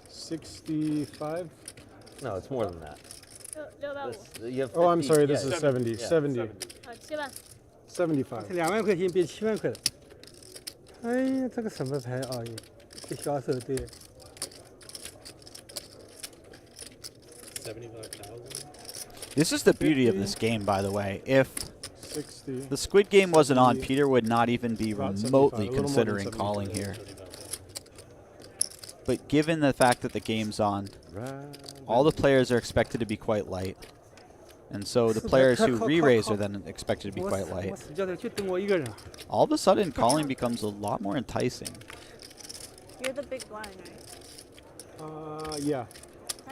65. No, it's more than that. 6,650. You have Oh, I'm 50 sorry, this yeah, is 70. yeah, 70. 7万。 75. 2万块钱变7万块了。哎呀，这个什么牌啊？这销售对。 75,000. This is the beauty of this game, by the way. If 60. the Squid game wasn't on, Peter would not even be About 75, remotely a little more than considering 75. calling here. But given the fact that the game's on, all the players are expected to be quite light. And so the players who re-raise are then expected to be quite light. 就等我一个人。 All of a sudden, calling becomes a lot more enticing. You're the big blind, right? Yeah.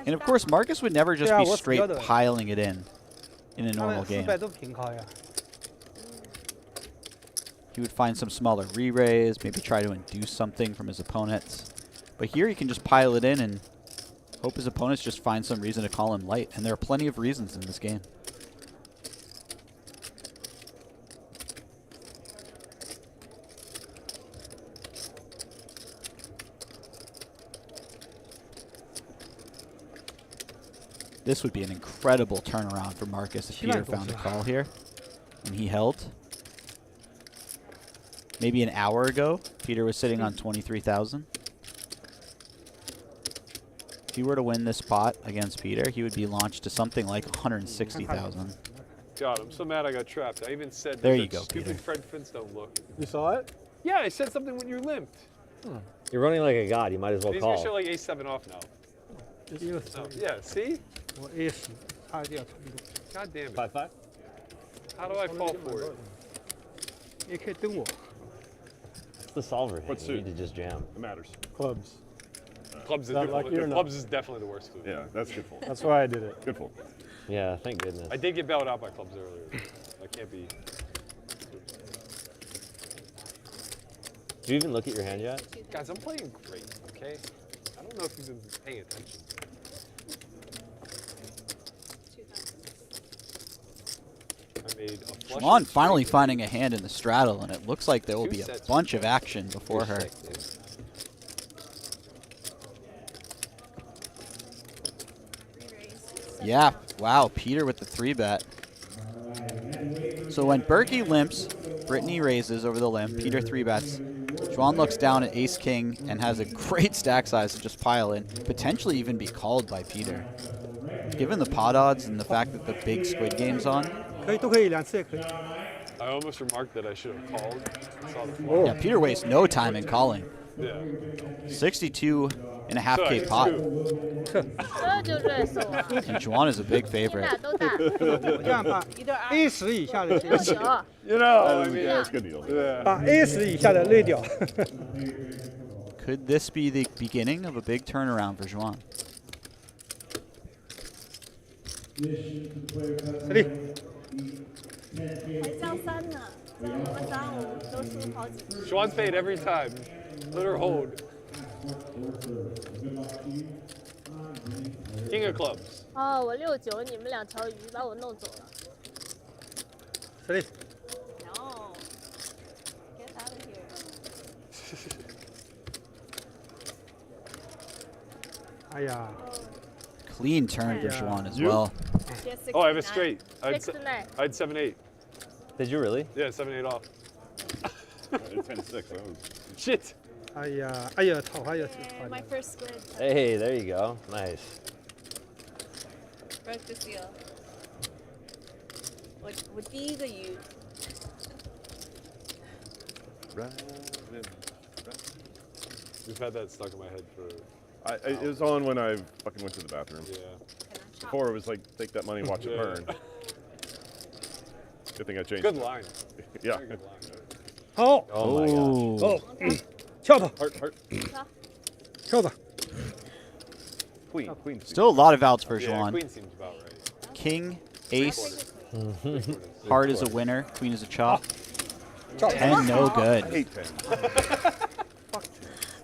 And of course, Marcus would never just Yeah, be what's the straight other? piling it in a 他 normal 们 game. 400都平靠呀。 He would find some smaller re-raise, maybe try to induce something from his opponents. But here he can just pile it in and hope his opponents just find some reason to call him light. And there are plenty of reasons in this game. This would be an incredible turnaround for Marcus if Peter found a call here. And he held. Maybe an hour ago, Peter was sitting on 23,000. If he were to win this spot against Peter, he would be launched to something like 160,000. God, I'm so mad I got trapped. I even said There there's you that go, stupid Peter. Fred Flintstone look. You saw it? Yeah, I said something when you limped. You're running like a god. You might as well He's gonna call. show like A7 off now. No, yeah, see? 我 A10，差点差不多。 God damn it. 5-5. How do I fall for it? 也可以等我。 It's the solver hand. What You suit? need to just jam. It matters. Clubs. Clubs is, that lucky or not? clubs is definitely the worst clue. Yeah, that's good fold. That's why I did it. Good fold. Yeah, thank goodness. I did get bailed out by clubs earlier. I can't be. Do you even look at your hand yet? Guys, I'm playing great, okay? I don't know if you've been paying attention. I made a flush. Xuan finally finding a hand in the straddle, and it looks like there will be a sets bunch of action before You're her. sick, dude. Yeah, wow, Peter with the 3-bet. So when Berky limps, Britney raises over the limp, Peter 3-bets. Xuan looks down at ace-king and has a great stack size to just pile in, potentially even be called by Peter. Given the pot odds and the fact that the big Squid game's on, 可以，都可以，2次也可以。 I almost remarked that I should have called. I saw the flop. yeah, Peter wastes no time in calling. Yeah. 62.5K pot, 这就热手啊！ and Xuan is a big 你 favorite. 俩都打我这样把 A10以下的先9， You know, I mean, Yeah, it's a good deal. yeah. 把 A10以下的累掉。 Could this be the beginning of a big turnaround for Xuan? 这里。还张3呢，张5都输好几次。 Xuan's paid every time. Let her hold. King of clubs. 哦，我69，你们2条鱼把我弄走了。这里。 No. Get out of here. 哎呀， Clean turn for Xuan as well. She has Oh, I have a 69. straight. I had 69。 I had 7-8. Did you really? Yeah, 7-8 off. 10-6. Shit. 哎呀，哎呀，桃花也是 Yeah, 花 my 的。 first squid. Hey, there you go. Nice. Broke the seal. 我第一个鱼。 We've had that stuck in my head for. It was on when I fucking went to the bathroom. Yeah. Before it was like, take that money and watch it Yeah. burn. Good thing I changed. Good it. line. Yeah. Very good line. 好， Oh my gosh. 哦，跳吧， Heart, heart. 跳吧。 Queen, queen. Still a lot of outs for Yeah, Xuan. queen seems about right. King, ace, Three-quarters. heart is a winner, queen is a chop. Chop. 10, no I good. hate 10.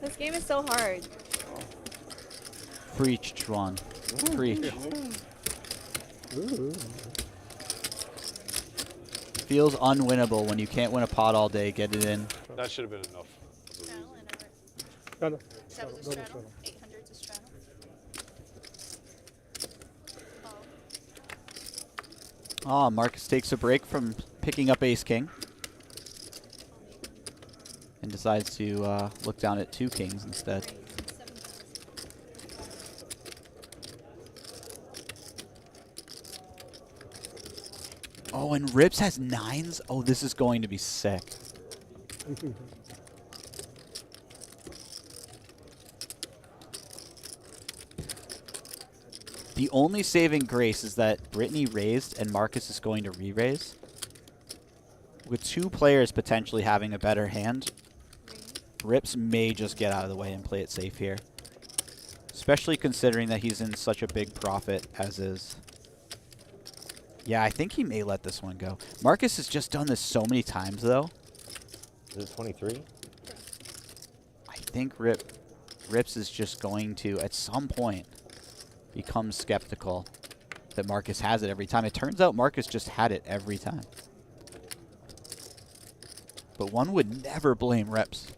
This game is so hard. Preach, Xuan. Preach. Feels unwinnable when you can't win a pot all day, get it in. That should have been enough. 跳的。 Straddle to straddle. 800 to straddle. Ah, Marcus takes a break from picking up ace king. And decides to look down at 2 kings instead. Oh, and Rips has 9s? Oh, this is going to be sick. The only saving grace is that Britney raised and Marcus is going to re-raise. With 2 players potentially having a better hand, Rips may just get out of the way and play it safe here. Especially considering that he's in such a big profit as is. Yeah, I think he may let this one go. Marcus has just done this so many times, though. Is it 23? I think Rips is just going to, at some point, become skeptical that Marcus has it every time. It turns out Marcus just had it every time. But one would never blame Rips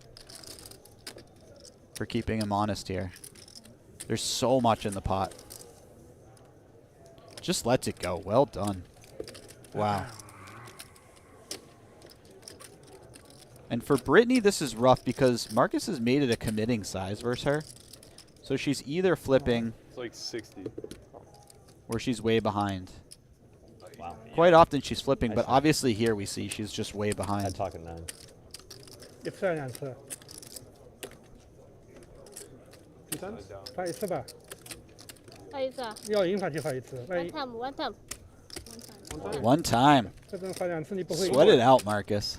for keeping him honest here. There's so much in the pot. Just lets it go. Well done. Wow. And for Britney, this is rough because Marcus has made it a committing size versus her. So she's either flipping It's like 60. or she's way behind. Wow. Quite often she's flipping, I but see. obviously here we see she's just way I'm behind. talking 9. 一次还是2次？ Two times? Down. 发一次吧，发一次啊要赢他就发一次，万，one 一 time one time。 One time. 这种发2次你不会赢。 Sweat it out, Marcus.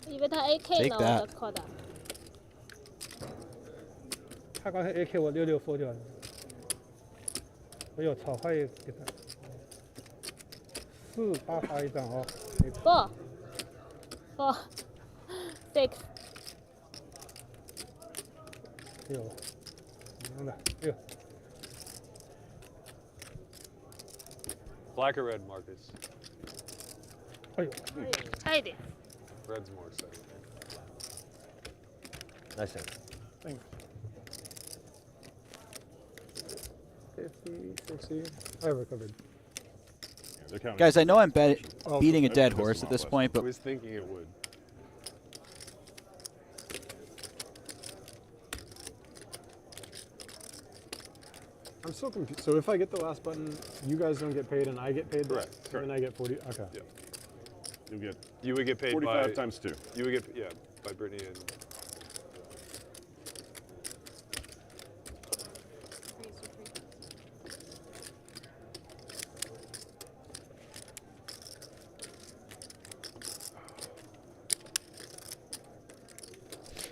我以为他 AK Take 呢， that. 我的靠的。他刚才 AK 我66 4掉了，我有草花也给他。4、8发一张哦。 4 4 6。 6，赢的6。 Black or red, Marcus? 哎呦，差一点。 Red's more exciting. Nice thing. Thanks. 50, 60. I recovered. Yeah, they're counting. Guys, I know I'm Oh, beating a I dead pissed horse him at this off point, I but was thinking it would. I'm so confused. So if I get the last button, you guys don't get paid and I get paid? Correct, And correct. then I get 40. Okay. Yeah. You'll get You would get paid 45 by times 2. You would get by Britney and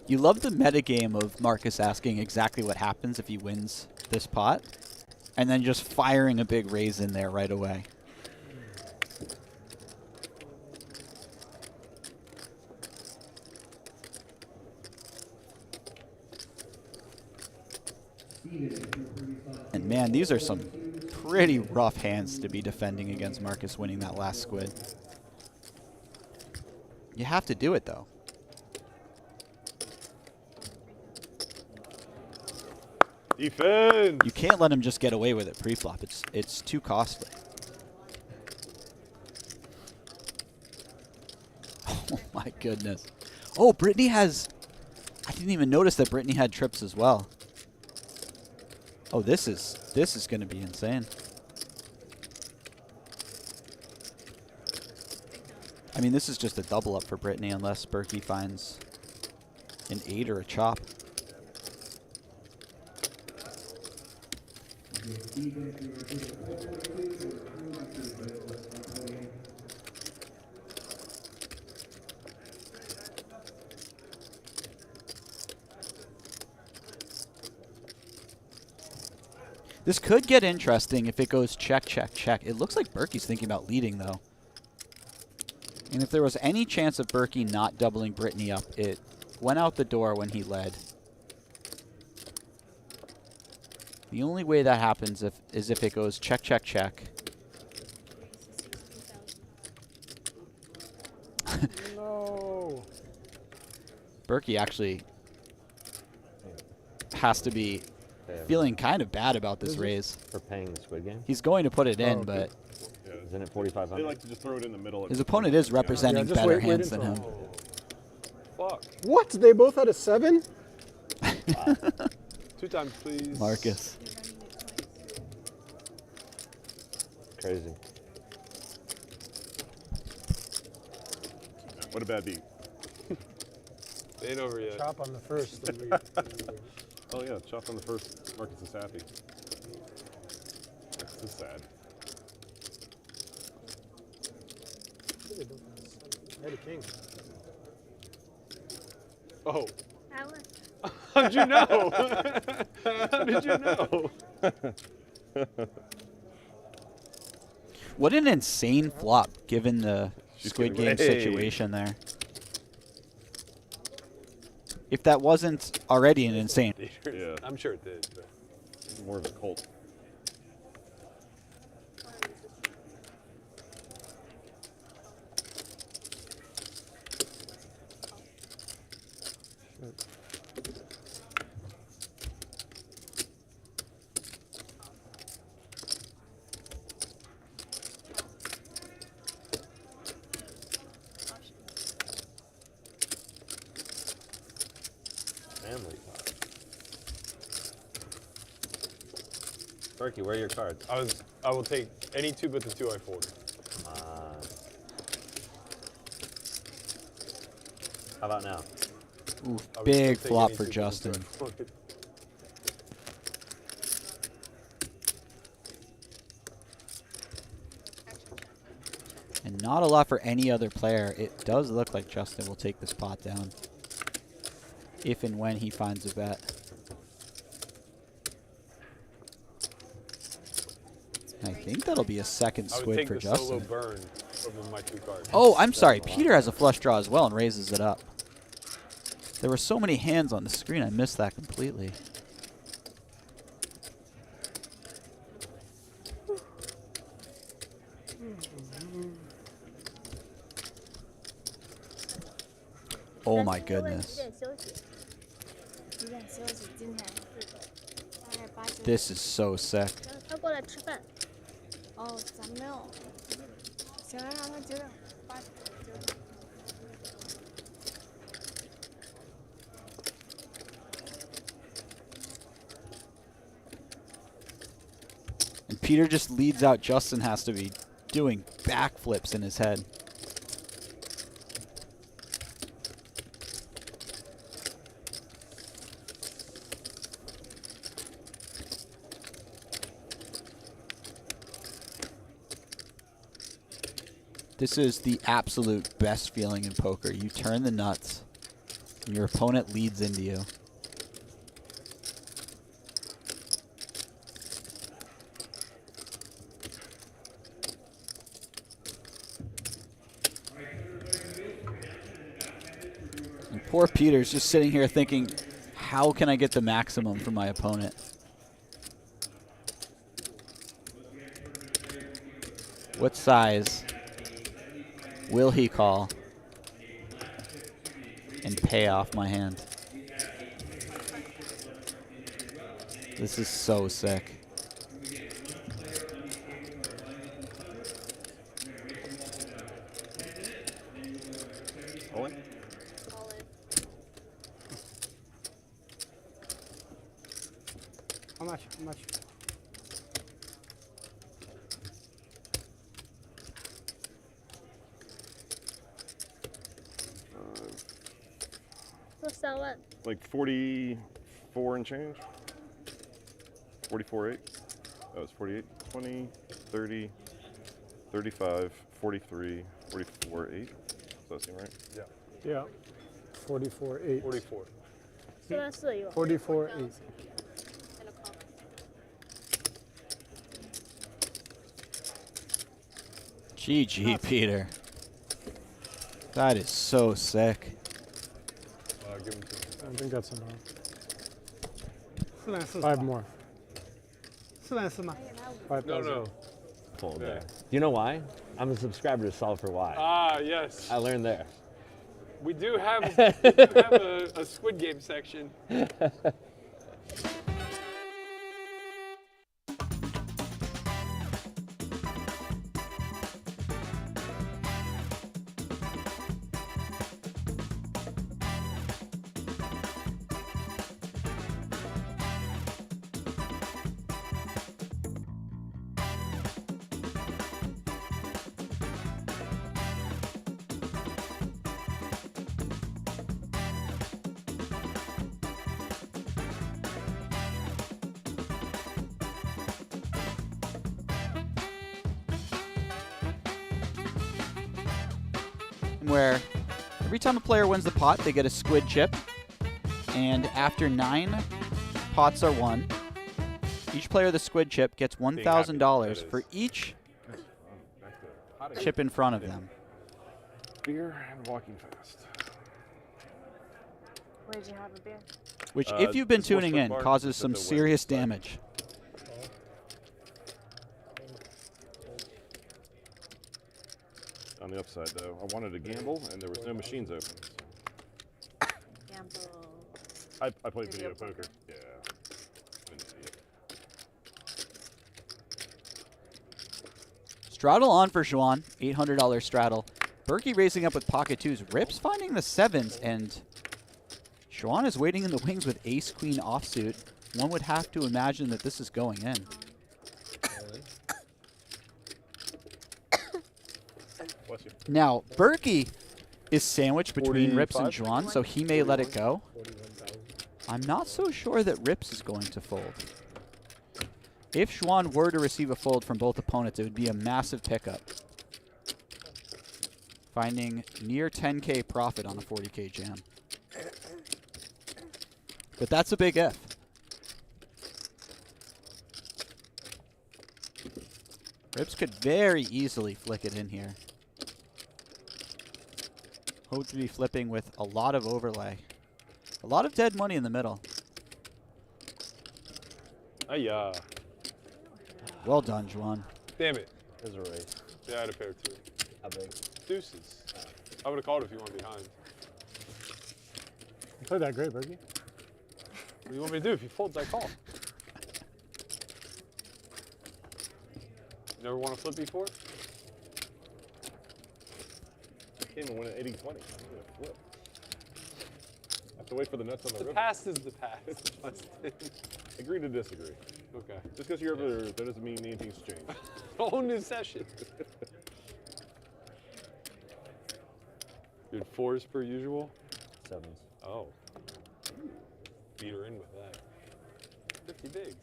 you love the metagame of Marcus asking exactly what happens if he wins this pot, and then just firing a big raise in there right away. And man, these are some pretty rough hands to be defending against Marcus winning that last squid. You have to do it though. Defense! You can't let him just get away with it pre-flop. It's too costly. Oh Oh my goodness. Oh, Britney has... I didn't even notice that Britney had trips as well. Oh, this is going to be insane. I mean, this is just a double up for Britney unless Berky finds an 8 or a chop. This could get interesting if it goes check, check, check. It looks like Berky's thinking about leading, though. And if there was any chance of Berky not doubling Britney up, it went out the door when he led. The only way that happens is if it goes check, check, check. No. Berky actually has to be feeling kind of bad about this raise. For paying the Squid game? He's going to put it in, but isn't it 4,500? They like to just throw it in the middle. his opponent is representing better hands than him. Fuck. What? They both had a 7? Wow. 2 times, please. Marcus. Crazy. What a bad beat. They ain't over yet. Chop on the first. Oh yeah, chop on the first. Marcus is happy. Marcus is sad. I had a king. Oh. I won. How'd you know? How did you know? What an insane flop, given the Squid Game situation there. If that wasn't already an insane. Yeah. I'm sure it did. But. More of a cult. Family card. Berky, where are your cards? I will take any 2 but the 2 I folded. Come on. How about now? Ooh, I would big still take flop any for 2 but the 2 I Justin. folded. And not a lot for any other player. It does look like Justin will take this pot down. If and when he finds a bet. I think that'll be a second I would squid take for the Justin. solo burn over my 2 cards. Oh, I'm sorry. Peter has a flush draw as well and raises it up. There were so many hands on the screen, I missed that completely. Oh my goodness. This is so sick. 他过来吃饭。哦，咱没有。行，让他9点8点9点。 And Peter just leads out. Justin has to be doing backflips in his head. This is the absolute best feeling in poker. You turn the nuts, and your opponent leads into you. And poor Peter's just sitting here thinking, how can I get the maximum from my opponent? What size will he call and pay off my hand? This is so sick. How much? How much? What's that one? Like 44 and change. 44.8. That was 48. 20, 30, 35, 43, 44.8. Does that seem right? Yeah. Yeah. 44.8. 44. 44有。 44.8. GG, Peter. That is so sick. Give him 2. I think that's enough. 440 5 more. 440吗？ No, no. Fold there. Do you know why? I'm a subscriber to Solve for Why. Ah, yes. I learned there. We do have a Squid Game section. Where every time a player wins the pot, they get a squid chip. And after 9 pots are won, each player of the squid chip gets $1,000 for each chip in front of them. Beer and walking fast. Where'd you have a beer? Which, if you've been this Westwood tuning in, bar causes is at some the west serious side. damage. On the upside, though, I wanted to gamble, and there was no machines open. Gamble. I played video poker. Yeah. I'm an idiot. Straddle on for Xuan, $800 straddle. Berky raising up with pocket 2s. Rips finding the 7s, and Xuan is waiting in the wings with ace-queen offsuit. One would have to imagine that this is going in. Bless you. Now, Berky is sandwiched between Rips and 45? Xuan, so he may let it go. I'm not so sure that Rips is going to fold. If Xuan were to receive a fold from both opponents, it would be a massive pickup. Finding near 10K profit on a 40K jam. But that's a big if. Rips could very easily flick it in here. Hope to be flipping with a lot of overlay. A lot of dead money in the middle. Well done, Xuan. Damn it. There's a race. Yeah, I had a pair too. How big? Deuces. I would have called if you went behind. You played that great, Berky. What do you want me to do? If he folds, I call. You never won a flip before? Came and win at 80-20. I'm gonna flip. I have to wait for the nuts on the The river. past is the past. Agree to disagree. Okay. Just because you're over there, that doesn't mean anything's changed. Whole new session. Good 4s per usual? 7s. Oh. Beat her in with that. 50 bigs.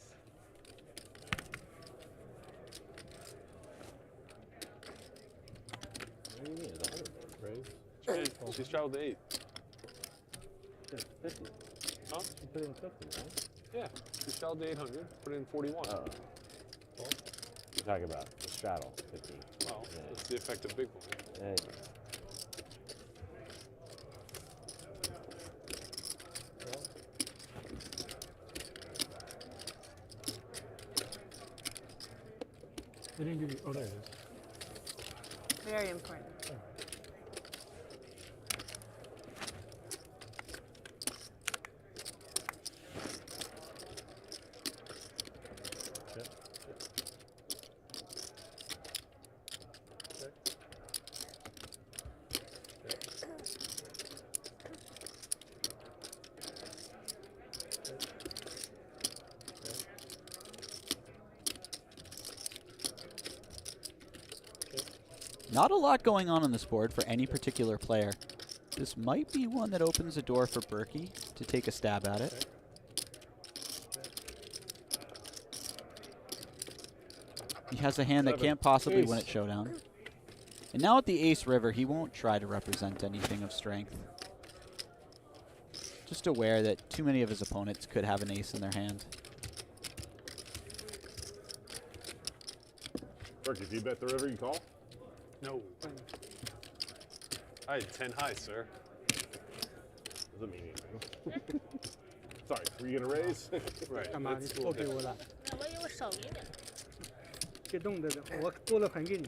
What do you mean? It's 100 raise. She's traveled to 8. 50. Huh? You put in 50, right? Yeah. She's traveled to 800. Put in 41. Oh. You're talking about the straddle, 50. Well, Yeah. that's the effect of big one. Hey. They didn't give you. Oh, there it is. Very important. Not a lot going on this board for any particular player. This might be one that opens a door for Berky to take a stab at it. He has a hand that can't possibly win at showdown. And now at the ace river, he won't try to represent anything of strength. Just aware that too many of his opponents could have an ace in their hand. Berky, if you bet the river, you call? No. I had 10 high, sir. Doesn't mean anything. Sorry, were you gonna raise? Right. 干嘛？你多给我了？那我以为少给点。别动的，我多了还给你。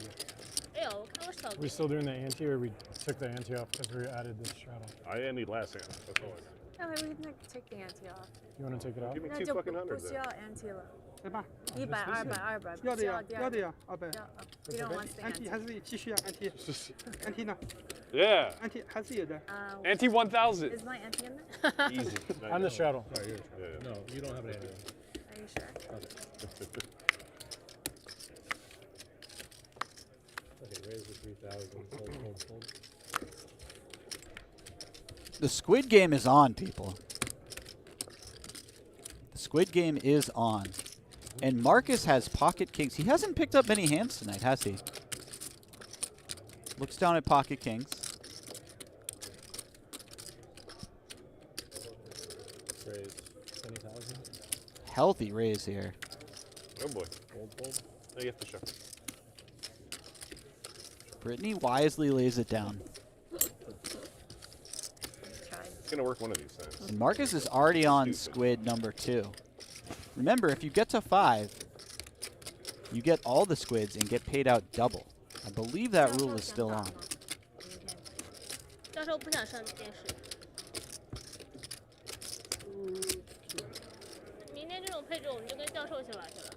哎呦，我看我少给 Are we still doing the ante, or we took the ante off because we added this straddle? I ended last hand. That's all I got. No, we can take the ante off. You want to take it off? Give me 那 two 就 fucking 不 hundreds 需 then. 要 ante 了。来吧， 100、200、200，要的呀，不需要的呀，200。要，we don't want the 安提 ante。还是继续啊，安提，安提呢？ Yeah. 安提还是有的。 Ante 1000. Is my ante in there? Easy. On the straddle. Sorry, yours. Yeah. No, you don't have an ante. Are you sure? Okay, raise the 3,000. Hold. The Squid game is on, people. The Squid game is on. And Marcus has pocket kings. He hasn't picked up many hands tonight, has he? Looks down at pocket kings. Raise 20,000. Healthy raise here. Oh boy. Hold. Now you have to show. Britney wisely lays it down. It's gonna work one of these times. And Marcus is already on Squid number 2. Remember, if you get to 5, you get all the squids and get paid out double. I believe that rule is still on. 教授不想上电视。明天这种配置我们就跟教授去玩去了。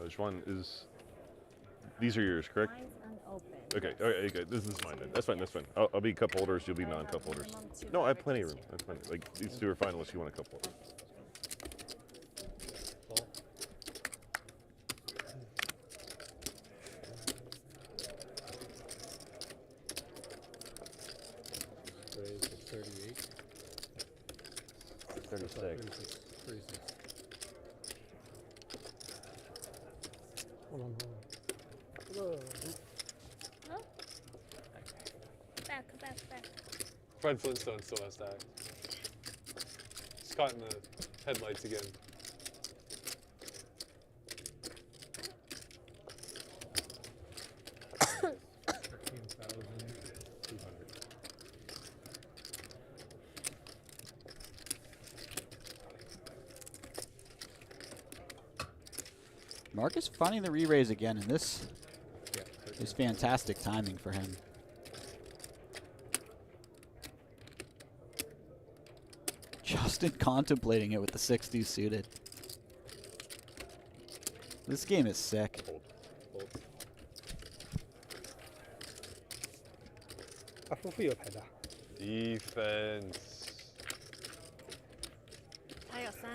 Xuan, these are yours, correct? Mine's unopened. Okay, okay, this is mine then. That's fine. I'll be cup holders, you'll be non-cup holders. No, I have plenty of room. Like, these two are fine unless you want a cup holder. Raise the 38. 36. 36. Hold on. Back. Fred Flintstone still has that. He's caught in the headlights again. Marcus finding the re-raise again, and this is fantastic timing for him. Justin contemplating it with the 60s suited. This game is sick. Hold. 啊，夫妇有牌的。 Defense. 他有三，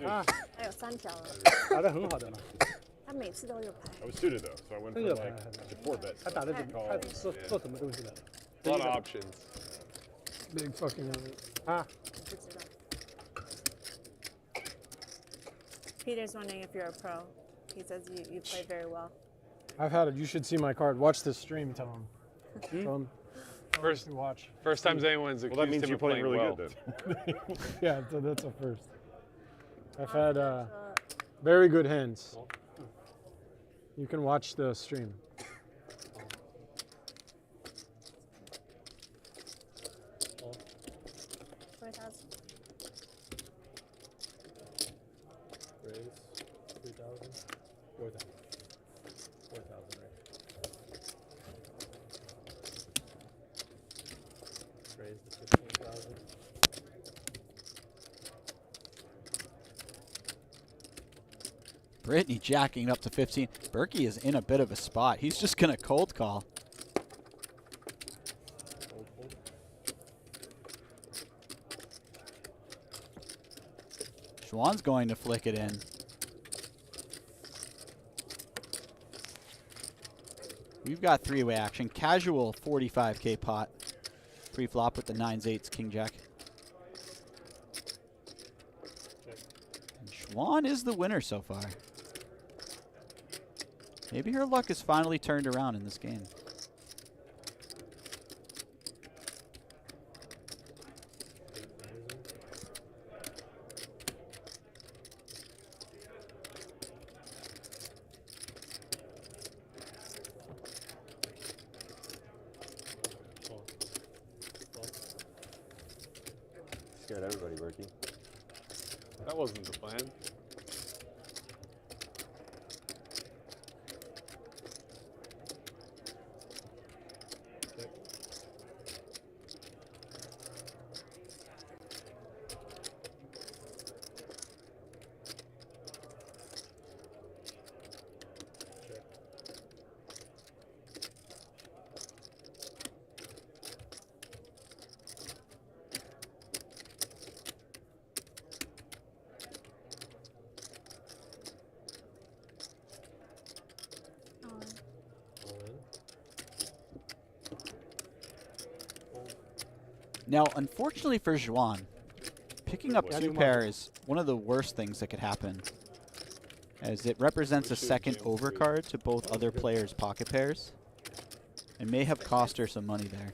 啊，他有3条了，打得很好的嘛，他每次都有牌。 I was suited though, so I went 真 for 有 like 牌。 4 bets. 他打的怎么？他做什么东西的？ A lot of options. Big fucking. 啊，不知道。Peter's wondering if you're a pro. He says you play very well. I've had it. You should see my card. Watch this stream. Tell him. Tell him. First, Watch. first time anyone's accused Well, that means him you're of playing really well. good then. Yeah, that's a first. I've had very good hands. You can watch the stream. Raise 3,000. 4,000. 4,000, right? Raise the 15,000. Britney jacking up to 15. Berky is in a bit of a spot. He's just going to cold call. Hold. Xuan's going to flick it in. We've got three-way action. Casual 45K pot. Pre-flop with the 9s, 8s, king jack. And Xuan is the winner so far. Maybe her luck has finally turned around in this game. Scared everybody, Berky. That wasn't the plan. Now, unfortunately for Xuan, picking up two pair is one of the worst things that could happen, as it represents a second overcard to both other players' pocket pairs, and may have cost her some money there.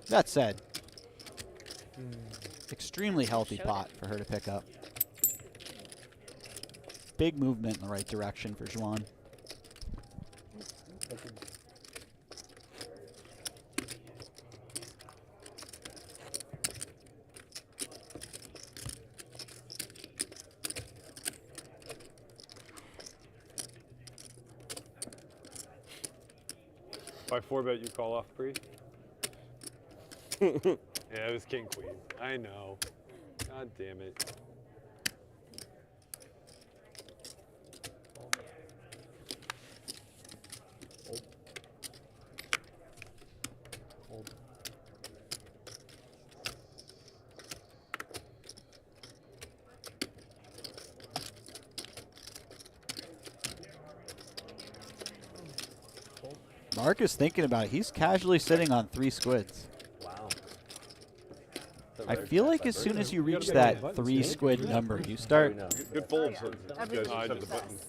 That said, extremely healthy pot for her to pick up. Big movement in the right direction for Xuan. 4-bet you call off pre? Yeah, it was king queen. I know. God damn it. Mark is thinking about it. He's casually sitting on 3 squids. Wow. I feel like as soon as you reach that 3 squid number, you start Good folds. You guys just have the buttons.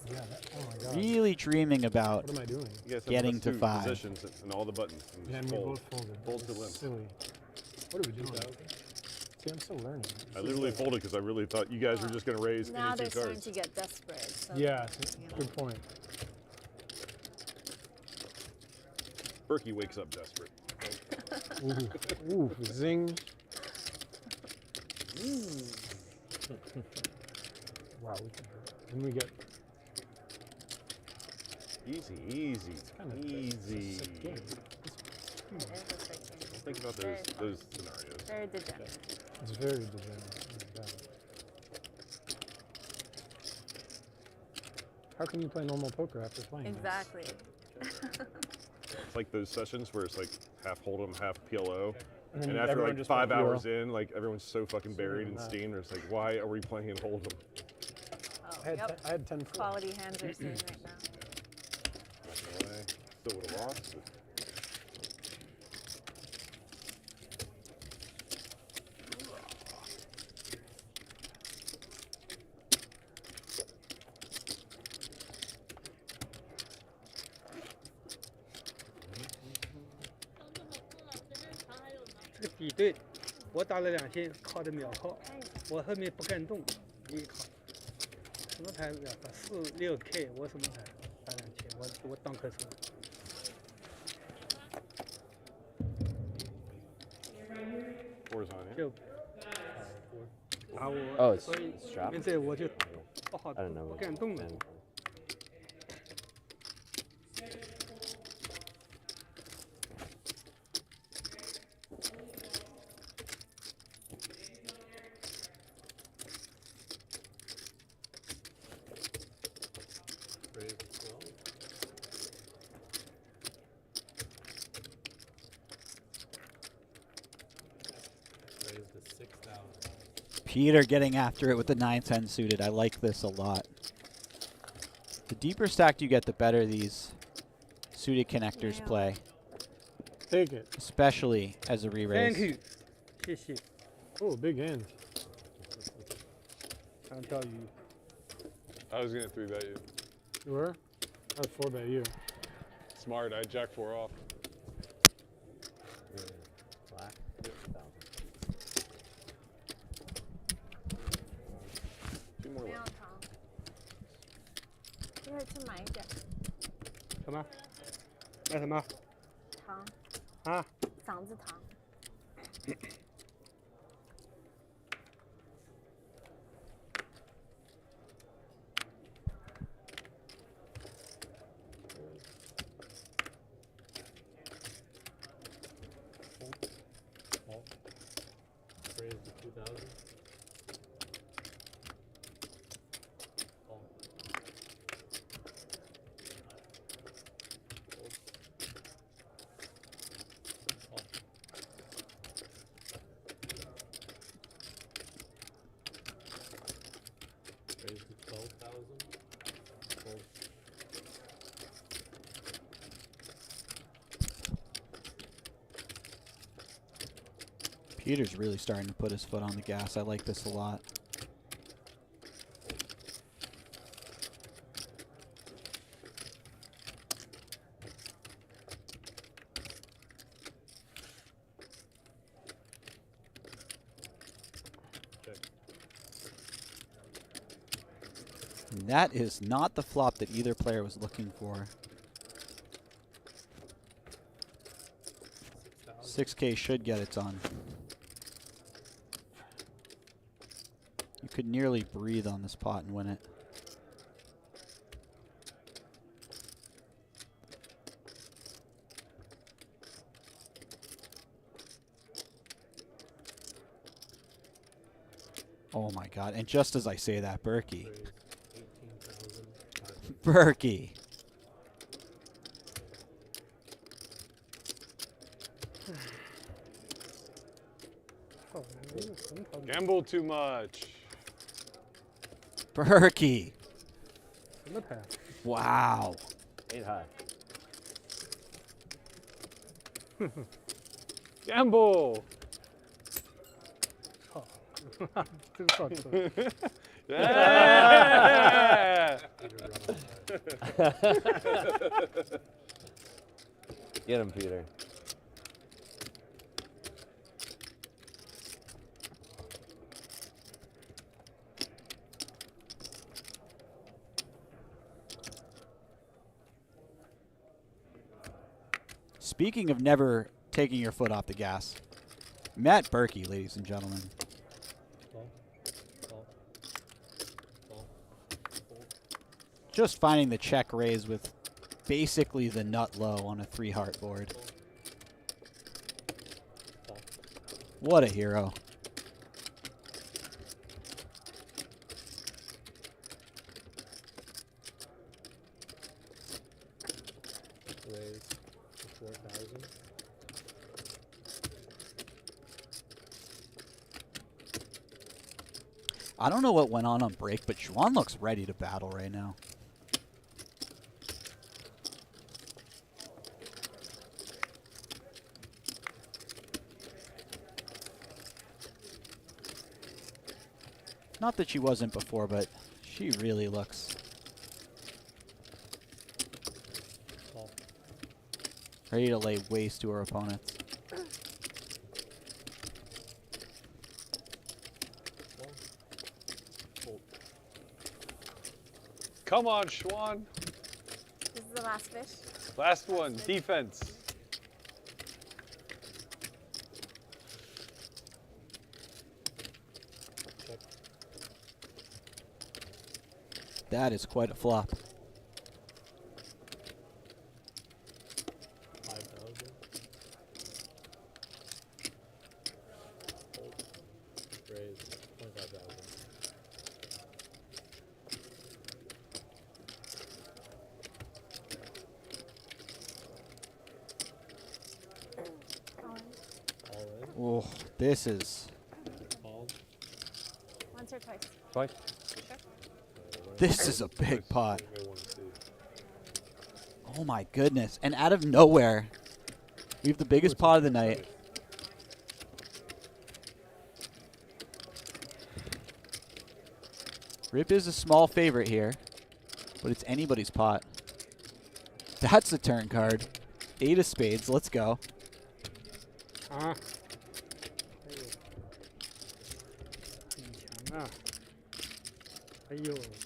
really dreaming about You guys have getting the to 2 5. positions and all the buttons. And Yeah, just we fold. both folded. Fold to win. Silly. What are we doing? See, I'm still learning. I literally folded because I really thought you guys were just going to raise Now any they're 2 starting cards. to get desperate. So Yeah, you know. good point. Berky wakes up desperate. Ooh, zing. Wow, then we get Easy. It is a sick game. Think about those scenarios. Very degenerate. It's very degenerate. Oh my God. How can you play normal poker after playing this? Exactly. It's like those sessions where it's like half Hold'em, half PLO. And And then after everyone like just 5 went PLO. hours in, like everyone's so fucking buried in steam. It's like, why are we playing in Hold'em? Oh, I had, yep. I had 10 4. Quality hands are seeing right now. Not gonna lie, still would have lost. But这个底对，我打了2线，靠着秒靠，我后面不敢动，一靠。什么牌子啊？4、6K，我什么牌？打2千，我当客车。 4's on it. 就把我， Oh, it's 所以 strap? 现在我就不好 I don't know. 不敢动了。 And Peter getting after it with the 9-10 suited. I like this a lot. The deeper stacked you get, the better these suited connectors play, Take it. especially as a re-raise. Thank you. 谢谢。 Oh, big hand. I'll tell you. I was gonna 3-bet you. You were? I'd 4-bet you. Smart. I had Jack 4 off. Black. Two more 没有 left. 糖，一会儿去买一点什么？买什么？糖，啊？嗓子糖。 Raise to 2,000. Call. Call. Raise to 12,000. Call. Peter's really starting to put his foot on the gas. I like this a lot. Check. And that is not the flop that either player was looking for. 6K should get it done. You could nearly breathe on this pot and win it. Oh my God, and just as I say that, Berky. Raise 18,000. Berky. Gamble too much. Berky. 什么牌？ Wow. 8 high. Gamble. 操！真上车。 Yeah. Get him, Peter. Speaking of never taking your foot off the gas, Matt Berky, ladies and gentlemen. Call. Call. Call. Fold. Just finding the check raise with basically the nut low on a 3-heart board. Call. What a hero. Raise to 4,000. I don't know what went on break, but Xuan looks ready to battle right now. Not that she wasn't before, but she really looks Call. ready to lay waste to her opponents. Call. Fold. Come on, Xuan. This is the last fish. Last one. Defense. Check. That is quite a flop. 5,000. Fold. Raise 25,000. All in. Oh, this is Call. Once or twice. Twice. this is a big pot. I wanna see. Oh my goodness. And out of nowhere, we have the biggest pot of the night. Rip is a small favorite here, but it's anybody's pot. That's a turn card. 8 of spades. Let's go. Ah.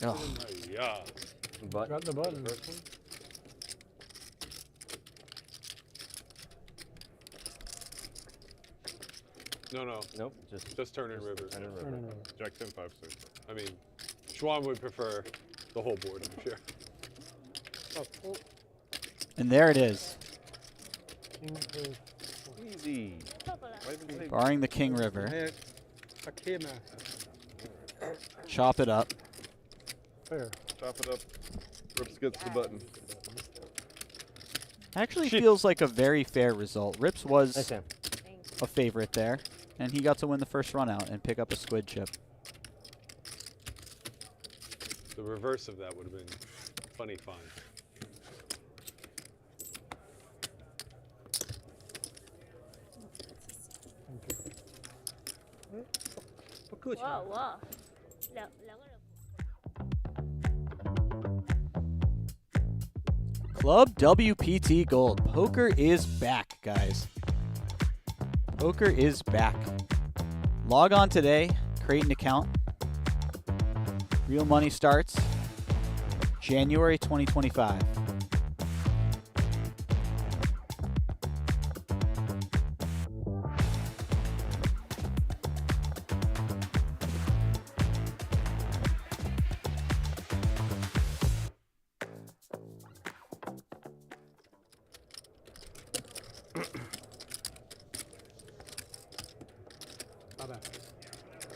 Oh. Yeah. Got the button. No. Nope. Just turn in river. Turn in river. Jack 10, 5, 6. I mean, Xuan would prefer the whole board, I'm sure. And there it is. Easy. Barring the King River. Chop it up. Fair. Chop it up. Rips gets the button. Actually feels like a very fair result. Rips was Nice hand. a favorite there, and he got to win the first run out and pick up a squid chip. The reverse of that would have been funny fun.哇哇，两个人。 Club WPT Gold. Poker is back, guys. Poker is back. Log on today, create an account. Real money starts January 2025.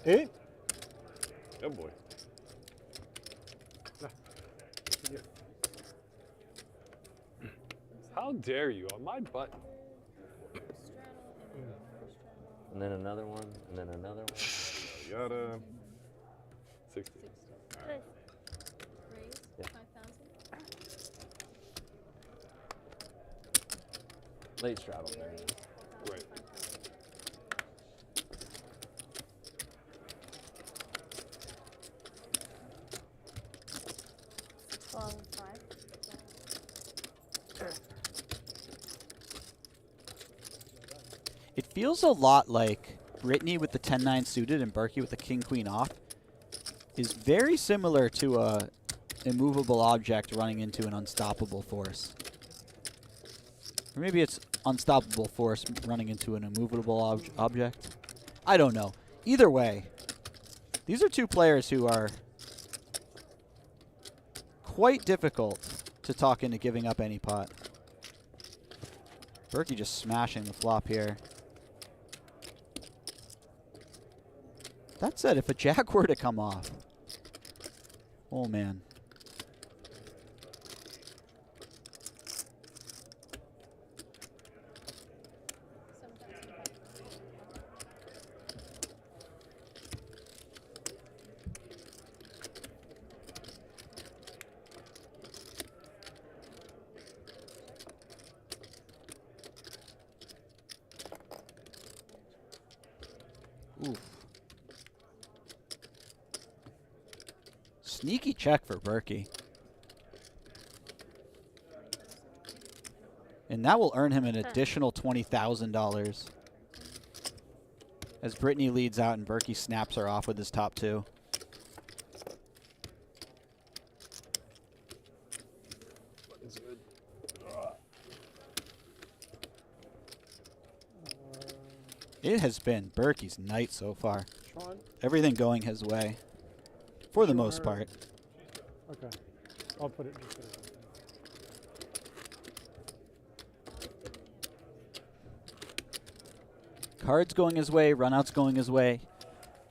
Eight? Oh boy. How dare you on my button? And then another one, and then another one. Yada. 60. Raise Yeah. 5,000. Late straddle there. Right. It feels a lot like Britney with the 10-9 suited and Berky with the king-queen off is very similar to a immovable object running into an unstoppable force. Or maybe it's unstoppable force running into an immovable object. I don't know. Either way, these are two players who are quite difficult to talk into giving up any pot. Berky just smashing the flop here. That said, if a jack were to come off, oh man. Oof. Sneaky check for Berky. And that will earn him an additional $20,000 as Britney leads out and Berky snaps her off with his top two. It has been Berky's night so far. Xuan? Everything going his way, for the most part. Okay. I'll put it just there. Cards going his way, runouts going his way,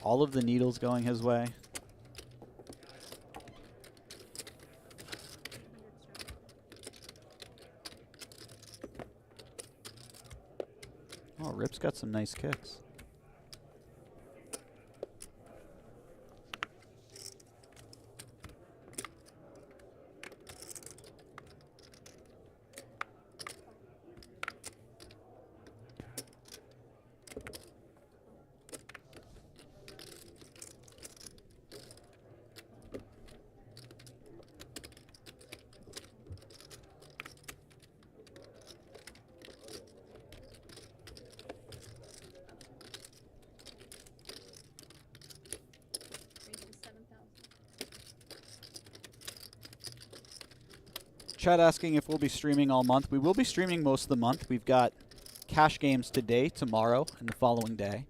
all of the needles going his way. Oh, Rip's got some nice kicks. Chat asking if we'll be streaming all month. We will be streaming most of the month. We've got cash games today, tomorrow, and the following day.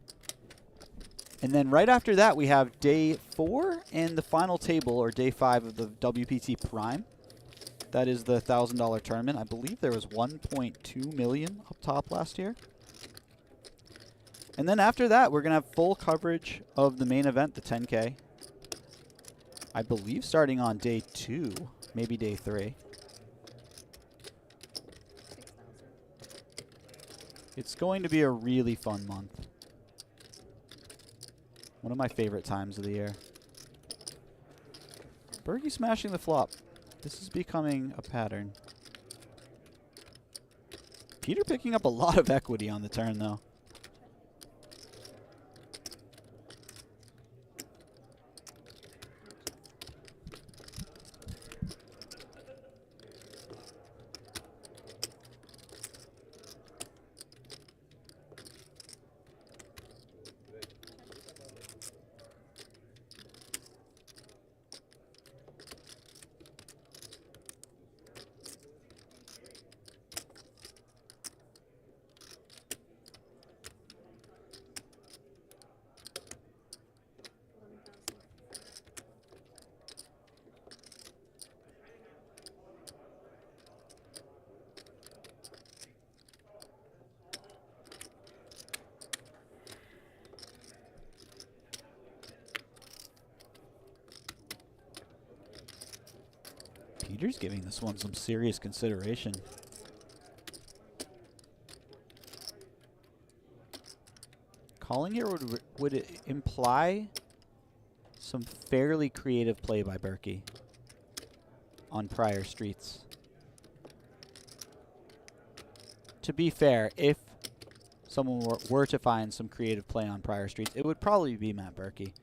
And then right after that, we have day 4 and the final table, or day 5 of the WPT Prime. That is the $1,000 tournament. I believe there was 1.2 million up top last year. And then after that, we're going to have full coverage of the main event, the 10K. I believe starting on day 2, maybe day 3. It's going to be a really fun month. One of my favorite times of the year. Berky smashing the flop. This is becoming a pattern. Peter picking up a lot of equity on the turn, though. Peter's giving this one some serious consideration. Calling here would it imply some fairly creative play by Berky on prior streets. To be fair, if someone were to find some creative play on prior streets, it would probably be Matt Berky.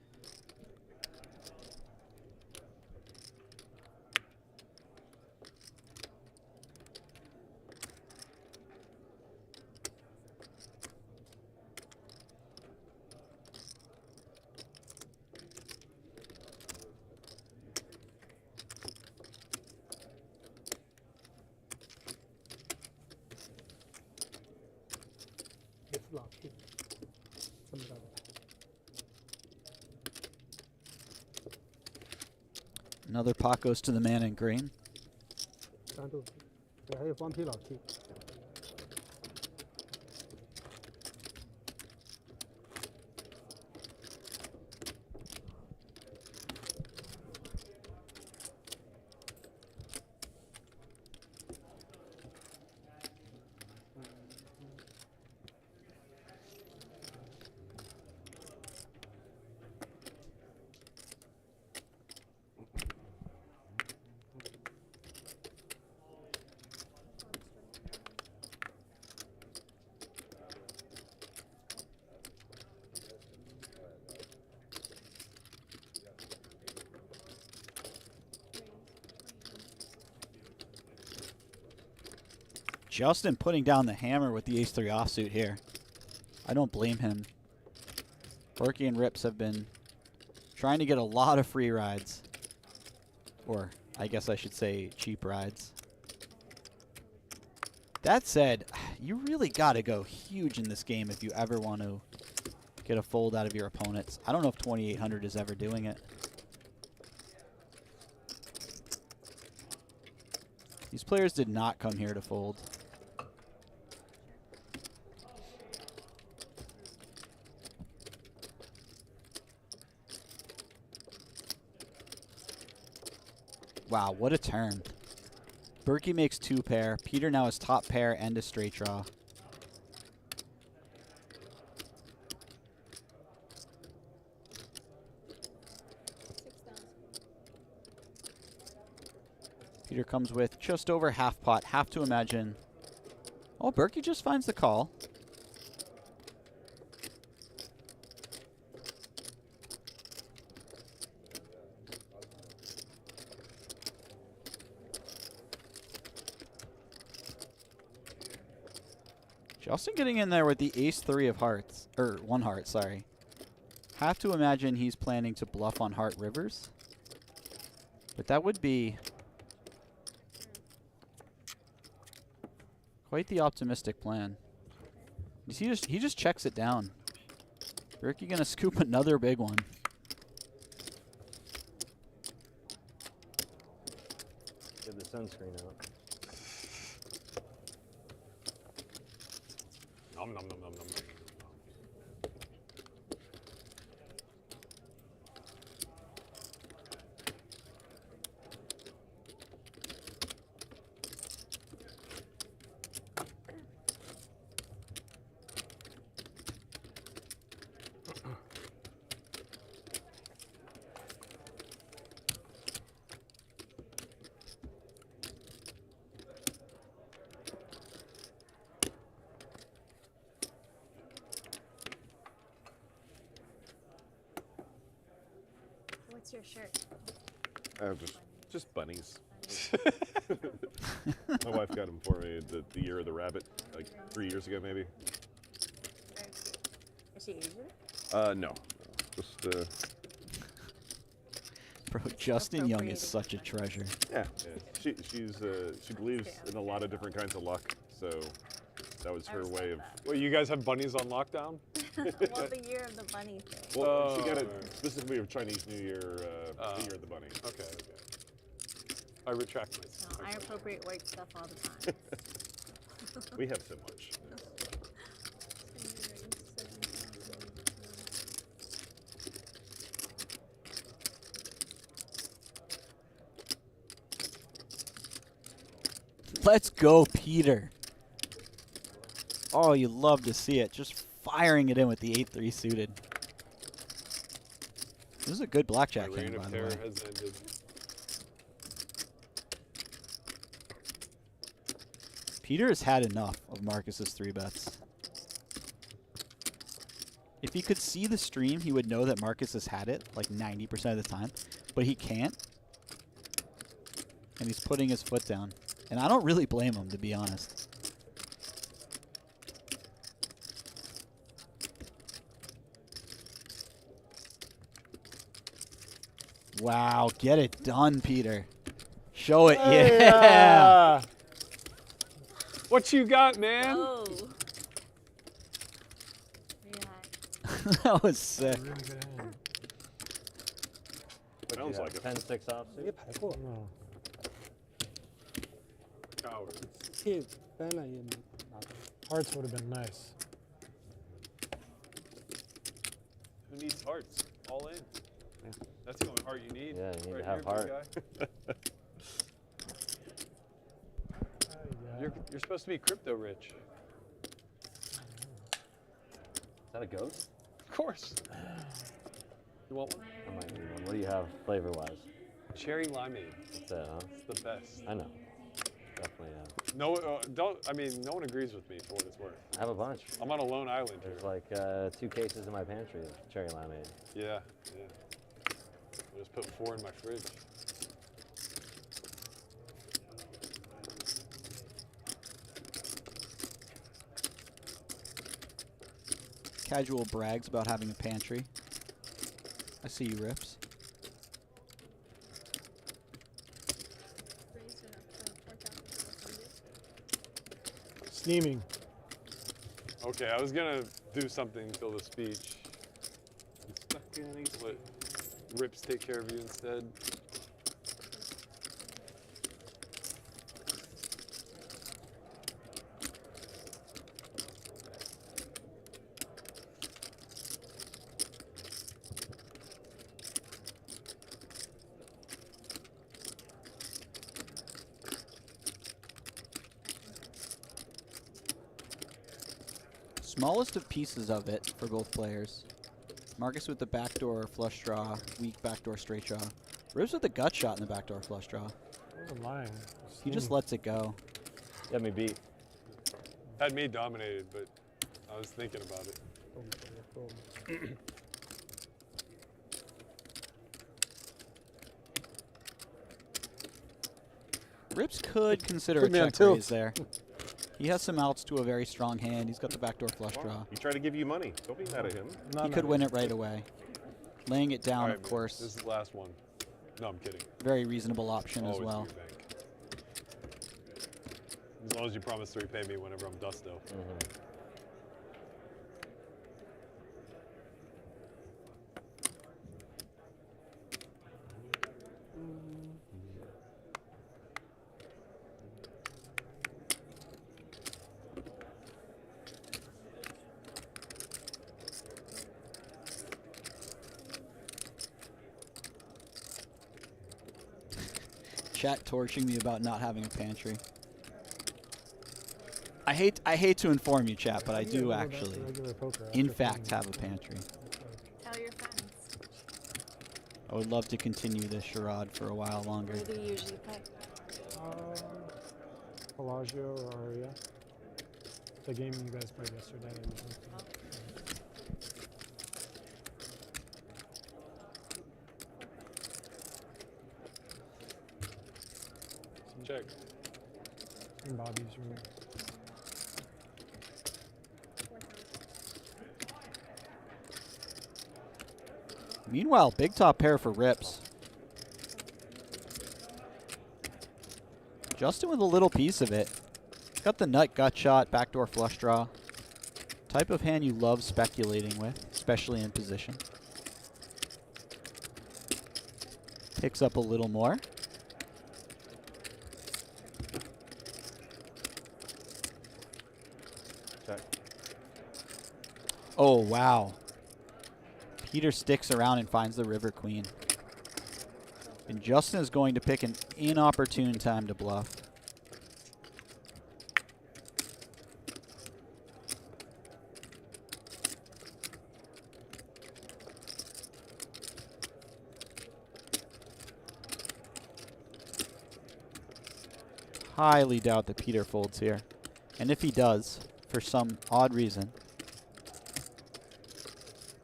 Another pot goes to the man in green. 3度，对，还有方皮老 T。 Justin putting down the hammer with the ace-3 offsuit here. I don't blame him. Berky and Rips have been trying to get a lot of free rides. Or, I guess I should say, cheap rides. That said, you really got to go huge in this game if you ever want to get a fold out of your opponents. I don't know if 2,800 is ever doing it. These players did not come here to fold. Wow, what a turn. Berky makes 2 pair. Peter now has top pair and a straight draw. Peter comes with just over half pot. Have to imagine. Oh, Berky just finds the call. Justin getting in there with the ace-3 of hearts, or 1 heart, sorry. Have to imagine he's planning to bluff on heart rivers. But that would be Quite the optimistic plan. He just checks it down. Berky gonna scoop another big one. Get the sunscreen out. Nom nom nom nom nom. What's your shirt? Just bunnies. My wife got them for me the year of the rabbit, like 3 years ago maybe. Very cute. Is she Asian? No. Just Bro, Justin Young is such a treasure. yeah. She believes in a lot of different kinds of luck, so that was her way of. Well, you guys have bunnies on lockdown? Well, the year of the bunny thing. Well, she got it specifically of Chinese New Year, the year of the bunny. Okay, okay. I retract myself. No, I appropriate white stuff all the time. We have so much. Let's go, Peter. Oh, you love to see it. Just firing it in with the 8-3 suited. This is a good blackjack My reign hand, by of the way. terror has ended. Peter has had enough of Marcus's 3-bets. If he could see the stream, he would know that Marcus has had it like 90% of the time, but he can't. And he's putting his foot down. And I don't really blame him, to be honest. Wow, get it done, Peter. Show it, yeah. What you got, man? Oh. That was sick. Sounds like it. 10-6 offsuit. 没排过， Cowards. 这搬了也没拿到。 Hearts would have been nice. Who needs hearts? All in. That's the only heart you need. Yeah, you need right to have here, big heart. guy. You're supposed to be crypto rich. Is that a ghost? Of course. You want one? I might need one. What do you have flavor-wise? Cherry limeade. That's it, huh? It's the best. I know. Definitely, No, no one agrees with me for what it's worth. I have a bunch. I'm on a lone island here. There's like 2 cases in my pantry of cherry limeade. Yeah, yeah. I just put 4 in my fridge. Casual brags about having a pantry. I see you, Rips. Steaming. Okay, I was gonna do something till the speech. Let Rips take care of you instead. Smallest of pieces of it for both players. Marcus with the backdoor flush draw, weak backdoor straight draw. Ribs with the gut shot in the backdoor flush draw. I wasn't lying. He just lets it go. Got me beat. Had me dominated, but I was thinking about it. Rips could consider Put a me on check tilt. raise there. He has some outs to a very strong hand. He's got the backdoor flush draw. He tried to give you money. Don't be mad at him. He could win it right away. Laying it down, All right, of man, course, This is the last one. No, I'm kidding. very reasonable option as Always well. do your bank. As long as you promise to repay me whenever I'm dusto. Chat torching me about not having a pantry. I hate to inform you, chat, but I do actually, in fact, have a pantry. Tell your friends. I would love to continue this charade for a while longer. Where do you usually play? Bellagio or Aria. The game you guys played yesterday. Check. In Bobby's room. Meanwhile, big top pair for rips. Justin with a little piece of it. Got the nut gut shot, backdoor flush draw. Type of hand you love speculating with, especially in position. Picks up a little more. Check. Oh, wow. Peter sticks around and finds the river queen. And Justin is going to pick an inopportune time to bluff. Highly doubt that Peter folds here. And if he does, for some odd reason,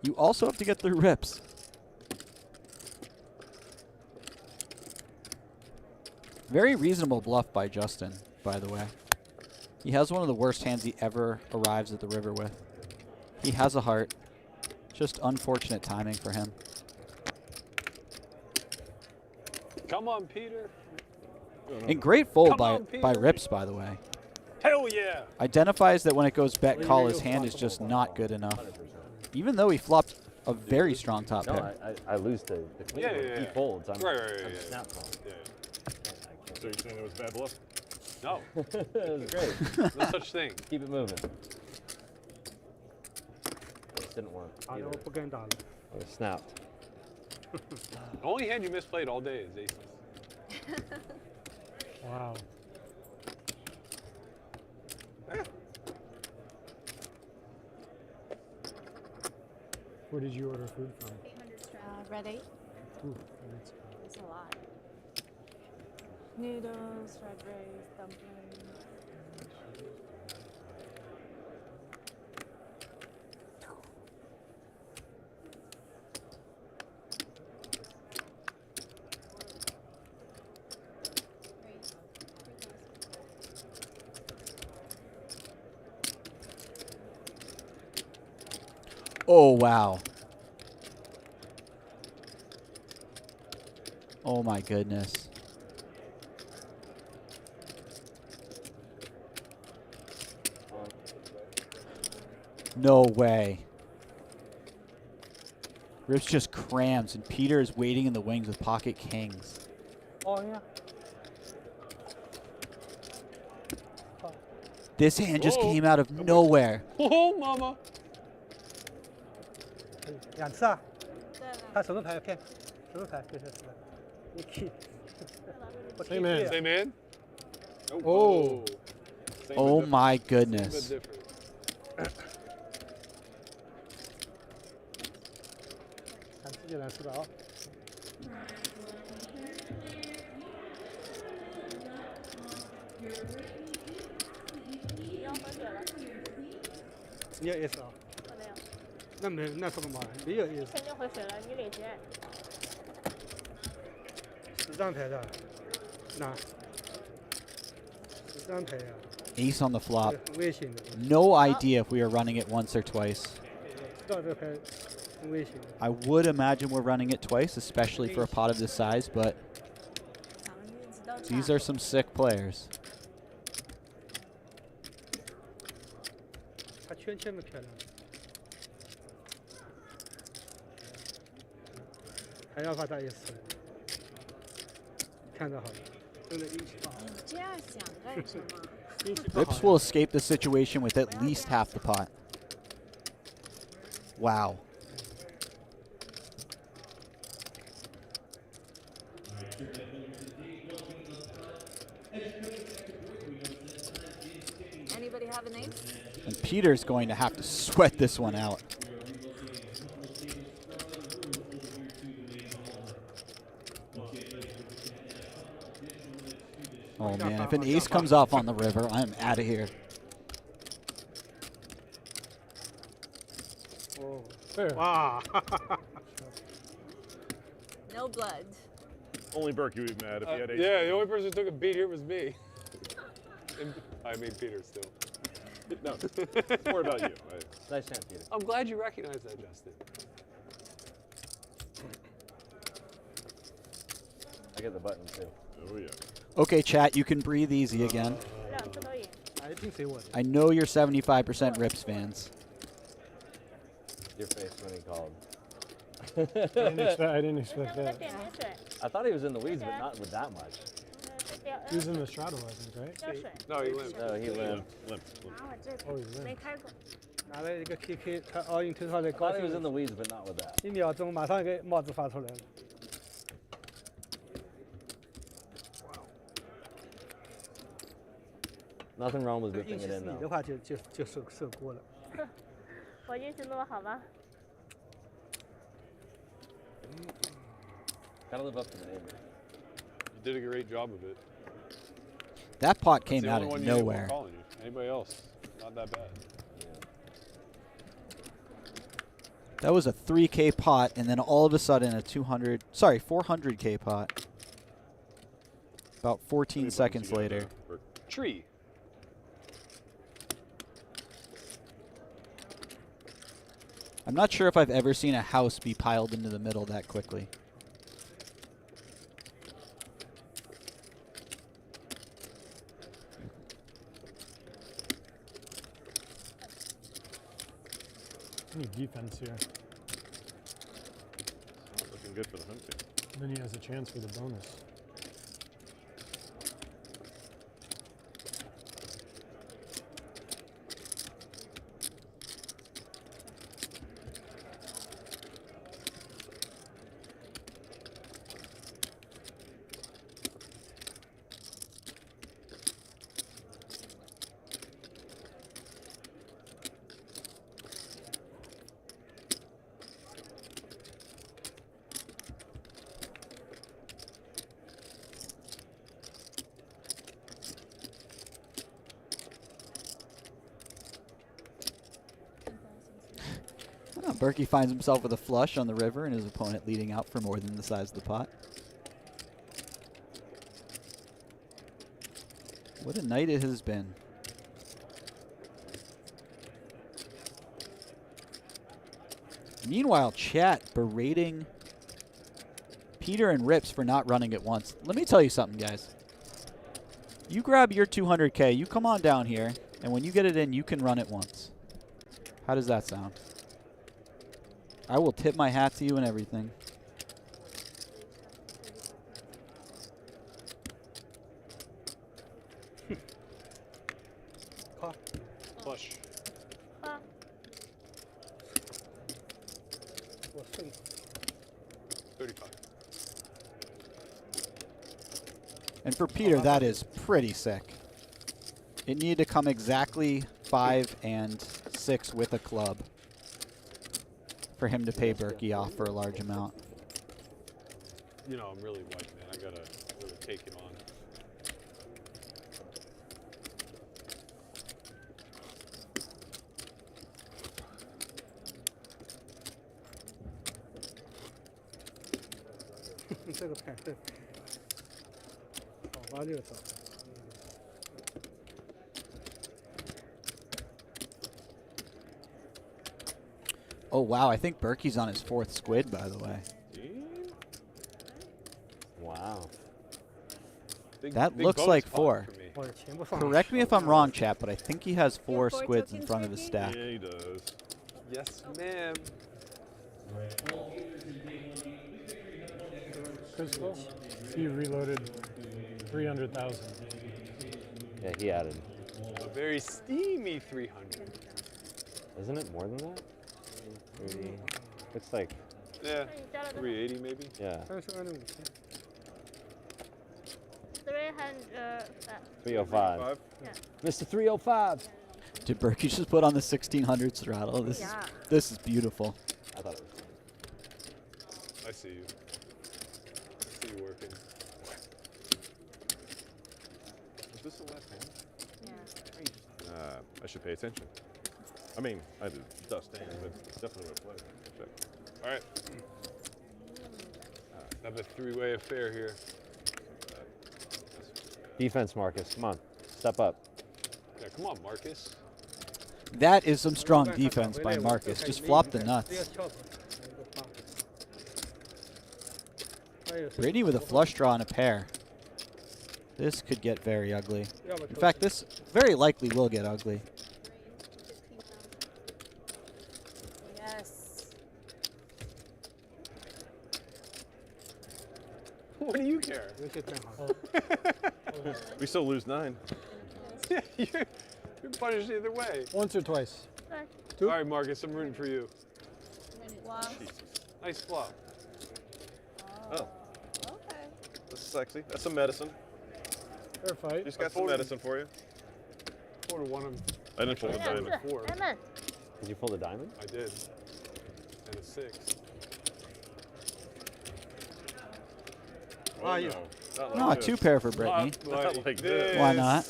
you also have to get through rips. Very reasonable bluff by Justin, by the way. He has one of the worst hands he ever arrives at the river with. He has a heart. Just unfortunate timing for him. Come on, Peter. And great fold Come by on, rips, by the way. Hell yeah. Identifies that when it goes bet call, his hand is just not good enough. Even though he flopped a very strong top pair. I lose to the queen. Yeah. He folds. I'm, Right, I'm yeah. snap call. Yeah. So you're saying it was bad bluff? No. It was great. No such thing. Keep it moving. This didn't work. 打的我不敢打了。 I was snapped. The only hand you misplayed all day is aces. Wow. Where did you order food from? Red 8. Ooh, that's It's a lot. Noodles, fried rice, dumplings. Oh, wow. Oh, my goodness. No way. Rips just crams, and Peter is waiting in the wings with pocket kings. Oh yeah. This hand just came out of nowhere. Oh, mama. 2次啊？他手头牌骗，手头牌对是的。你 key。 Same hand. Same hand? Oh. Same Oh but my Bit goodness. different. 看自己来吃的啊。你要喝水了？你有意思啊？我没有。那没那说干嘛？没有意思。肯定回水了，你领钱。10张牌的，那10张牌呀。 Ace on the flop. 很危险的。 No idea if we are running it once or twice. 知道这牌很危险的。 I would imagine we're running it twice, especially for a pot of this size, but these are some sick players. 它圈圈蛮漂亮的。还要把它也死了，看着好了，真的运气不好。你这样想干什么？运气不好。 Rips will escape the situation with at least half the pot. Wow. Anybody have an ace? And Peter's going to have to sweat this one out. Oh man, if an ace comes off on the river, I'm out of here. Oh, Fair. wow. No blood. Only Berky would be mad if he had ace. Yeah, the only person who took a beat here was me. I mean Peter still. No, it's more about you. Nice hand, Peter. I'm glad you recognize that, Justin. I get the button too. Oh yeah. Okay, chat, you can breathe easy again. 两次都赢。 I think they would. I know you're 75% Rips fans. Your face when he called. I didn't 再 expect 再 that. 点点水， I thought he was in the weeds, but not with that much. 再点 He was in the straddle, I think, right? 浇水。 No, he limped. No, he limped. Limp. 拿我这 Oh, 个 he's 没 in. 开过。拿了一个 KK，他奥运推上来 I 高 thought he was in 兴 the weeds, but not with that. ，1秒钟马上一个帽子发出来了。 Nothing wrong with 运 whipping 气 it 是 in 你的 though. 话就受锅了。我运气那么好吗？ Gotta live up to the name. You did a great job of it. That pot That's came the out only of one you did while nowhere. calling you. Anybody else? Not that bad. That was a 3K pot, and then all of a sudden a 400K pot. About 14 seconds later. Tree. I'm not sure if I've ever seen a house be piled into the middle that quickly. Any defense here. Looking good for the home team. Then he has a chance for the bonus. Berky finds himself with a flush on the river and his opponent leading out for more than the size of the pot. What a night it has been. Meanwhile, chat berating Peter and Rips for not running at once. Let me tell you something, guys. You grab your 200K, you come on down here, and when you get it in, you can run it once. How does that sound? I will tip my hat to you and everything. Flush. 花 我顺 35. And for Peter, that is pretty sick. It needed to come exactly 5 and 6 with a club for him to pay Berky off for a large amount. You know, I'm really white, man. I gotta really take it on. He 这个牌对，好吧这个招。 Oh, wow. I think Berky's on his 4th squid, by the way. Wow. That looks bonus like pot 4. for me. 我的全部放。 Correct me if I'm wrong, chat, but I think he has 4 4 squids in tokens, front of his Berky? stack. Yeah, he does. Yes, ma'am. Crystal, he reloaded 300,000. Yeah, he added. A very steamy 300. Isn't it more than that? 30. Looks like, Yeah, 380 maybe. yeah, 32,500。 305. Mr. 305. Did Berky just put on the 1600 straddle? This is beautiful. I thought it was. I see you. I see you working. Is this the last hand? Yeah. I should pay attention. I mean, I did dust hand, but it's definitely what I played. Check. All right. Another three-way affair here. Defense, Marcus. Come on. Step up. Yeah, come on, Marcus. That is some strong defense by Marcus. Just flop the nuts. Britney with a flush draw and a pair. This could get very ugly. In fact, this very likely will get ugly. Yes. What do you care? We still lose 9. Yeah, you're punished either way. Once or twice? All right, Marcus, I'm rooting for you. Wow. Nice flop. Oh, Okay. that's sexy. That's some medicine. Fair fight. Just got some medicine for you. Four to one him. I didn't fold a diamond. Four. Did you pull the diamond? I did. And a 6. Oh, yeah. no. No, a 2 pair for Britney. Not like this. Why not?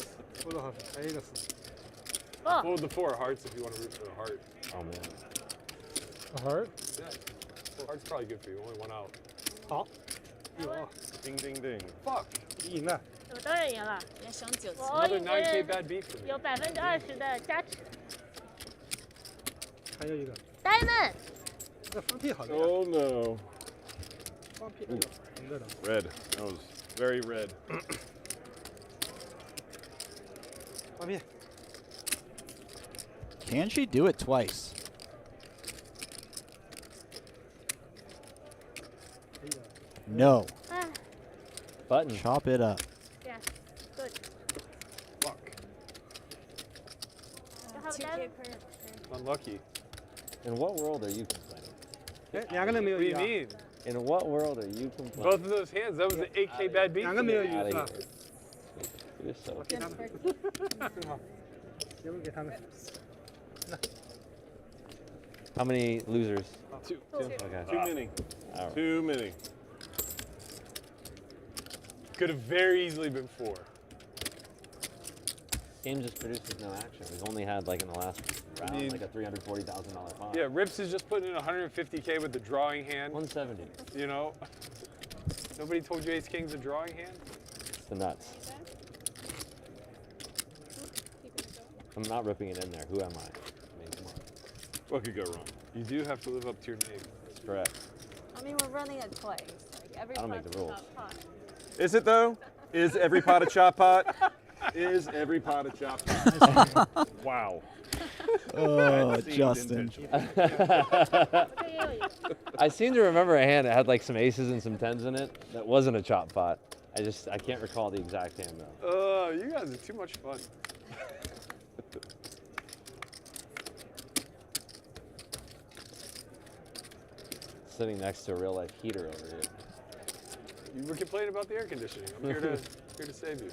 Fold the 4 hearts if you want to root for the heart. Oh, man. A heart? Yeah. 4 hearts probably good for you. Only 1 out. 好， Ding, ding, ding. Fuck. 赢了。我当然赢了，要省9次。 我 Another 赢 9K bad beat for me. 有20%的加持。还有一个， Diamond，这放屁好的呀， Oh no. 放屁赢了的。 Red. That was very red. 放屁。 Can she do it twice? No. Button. Chop it up. Yeah, good. Fuck. You have 2K diamond. per. Unlucky. In what world are you complaining? 哎，两个人没有 What do 赢 you 啊， mean? In what world are you complaining? Both of those hands, that was an 8K bad beat. 两个没有 for me. 赢 Outta 是吧 here.？You're so 给他们，要不给他们。 How many losers? 2. Okay. Too many. All right. Too many. Could have very easily been 4. Game just produces no action. We've only had, like, in the last round, mean- like a $340,000 pot. Yeah, Rips is just putting in 150K with the drawing hand. 170. You know? Nobody told you Ace King's a drawing hand? It's the nuts. I'm not ripping it in there. Who am I? I mean, come on. What could go wrong? You do have to live up to your name. That's correct. I mean, we're running it twice. Like every I don't make pot's the rules. not pot. Is it though? Is every pot a chop pot? Is every pot a chop pot? Wow. Oh, That seemed Justin. intentional. I seem to remember a hand that had like some aces and some tens in it that wasn't a chop pot. I can't recall the exact hand though. Oh, you guys are too much fun. Sitting next to a real life heater over here. You were complaining about the air conditioning. I'm here to save you.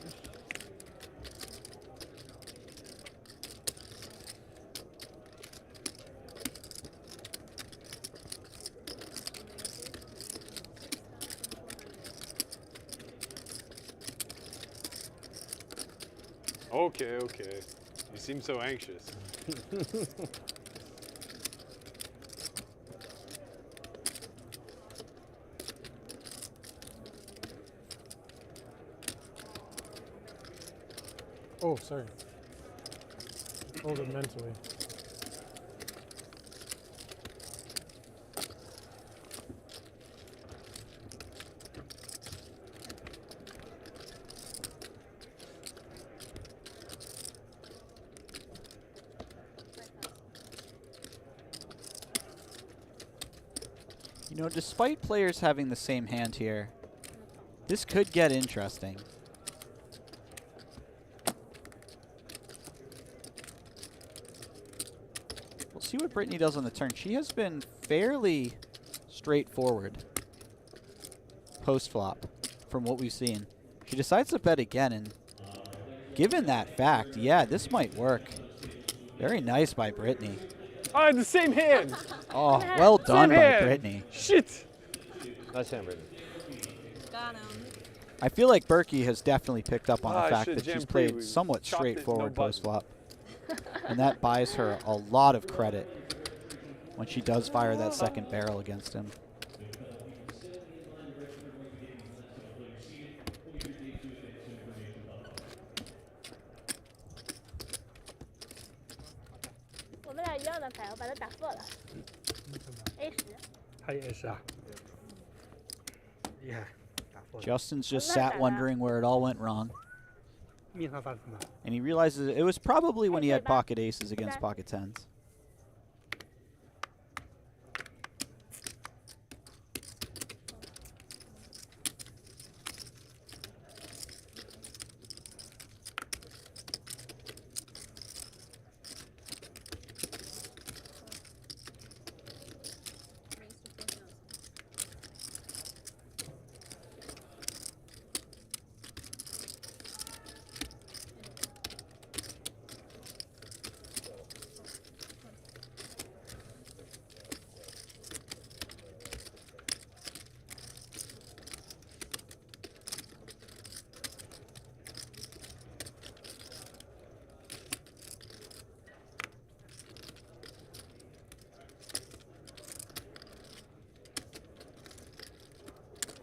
Okay, okay. You seem so anxious. Oh, sorry. Hold it mentally. You know, despite players having the same hand here, this could get interesting. We'll see what Britney does on the turn. She has been fairly straightforward post-flop from what we've seen. She decides to bet again, and given that fact, yeah, this might work. Very nice by Britney. I had the same hand. Oh, well done by Britney. Shit. Nice hand, Britney. Got him. I feel like Berky has definitely picked up on the I fact should've that she's jammed pre. played We somewhat chopped it, no straightforward button. post-flop. And that buys her a lot of credit when she does fire that second barrel against him. Justin's just sat wondering where it all went wrong. 面上发生什么？ And he realizes it was probably when he had pocket aces against pocket tens.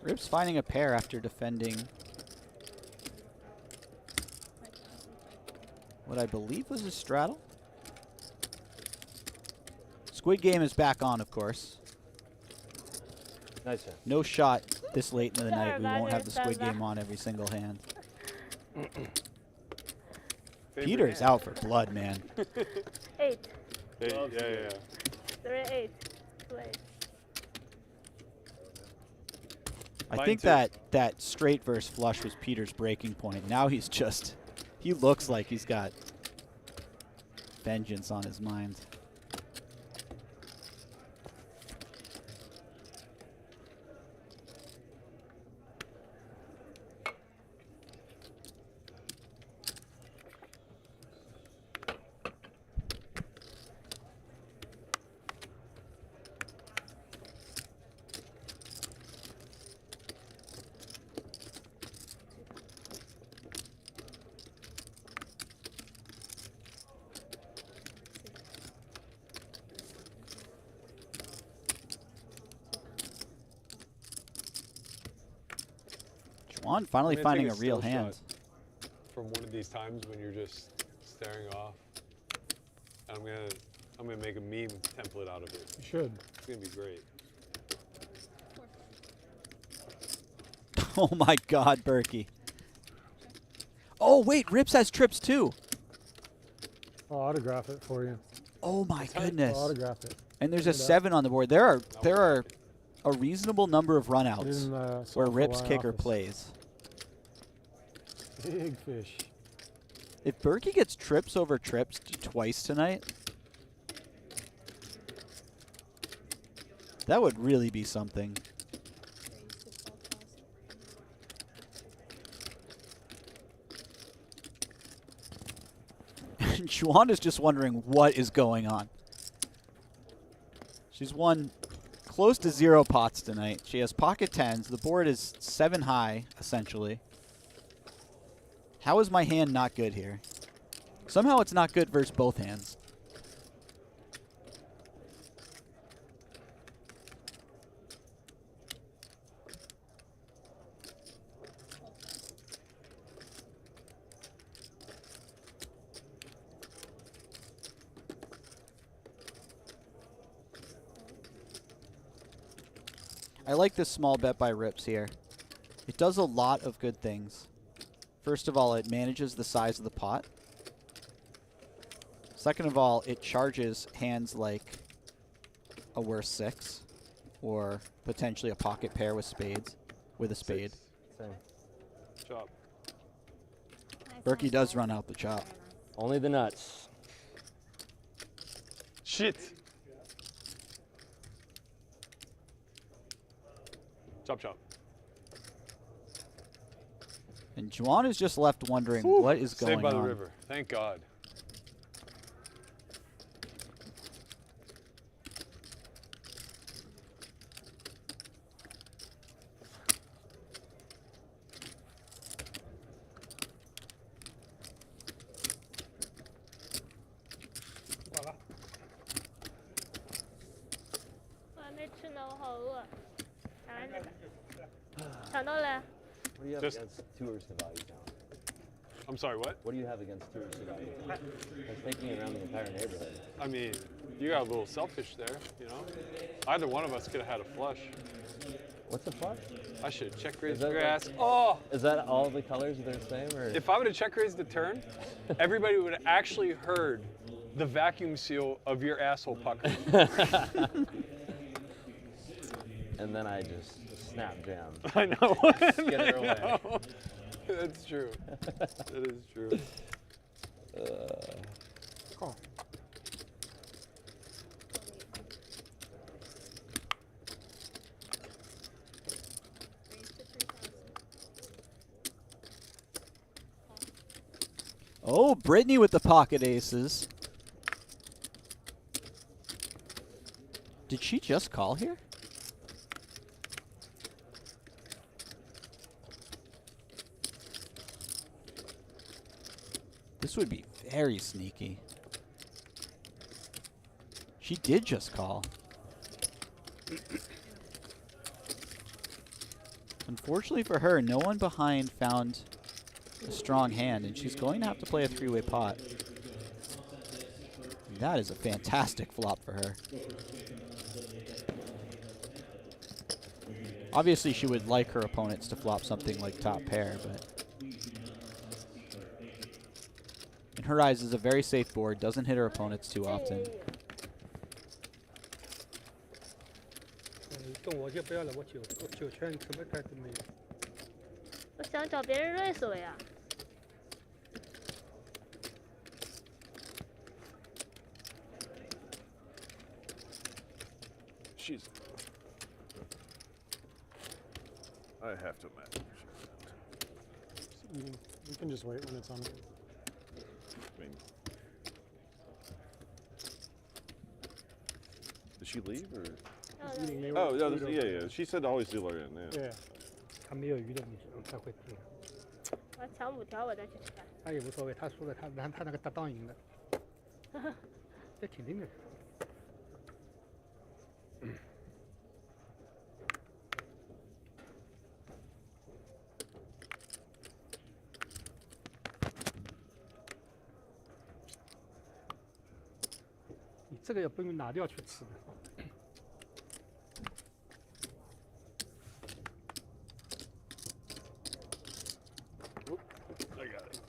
Rip's finding a pair after defending what I believe was a straddle. Squid game is back on, of course. Nice hand. No shot this late in the night. We won't have the Squid game on every single hand. Peter's out for blood, man. 8. Yeah. 3, 8. 2, 8. I think that straight versus flush was Peter's breaking point. Now he's just, he looks like he's got vengeance on his mind. Xuan finally finding a real hand. From one of these times when you're just staring off. And I'm gonna make a meme template out of it. You should. It's gonna be great. Oh my God, Berky. Oh wait, Rips has trips too. I'll autograph it for you. Oh my goodness. I'll autograph it. And there's a 7 on the board. There are a reasonable number of runouts where Rips kicker plays. Big fish. If Berky gets trips over trips twice tonight, that would really be something. And Xuan is just wondering what is going on. She's won close to 0 pots tonight. She has pocket tens. The board is 7 high, essentially. How is my hand not good here? Somehow it's not good versus both hands. I like this small bet by Rips here. It does a lot of good things. First of all, it manages the size of the pot. Second of all, it charges hands like a worse 6. or potentially a pocket pair with spades, with a spade. Same. Chop. Berky does run out the chop. Only the nuts. Shit. Chop, chop. And Xuan is just left wondering Whew. what is going Saved by on. the river. Thank God. What do you have Just- against tourist value town? I'm sorry, what? What do you have against tourist value town? Like taking it around the entire neighborhood. I mean, you got a little selfish there, you know? Either one of us could have had a flush. What's the flush? I should have check raised Is that your like- ass. Oh! Is that all the colors are the same, or? If I would have check raised the turn, everybody would have actually heard the vacuum seal of your asshole pucker. And then I just snap jam. I know. Get her I away. know. That's true. That is true. Call. Oh, Britney with the pocket aces. Did she just call here? This would be very sneaky. She did just call. Unfortunately for her, no one behind found a strong hand, and she's going to have to play a three-way pot. That is a fantastic flop for her. Obviously, she would like her opponents to flop something like top pair, but in her eyes, is a very safe board, doesn't hit her opponents too often. 动我就不要了，我九圈什么牌都没有。我想找别人 race 我呀。 She's. I have to imagine. You can just wait when it's on. I mean, did she leave or? Eating me Oh, with no, food this, over yeah. She said to always deal her in. Yeah. Yeah. 他没有鱼的，他会听。我抢5条我再去吃饭。他也无所谓，他输了，他那个搭档赢了，这肯定的。你这个要不用拿掉去吃的。 I got it.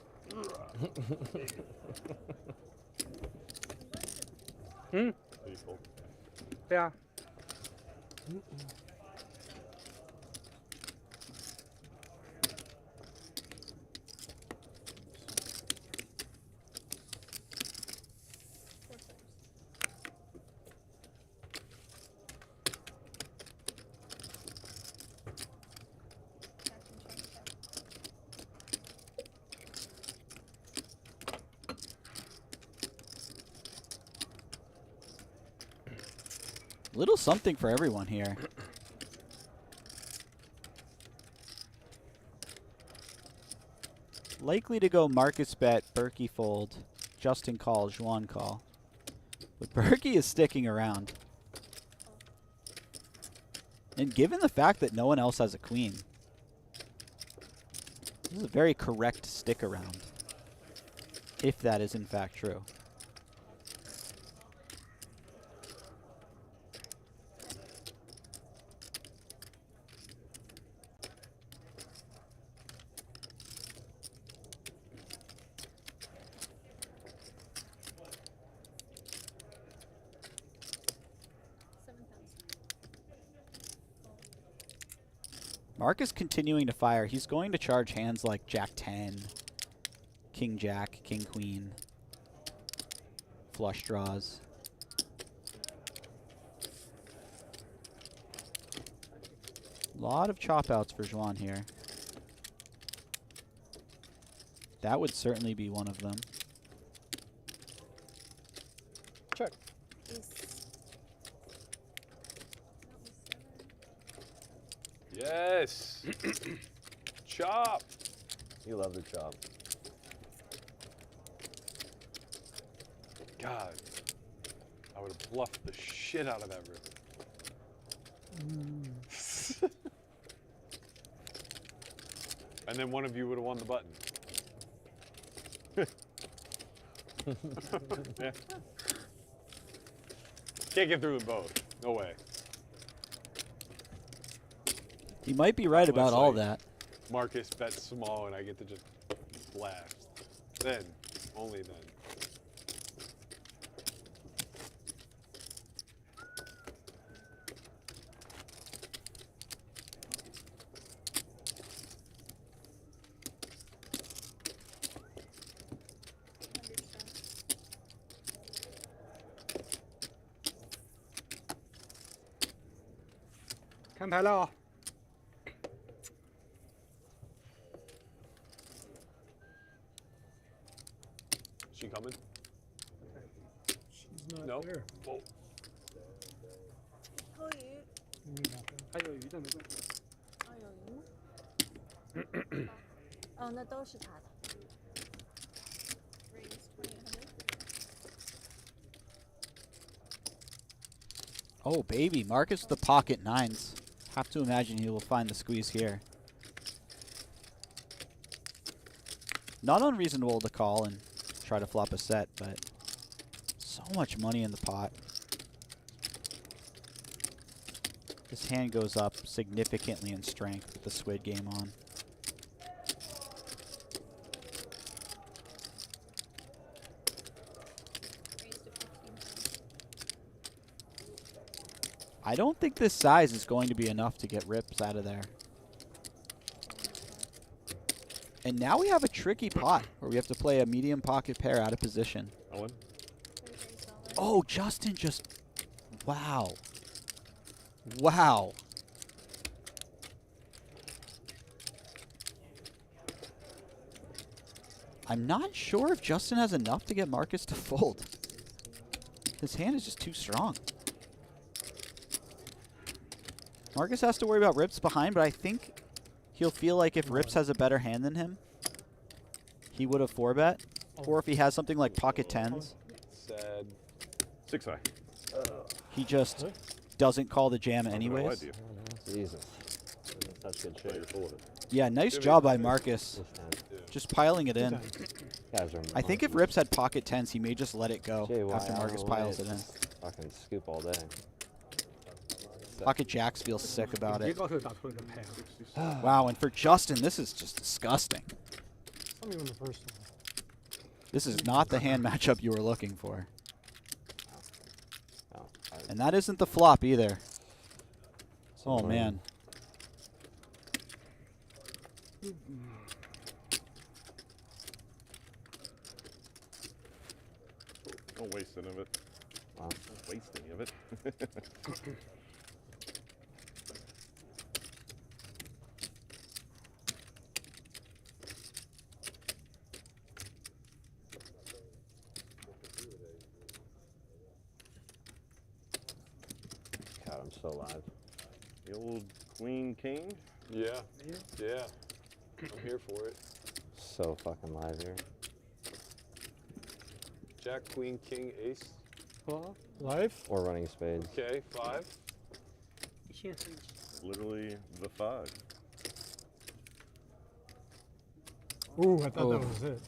嗯，对啊。Little something for everyone here. Likely to go Marcus bet, Berky fold, Justin call, Xuan call. But Berky is sticking around. And given the fact that no one else has a queen, this is a very correct stick around. If that is in fact true. Marcus continuing to fire. He's going to charge hands like Jack 10, King Jack, King Queen, flush draws. A lot of chop outs for Xuan here. That would certainly be one of them. Check. Yes. Chop. You love the chop. God, I would have bluffed the shit out of that river. And then one of you would have won the button. Yeah. Can't get through them both. No way. He might be right about all that. Marcus bets small and I get to just blast. Then, only then.看牌了啊！ She coming? She's not No. there. Whoa. 偷鱼，还有鱼的没关系。哦，有鱼吗？哦，那都是他的。Oh, baby. Marcus with the pocket nines. Have to imagine he will find the squeeze here. Not unreasonable to call and try to flop a set, but so much money in the pot. This hand goes up significantly in strength with the Squid game on. I don't think this size is going to be enough to get rips out of there. And now we have a tricky pot where we have to play a medium pocket pair out of position. Owen? Oh, Justin just... Wow. Wow. I'm not sure if Justin has enough to get Marcus to fold. His hand is just too strong. Marcus has to worry about rips behind, but I think he'll feel like if rips has a better hand than him, he would have 4-bet. Or if he has something like pocket tens, Sad. 6-high. he just doesn't call the jam anyways. Jesus. That's good shape. Yeah, nice job by Marcus. Just piling it in. Guys are I think if rips had pocket tens, he may just let it go JY after Marcus piles it in. Fucking scoop all day. Pocket jacks feel sick about 别 it. 告诉我打出了个牌啊！ Wow, and for Justin, this is just disgusting. Not even the first one. This is not the hand matchup you were looking for. And that isn't the flop either. Oh, man. Don't waste any of it. Wow. Don't waste any of it. God, I'm so live. The old Queen King? Yeah. Yeah. I'm here for it. So fucking live here. Jack, Queen, King, Ace. Life? Or running spades. Okay, 5. Literally the 5. Ooh, I thought Oh. that was it.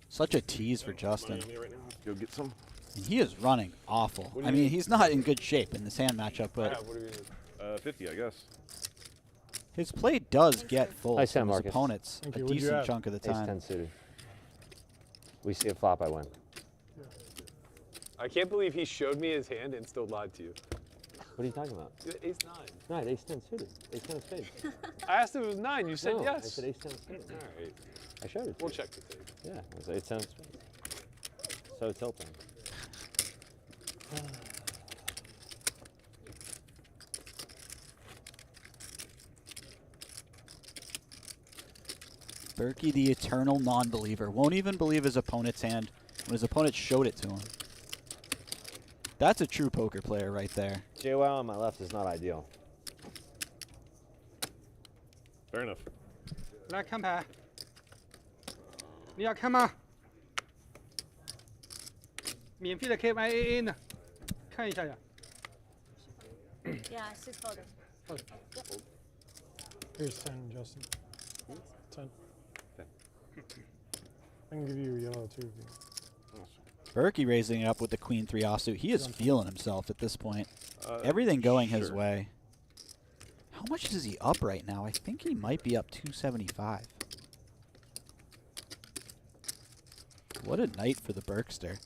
Such a tease for Justin. Right now. Go get some. And he is running awful. What do I you mean, mean? he's not in good shape in this hand matchup, I but have, what do you mean? 50, I guess. his play does get full Nice hand, from his Marcus. opponents Thank a you. What'd you decent have? chunk of the Ace time. 10 suited. We see a flop, I win. I can't believe he showed me his hand and still lied to you. What are you talking about? Ace 9. Right, ace 10 suited. Ace 10 of spades. I asked if it was 9. You said No, yes. I said ace 10 of spades. All right. I showed it to We'll you. check the tape. Yeah, it was ace 10 of spades. So tilting. Berky, the eternal non-believer, won't even believe his opponent's hand when his opponent showed it to him. That's a true poker player right there. JWoww on my left is not ideal. Fair enough. 来看牌，你要看吗？免费的 KYAA 呢，看一下呀。 Yeah, she's folding. Here's 10, Justin. 10. I can give you a yellow too. If you Berky raising it up with the queen 3 offsuit. He is feeling himself at this point. Everything going his way. How much is he up right now? I think he might be up 275. What a night for the Berkster.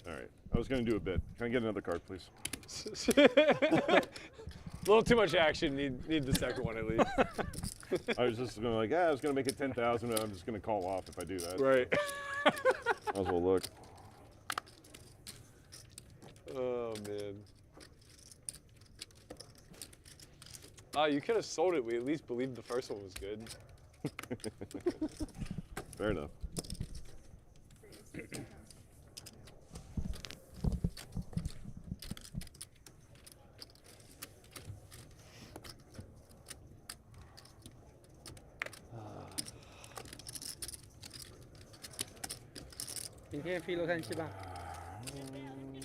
All right. I was going to do a bit. Can I get another card, please? A little too much action. Need the second one at least. I was just going to I was going to make it 10,000, but I'm just going to call off if I do that. Right. Might as well look. Oh man. You could have sold it. We at least believed the first one was good. Fair enough.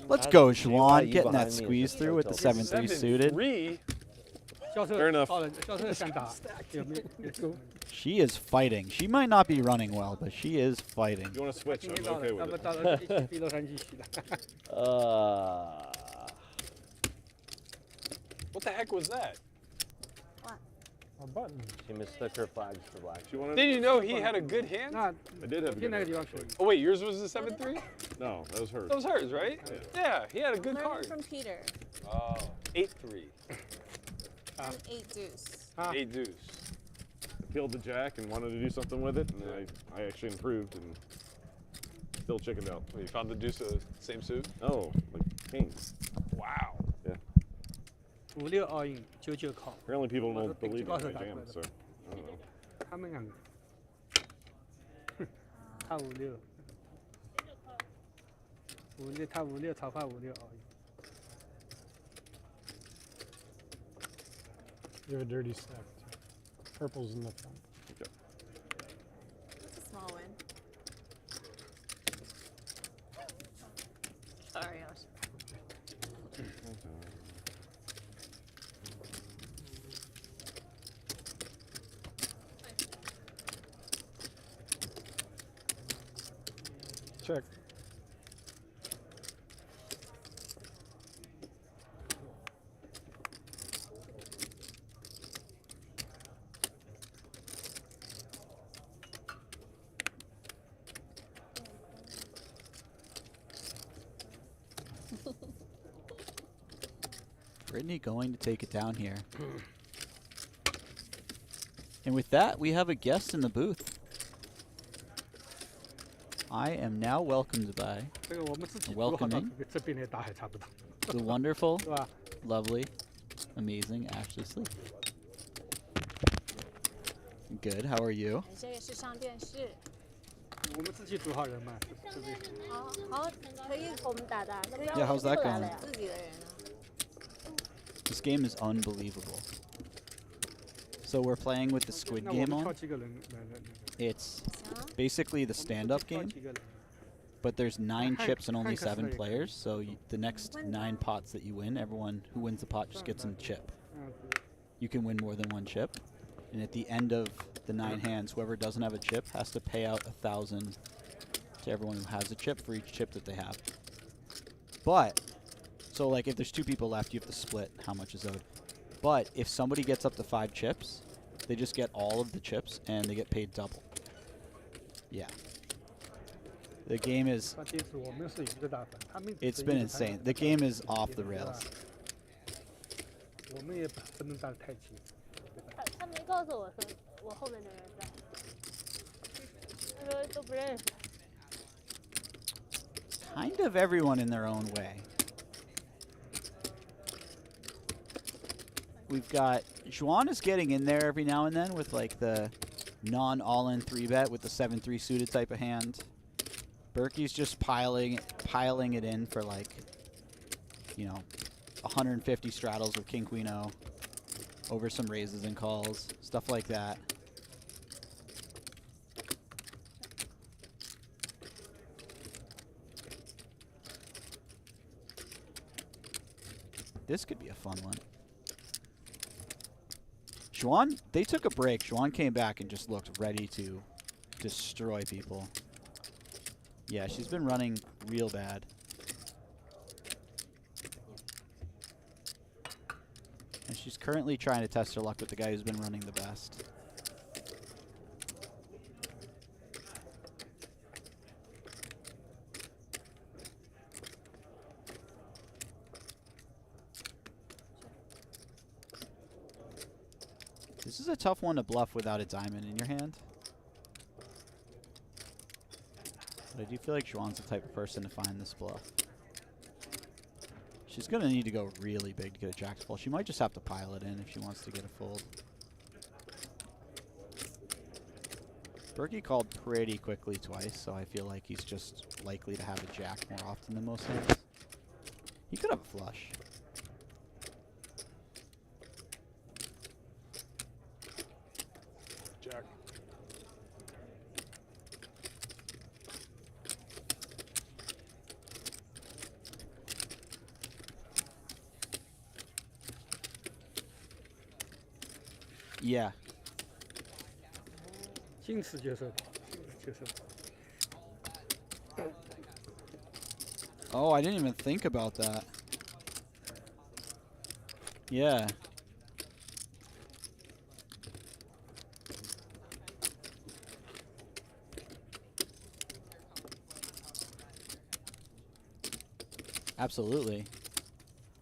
Let's go, Xuan, getting that squeeze through with the 7-3 suited. 教授 Fair enough. 到了，教授想打，有没有？ She is fighting. She might not be running well, but she is fighting. You want to switch? 今天 I'm 到了， okay 要 with 不 it. 到了一起飞洛杉矶去了。 What the heck was that? a button. She mistook her flags for black. She wanted, Did you know he had a good hand? 那 I did have a 偏 good 那个 hand, 地方去 actually. 哦 wait, yours was the 7-3? No, that was hers. That was hers, right? Yeah, he had a good Learning card. from Peter. Oh, 8-3. And 8 deuce. 8 deuce. I killed the jack and wanted to do something with it, and I actually improved and still chickened out. You found the deuce of the same suit? Oh, like kings. Wow. Yeah. 5-6 all in 9-9 call。 Apparently people Well, don't the believe in picture my also jam, that so I don't know. 他们两个，他5-6，5-6他5-6，曹发5-6 all in。 You have a dirty stack too. Purple's in the front. Okay. It's a small win. Sorry, Osh. Check. Britney going to take it down here. And with that, we have a guest in the booth. I am now welcomed by 这个我们自己做好到 welcoming 这边来打还差不多， the wonderful, 是吧？ lovely, amazing Ashley Sleep. Good, how are you? 这个是上电视。我们自己组好人嘛，是不是？好，可以我们打的，那不然 Yeah, 我 how's 就 that 不来 going? 了呀。自己的人呢？ This game is unbelievable. So we're playing with the Squid 那我 game 们挑 on. 几个人来？ It's basically the stand-up 挑 game, 几个人？ but there's 9 Hank- chips and only Hank has 7 like- players. So the next 9 pots that you win, everyone who wins the pot just gets a chip. 嗯， You can win more than 1 chip, and at the end of the 9 hands, whoever doesn't have a chip has to pay out 1,000 to everyone who has a chip for each chip that they have. But so like if there's 2 people left, you have to split how much is owed. But if somebody gets up to 5 chips, they just get all of the chips and they get paid double. Yeah. The game is. 他这次我们是一个大分，他们 It's been insane. The game is off the rails. 我们也不能打得太急。他没告诉我说我后面的人在，他说都不认识。 Kind of everyone in their own way. We've got Xuan is getting in there every now and then with like the non-all-in 3-bet with the 7-3 suited type of hand. Berky's just piling it in for like, you know, 150 straddles with King Queen O over some raises and calls, stuff like that. This could be a fun one. Xuan, they took a break. Xuan came back and just looked ready to destroy people. Yeah, she's been running real bad. And she's currently trying to test her luck with the guy who's been running the best. This is a tough one to bluff without a diamond in your hand. But I do feel like Xuan's the type of person to find this bluff. She's going to need to go really big to get a jack to fold. She might just have to pile it in if she wants to get a fold. Berky called pretty quickly twice, so I feel like he's just likely to have a jack more often than most hands. He could have a flush. Jack. Yeah. 矜持接受，接受。 Oh, I didn't even think about that. Yeah. Absolutely.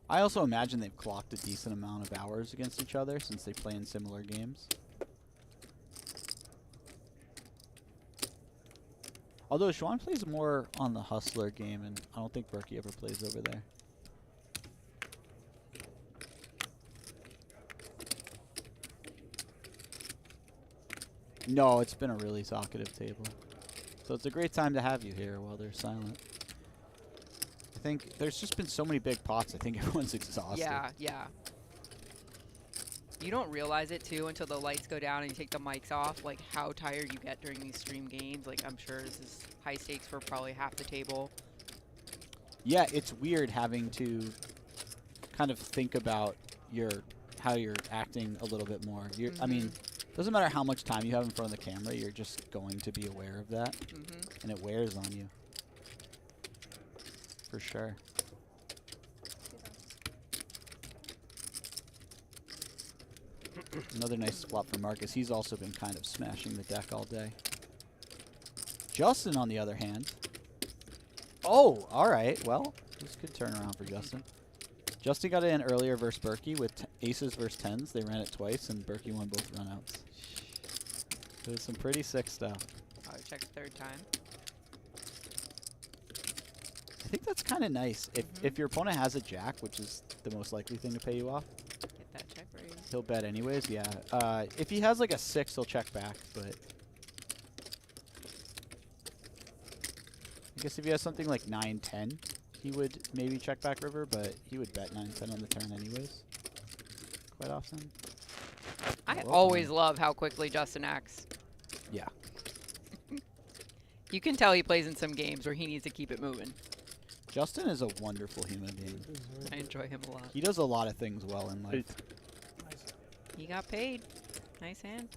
I also imagine they've clocked a decent amount of hours against each other since they play in similar games. Although Xuan plays more on the hustler game, and I don't think Berky ever plays over there. No, it's been a really talkative table. So it's a great time to have you here while they're silent. I think there's just been so many big pots, I think everyone's exhausted. Yeah, yeah. You don't realize it too until the lights go down and you take the mics off, like how tired you get during these stream games. Like I'm sure this is high stakes for probably half the table. Yeah, it's weird having to kind of think about how you're acting a little bit more. I mean, doesn't matter how much time you have in front of the camera, you're just going to be aware of that, and it wears on you. For sure. Another nice flop for Marcus. He's also been kind of smashing the deck all day. Justin, on the other hand. Oh, all right. Well, this could turn around for Justin. Justin got it in earlier versus Berky with aces versus tens. They ran it twice, and Berky won both runouts. It was some pretty sick stuff. Oh, check third time. I think that's kind of nice. If your opponent has a jack, which is the most likely thing to pay you off, Get that check raise. he'll bet anyways, yeah. If he has like a 6, he'll check back, but I guess if he has something like 9-10, he would maybe check back river, but he would bet 9-10 on the turn anyways, quite often. I always love how quickly Justin acts. Yeah. You can tell he plays in some games where he needs to keep it moving. Justin is a wonderful human being. I enjoy him a lot. He does a lot of things well in life. He got paid. Nice hand.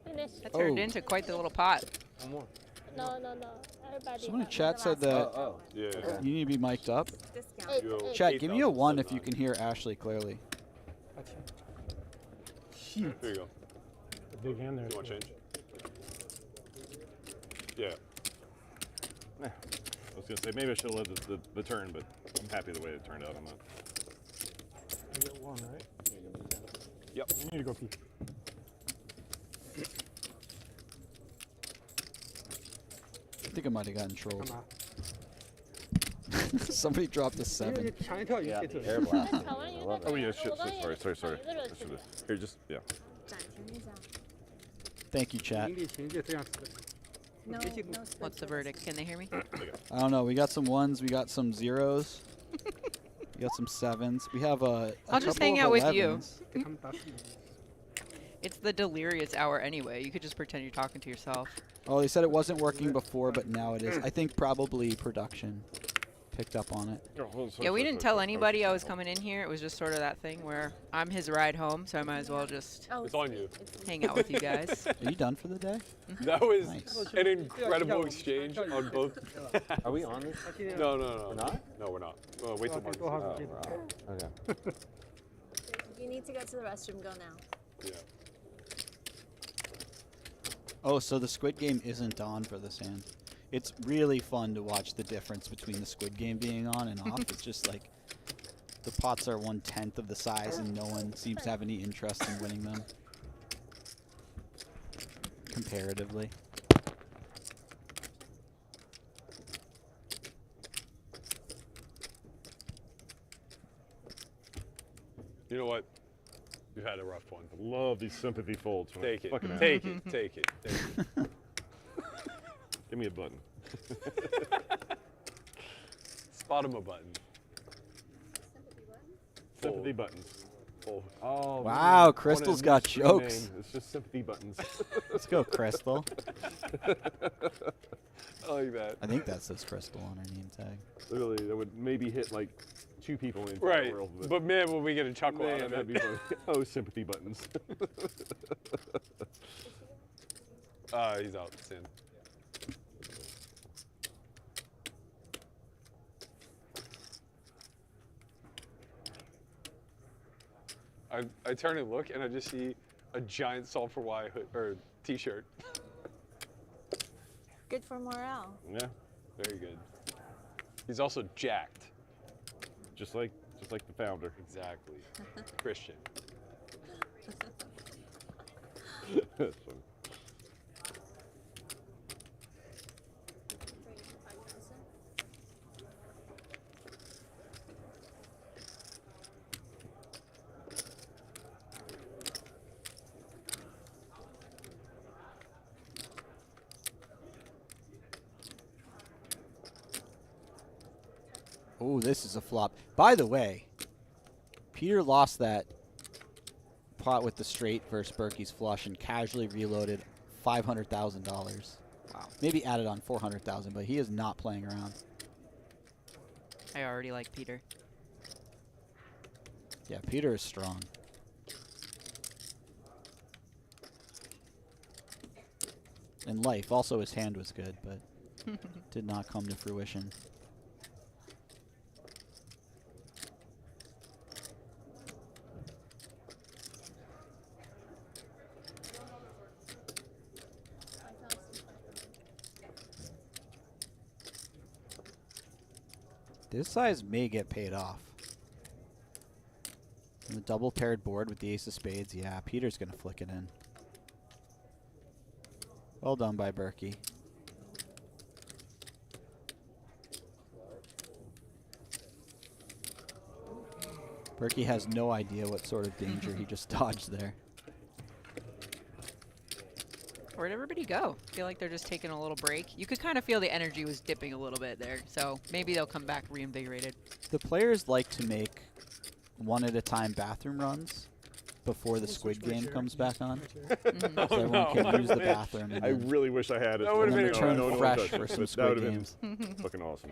Finish. That turned into quite the little pot. One more. No, no, no. Everybody. Someone in chat said that Yeah. you need to be mic'd up. Discount. Eight. Chat, give me a 1 if you can hear Ashley clearly. Shit. There you go. A big hand there. You want to change? Yeah. I was gonna say maybe I should have led the turn, but I'm happy the way it turned out. I'm not. I get one, right? Yep. I need to go pee. I think I might have gotten trolled. 干嘛？ Somebody dropped a 7. 抢一跳鱼 Yeah, 给 the 走。 air blast. 炒完鱼 I 再 love 炒 Oh it. yeah, 我 shit. 刚刚也 Sorry. 炒一个热 I 情 should have. Here, just yeah. 暂停一下。 Thank you, chat. 盈利情就这样子的。 No, 别进攻 no squid What's the for this. verdict? Can they hear me? I don't know. We got some 1s. We got some 0s. We got some 7s. We have a I'll just couple hang of out with you. 11s. 给他们打死。 It's the delirious hour anyway. You could just pretend you're talking to yourself. Oh, they said it wasn't working before, but now it is. I think probably production picked up on it. Yeah, we didn't tell anybody I was coming in here. It was just sort of that thing where I'm his ride home, so I might as well just Oh, It's on you. hang out with you guys. Are you done for the day? That was Nice. an incredible exchange on both. Are we on this? No, no, no. We're not? No, we're not. Wait till Marcus. 多少 Oh, 时间？ wow. Okay. You need to go to the restroom. Go now. Yeah. Oh, so the Squid Game isn't on for this hand. It's really fun to watch the difference between the Squid Game being on and off. It's just like the pots are 1/10 of the size and no one seems to have any interest in winning them. Comparatively. You know what? You've had a rough one. Love these sympathy folds. when I Take it. fucking ask. Take it. Take it. Take it. Give me a button. Spot him a button. Sympathy buttons. Full. Oh, Wow, man. Crystal's One got of these jokes. name. It's just sympathy buttons. Let's go, Crystal. I like that. I think that says Crystal on her name tag. Literally, that would maybe hit like 2 people in the Right. world. But man, will we get a chuckle out man, of that'd it. be funny. Oh, sympathy buttons. He's out. It's in. I turn and look, and I just see a giant Solve for Y or T-shirt. Good for morale. Yeah, Very good. He's also jacked. just like the founder. Exactly. Christian. That's funny. Oh, this is a flop. By the way, Peter lost that pot with the straight versus Berkey's flush and casually reloaded $500,000. Wow. Maybe added on 400,000, but he is not playing around. I already like Peter. Yeah, Peter is strong. In life, also his hand was good, but did not come to fruition. This size may get paid off. And the double paired board with the ace of spades, yeah, Peter's gonna flick it in. Well done by Berky. Berky has no idea what sort of danger he just dodged there. Where'd everybody go? I feel like they're just taking a little break. You could kind of feel the energy was dipping a little bit there, so maybe they'll come back reinvigorated. The players like to make one-at-a-time bathroom runs before the Squid Game comes back on. Mhm. So everyone can use the bathroom and I then really wish I had it. That would've and then been return incredible. fresh touch for it, some but that Squid would've been Games. fucking awesome.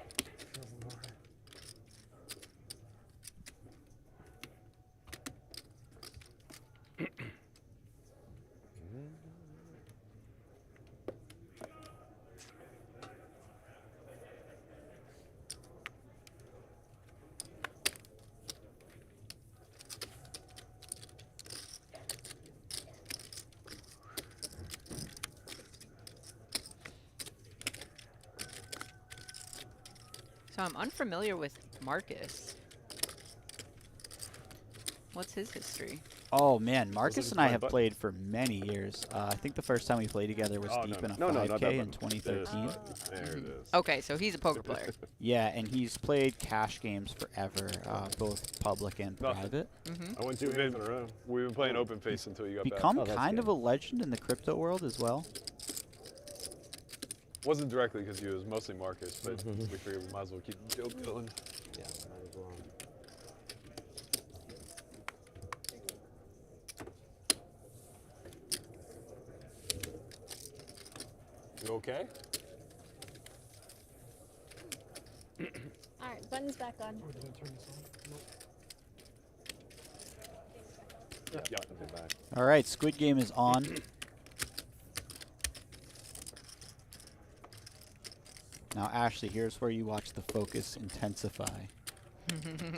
So I'm unfamiliar with Marcus. What's his history? Oh man, Marcus like and I a have button. played for many years. I think the first time we played together was Oh, deep no, in a no, no, not 5K that in button. 2013. There it is. Okay, so he's a poker player. Yeah, and he's played cash games forever, both public and Nothing. private. I won 2 hands in a row. We've been playing open face until you got back. Become Oh, that's kind good. of a legend in the crypto world as well. Wasn't directly because he was mostly Marcus, but we figured we might as well keep the joke going. Yeah, might as well. You okay? All right, buttons back on. Yeah, I'll go back. All right, Squid Game is on. Now, Ashley, here's where you watch the focus intensify.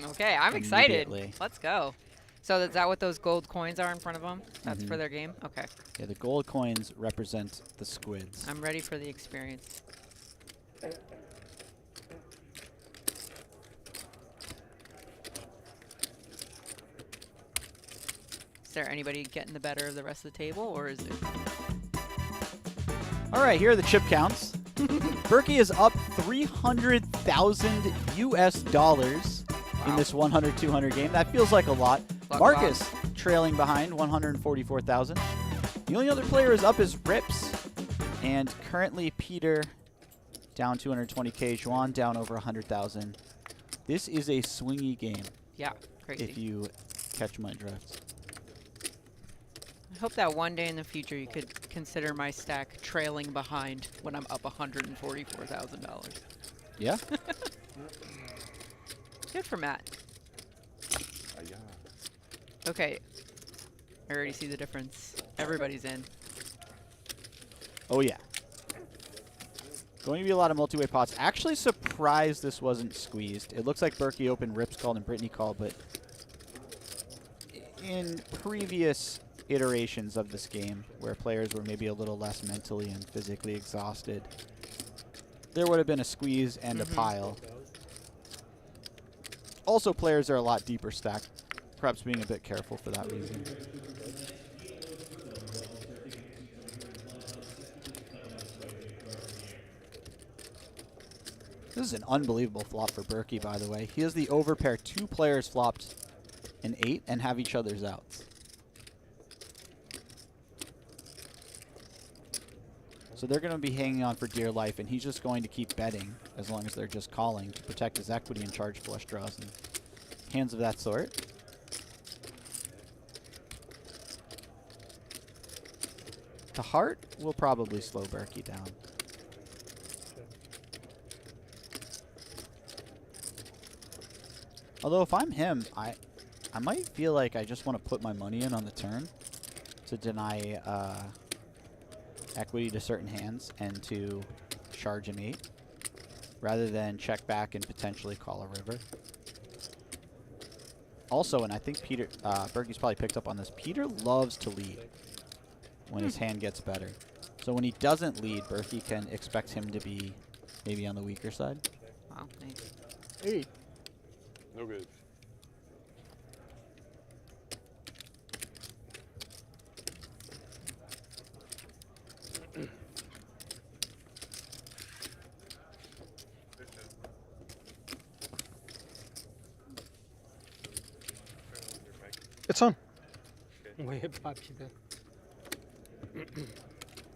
Okay, I'm excited. Immediately. Let's go. So is that what those gold coins are in front of them? That's for their game? Okay. Yeah, the gold coins represent the squids. I'm ready for the experience. Is there anybody getting the better of the rest of the table, or is it? All right, here are the chip counts. Berky is up 300,000 US dollars in this 100-200 game. That feels like a lot. Luck Marcus trailing behind 144,000. The only other player is up is Rips, and currently Peter down 220K. Xuan down over 100,000. This is a swingy game. Yeah, crazy. If you catch my drift. I hope that one day in the future you could consider my stack trailing behind when I'm up $144,000. Yeah. Good for Matt. Yeah. Okay. I already see the difference. Everybody's in. Oh yeah. Going to be a lot of multi-way pots. Actually surprised this wasn't squeezed. It looks like Berky opened, Rips called, and Britney called, but in previous iterations of this game, where players were maybe a little less mentally and physically exhausted, there would have been a squeeze and a pile. Also, players are a lot deeper stacked, perhaps being a bit careful for that reason. This is an unbelievable flop for Berky, by the way. He has the overpair. 2 players flopped an 8 and have each other's outs. So they're going to be hanging on for dear life, and he's just going to keep betting as long as they're just calling to protect his equity and charge flush draws and hands of that sort. The heart will probably slow Berky down. Although if I'm him, I might feel like I just want to put my money in on the turn to deny equity to certain hands and to charge an 8 rather than check back and potentially call a river. Also, and I think Peter, Berky's probably picked up on this, Peter loves to lead when his hand gets better. So when he doesn't lead, Berky can expect him to be maybe on the weaker side. Wow, nice. 8. No good. It's on. 我也怕皮的。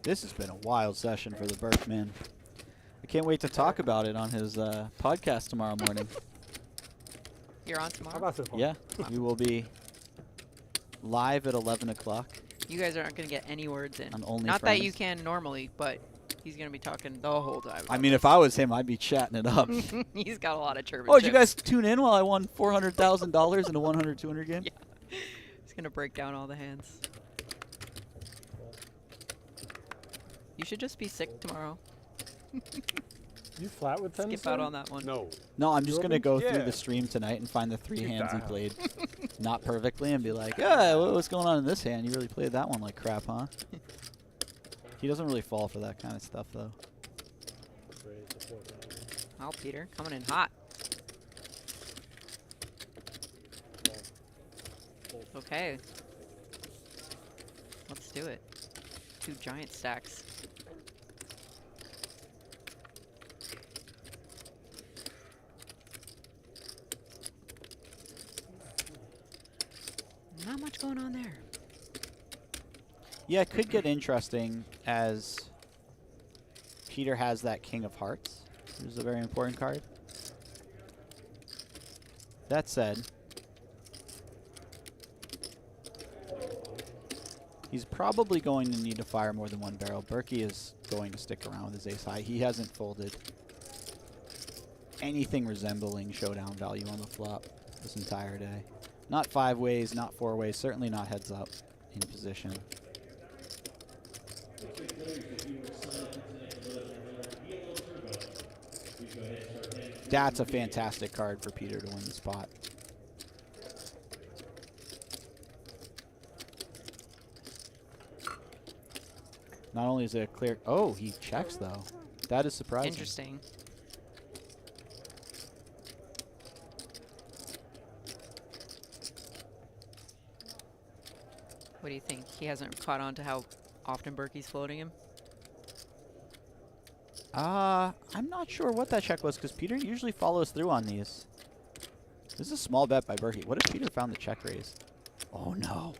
This has been a wild session for the Berkman. I can't wait to talk about it on his podcast tomorrow morning. You're on tomorrow? Yeah, we will be live at 11 o'clock. You guys aren't going to get any words in. On Only Not that you Friends. can normally, but he's going to be talking the whole time. I mean, if I was him, I'd be chatting it up. He's got a lot of turbine Oh, did you chips. guys tune in while I won $400,000 in a 100-200 game? Yeah. He's going to break down all the hands. You should just be sick tomorrow. You flat with 10? Skip out on that one. No. No, I'm just going to opened? go through Yeah. the stream tonight and find the 3 Get hands he down. played not perfectly and be like, yeah, what's going on in this hand? You really played that one like crap, huh? He doesn't really fall for that kind of stuff, though. Well, Peter, coming in hot. Okay. Let's do it. 2 giant stacks. Not much going on there. Yeah, it could get interesting as Peter has that King of Hearts, which is a very important card. That said, he's probably going to need to fire more than one barrel. Berky is going to stick around with his ace high. He hasn't folded anything resembling showdown value on the flop this entire day. Not 5 ways, not 4 ways, certainly not heads up in position. That's a fantastic card for Peter to win the spot. Not only is it a clear... Oh, he checks, though. That is surprising. Interesting. What do you think? He hasn't caught on to how often Berkey's floating him? I'm not sure what that check was, because Peter usually follows through on these. This is a small bet by Berky. What if Peter found the check raise? Oh, no.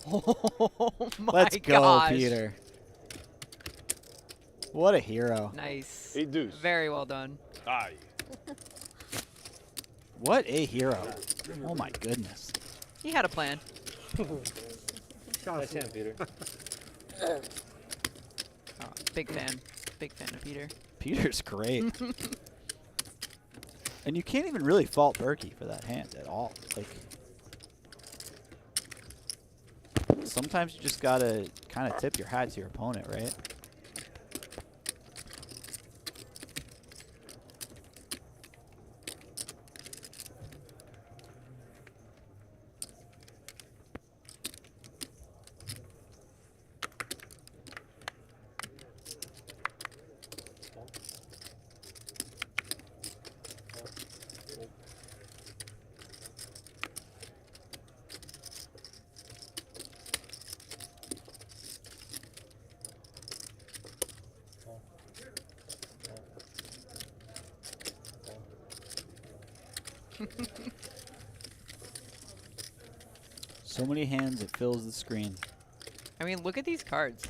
Oh, my Let's go, gosh. Peter. What a hero. Nice. 8 deuce. Very well done. Aye. What a hero. Oh, my goodness. He had a plan. Nice hand, Peter. Oh, big fan. Big fan of Peter. Peter's great. And you can't even really fault Berky for that hand at all. Like, sometimes you just gotta kind of tip your hat to your opponent, right? So many hands, it fills the screen. I mean, look at these cards.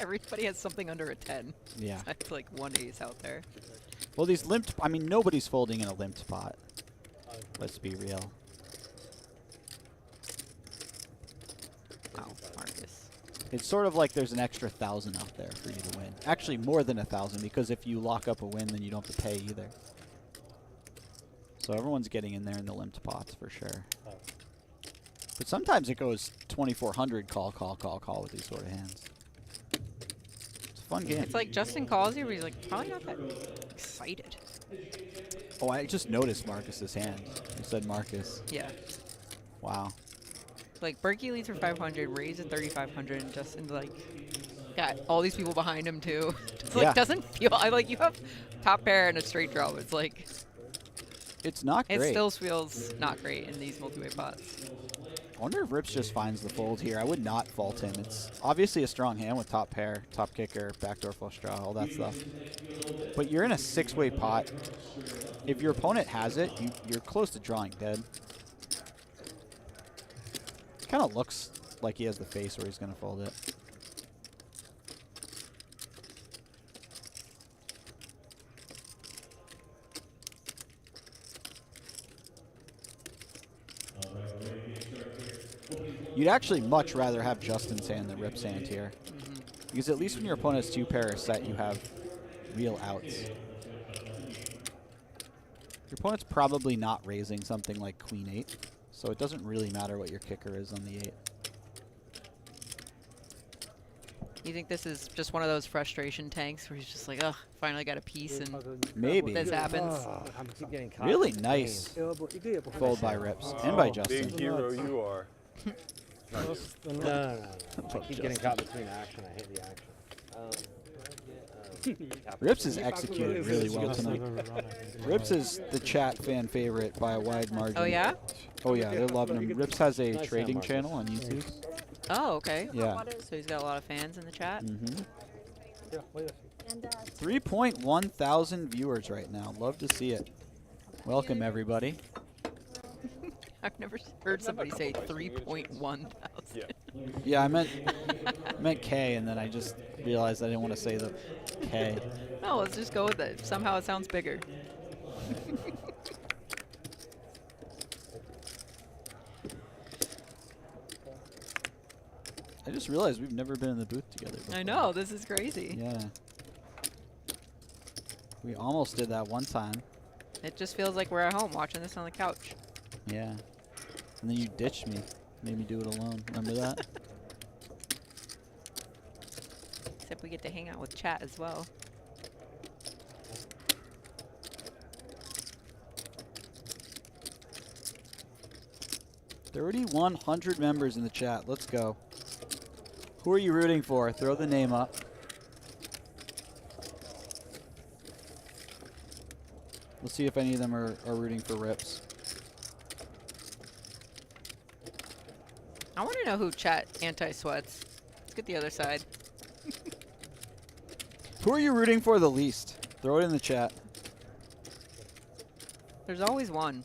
Everybody has something under a 10. Yeah. It's like one ace out there. Well, these limped, I mean, nobody's folding in a limped pot. Let's be real. Wow, Marcus. It's sort of like there's an extra 1,000 out there for you to win. Actually, more than 1,000, because if you lock up a win, then you don't have to pay either. So everyone's getting in there in the limped pots for sure. But sometimes it goes 2,400 call with these sort of hands. It's a fun game. It's like Justin calls you, but he's like probably not that excited. Oh, I just noticed Marcus's hand. You said Marcus. Yeah. Wow. Like Berky leads for 500, Ray's at 3,500, and Justin's like got all these people behind him too. It's like doesn't feel like you have top pair and a straight draw. It's like it's not great. It still feels not great in these multi-way pots. I wonder if Rips just finds the fold here. I would not fault him. It's obviously a strong hand with top pair, top kicker, backdoor flush draw, all that stuff. But you're in a 6-way pot. If your opponent has it, you're close to drawing dead. It kind of looks like he has the face where he's going to fold it. You'd actually much rather have Justin's hand than Rip's hand here. Because at least when your opponent's 2-pair is set, you have real outs. Your opponent's probably not raising something like Queen 8, so it doesn't really matter what your kicker is on the 8. You think this is just one of those frustration tanks where he's just like, ugh, finally got a piece and maybe this happens? Keep getting caught. Really nice fold by Rips and by Justin. Big hero you are. No. I keep getting caught between action. I hate the action. Rips is executed really well tonight. Rips is the chat fan favorite by a wide margin. Oh, yeah? Oh, yeah, they're loving him. Rips has a trading channel on YouTube. Oh, okay. Yeah. So he's got a lot of fans in the chat. Mm-hmm. And 3.1 thousand viewers right now. Love to see it. Welcome, everybody. I've never heard somebody say 3.1 thousand. Yeah. Yeah, I meant K, and then I just realized I didn't want to say the K. No, let's just go with it. Somehow it sounds bigger. I just realized we've never been in the booth together before. I know, this is crazy. Yeah. We almost did that one time. It just feels like we're at home watching this on the couch. Yeah. And then you ditched me. Made me do it alone. Remember that? Except we get to hang out with chat as well. $3,100 members in the chat. Let's go. Who are you rooting for? Throw the name up. We'll see if any of them are rooting for Rips. I want to know who chat anti-sweats. Let's get the other side. Who are you rooting for the least? Throw it in the chat. There's always one.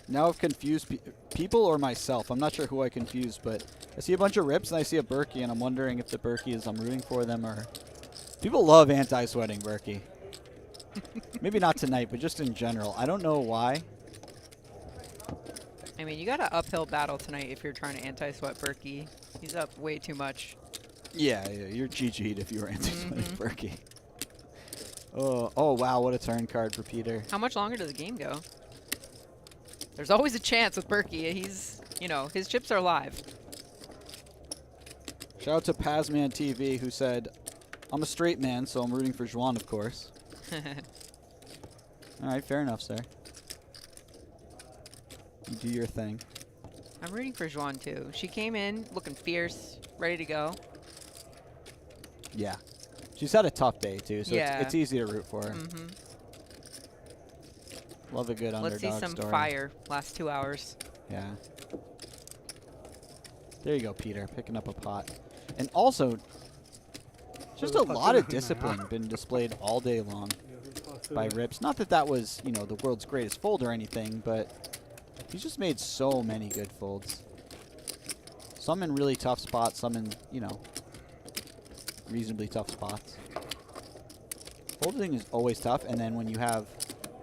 Now I've confused people or myself. I'm not sure who I confused, but I see a bunch of Rips and I see a Berky, and I'm wondering if the Berky is I'm rooting for them or... People love anti-sweating Berky. Maybe not tonight, but just in general. I don't know why. I mean, you got an uphill battle tonight if you're trying to anti-sweat Berky. He's up way too much. Yeah, you're GG'd if you were anti-sweating Berky. Oh, wow, what a turn card for Peter. How much longer does the game go? There's always a chance with Berky. He's, you know, his chips are live. Shout out to Pazman TV who said, I'm a straight man, so I'm rooting for Xuan, of course. All right, fair enough, sir. You do your thing. I'm rooting for Xuan, too. She came in looking fierce, ready to go. Yeah. She's had a tough day, too, so yeah. it's easy to root for her. Mm-hmm. Love a good underdog story. Let's see some fire last 2 hours. Yeah. There you go, Peter, picking up a pot. And also, just a lot of discipline been displayed all day long by Rips. Not that that was, you know, the world's greatest fold or anything, but he's just made so many good folds. Some in really tough spots, some in, you know, reasonably tough spots. Folding is always tough, and then when you have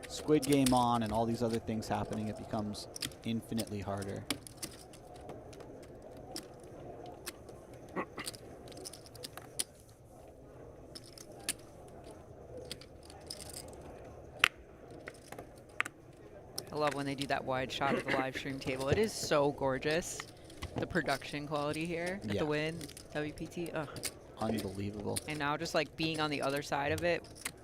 Squid Game on and all these other things happening, it becomes infinitely harder. I love when they do that wide shot of the live stream table. It is so gorgeous. The production quality here at the Win, WPT. Ugh. Unbelievable. And now just like being on the other side of it,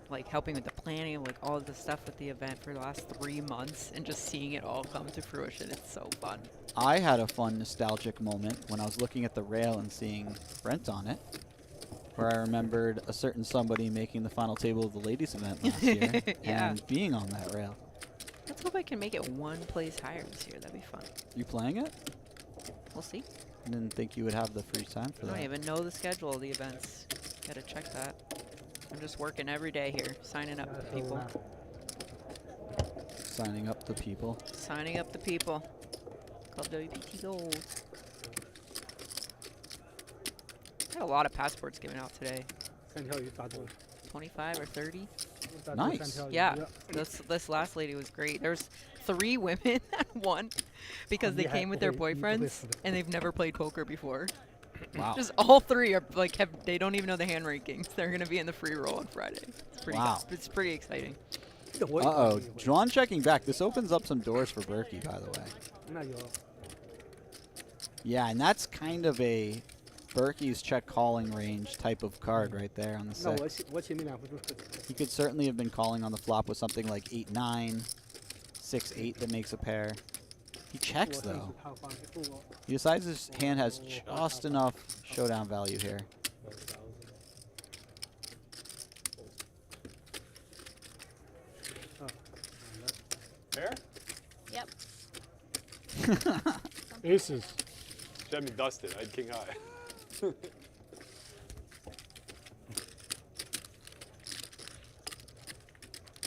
like helping with the planning of like all of the stuff with the event for the last 3 months and just seeing it all come to fruition. It's so fun. I had a fun nostalgic moment when I was looking at the rail and seeing Brent on it, where I remembered a certain somebody making the final table of the ladies event last year and being on that rail. Let's hope I can make it one place higher this year. That'd be fun. You playing it? We'll see. I didn't think you would have the free time for I that. don't even know the schedule of the events. Gotta check that. I'm just working every day here, signing up the people. Signing up the people. Signing up the people. Called WPT Gold. Got a lot of passports given out today. 25 or 30. Nice. Yeah, this last lady was great. There's 3 women that won because they came with their boyfriends and they've never played poker before. Wow. Just all 3 are like they don't even know the hand rankings. They're gonna be in the free roll on Friday. It's pretty it's pretty exciting. Uh-oh. Xuan checking back. This opens up some doors for Berky, by the way. Yeah, and that's kind of a Berky's check calling range type of card right there on the 6. He could certainly have been calling on the flop with something like 8-9, 6-8 that makes a pair. He checks, 我上 though. 次他放给我， He decides his hand has just enough showdown value here. Pair? Yep. Aces. She had me dusted. I had king high.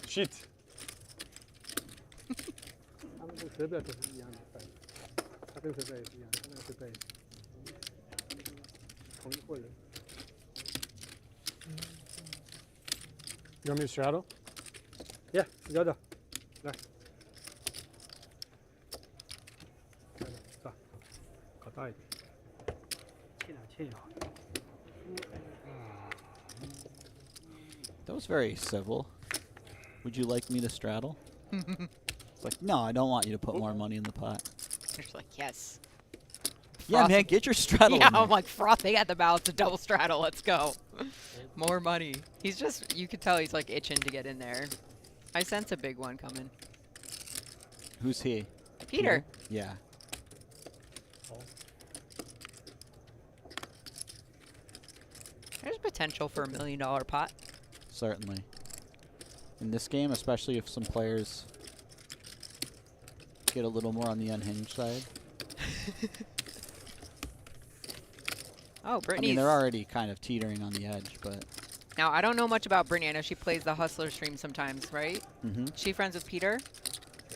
Shit. 他们这个手表都是一样的摆，他这个手表也是一样的，那个手表也是同一伙人。 You want me to straddle? Yeah，摇着，来，是吧？搞大一点，欠2千也好。 That was very civil. Would you like me to straddle? It's like, no, I don't want you to put more money in the pot. You're just like, yes. Yeah, man, get your straddle. Yeah, in there. I'm like frothing at the mouth to double straddle. Let's go. More money. He's just, you could tell he's like itching to get in there. I sense a big one coming. Who's he? Peter. Yeah. There's potential for $1 million pot. Certainly. In this game, especially if some players get a little more on the unhinged side. Oh, Britney. I mean, they're already kind of teetering on the edge, but... Now, I don't know much about Britney. I know she plays the Hustler stream sometimes, right? Mm-hmm. She friends with Peter?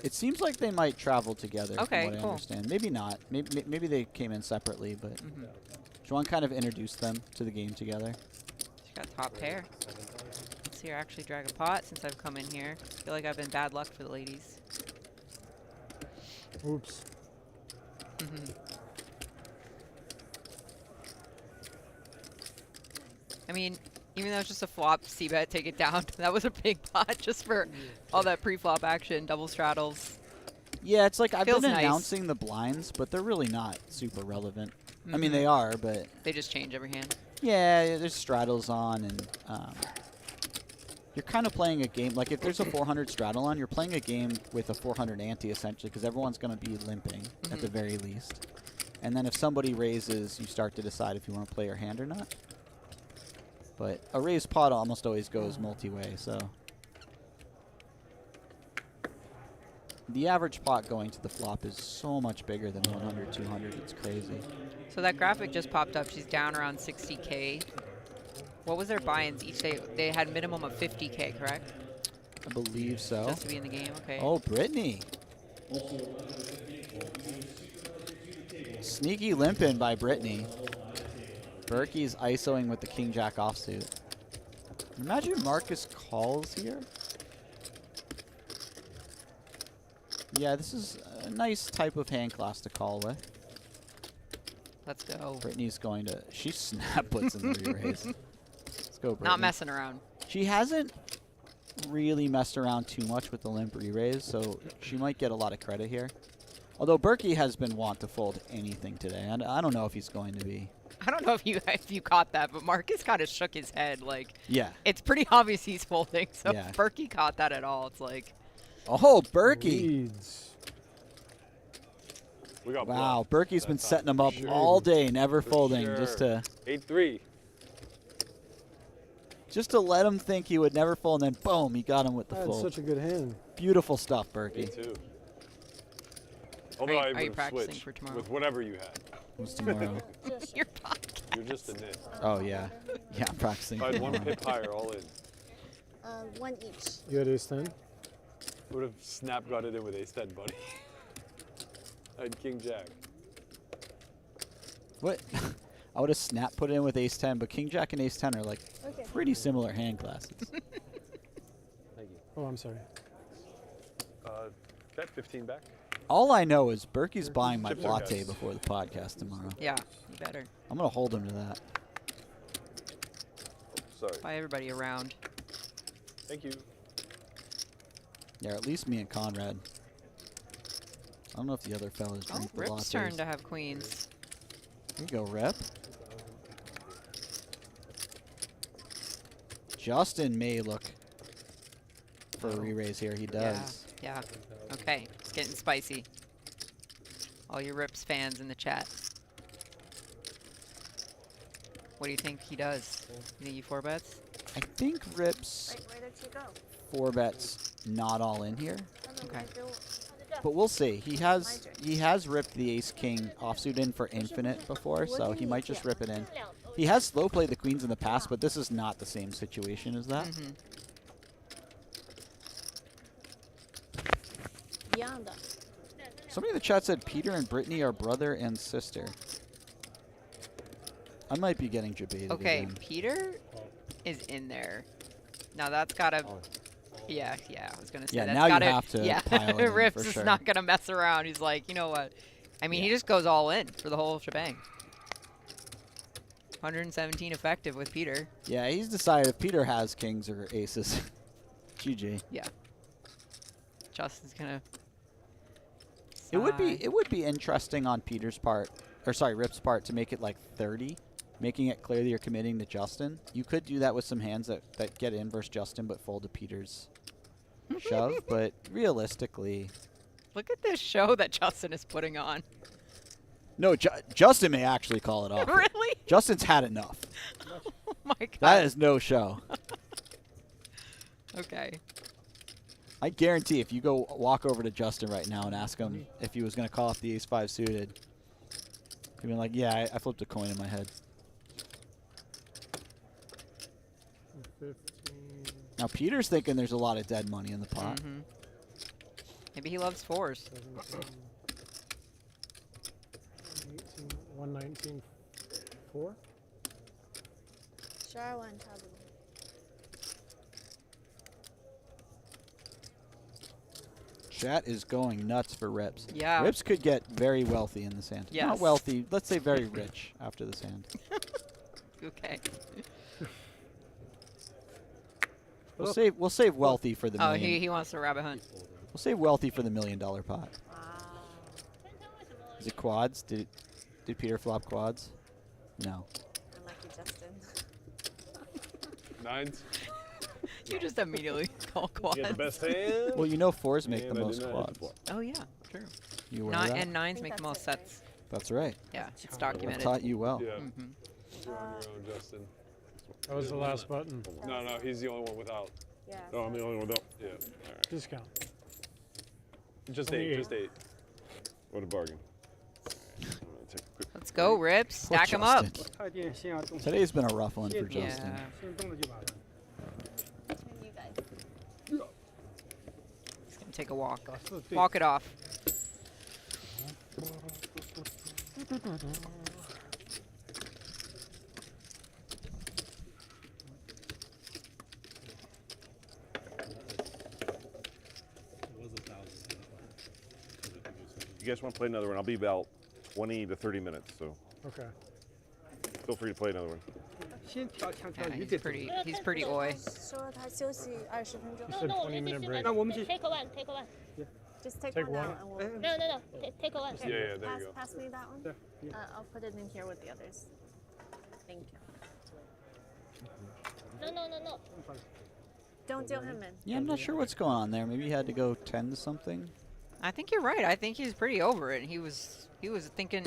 It seems like they might travel together, Okay, from what cool. I understand. Maybe not. Maybe they came in separately, but... Xuan kind of introduced them to the game together. She got top pair. Let's see her actually drag a pot since I've come in here. I feel like I've been bad luck for the ladies. Oops. I mean, even though it's just a flop, C-bet, take it down. That was a big pot just for all that pre-flop action, double straddles. Yeah, it's like I've Feels been nice. announcing the blinds, but they're really not super relevant. I mean, Mhm. they are, but... They just change every hand. Yeah, there's straddles on, and you're kind of playing a game. Like, if there's a 400 straddle on, you're playing a game with a 400 ante, essentially, because everyone's going to be limping, at the very least. And then if somebody raises, you start to decide if you want to play your hand or not. But a raised pot almost always goes multi-way, so... The average pot going to the flop is so much bigger than 100, 200. It's crazy. So that graphic just popped up. She's down around 60K. What was their buy-ins each day? They had minimum of 50K, correct? I believe so. Just to be in the game, okay. Oh, Britney. Sneaky limp in by Britney. Berky's ISOing with the King-Jack offsuit. Imagine Marcus calls here. Yeah, this is a nice type of hand class to call with. Let's go. Britney's going to... She snap puts in the re-raise. Let's go, Britney. Not messing around. She hasn't really messed around too much with the limp re-raise, so she might get a lot of credit here. Although Berky has been wont to fold anything today, and I don't know if he's going to be. I don't know if you caught that, but Marcus kind of shook his head. Like, yeah, it's pretty obvious he's folding. So yeah. if Berky caught that at all, it's like, oh, Berky. Leads. We got wow, bluffed Berky's that been time, setting them for up sure. all day, never For folding, sure. just to let him think he would never fold, and then boom, he got him with the That's fold. such a good hand. Beautiful stuff, Me Berky. too. Although I are you would practicing switch for tomorrow? with whatever you had. What's tomorrow? your podcast. You're just a nit. Oh yeah, yeah, I'm practicing. If I had one tomorrow. pip higher, all in. One each. You had ace 10? Would have snap got it in with ace 10, buddy. I had king jack. What? I would have snap put it in with ace 10, but king jack and ace 10 are like pretty similar hand classes. Thank you. Oh, I'm sorry. Got 15 back. All I know is Berky's buying my Chips or latte cuts? before the podcast tomorrow. Yeah, you better. I'm gonna hold him to that. Sorry. Buy everybody around. Thank you. Yeah, at least me and Conrad. I don't know if the other fellas Oh, drink the Rip's lattes. turn to have queens. Here you go, Rip. Justin may look for a re-raise here. He does. Yeah. Okay. It's getting spicy. All your Rips fans in the chat. What do you think he does? You think he 4-bets? I think Rips Wait, where did she go? 4-bets not all in here, Okay. but we'll see. He has ripped the ace king offsuit in for infinite before, so he might just rip it in. He has slow played the queens in the past, but this is not the same situation as that. Somebody in the chat said Peter and Britney are brother and sister. I might be getting debated. Okay, again. Peter is in there. Now that's gotta. Yeah, I was gonna say Yeah, that's now you gotta. have to pile it in Rips for is sure. not gonna mess around. He's like, you know what? I mean, he just goes all in for the whole shebang. 117 effective with Peter. Yeah, he's decided if Peter has kings or aces. GG. Yeah. Justin's gonna. It would be interesting on Peter's part, or sorry, Rip's part, to make it like 30, making it clear that you're committing to Justin. You could do that with some hands that get in versus Justin but fold to Peter's shove, but realistically... Look at this show that Justin is putting on. No, Justin may actually call it off. Really? Justin's had enough. Oh my god. That is no show. Okay. I guarantee if you go walk over to Justin right now and ask him if he was going to call off the ace-5 suited, he'd be like, yeah, I flipped a coin in my head. 15. Now, Peter's thinking there's a lot of dead money in the pot. Maybe he loves 4s. 17, 18, 119, 4? Sure, one probably. Chat is going nuts for Rips. Yeah. Rips could get very wealthy in this hand. Yes. Not wealthy, let's say very rich after this hand. Okay. We'll save wealthy for the Oh, million. he wants to rabbit hunt. We'll save wealthy for the $1 million pot. Is it quads? Did Peter flop quads? No. Unlucky Justin. 9s. You just immediately call quads. You get the best hand. Well, you know 4s make And the I most did not quads. flop. Oh yeah, true. You aware of that? And 9s make the most sets. That's right. Yeah, it's I documented. taught you well. Yeah. You're on your own, Justin. That was the last button. No, he's the only one without. Yeah. Oh, I'm the only one without. Yeah. All right. Discount. Just Only 8. Just 8. What a bargain. I'm gonna take a quick Let's go, Rips. Poor Stack them up. Justin. 快点先要动， Today's been a rough one for Yeah. Justin. 先动了就完了。 You guys. He's gonna take a walk. 打4对。 Walk it off. You guys want to play another one? I'll be about 20 to 30 minutes, so Okay. feel free to play another one. 先调强调 Yeah, 一 he's 点。 he's pretty oi. 说他休息20分钟。 You said 20-minute break. 那我们就 take one, take one. Just take, Take one, one. out and we'll. No. Take one. Yeah, there pass, you go. pass me that one. Yeah. I'll put it in here with the others. Thank you. No. Don't deal him in. Yeah, I'm not sure what's going on there. Maybe he had to go 10 to something. I think you're right. I think he's pretty over it. He was thinking,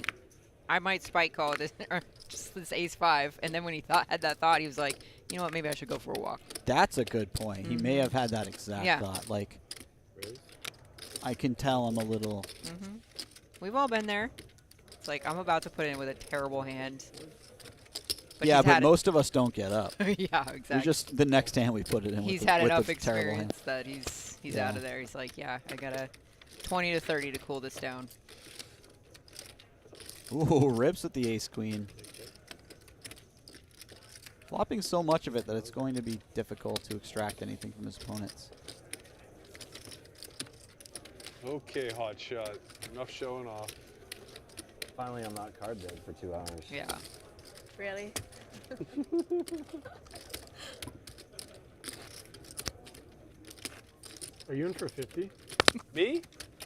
I might spike call this or just this ace-5, and then when he had that thought, he was like, you know what? Maybe I should go for a walk. That's a good point. He may have had that exact Yeah. thought. Like, I can tell I'm a little... We've all been there. It's like I'm about to put in with a terrible hand. yeah, he's but had most of us don't get up. yeah, We're exactly. just the next hand we put it in He's with, had with enough the terrible hand. experience that he's Yeah. out of there. He's like, yeah, I got a 20 to 30 to cool this down. Ooh, Rips with the ace-queen. Flopping so much of it that it's going to be difficult to extract anything from his opponents. Okay, hot shot. Enough showing off. Finally, I'm not card dead for 2 hours. Yeah. Really? Are you in for 50? Me?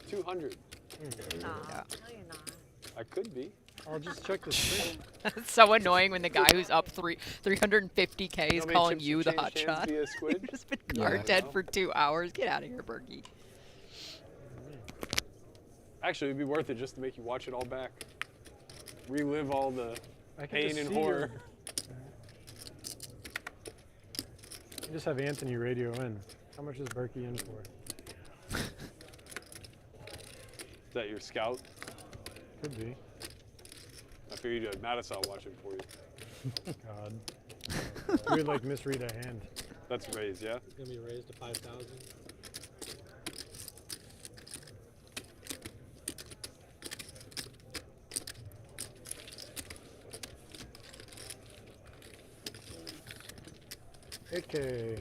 200. No, Yeah. no, you're not. I could be. I'll just check the screen. It's so annoying when the guy who's up 350K is How many calling chips you have the changed hot hands shot. via Squid? You've just been Yeah. card dead for 2 hours. Get out of here, Berky. Actually, it'd be worth it just to make you watch it all back. Relive all the I can pain just and see horror. You just have Anthony radio in. How much is Berky in for? Is that your scout? Could be. I figured you had Matisal watching for you. God. You would like misread a hand. That's raised, yeah? It's gonna be raised to 5,000. Okay.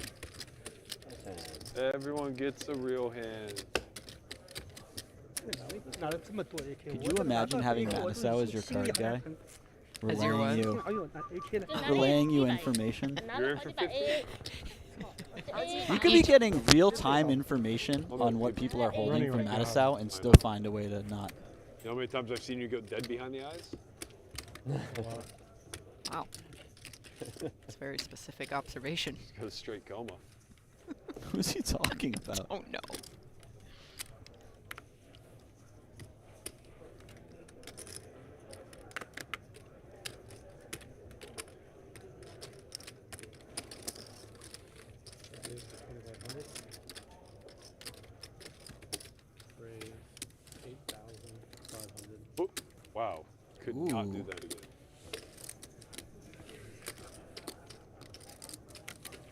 Everyone gets a real hand. Could you imagine having Matisau as your card guy? As your what? Relaying you information. You're in for 50. You could be getting real-time information on what people are holding from Matisau and still find a way to not. You know how many times I've seen you go dead behind the eyes? Wow. It's a very specific observation. He's got a straight coma. Who's he talking about? Oh no. Raise 8,500. Oh, wow. Could not do that again.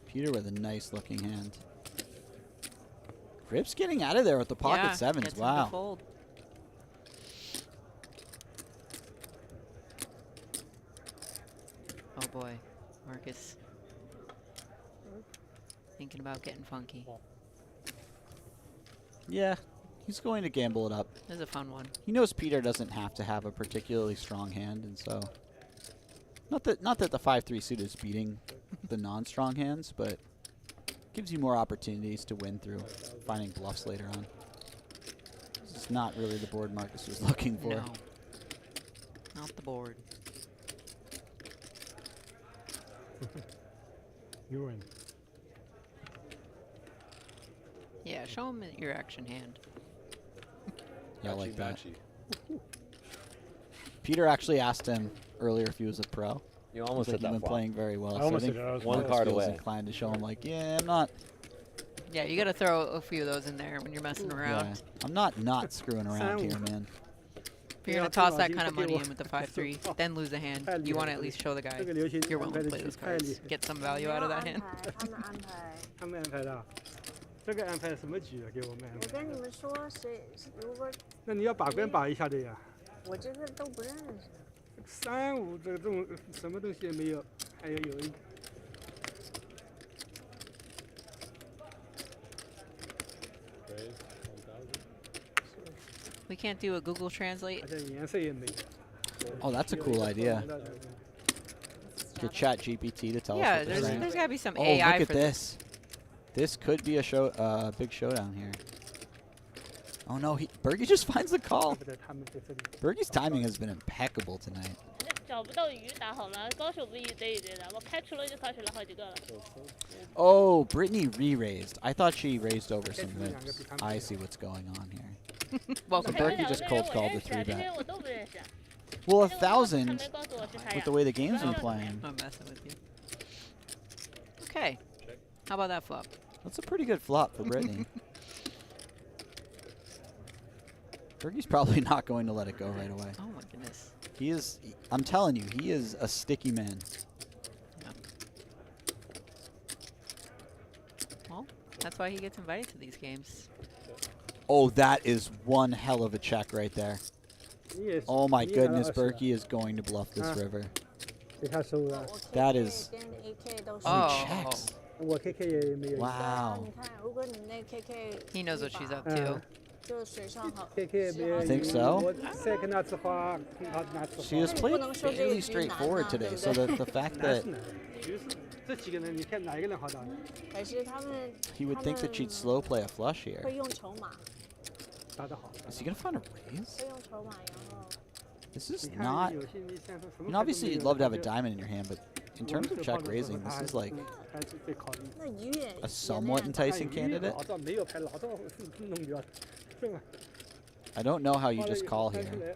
Peter with a nice looking hand. Rip's getting out of there with the pocket sevens. Gets him to Wow. fold. Oh boy, Marcus. Thinking about getting funky. Yeah, he's going to gamble it up. This is a fun one. He knows Peter doesn't have to have a particularly strong hand, and so not that the 5-3 suit is beating the non-strong hands, but gives you more opportunities to win through finding bluffs later on. It's not really the board Marcus was looking for. No. Not the board. You win. Yeah, show him your action hand. Yeah, I like that. Matchy. Peter actually asked him earlier if he was a pro. You almost hit He's that been flop. playing very well. I So almost think said I was one Marcus card feels away. inclined to show him like, yeah, I'm not. Yeah, you gotta throw a few of those in there when you're messing around. Yeah, I'm not screwing around here, man. If you're gonna toss that kind of money in with the 5-3, then lose a hand, you want to at least show the guy you're willing to play those cards. Get some value out of that hand. 他们安排的啊，这个安排什么局啊？给我们安排。我跟你们说，如果那你要把关把一下的呀。我这个都不认识。 3、5这种什么东西也没有，还有一。 Raise 1,000. We can't do a Google Translate. 好像颜色也没有。 Oh, that's a cool idea. Get Chat GPT to tell Yeah, us what they're saying. there's gotta be some Oh, AI look at for this. This could be a big showdown here. Oh no, Berky just finds the call. Berky's timing has been impeccable tonight. 找不到鱼打好了，高手不一堆一堆的，我开出了就开出了好几个了。 Oh, Britney re-raised. I thought she raised over some whips. I see what's going on here. Welcome, So Berky just cold called the 3-bet. Well, 1,000 with the way the game's been playing. I'm messing with you. Okay. How about that flop? That's a pretty good flop for Britney. Berky's probably not going to let it go right away. Oh my goodness. He is, I'm telling you, he is a sticky man. Yeah. Well, that's why he gets invited to these games. Oh, that is one hell of a check right there. Oh my goodness, Berky is going to bluff this river. That is... Oh. He checks. 我 KK 也没有。 Wow. 你看，如果你那 KK He knows what she's up to. 就水上好。 KK 也没有。 Think so? 我再跟他吃花，跟他拿吃花。 She has played fairly straightforward today, so the fact that 这几个人，你看哪一个人好打？可是他们 he would think that she'd slow play a flush here. 会用筹码，打得好。 Is he going to find a raise? 会用筹码，然后 This is not... I mean, obviously you'd love to have a diamond in your hand, but in terms of check raising, this is like 那鱼也 a somewhat enticing candidate. 老早没有牌，老早弄掉，是吧？ I don't know how you just call here.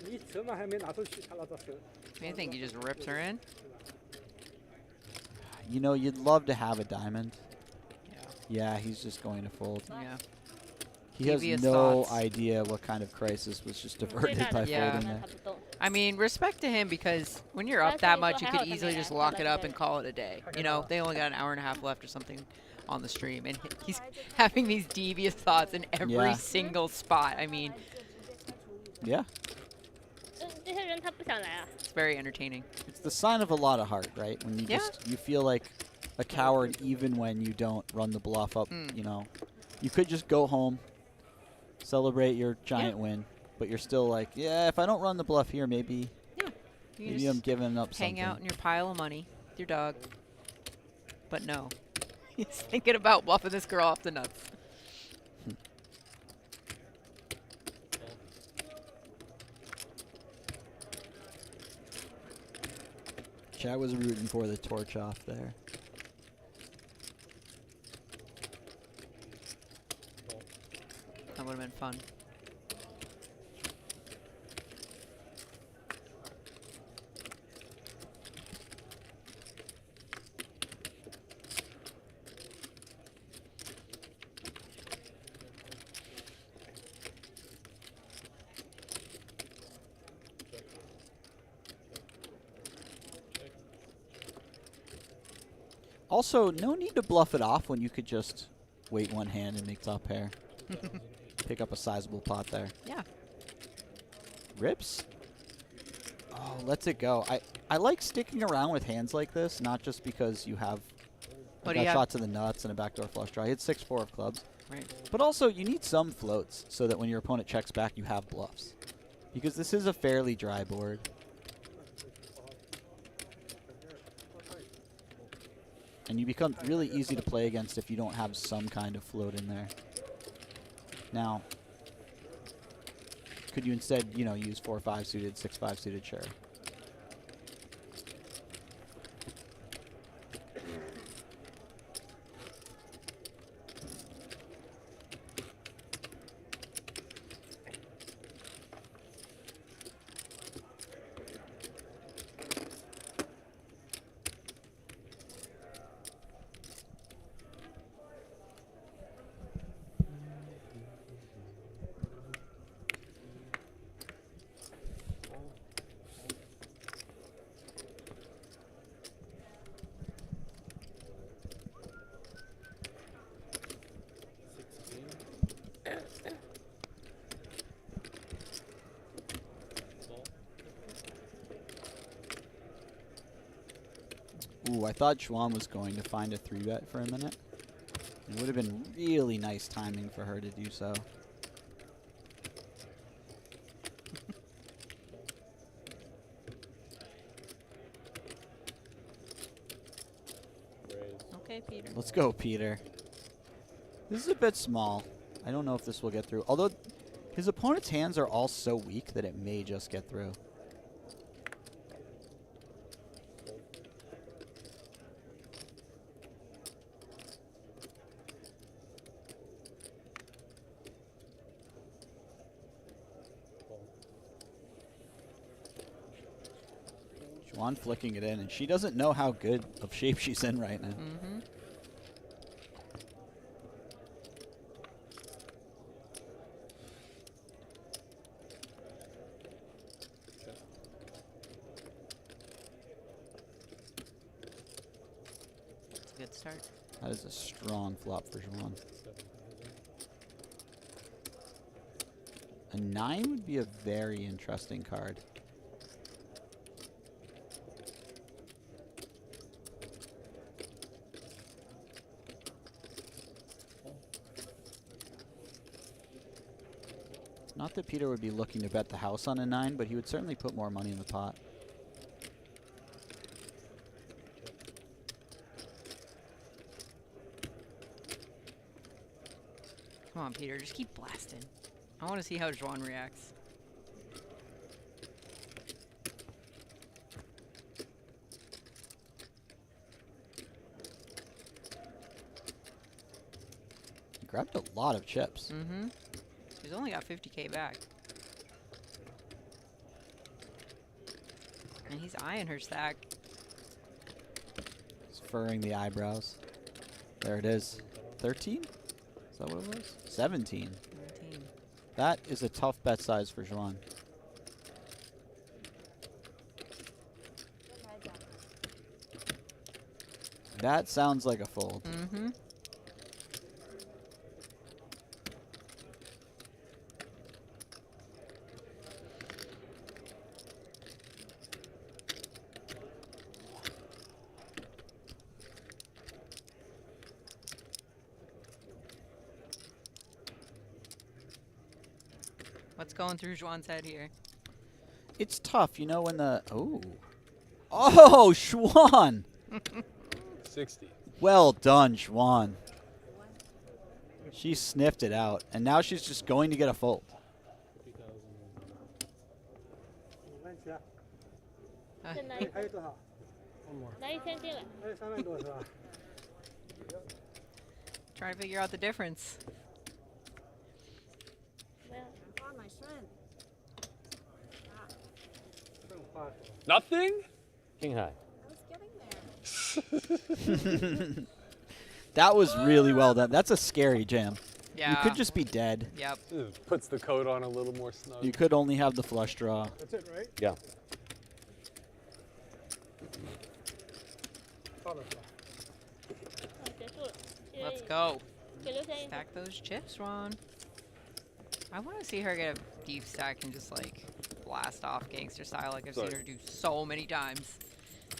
你筹码还没拿出去，他拿到手。 You think he just rips her in? You know, you'd love to have a diamond. Yeah, he's just going to fold. Yeah. He has Devious no thoughts. idea what kind of crisis was just diverted by Yeah. folding there. I mean, respect to him because when you're up that much, you could easily just lock it up and call it a day. You know, they only got an hour and a half left or something on the stream, and he's having these devious thoughts in every Yeah. single spot. I mean, Yeah. 这些人他不想来啊。 it's very entertaining. It's the sign of a lot of heart, right? When you Yeah. you feel like a coward even when you don't run the bluff up, you know. You could just go home, celebrate your giant win, but you're still like, yeah, if I don't run the bluff here, maybe You maybe just I'm giving up hang something. out in your pile of money with your dog. But no. He's thinking about bluffing this girl off the nuts. Chad was rooting for the torch off there. That would have been fun. Also, no need to bluff it off when you could just wait one hand and make top pair. Pick up a sizable pot there. Yeah. Rips? Oh, lets it go. I like sticking around with hands like this, not just because you have What a do you gut have? shot to the nuts and a backdoor flush draw. I hit 6-4 of clubs. Right. But also, you need some floats so that when your opponent checks back, you have bluffs. Because this is a fairly dry board. And you become really easy to play against if you don't have some kind of float in there. Now, could you instead, you know, use 4-5 suited, 6-5 suited? Sure. Ooh, I thought Xuan was going to find a 3-bet for a minute. It would have been really nice timing for her to do so. Okay, Peter. Let's go, Peter. This is a bit small. I don't know if this will get through. Although his opponent's hands are all so weak that it may just get through. Xuan flicking it in, and she doesn't know how good of shape she's in right now. Mm-hmm. That's a good start. That is a strong flop for Xuan. A 9 would be a very interesting card. Not that Peter would be looking to bet the house on a 9, but he would certainly put more money in the pot. Come on, Peter, just keep blasting. I want to see how Xuan reacts. He grabbed a lot of chips. Mm-hmm. She's only got 50K back. And he's eyeing her stack. He's furrowing the eyebrows. There it is. 13? Is that what it was? 17. 17. That is a tough bet size for Xuan. That sounds like a fold. Mm-hmm. What's going through Xuan's head here? It's tough, you know, when the... Oh, Xuan! 60. Well done, Xuan. She sniffed it out, and now she's just going to get a fold. 再拿还有多少？拿1000进来。还有3万多是吧？ Trying to figure out the difference. 没有。 Nothing? King high. That was really well done. That's a scary jam. Yeah. You could just be dead. Yep. Puts the coat on a little more snug. You could only have the flush draw. That's it, right? Yeah. Let's go. 给6000一。 Stack those chips, Ron. I want to see her get a deep stack and just like blast off gangster style like I've seen her do so many times.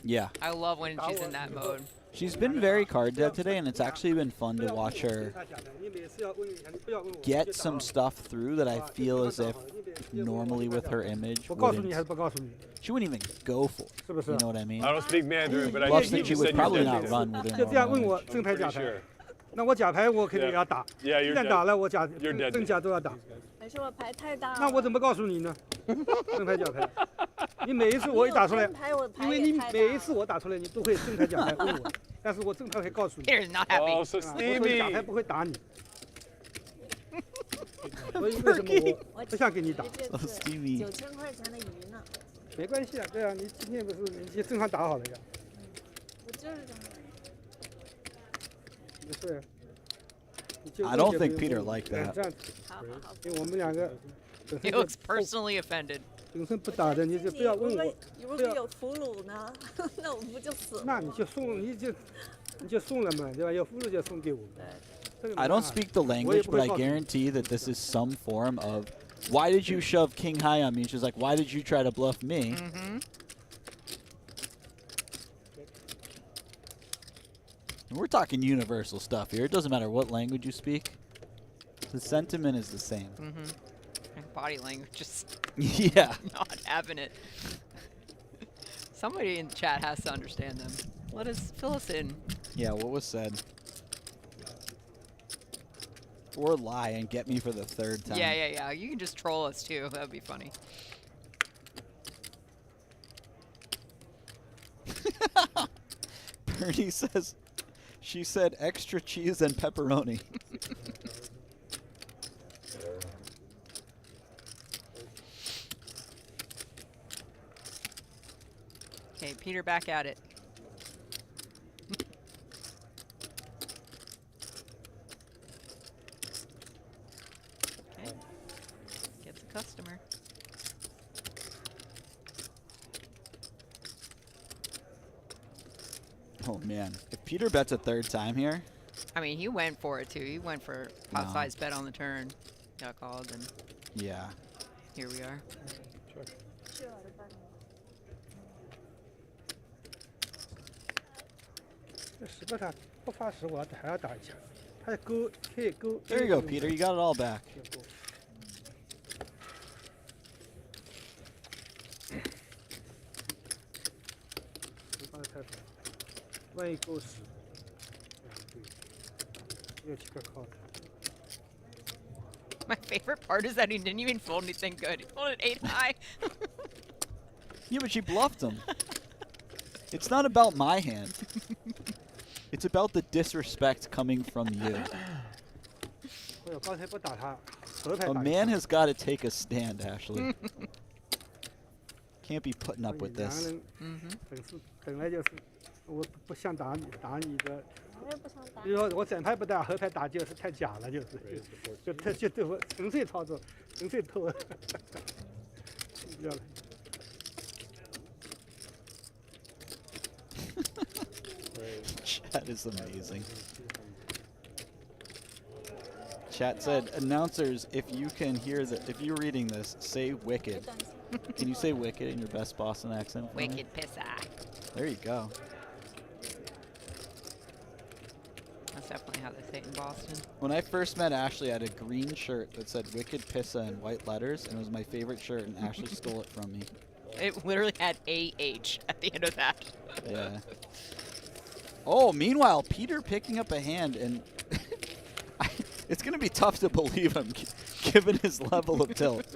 Yeah. I love when she's in that mode. She's been very card dead today, and it's actually been fun to watch her get some stuff through that I feel as if normally with her image she wouldn't even go for. You know what I mean? I don't speak Mandarin, but I Bluffs think that you she would said probably you're not dead. run with her 就这样问 normal 我 image. 正牌假 Pretty 牌 sure.，那我假牌我肯定要打， Yeah, 一 you're 旦打 dead. 了我假 You're dead. 正假都要打，还是我牌太大了。那我怎么告诉你呢？正牌假牌，你每一次我一打出来，因为你每一次我打出来你都会正牌假牌问我，但是我正牌会告诉你， Here's not happy. Oh, so 我说假牌 steamy. 不会打你，所以为什么我不想给你打？ So steamy. 9000块钱的鱼呢？没关系啊，对啊，你今天不是你正常打好了呀？我就是这样。没事。 I don't think Peter liked 这 that. 样，因为我们两个 He looks personally offended. 本身不打的，你就不要问我。如果有俘虏呢？那我们不就死了？那你就送，你就送了嘛，对吧？有俘虏就送给我们。 I don't speak the language, but I guarantee that this is some form of, why did you shove king high on me? She's like, why did you try to bluff me? Mm-hmm. And we're talking universal stuff here. It doesn't matter what language you speak. The sentiment is the same. Mm-hmm. And body language just Yeah. not having it. Somebody in the chat has to understand them. Fill us in. Yeah, what was said? Or lie and get me for the third time. Yeah. You can just troll us too. That would be funny. Bernie says, she said extra cheese and pepperoni. Okay, Peter, back at it. Okay. Gets a customer. Oh man, if Peter bets a third time here, I mean, he went for it too. He went for pot size bet on the turn. Got called, and yeah. here we are. 使不他不发誓，我还要打一下，他勾可以勾。 There you go, Peter. You got it all back. 帮他太太，万一勾10，对，6、7个靠。 My favorite part is that he didn't even fold anything good. He folded 8 high. Yeah, but she bluffed him. It's not about my hand. It's about the disrespect coming from you. 我刚才不打他， A man has got to take a stand, Ashley. Can't be putting up with 两个 this. 人本来就是我不想打你的，我也不想打比如说我整牌不打，后牌打就是太假了，就对我纯粹操作，纯粹偷。要了。 Chat is amazing. Chat said, announcers, if you can hear that, if you're reading this, say wicked. Can you say wicked in your best Boston accent? for me? Wicked pissa. There you go. That's definitely how they say it in Boston. When I first met Ashley, I had a green shirt that said wicked pissa in white letters, and it was my favorite shirt, and Ashley stole it from me. It literally had AH at the end of that. Yeah. Oh, meanwhile, Peter picking up a hand, and it's going to be tough to believe him, given his level of tilt.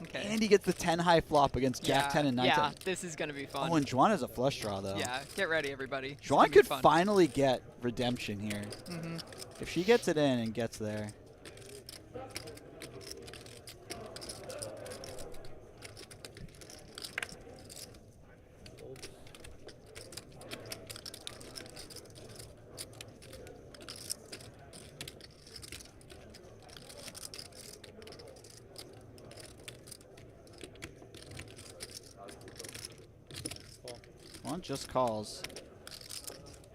Okay. And he gets the 10 high flop against Jack 10 and 9 Yeah, 10. this is going to be fun. Oh, and Xuan has a flush draw, though. Yeah, get ready, everybody. It's Xuan gonna be could fun. finally get redemption here. Mhm. If she gets it in and gets there. Xuan just calls.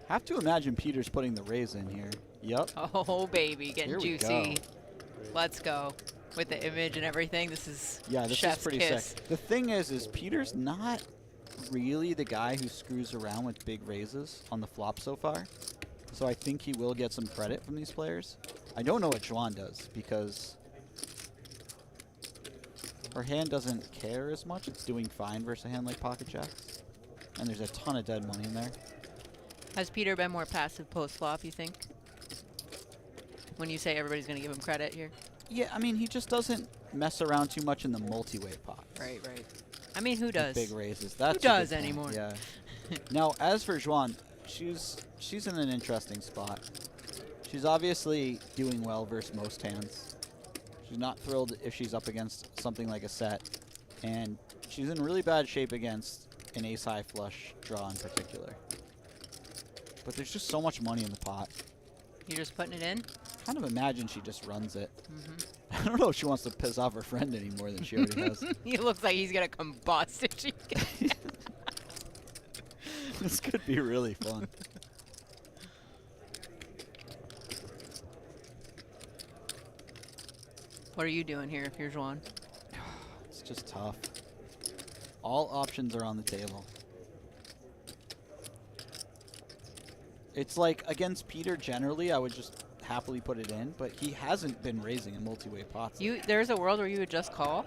Have to imagine Peter's putting the raise in here. Yep. Oh, baby, getting Here we juicy. go. Let's go. With the image and everything, this is Yeah, this chef's is pretty kiss. sick. The thing is Peter's not really the guy who screws around with big raises on the flop so far. So I think he will get some credit from these players. I don't know what Xuan does because her hand doesn't care as much. It's doing fine versus a hand like pocket jacks. And there's a ton of dead money in there. Has Peter been more passive post-flop, you think? When you say everybody's going to give him credit here? Yeah, I mean, he just doesn't mess around too much in the multi-way pot. Right, right. I mean, who does? Big raises. That's Who a good does point, anymore? Yeah. Now, as for Xuan, she's in an interesting spot. She's obviously doing well versus most hands. She's not thrilled if she's up against something like a set, and she's in really bad shape against an ace-high flush draw in particular. But there's just so much money in the pot. You're just putting it in? Kind of imagine she just runs it. Mm-hmm. I don't know if she wants to piss off her friend any more than she already has. He looks like he's going to combust if she gets This could be really fun. What are you doing here if you're Xuan? It's just tough. All options are on the table. It's like against Peter generally, I would just happily put it in, but he hasn't been raising in multi-way pots. There's a world where you would just call?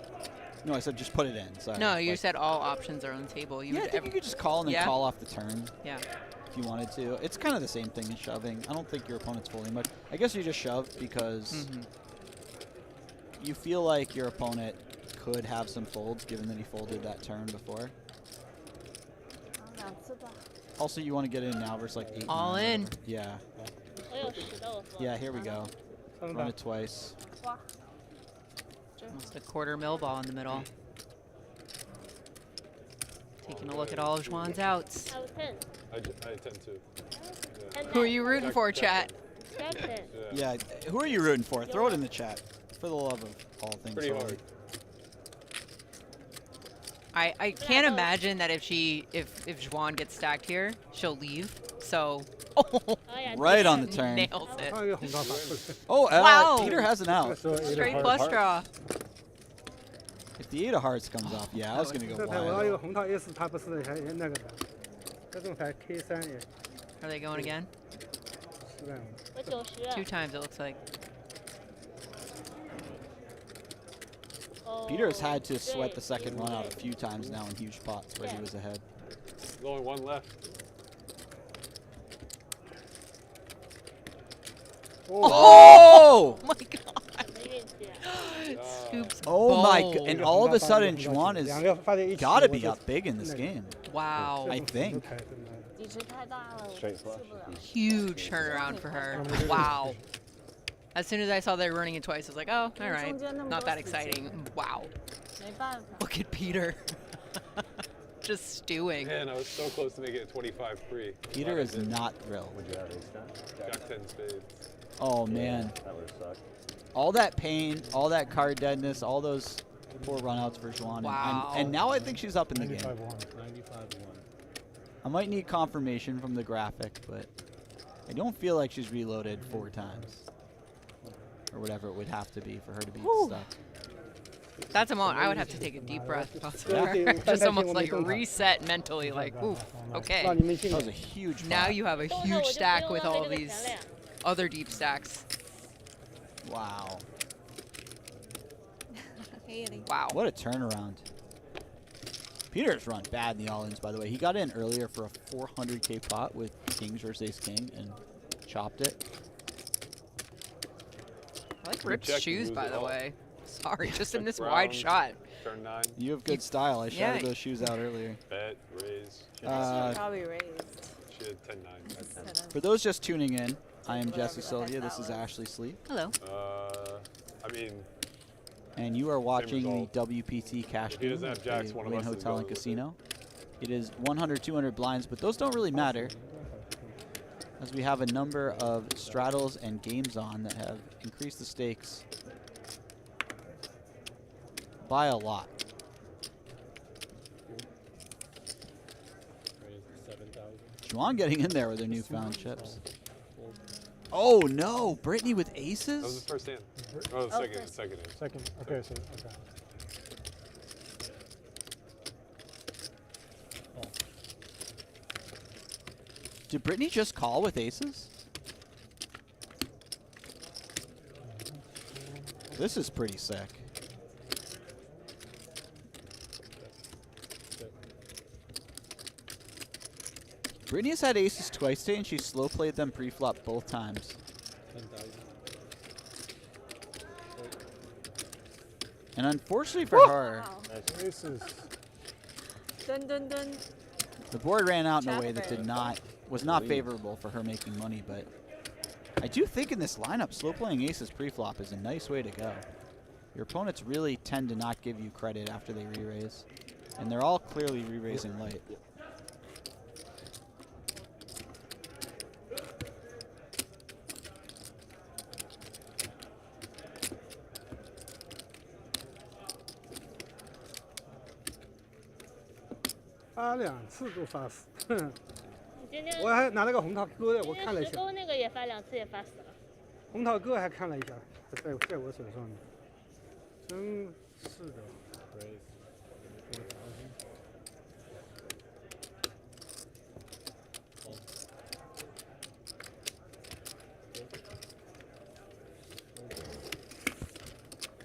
No, I said just put it in. Sorry. No, you Like, said all options are on the table. You yeah, I would think you could just call and then Yeah? call off the turn. Yeah. If you wanted to. It's kind of the same thing as shoving. I don't think your opponent's folding much. I guess you just shove because you feel like your opponent could have some folds given that he folded that turn before. Also, you want to get in now versus like 8. All 9 or in. whatever. Yeah. 我有10的，我说。 Yeah, here we go. Run it twice. 哇， Almost a quarter mil ball in the middle. Taking a look at all of Xuan's outs. I have 10. I tend to. 10 Who are you rooting for, chat? Jack 10. Yeah, who are you rooting for? Throw it in the chat. For the love of all things. Pretty holy. hard. I can't imagine that if Xuan gets stacked here, she'll leave. So, Right on the turn. nails it. 还有一个红桃法。 Oh, Wow. Peter has an out. Straight flush draw. If the 8 of hearts comes off, yeah, I was going to go 这台我要 wild. 有红桃 S， 它不是还那个的，这种牌 K3 也 Are they going again? 10万。我90了。 2 times it looks like. Peter has had to sweat the second run out a few times now in huge pots where he was ahead. There's only one left. Oh! My God. 没运气啊。 Scoops Oh my bowl. god. And all of a sudden, Xuan has got to be up big in this game. Wow. I think. 底池太大了，我 Straight 吃 flush. 不了。 Huge turnaround for her. Wow. As soon as I saw they were running it twice, I was like, oh, all right. Not that exciting. Wow. 没办法。 Look at Peter. Just stewing. Man, I was so close to making it 25 free. Peter is not thrilled. Would you have ace 10? Jack 10 spades. Oh, man. That would have sucked. All that pain, all that card deadness, all those poor runouts for Xuan. Wow. And now I think she's up in the game. 95-1. 95-1. I might need confirmation from the graphic, but I don't feel like she's reloaded 4 times. Or whatever it would have to be for her to be stuck. That's a moment I would have to take a deep breath. Just almost like reset mentally, like, oof, okay. That was a huge Now pot. you have a huge stack with all these other deep stacks. Wow. Wow. What a turnaround. Peter's run bad in the all-ins, by the way. He got in earlier for a 400k pot with kings versus ace king and chopped it. I like Rip's check, shoes, lose by it the all. way. Sorry, just in Check this round, wide shot. Turn 9. You have good style. I Yeah. shouted those shoes out earlier. Bet, raise. She Probably raised. she had 10-9. For those just tuning in, I am Jesse Sylvia. This is Ashley Sleep. Hello. I mean, And you are watching the result. WPT cash If he game doesn't have at jacks, the one of Wynn us is Hotel going and with it. Casino. It is 100, 200 blinds, but those don't really matter, as we have a number of straddles and games on that have increased the stakes by a lot. Raise 7,000. Xuan getting in there with their newfound chips. Oh no, Britney with that was aces? the first hand. Oh, the second hand. Second. Okay, so okay. Did Britney just call with aces? This is pretty sick. Britney's had aces twice today, and she slow played them pre-flop both times. 10,000. And unfortunately for her, Aces. Dun dun dun. the board ran out in a way Traffic. that was not favorable for her making money. But I do think in this lineup, slow playing aces pre-flop is a nice way to go. Your opponents really tend to not give you credit after they re-raise, and they're all clearly re-raising light.发2次都发死，你今天我还拿了个红桃哥的，我看了一下，石沟那个也发2次也发死了。红桃哥还看了一下，在我手上呢，真是的。 Raise 4,000.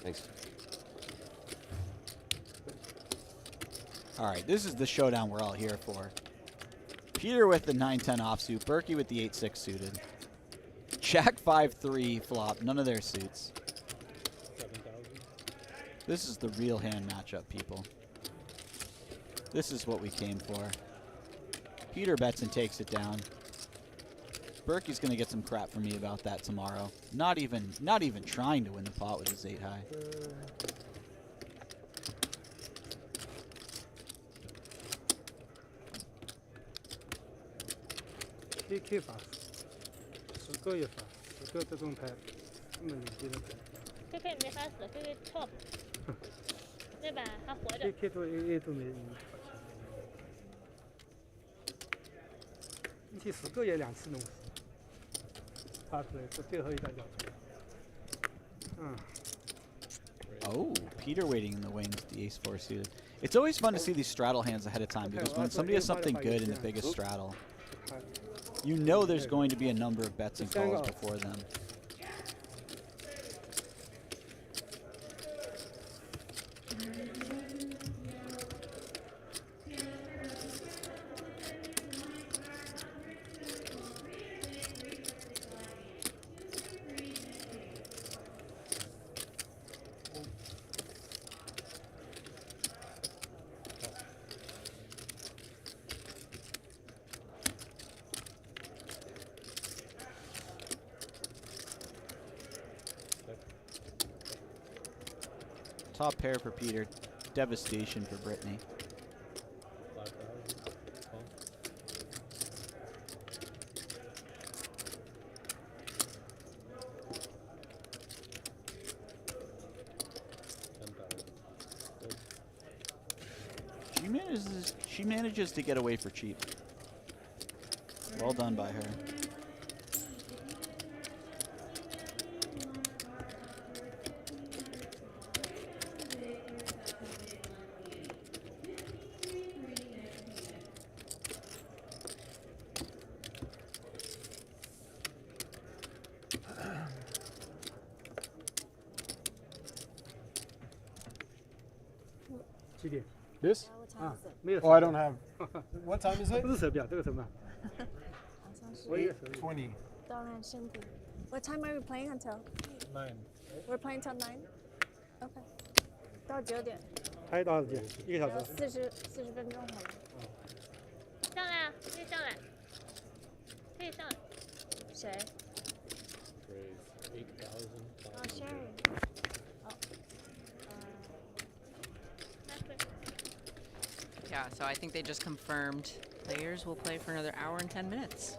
Thanks. All right, this is the showdown we're all here for. Peter with the 9-10 offsuit, Berky with the 8-6 suited. Jack 5-3 flop, none of their suits. 7,000. This is the real hand matchup, people. This is what we came for. Peter bets and takes it down. Berkey's gonna get some crap from me about that tomorrow. Not even trying to win the pot with his 8 high. KK 发死，10个也发，10个这种牌根本就接着牌 KK 没发死，KK top，对吧？还活着。 ，KK 都 AA 都没你提10个也2次弄死，发出来是最后一大脚出来。Oh, Peter waiting in the wings, the ace-4 suited. It's always fun to see these straddle hands ahead of time because when somebody has something good in the biggest straddle, you know there's going to be a number of bets and calls before them. Top pair for Peter. Devastation for Britney. 5,000. Call. She manages to get away for cheap. Well done by her. This? What time is it? 没有。 Oh, I don't have. What time is it? 不是手表，这个什么？好像是我也是。 20. 锻炼身体。What time are we playing until? 9. We're playing till 9. Okay. 到9点。还有多少时间？1个小时。 40分钟好了。上来啊，可以上来，可以上来。谁？ Raise 8,000. 哦，Sherry。哦。Yeah, so I think they just confirmed players will play for another hour and 10 minutes.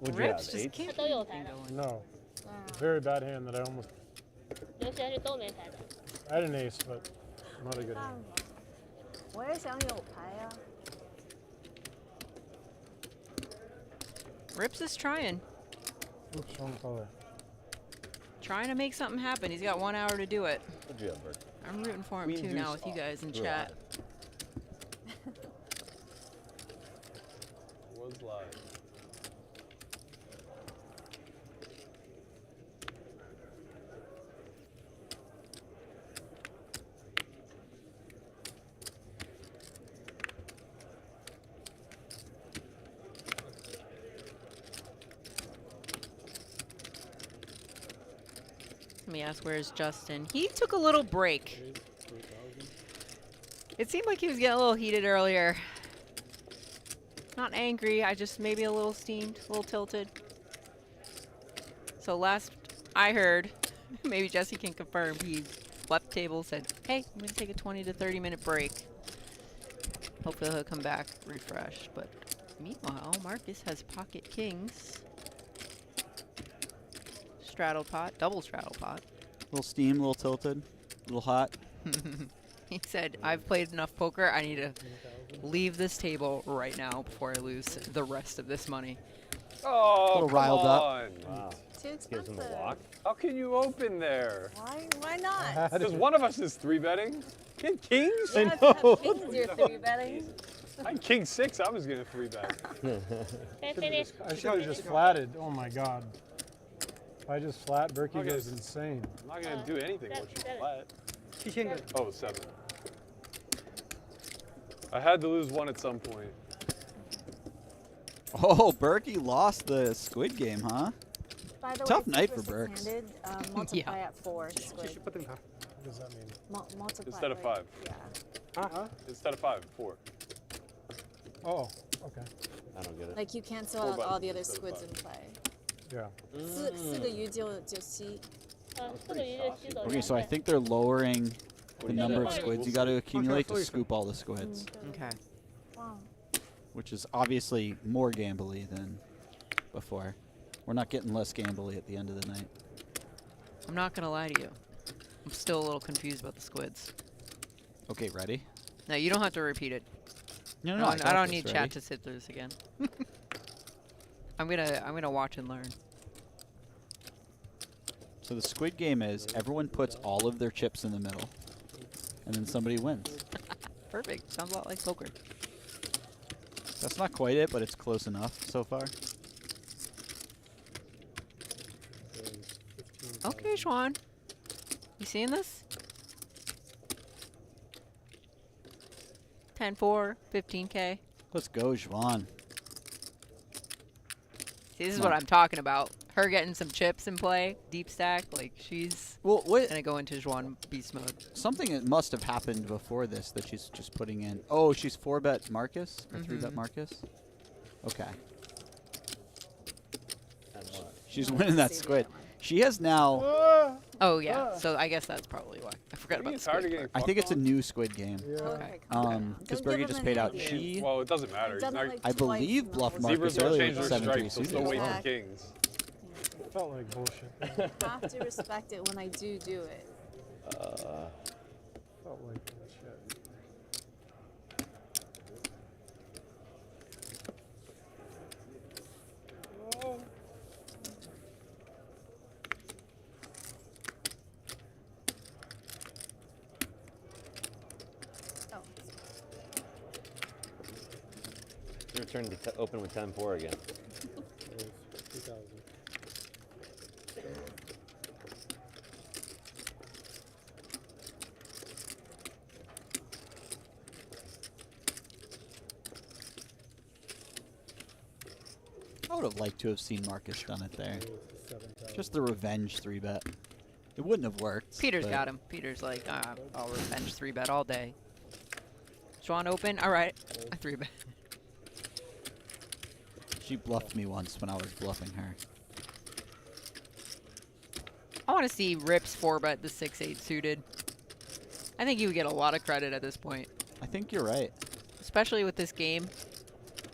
Would you Rips have just eight? keep 都有牌的， No. Very bad hand that I almost. 有些是都没牌的。 I had an ace, but not a good 办 hand. 法。我也想有牌呀。 Rips is trying. Oops, wrong color. Trying to make something happen. He's got 1 hour to do it. What'd you have, Berky? I'm rooting for him Queen too now deuce with you off. guys in We're chat. Was live. Let me ask, where's Justin? He took a little break. Raise 3,000. It seemed like he was getting a little heated earlier. Not angry, I just maybe a little steamed, a little tilted. So last I heard, maybe Jesse can confirm, he left table, said, hey, I'm gonna take a 20 to 30 minute break. Hopefully he'll come back refreshed, but meanwhile, Marcus has pocket kings. Straddle pot, double straddle pot. Little steam, little tilted, little hot. He said, I've played enough poker, I need to leave this table right now before I lose the rest of this money. Oh, Little come riled up. on. Wow. Too Gives him expensive. the walk. How can you open there? Why not? Just one of us is 3-betting. Kid kings? Yeah, if you have kings, you're 3-betting. I had king 6, I was gonna 3-bet. Finish. I should have just flatted. Oh my god. If I just flat, Berkey Okay. goes insane. I'm not gonna do anything once you flat. 7000个。 Oh, 7. I had to lose 1 at some point. Oh, Berkey lost the Squid game, huh? By the Tough way, night super for Berks. six-handed, multiply Yeah. at 4 继 squid. 续不等他。 What does that mean? Multiply. Instead of like- 5. Yeah. Ah, Instead of 5, 4. Oh, okay. I don't get it. Like you cancel 4 out all buttons the other instead of squids in play. Yeah. 四个鱼就吸。这个鱼就吸走。 Okay, so I think they're lowering the number of squids you got to accumulate to scoop all the squids, Okay. Wow. which is obviously more gambly than before. We're not getting less gambly at the end of the night. I'm not gonna lie to you. I'm still a little confused about the squids. Okay, ready? No, you don't have to repeat it. No, I got don't this, need ready? chat to sit through this again. I'm gonna watch and learn. So the Squid game is everyone puts all of their chips in the middle, and then somebody wins. Perfect. Sounds a lot like poker. That's not quite it, but it's close enough so far. Raise 15,000. Okay, Xuan. You seeing this? 10-4, 15K. Let's go, Xuan. See, this is what I'm talking about. Her getting some chips in play, deep stack, like she's gonna go into Xuan beast mode. Something that must have happened before this that she's just putting in. Oh, she's 4-bet Marcus or 3-bet Marcus. Okay. She's winning that squid. She has now. Oh yeah, so I guess that's probably why. I forgot about the squid part. I think it's a new Squid game. Okay. Because Berky just paid out. She. Well, it doesn't matter. He's not, I believe bluffed Marcus Zebras don't earlier change with their 7-3 strikes, so suited. still wait as well. for kings. Felt like bullshit. You have to respect it when I do it. Felt like bullshit. Your turn to open with 10-4 again. 2000. I would have liked to have seen Marcus done it there. Just the revenge 3-bet. It wouldn't have worked. Peter's but got him. Peter's like, I'll revenge 3-bet all day. Xuan open. All right. I 3-bet. She bluffed me once when I was bluffing her. I want to see Rips 4-bet the 6-8 suited. I think he would get a lot of credit at this point. I think you're right. Especially with this game.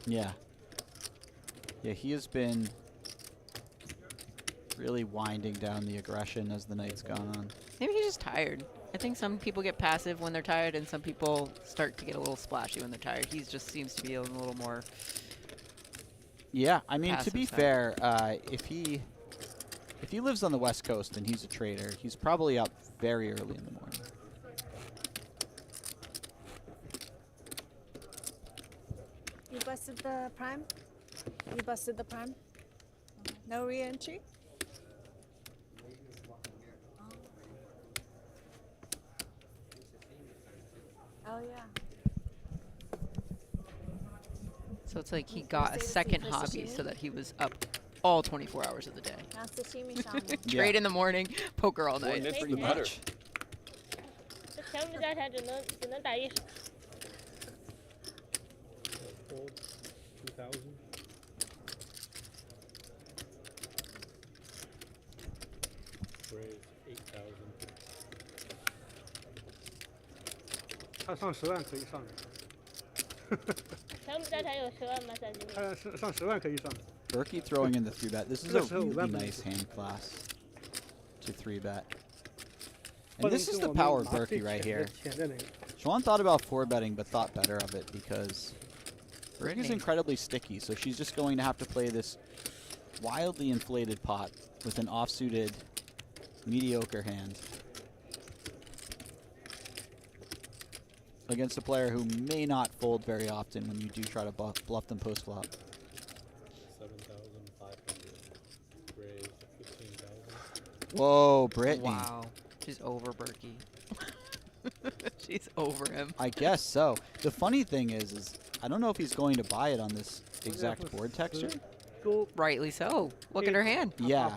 Yeah. Yeah, he has been really winding down the aggression as the night's gone on. Maybe he's just tired. I think some people get passive when they're tired, and some people start to get a little splashy when they're tired. He just seems to be a little more. Yeah, I mean, to passive be side. fair, if he lives on the West Coast and he's a trader, he's probably up very early in the morning. You busted the prime? You busted the prime? No re-entry? Oh yeah. So it's like he got a second hobby so that he was up all 24 hours of the day. That's sashimi shaman. Trade in the morning, poker all night. It's Pretty the better. much. 这全部加起来只能打一手。 Fold 2000. Raise 8000. 他上10万可以上的，全部加起来有10万吗？在里面。他上10万可以上。 Berky throwing in the 3-bet. This is a really nice hand class to 3-bet. And this is the power of Berky right here. Xuan thought about 4-betting, but thought better of it because Berky's incredibly sticky, so she's just going to have to play this wildly inflated pot with an offsuited, mediocre hand against a player who may not fold very often when you do try to bluff them post-flop. 7,500. Raise 15,000. Whoa, Britney. Wow. She's over Berky. She's over him. I guess so. The funny thing is I don't know if he's going to buy it on this exact board texture. Rightly so. Look at her hand. Yeah.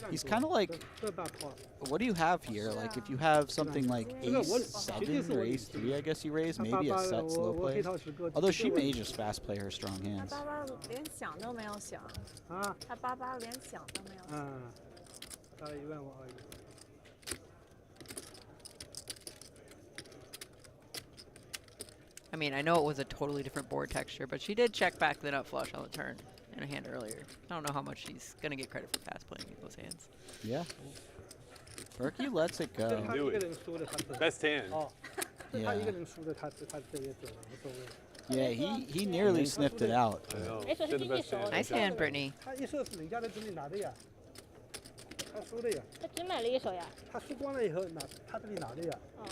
He's kind of like, what do you have here? Like, if you have something like ace-7 or ace-3, I guess you raise, maybe a set slow play. Although she may just fast play her strong hands. 他爸爸连想都没有想啊，他爸爸连想都没有想。大概1万5而已。 I mean, I know it was a totally different board texture, but she did check back the nut flush on the turn in a hand earlier. I don't know how much she's going to get credit for fast playing those hands. Yeah. Berky lets it go. Do it. Best hand. Yeah. 一个人输的他这也走了，无所谓。 Yeah, he nearly sniffed it out. I know. 哎，手是Did the 竞技 best 手。 hand. Nice hand, Britney. 他一手是人家的，这里拿的呀，他输的呀，他只买了一手呀。他输光了以后拿他这里拿的呀。哦。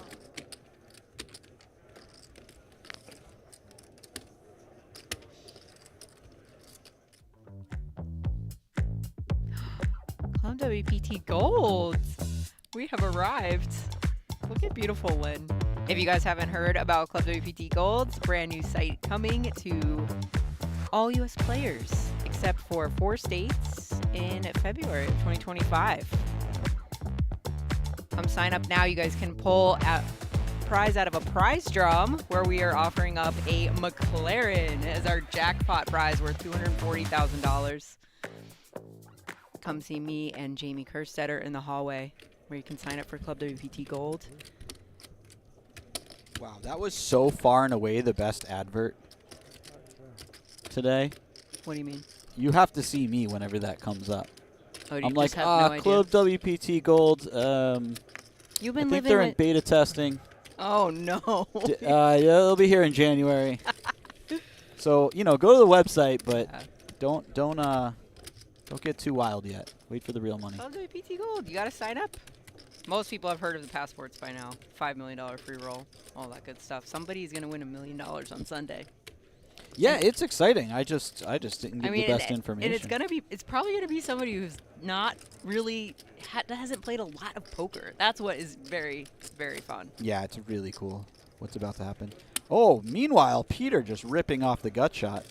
Club WPT Golds. We have arrived. Look at beautiful Lynn. If you guys haven't heard about Club WPT Golds, brand new site coming to all U.S. players. except for 4 states in February of 2025. Come sign up now. You guys can pull a prize out of a prize drum where we are offering up a McLaren as our jackpot prize worth $240,000. Come see me and Jamie Kerstetter in the hallway where you can sign up for Club WPT Gold. Wow, that was so far and away the best advert today. What do you mean? You have to see me whenever that comes up. Oh, I'm like, no idea? Club WPT Gold. You've been I think living they're in with- beta testing. Oh, no. Yeah, they'll be here in January. So, you know, go to the website, but don't get too wild yet. Wait for the real money. Club WPT Gold. You got to sign up. Most people have heard of the passports by now. $5 million free roll. All that good stuff. Somebody's going to win $1 million on Sunday. Yeah, it's exciting. I just didn't get the best information. And it's probably gonna be somebody who's not really hasn't played a lot of poker. That's what is very, very fun. Yeah, it's really cool what's about to happen. Oh, meanwhile, Peter just ripping off the gut shot.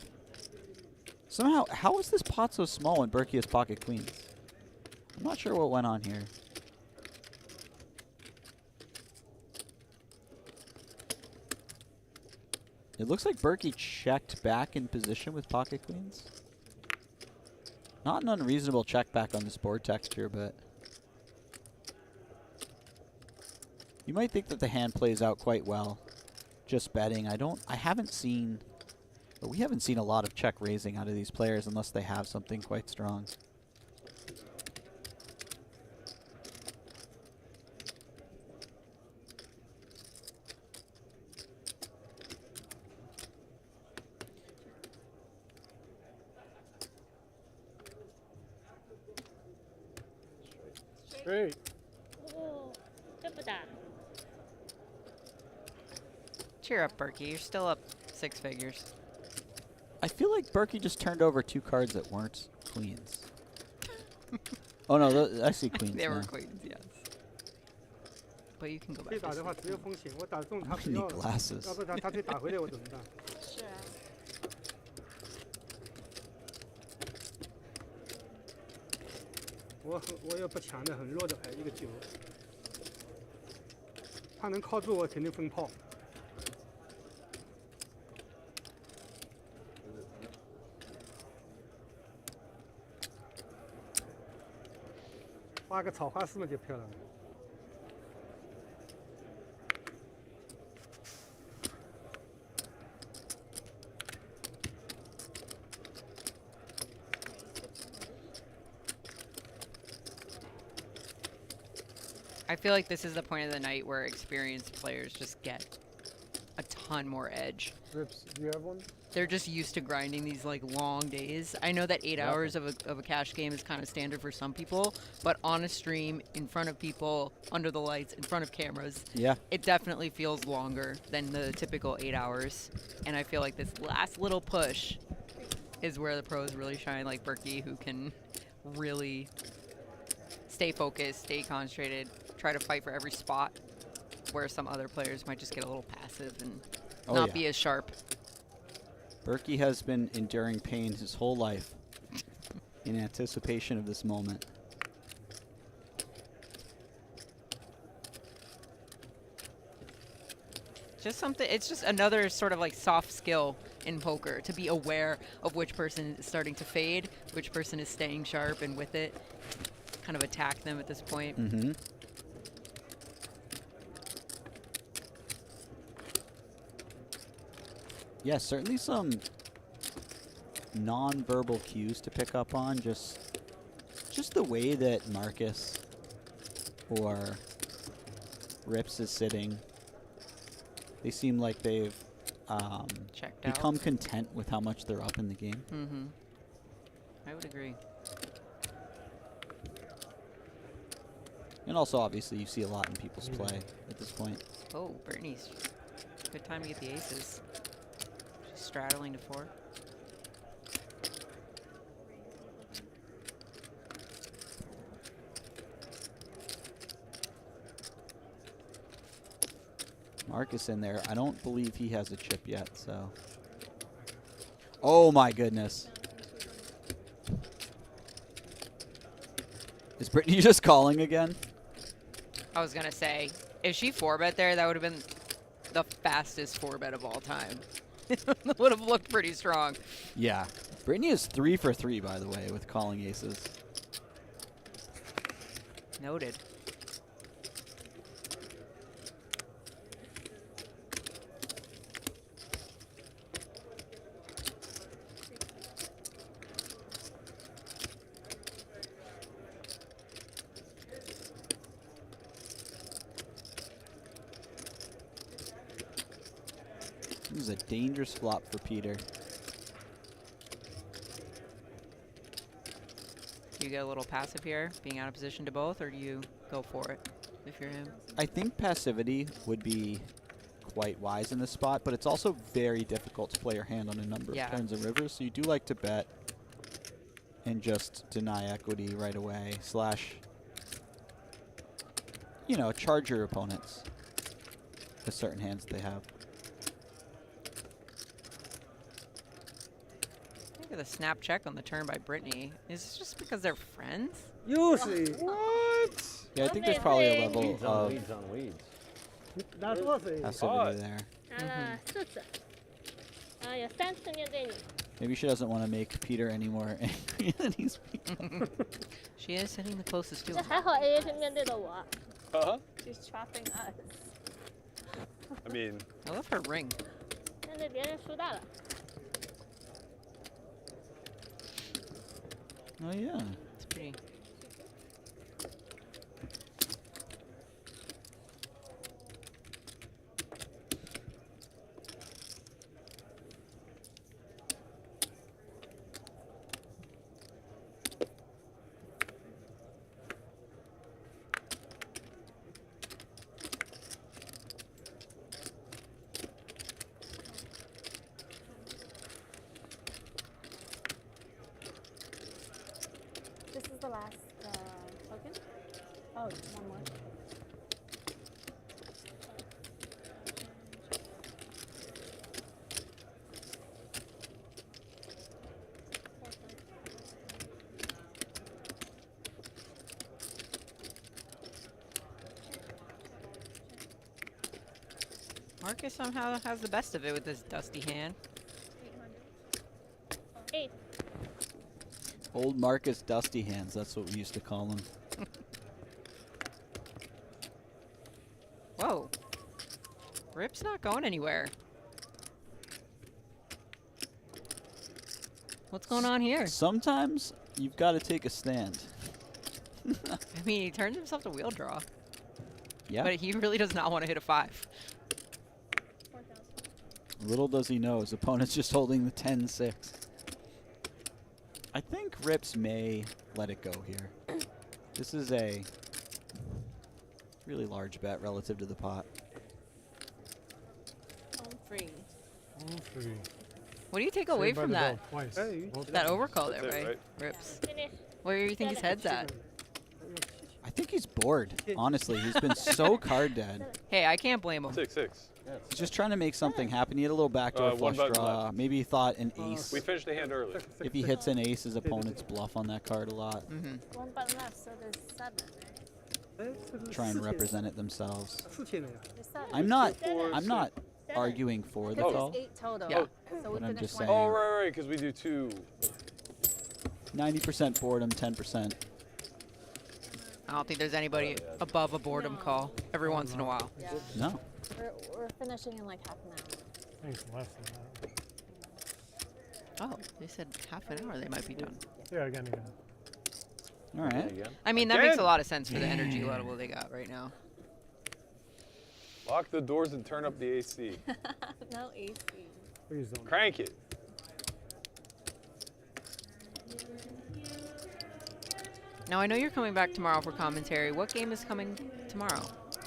Somehow, how is this pot so small when Berky has pocket queens? I'm not sure what went on here. It looks like Berky checked back in position with pocket queens. Not an unreasonable check back on this board texture, but you might think that the hand plays out quite well. Just betting. We haven't seen a lot of check raising out of these players unless they have something quite strong. Straight. Oh, 这不打。 Cheer up, Berky. You're still up 6 figures. I feel like Berky just turned over 2 cards that weren't queens. Oh no, I see queens. They were now. queens, yes. But you can go 被 back. 打的话只有风险，我打中他 I 不 need 要了， glasses. 要不然他再打回来我怎么办？是啊。我有不强的很弱的牌，一个9，他能靠住我肯定分炮。挖个草花丝嘛就漂亮了。 I feel like this is the point of the night where experienced players just get a ton more edge. Rips, do you have one? They're just used to grinding these like long days. I know that 8 hours of a cash game is kind of standard for some people, but on a stream, in front of people, under the lights, in front of cameras, Yeah. it definitely feels longer than the typical 8 hours. And I feel like this last little push is where the pros really shine, like Berky, who can really stay focused, stay concentrated, try to fight for every spot, where some other players might just get a little passive and not be as sharp. Berky has been enduring pain his whole life in anticipation of this moment. Just something, it's just another sort of like soft skill in poker, to be aware of which person is starting to fade, which person is staying sharp and with it, kind of attack them at this point. Mm-hmm. Yeah, certainly some non-verbal cues to pick up on. Just the way that Marcus or Rips is sitting. They seem like they've checked out, become content with how much they're up in the game. Mm-hmm. I would agree. And also, obviously, you see a lot in people's play at this point. Oh, Britney's. Good time to get the aces. She's straddling to 4. Marcus in there. I don't believe he has a chip yet, so. Oh my goodness. Is Britney just calling again? I was gonna say, if she 4-bet there, that would have been the fastest 4-bet of all time. It would have looked pretty strong. Yeah. Britney is 3 for 3, by the way, with calling aces. Noted. This is a dangerous flop for Peter. Do you get a little passive here, being out of position to both, or do you go for it if you're him? I think passivity would be quite wise in this spot, but it's also very difficult to play your hand on a number of turns and rivers, so you do like to bet and just deny equity right away, slash, you know, charge your opponents with certain hands that they have. Look at the snap check on the turn by Britney. Is this just because they're friends? Usually. What? Yeah, I think there's probably a level of weeds on weeds. That's what it is. passivity there. 4次，然后有3次面对你。 Maybe she doesn't want to make Peter any more angry than he's being. She is sitting the closest to 这 him. 还好 AA 是面对的我。 She's trapping us. I mean, I love her ring. 面对别人输大了。 Oh, yeah. It's pretty. This is the last token? Oh, one more. Marcus somehow has the best of it with this dusty hand. 8. Old Marcus Dusty Hands, that's what we used to call him. Whoa. Rip's not going anywhere. What's going on here? Sometimes you've got to take a stand. I mean, he turns himself to wheel draw. Yeah. But he really does not want to hit a 5. Little does he know, his opponent's just holding the 10-6. I think Rips may let it go here. This is a really large bet relative to the pot. Home free. What do you take away from that? That overcall That's there, it, right? Rips. Finish. Where do you think his head's at? I think he's bored, honestly. He's been so card dead. Hey, I can't blame him. 6-6. He's just trying to make something happen. He had a little backdoor One flush button draw. left. Maybe he thought an ace. We finished the hand early. If he hits an ace, his opponents bluff on that card a lot. One button left, so there's 7, right? Try and represent it themselves. 4天了呀。There's 7. I'm not arguing for the There's call. 8 total. Yeah. So we But I'm finished just one. saying. Oh, right, because we do 2. 90% boredom, 10%. I don't think there's anybody above a boredom call every once in a while. Yeah. No. We're finishing in like half an hour. I think it's less than that. Oh, they said half an hour they might be done. Yeah, again. All right. I mean, that makes a lot of sense for the energy level they got right now. Lock the doors and turn up the AC. No AC. Please don't. Crank it. Now, I know you're coming back tomorrow for commentary. What game is coming tomorrow?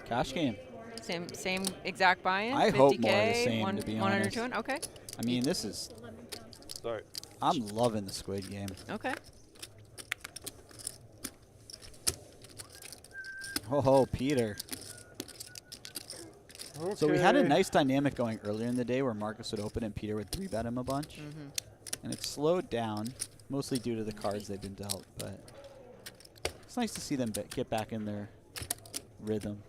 Cash game. Same exact buy-in? I 50K, hope more of the same, to be 100, honest. 200? Okay. I mean, this is... Sorry. I'm loving the Squid game. Okay. Oh, Peter. Okay. So we had a nice dynamic going earlier in the day where Marcus would open and Peter would 3-bet him a bunch. And it slowed down, mostly due to the cards they've been dealt, but It's nice to see them get back in their rhythm.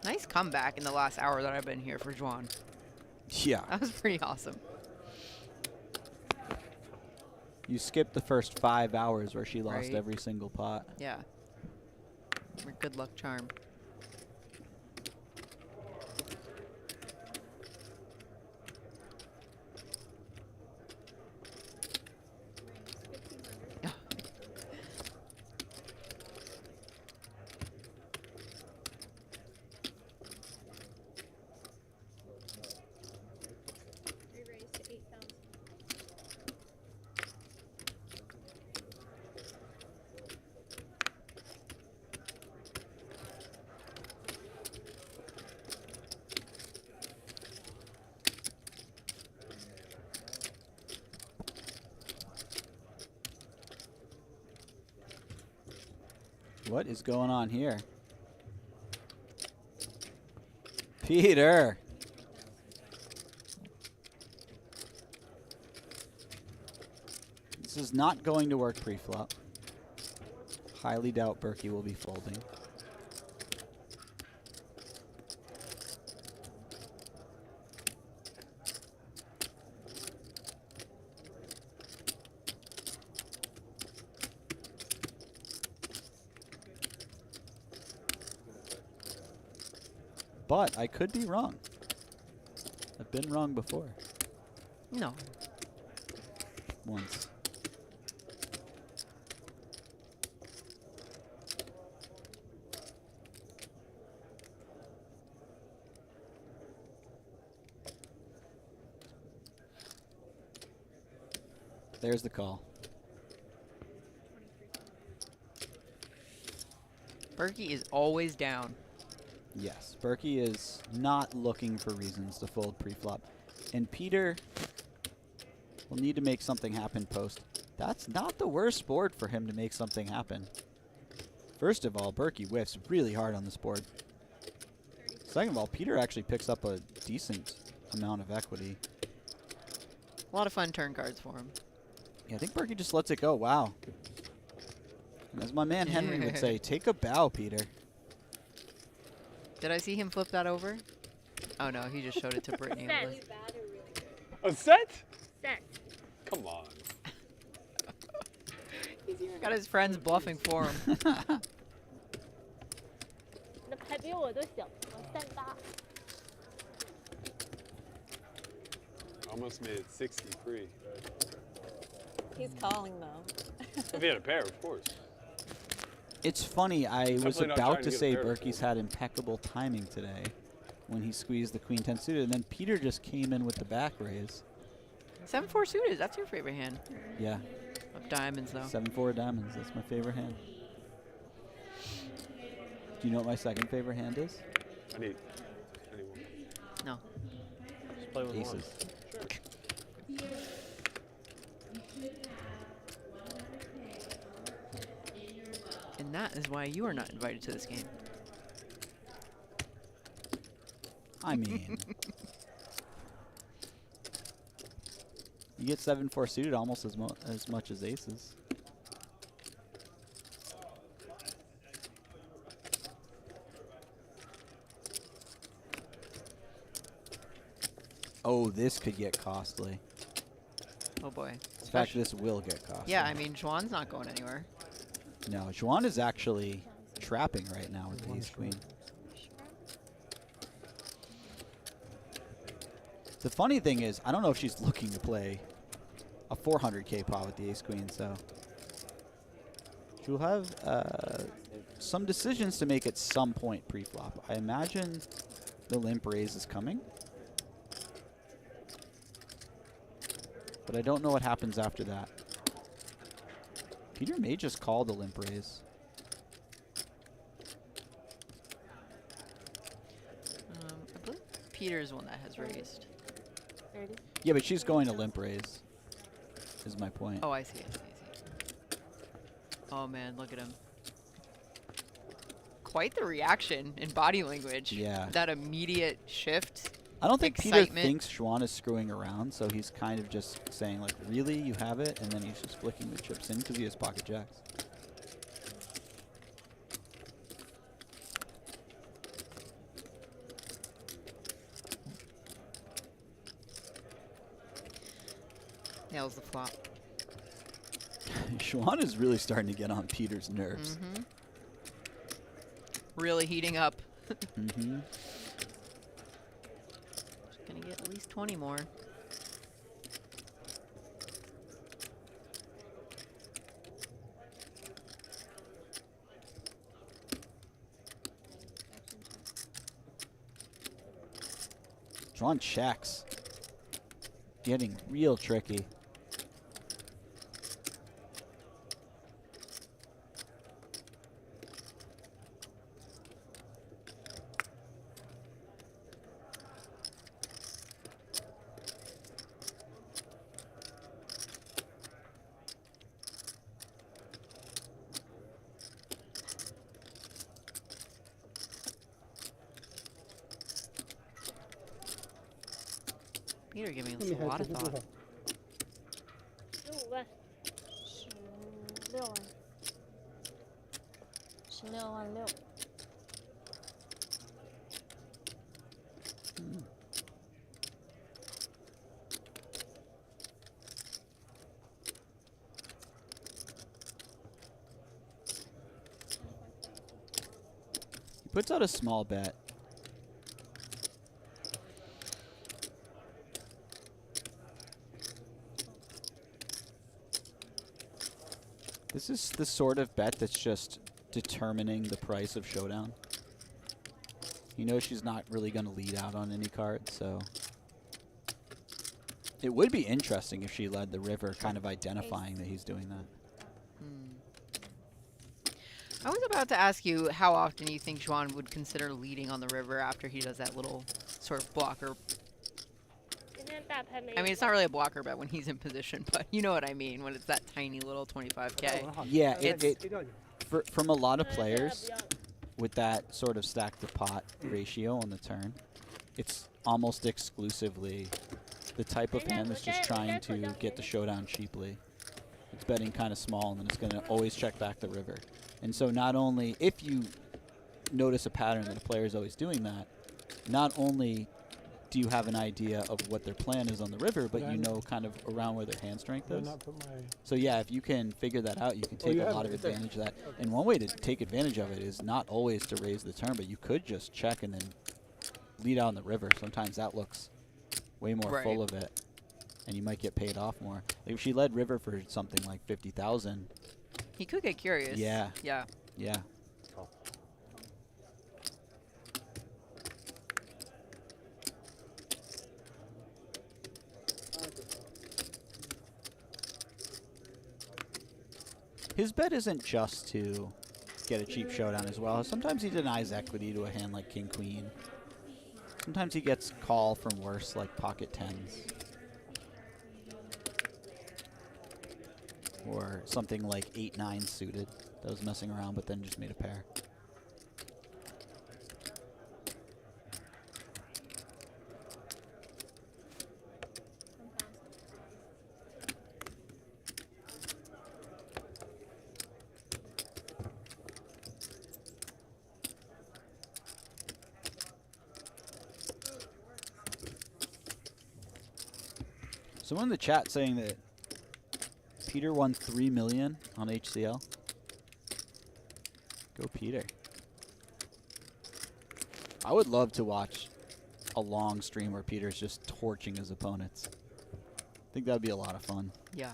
Nice comeback in the last hour that I've been here for Xuan. Yeah. That was pretty awesome. You skipped the first 5 hours where she lost Right. every single pot. Yeah. Her good luck charm. What is going on here? Peter! This is not going to work pre-flop. Highly doubt Berky will be folding. But I could be wrong. I've been wrong before. No. Once. There's the call. Berky is always down. Yes, Berky is not looking for reasons to fold pre-flop. And Peter will need to make something happen post. That's not the worst board for him to make something happen. First of all, Berky whiffs really hard on this board. Second of all, Peter actually picks up a decent amount of equity. A lot of fun turn cards for him. Yeah, I think Berky just lets it go. Wow. And as my man Henry would say, take a bow, Peter. Did I see him flip that over? Oh no, he just showed it to Britney. A set? Set. Come on. He's even got his friends bluffing for him. 你的牌比我都小，我3八。 Almost made it 60 free. He's calling though. If he had a pair, of course. It's funny, I was Definitely not about trying to to get a say pair Berkey's had impeccable timing today when he squeezed the queen 10 suited, and then Peter just came in with the back raise. 7-4 suited, that's your favorite hand. Yeah. Of diamonds though. 7-4 diamonds, that's my favorite hand. Do you know what my second favorite hand is? I need one. No. Just play with Aces. one. And that is why you are not invited to this game. I mean, you get 7-4 suited almost as much as aces. Oh, this could get costly. Oh boy. In fact, this will get costly. Yeah, I mean, Xuan's not going anywhere. No, Xuan is actually trapping right now with the ace queen. The funny thing is, I don't know if she's looking to play a 400k pot with the ace queen, so she'll have some decisions to make at some point pre-flop. I imagine the limp raise is coming, but I don't know what happens after that. Peter may just call the limp raise. I believe Peter is one that has raised. Yeah, but she's going to limp raise, is my point. Oh, I see, I see, I see. Oh man, look at him. Quite the reaction in body language. Yeah. That immediate shift. I don't think Peter excitement. thinks Xuan is screwing around, so he's kind of just saying, like, really, you have it? And then he's just flicking the chips in because he has pocket jacks. Nails the flop. Xuan is really starting to get on Peter's nerves. Really heating up. Mm-hmm. Gonna get at least 20 more. Xuan checks. Getting real tricky. Peter giving us a lot of thought. 15万，16万，16万6。He puts out a small bet. This is the sort of bet that's just determining the price of showdown. You know she's not really going to lead out on any card, so it would be interesting if she led the river, kind of identifying that he's doing that. I was about to ask you how often you think Xuan would consider leading on the river after he does that little sort of blocker. I mean, it's not really a blocker bet when he's in position, but you know what I mean when it's that tiny little 25K. Yeah, from a lot of players with that sort of stack to pot ratio on the turn, it's almost exclusively the type of hand that's just trying to get the showdown cheaply. It's betting kind of small, and then it's going to always check back the river. And so not only, if you notice a pattern that a player is always doing that, not only do you have an idea of what their plan is on the river, but you know kind of around where their hand strength is. So yeah, if you can figure that out, you can take a lot of advantage of that. And one way to take advantage of it is not always to raise the turn, but you could just check and then lead out on the river. Sometimes that looks way more full of it, and you might get paid off more. Like if she led river for something like 50,000, he could get curious. Yeah. Yeah. Yeah. His bet isn't just to get a cheap showdown as well. Sometimes he denies equity to a hand like King Queen. Sometimes he gets call from worse like pocket tens. Or something like 8-9 suited that was messing around but then just made a pair. Someone in the chat saying that Peter won $3 million on HCL. Go Peter. I would love to watch a long stream where Peter's just torching his opponents. I think that would be a lot of fun. Yeah.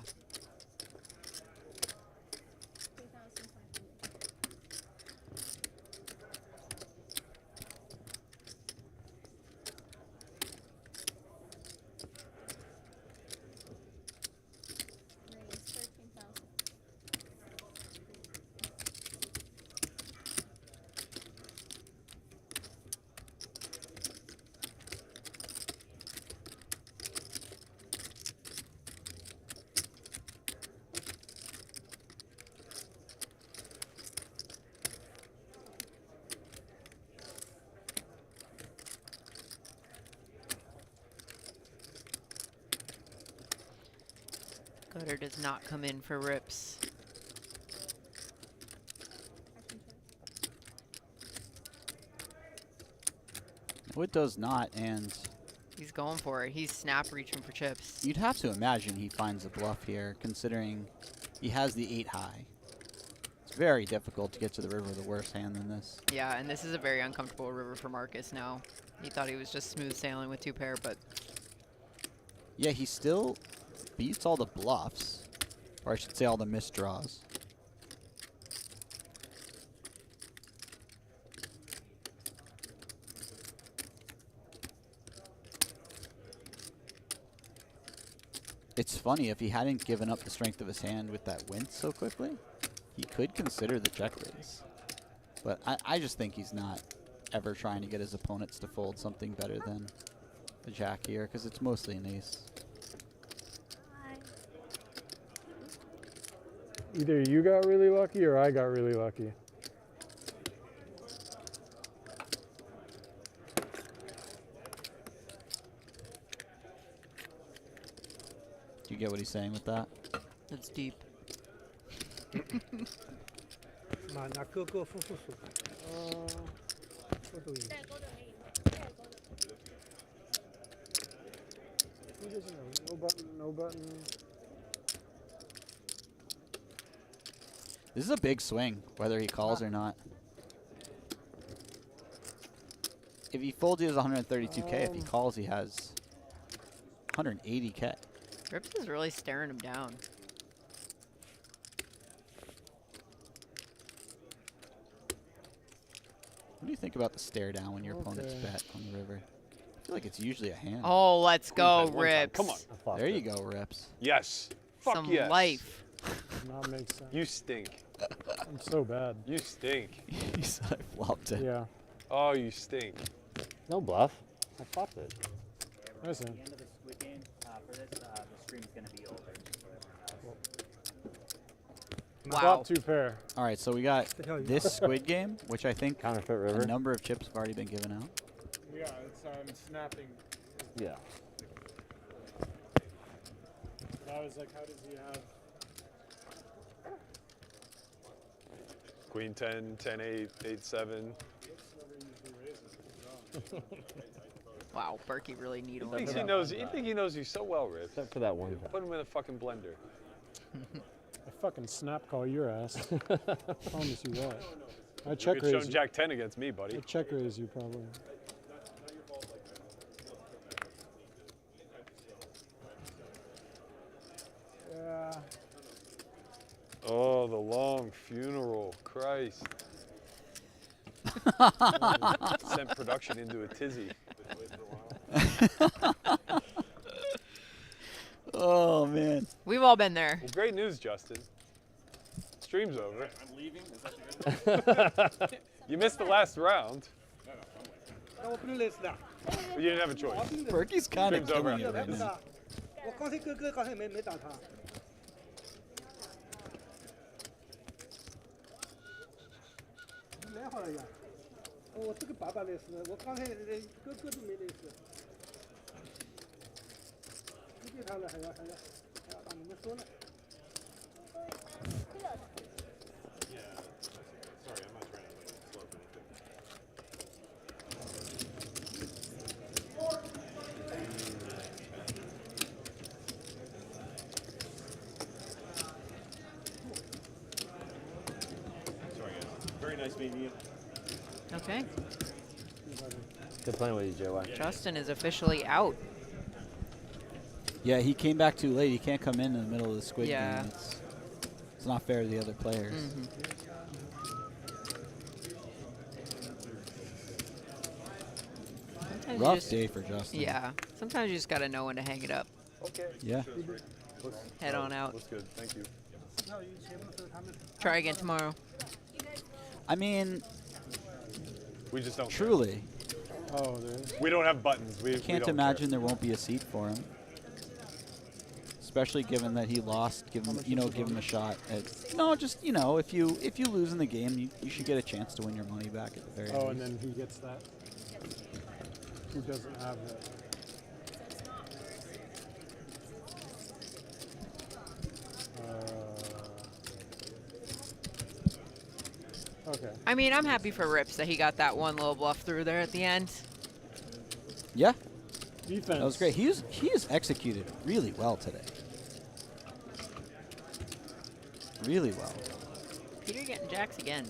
Better does not come in for rips. No, it does not, and He's going for it. He's snap reaching for chips. you'd have to imagine he finds a bluff here, considering he has the 8 high. It's very difficult to get to the river with a worse hand than this. Yeah, and this is a very uncomfortable river for Marcus now. He thought he was just smooth sailing with 2 pair, but Yeah, he still beats all the bluffs, or I should say all the missed draws. It's funny, if he hadn't given up the strength of his hand with that wince so quickly, he could consider the check raise. But I just think he's not ever trying to get his opponents to fold something better than the jack here, because it's mostly an ace. Either you got really lucky or I got really lucky. Do you get what he's saying with that? it's deep. 马拿各个复数数。这都有。No button, no button. This is a big swing, whether he calls or not. If he folds, he has 132K. If he calls, he has 180K. Rips is really staring him down. What do you think about the stare down when your opponent's bet on the river? I feel like it's usually a hand. Oh, let's go, Queen 10, 1 time. Rips. Come on. There you go, Rips. Yes. Fuck Some yes. life. Does not make sense. You stink. I'm so bad. You stink. He said I flopped it. Yeah. Oh, you stink. No bluff. I flopped it. Listen. At the end of the Squid game, for this, the stream's going to be over. Wow. Flop 2 pair. All right, so we got this Squid game, which I think Counterfeit river. a number of chips have already been given out. Yeah, it's snapping. Yeah. But I was like, how does he have? Queen 10, 10 8, 8 7. Wow, Berky really He needled thinks him. he knows. You think he knows you so well, Rips. Except for that one. Put him in a fucking blender. I fucking snap call your ass. Promise you what. I check You could show raise him you. Jack 10 against me, buddy. I check raise you probably. Yeah. Oh, the long funeral. Christ. Sent production into a tizzy. Oh, man. We've all been there. Well, great news, Justin. Stream's over. I'm leaving? Is that You missed the last round.那我不能累死的。 But you didn't have a choice. Berky's kind of Stream's over killing you after right this. now. 我刚才刚才没打他。来好了呀。我这个爸爸累死了，我刚才个都没累死。不给他了，还要把你们说了。 Sorry, I'm not trying to slow anything. Sorry, guys. Very nice meeting you. Okay. Good playing with you, JY. Justin is officially out. Yeah, he came back too late. He can't come in the middle of the Squid Yeah. game. It's not fair to the other players. Sometimes you Rough just- day for Justin. Yeah. Sometimes you just gotta know when to hang it up. Okay. Yeah. Head on out. Looks good. Thank you. Try again tomorrow. I mean, We just don't. truly, Oh, there is. We don't have buttons. We can't don't imagine there won't be a seat for him. Especially given that he lost, give him a shot at. No, just if you lose in the game, you should get a chance to win your money back at the very Oh, least. and then he gets that. Who doesn't have it? Okay. I mean, I'm happy for Rips that he got that one low bluff through there at the end. Yeah, Defense. that was great. He is executed really well today. Really well. Peter getting jacks again.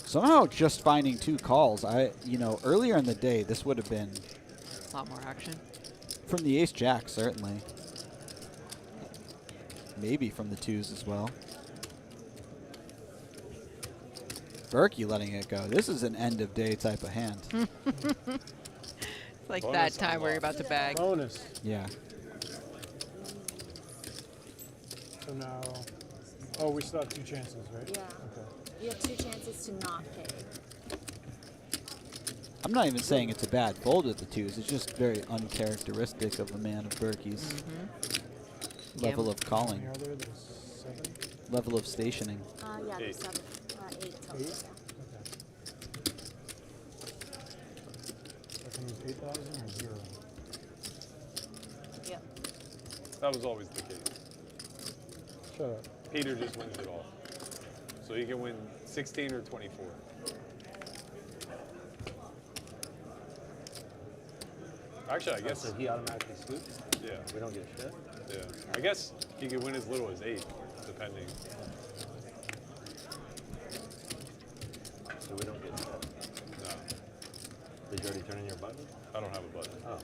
Somehow just finding 2 calls. Earlier in the day, this would have been A lot more action. from the ace jack, certainly. Maybe from the 2s as well. Berky letting it go. This is an end of day type of hand. It's like Bonus that time where you're about to bag. Bonus. Yeah. So now, we still have 2 chances, right? Yeah. Okay. You have 2 chances to not pay. I'm not even saying it's a bad fold with the 2s. It's just very uncharacteristic of a man of Berkey's level of How calling, many are there? There's 7? level of stationing. Yeah, there's 7. 8 total. 8? Okay. I can use 8,000 or 0? Yep. That was always the case. Shut up. Peter just wins it all. So he can win 16 or 24. Actually, I guess. So he automatically scoops? Yeah. We don't get shit? Yeah. I guess he could win as little as 8, depending. So we don't get shit? No. Did you already turn in your button? I don't have a button. Oh.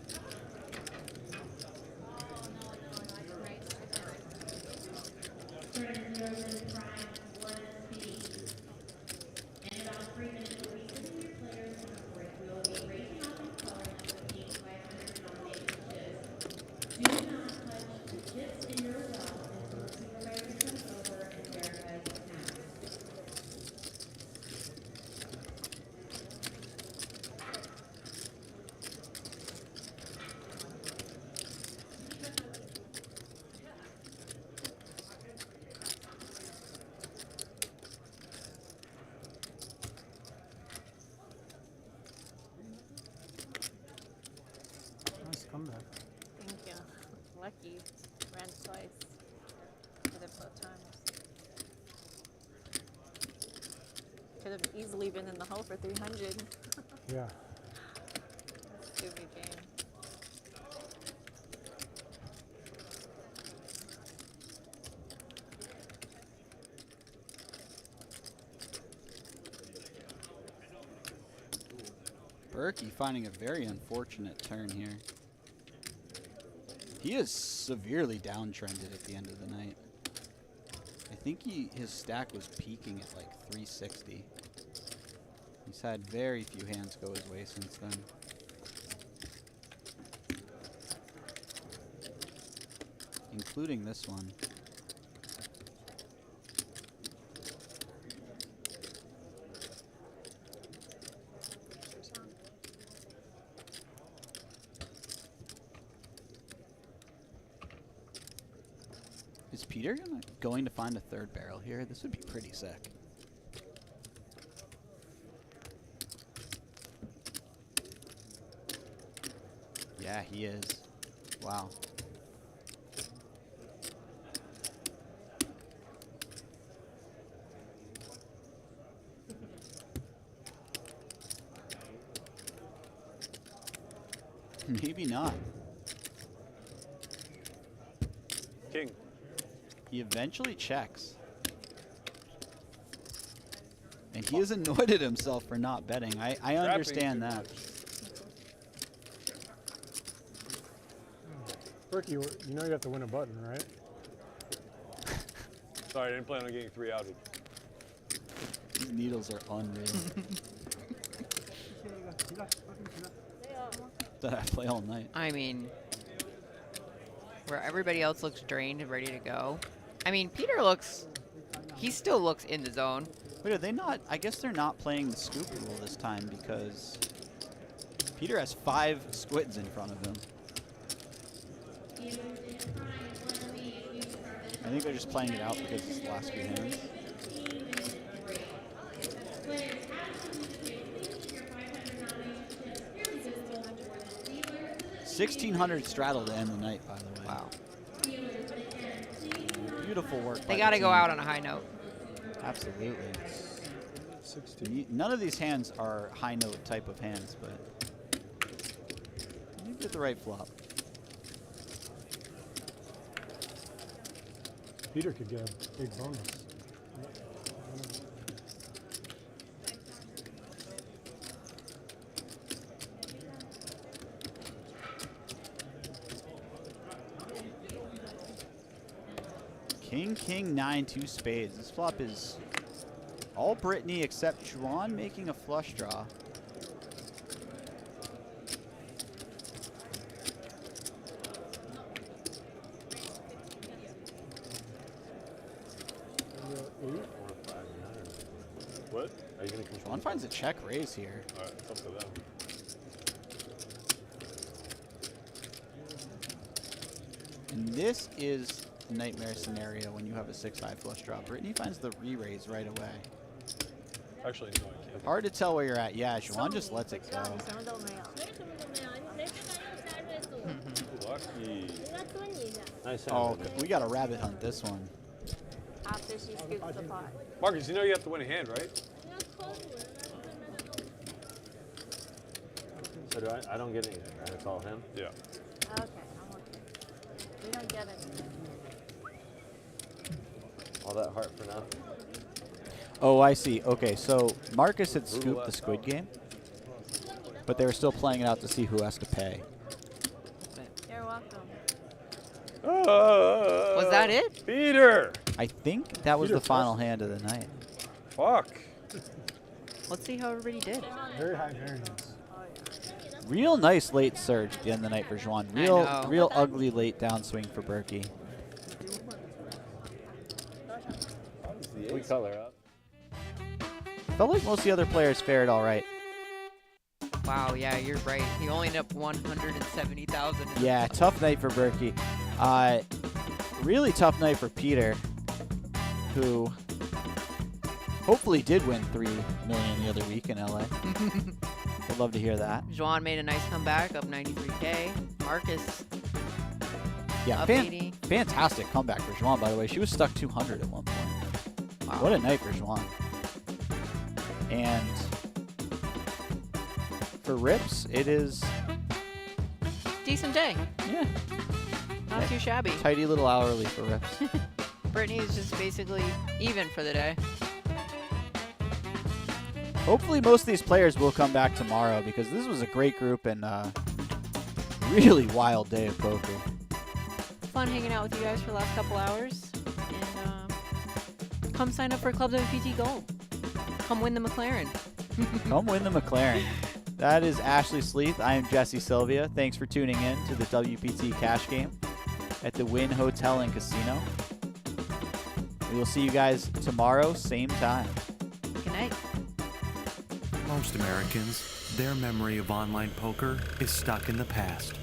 Nice comeback. Thank you. Lucky. Ran twice. Did it both times. Could have easily been in the hole for 300. Yeah. Stupid game. Berky finding a very unfortunate turn here. He is severely downtrended at the end of the night. I think his stack was peaking at like 360. He's had very few hands go his way since then. Including this one. Is Peter going to find a 3rd barrel here? This would be pretty sick. Yeah, he is. Wow. Maybe not. King. He eventually checks. And he is annoyed at himself for not betting. I understand that. Berky, you know you have to win a button, right? Sorry, I didn't plan on getting 3 outed. These needles are unreal. That I play all night. I mean, where everybody else looks drained and ready to go. I mean, Peter he still looks in the zone. Wait, are they not? I guess they're not playing the scoop rule this time because Peter has 5 squids in front of him. I think they're just playing it out because it's the last few hands. 1,600 straddle to end the night, by the way. Wow. beautiful work. They got to go out on a high note. Absolutely. None of these hands are high note type of hands, but you get the right flop. Peter could get a big bonus. King, 9, 2 spades. This flop is all Britney except Xuan making a flush draw. What? Are you going to control? Xuan finds a check raise here. All right, it's up to them. And this is the nightmare scenario when you have a 6-5 flush draw. Britney finds the re-raise right away. Actually, no, I can't. Hard to tell where you're at. Yeah, Xuan just lets it go. Lucky. Nice hand. Oh, we got a rabbit hunt this one. After she scoops the pot. Marcus, you know you have to win a hand, right? So do I don't get anything, right? It's all him? Yeah. Okay, I'm okay. We don't get it. All that heart for nothing. Oh, I see. Okay, so Marcus had scooped the Squid game, but they were still playing it out to see who has to pay. You're welcome. Was that it? Peter! I think that was the final hand of the night. Fuck. Let's see how everybody did. Very high variance. Real nice late surge at the end of the night for Xuan. Real ugly late downswing for Berky. We color up. Felt like most of the other players fared all right. Wow, yeah, you're right. He only ended up 170,000. Yeah, tough night for Berky. Really tough night for Peter, who hopefully did win $3 million the other week in LA. I'd love to hear that. Xuan made a nice comeback, up 93K. Marcus, Yeah, up 80. fantastic comeback for Xuan, by the way. She was stuck 200 at one point. Wow. What a night for Xuan. And for Rips, it is Decent day. Yeah. Not too shabby. Tidy little hourly for Rips. Britney is just basically even for the day. Hopefully most of these players will come back tomorrow because this was a great group and really wild day of poker. Fun hanging out with you guys for the last couple hours. And come sign up for Club WPT Gold. Come win the McLaren. Come win the McLaren. That is Ashley Sleeth. I am Jesse Sylvia. Thanks for tuning in to the WPT Cash Game at the Wynn Hotel and Casino. We will see you guys tomorrow, same time. Good night. Most Americans, their memory of online poker is stuck in the past.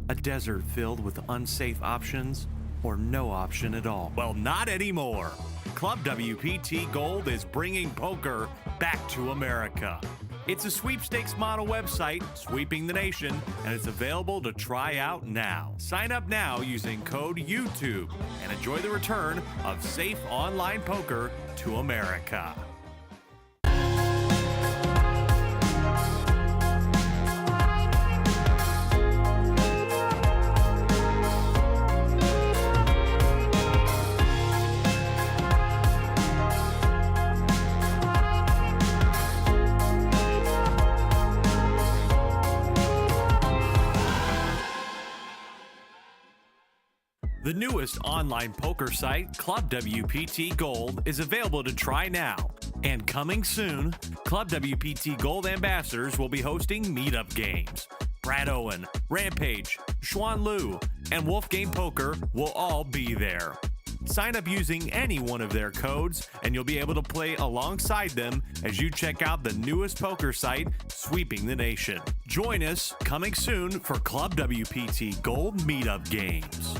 A desert filled with unsafe options or no option at all. Well, not anymore. Club WPT Gold is bringing poker back to America. It's a sweepstakes model website, sweeping the nation, and it's available to try out now. Sign up now using code YouTube and enjoy the return of safe online poker to America. The newest online poker site, Club WPT Gold, is available to try now. And coming soon, Club WPT Gold ambassadors will be hosting meetup games. Brad Owen, Rampage, Xuan Liu, and Wolf Game Poker will all be there. Sign up using any one of their codes, and you'll be able to play alongside them as you check out the newest poker site, sweeping the nation. Join us coming soon for Club WPT Gold meetup games.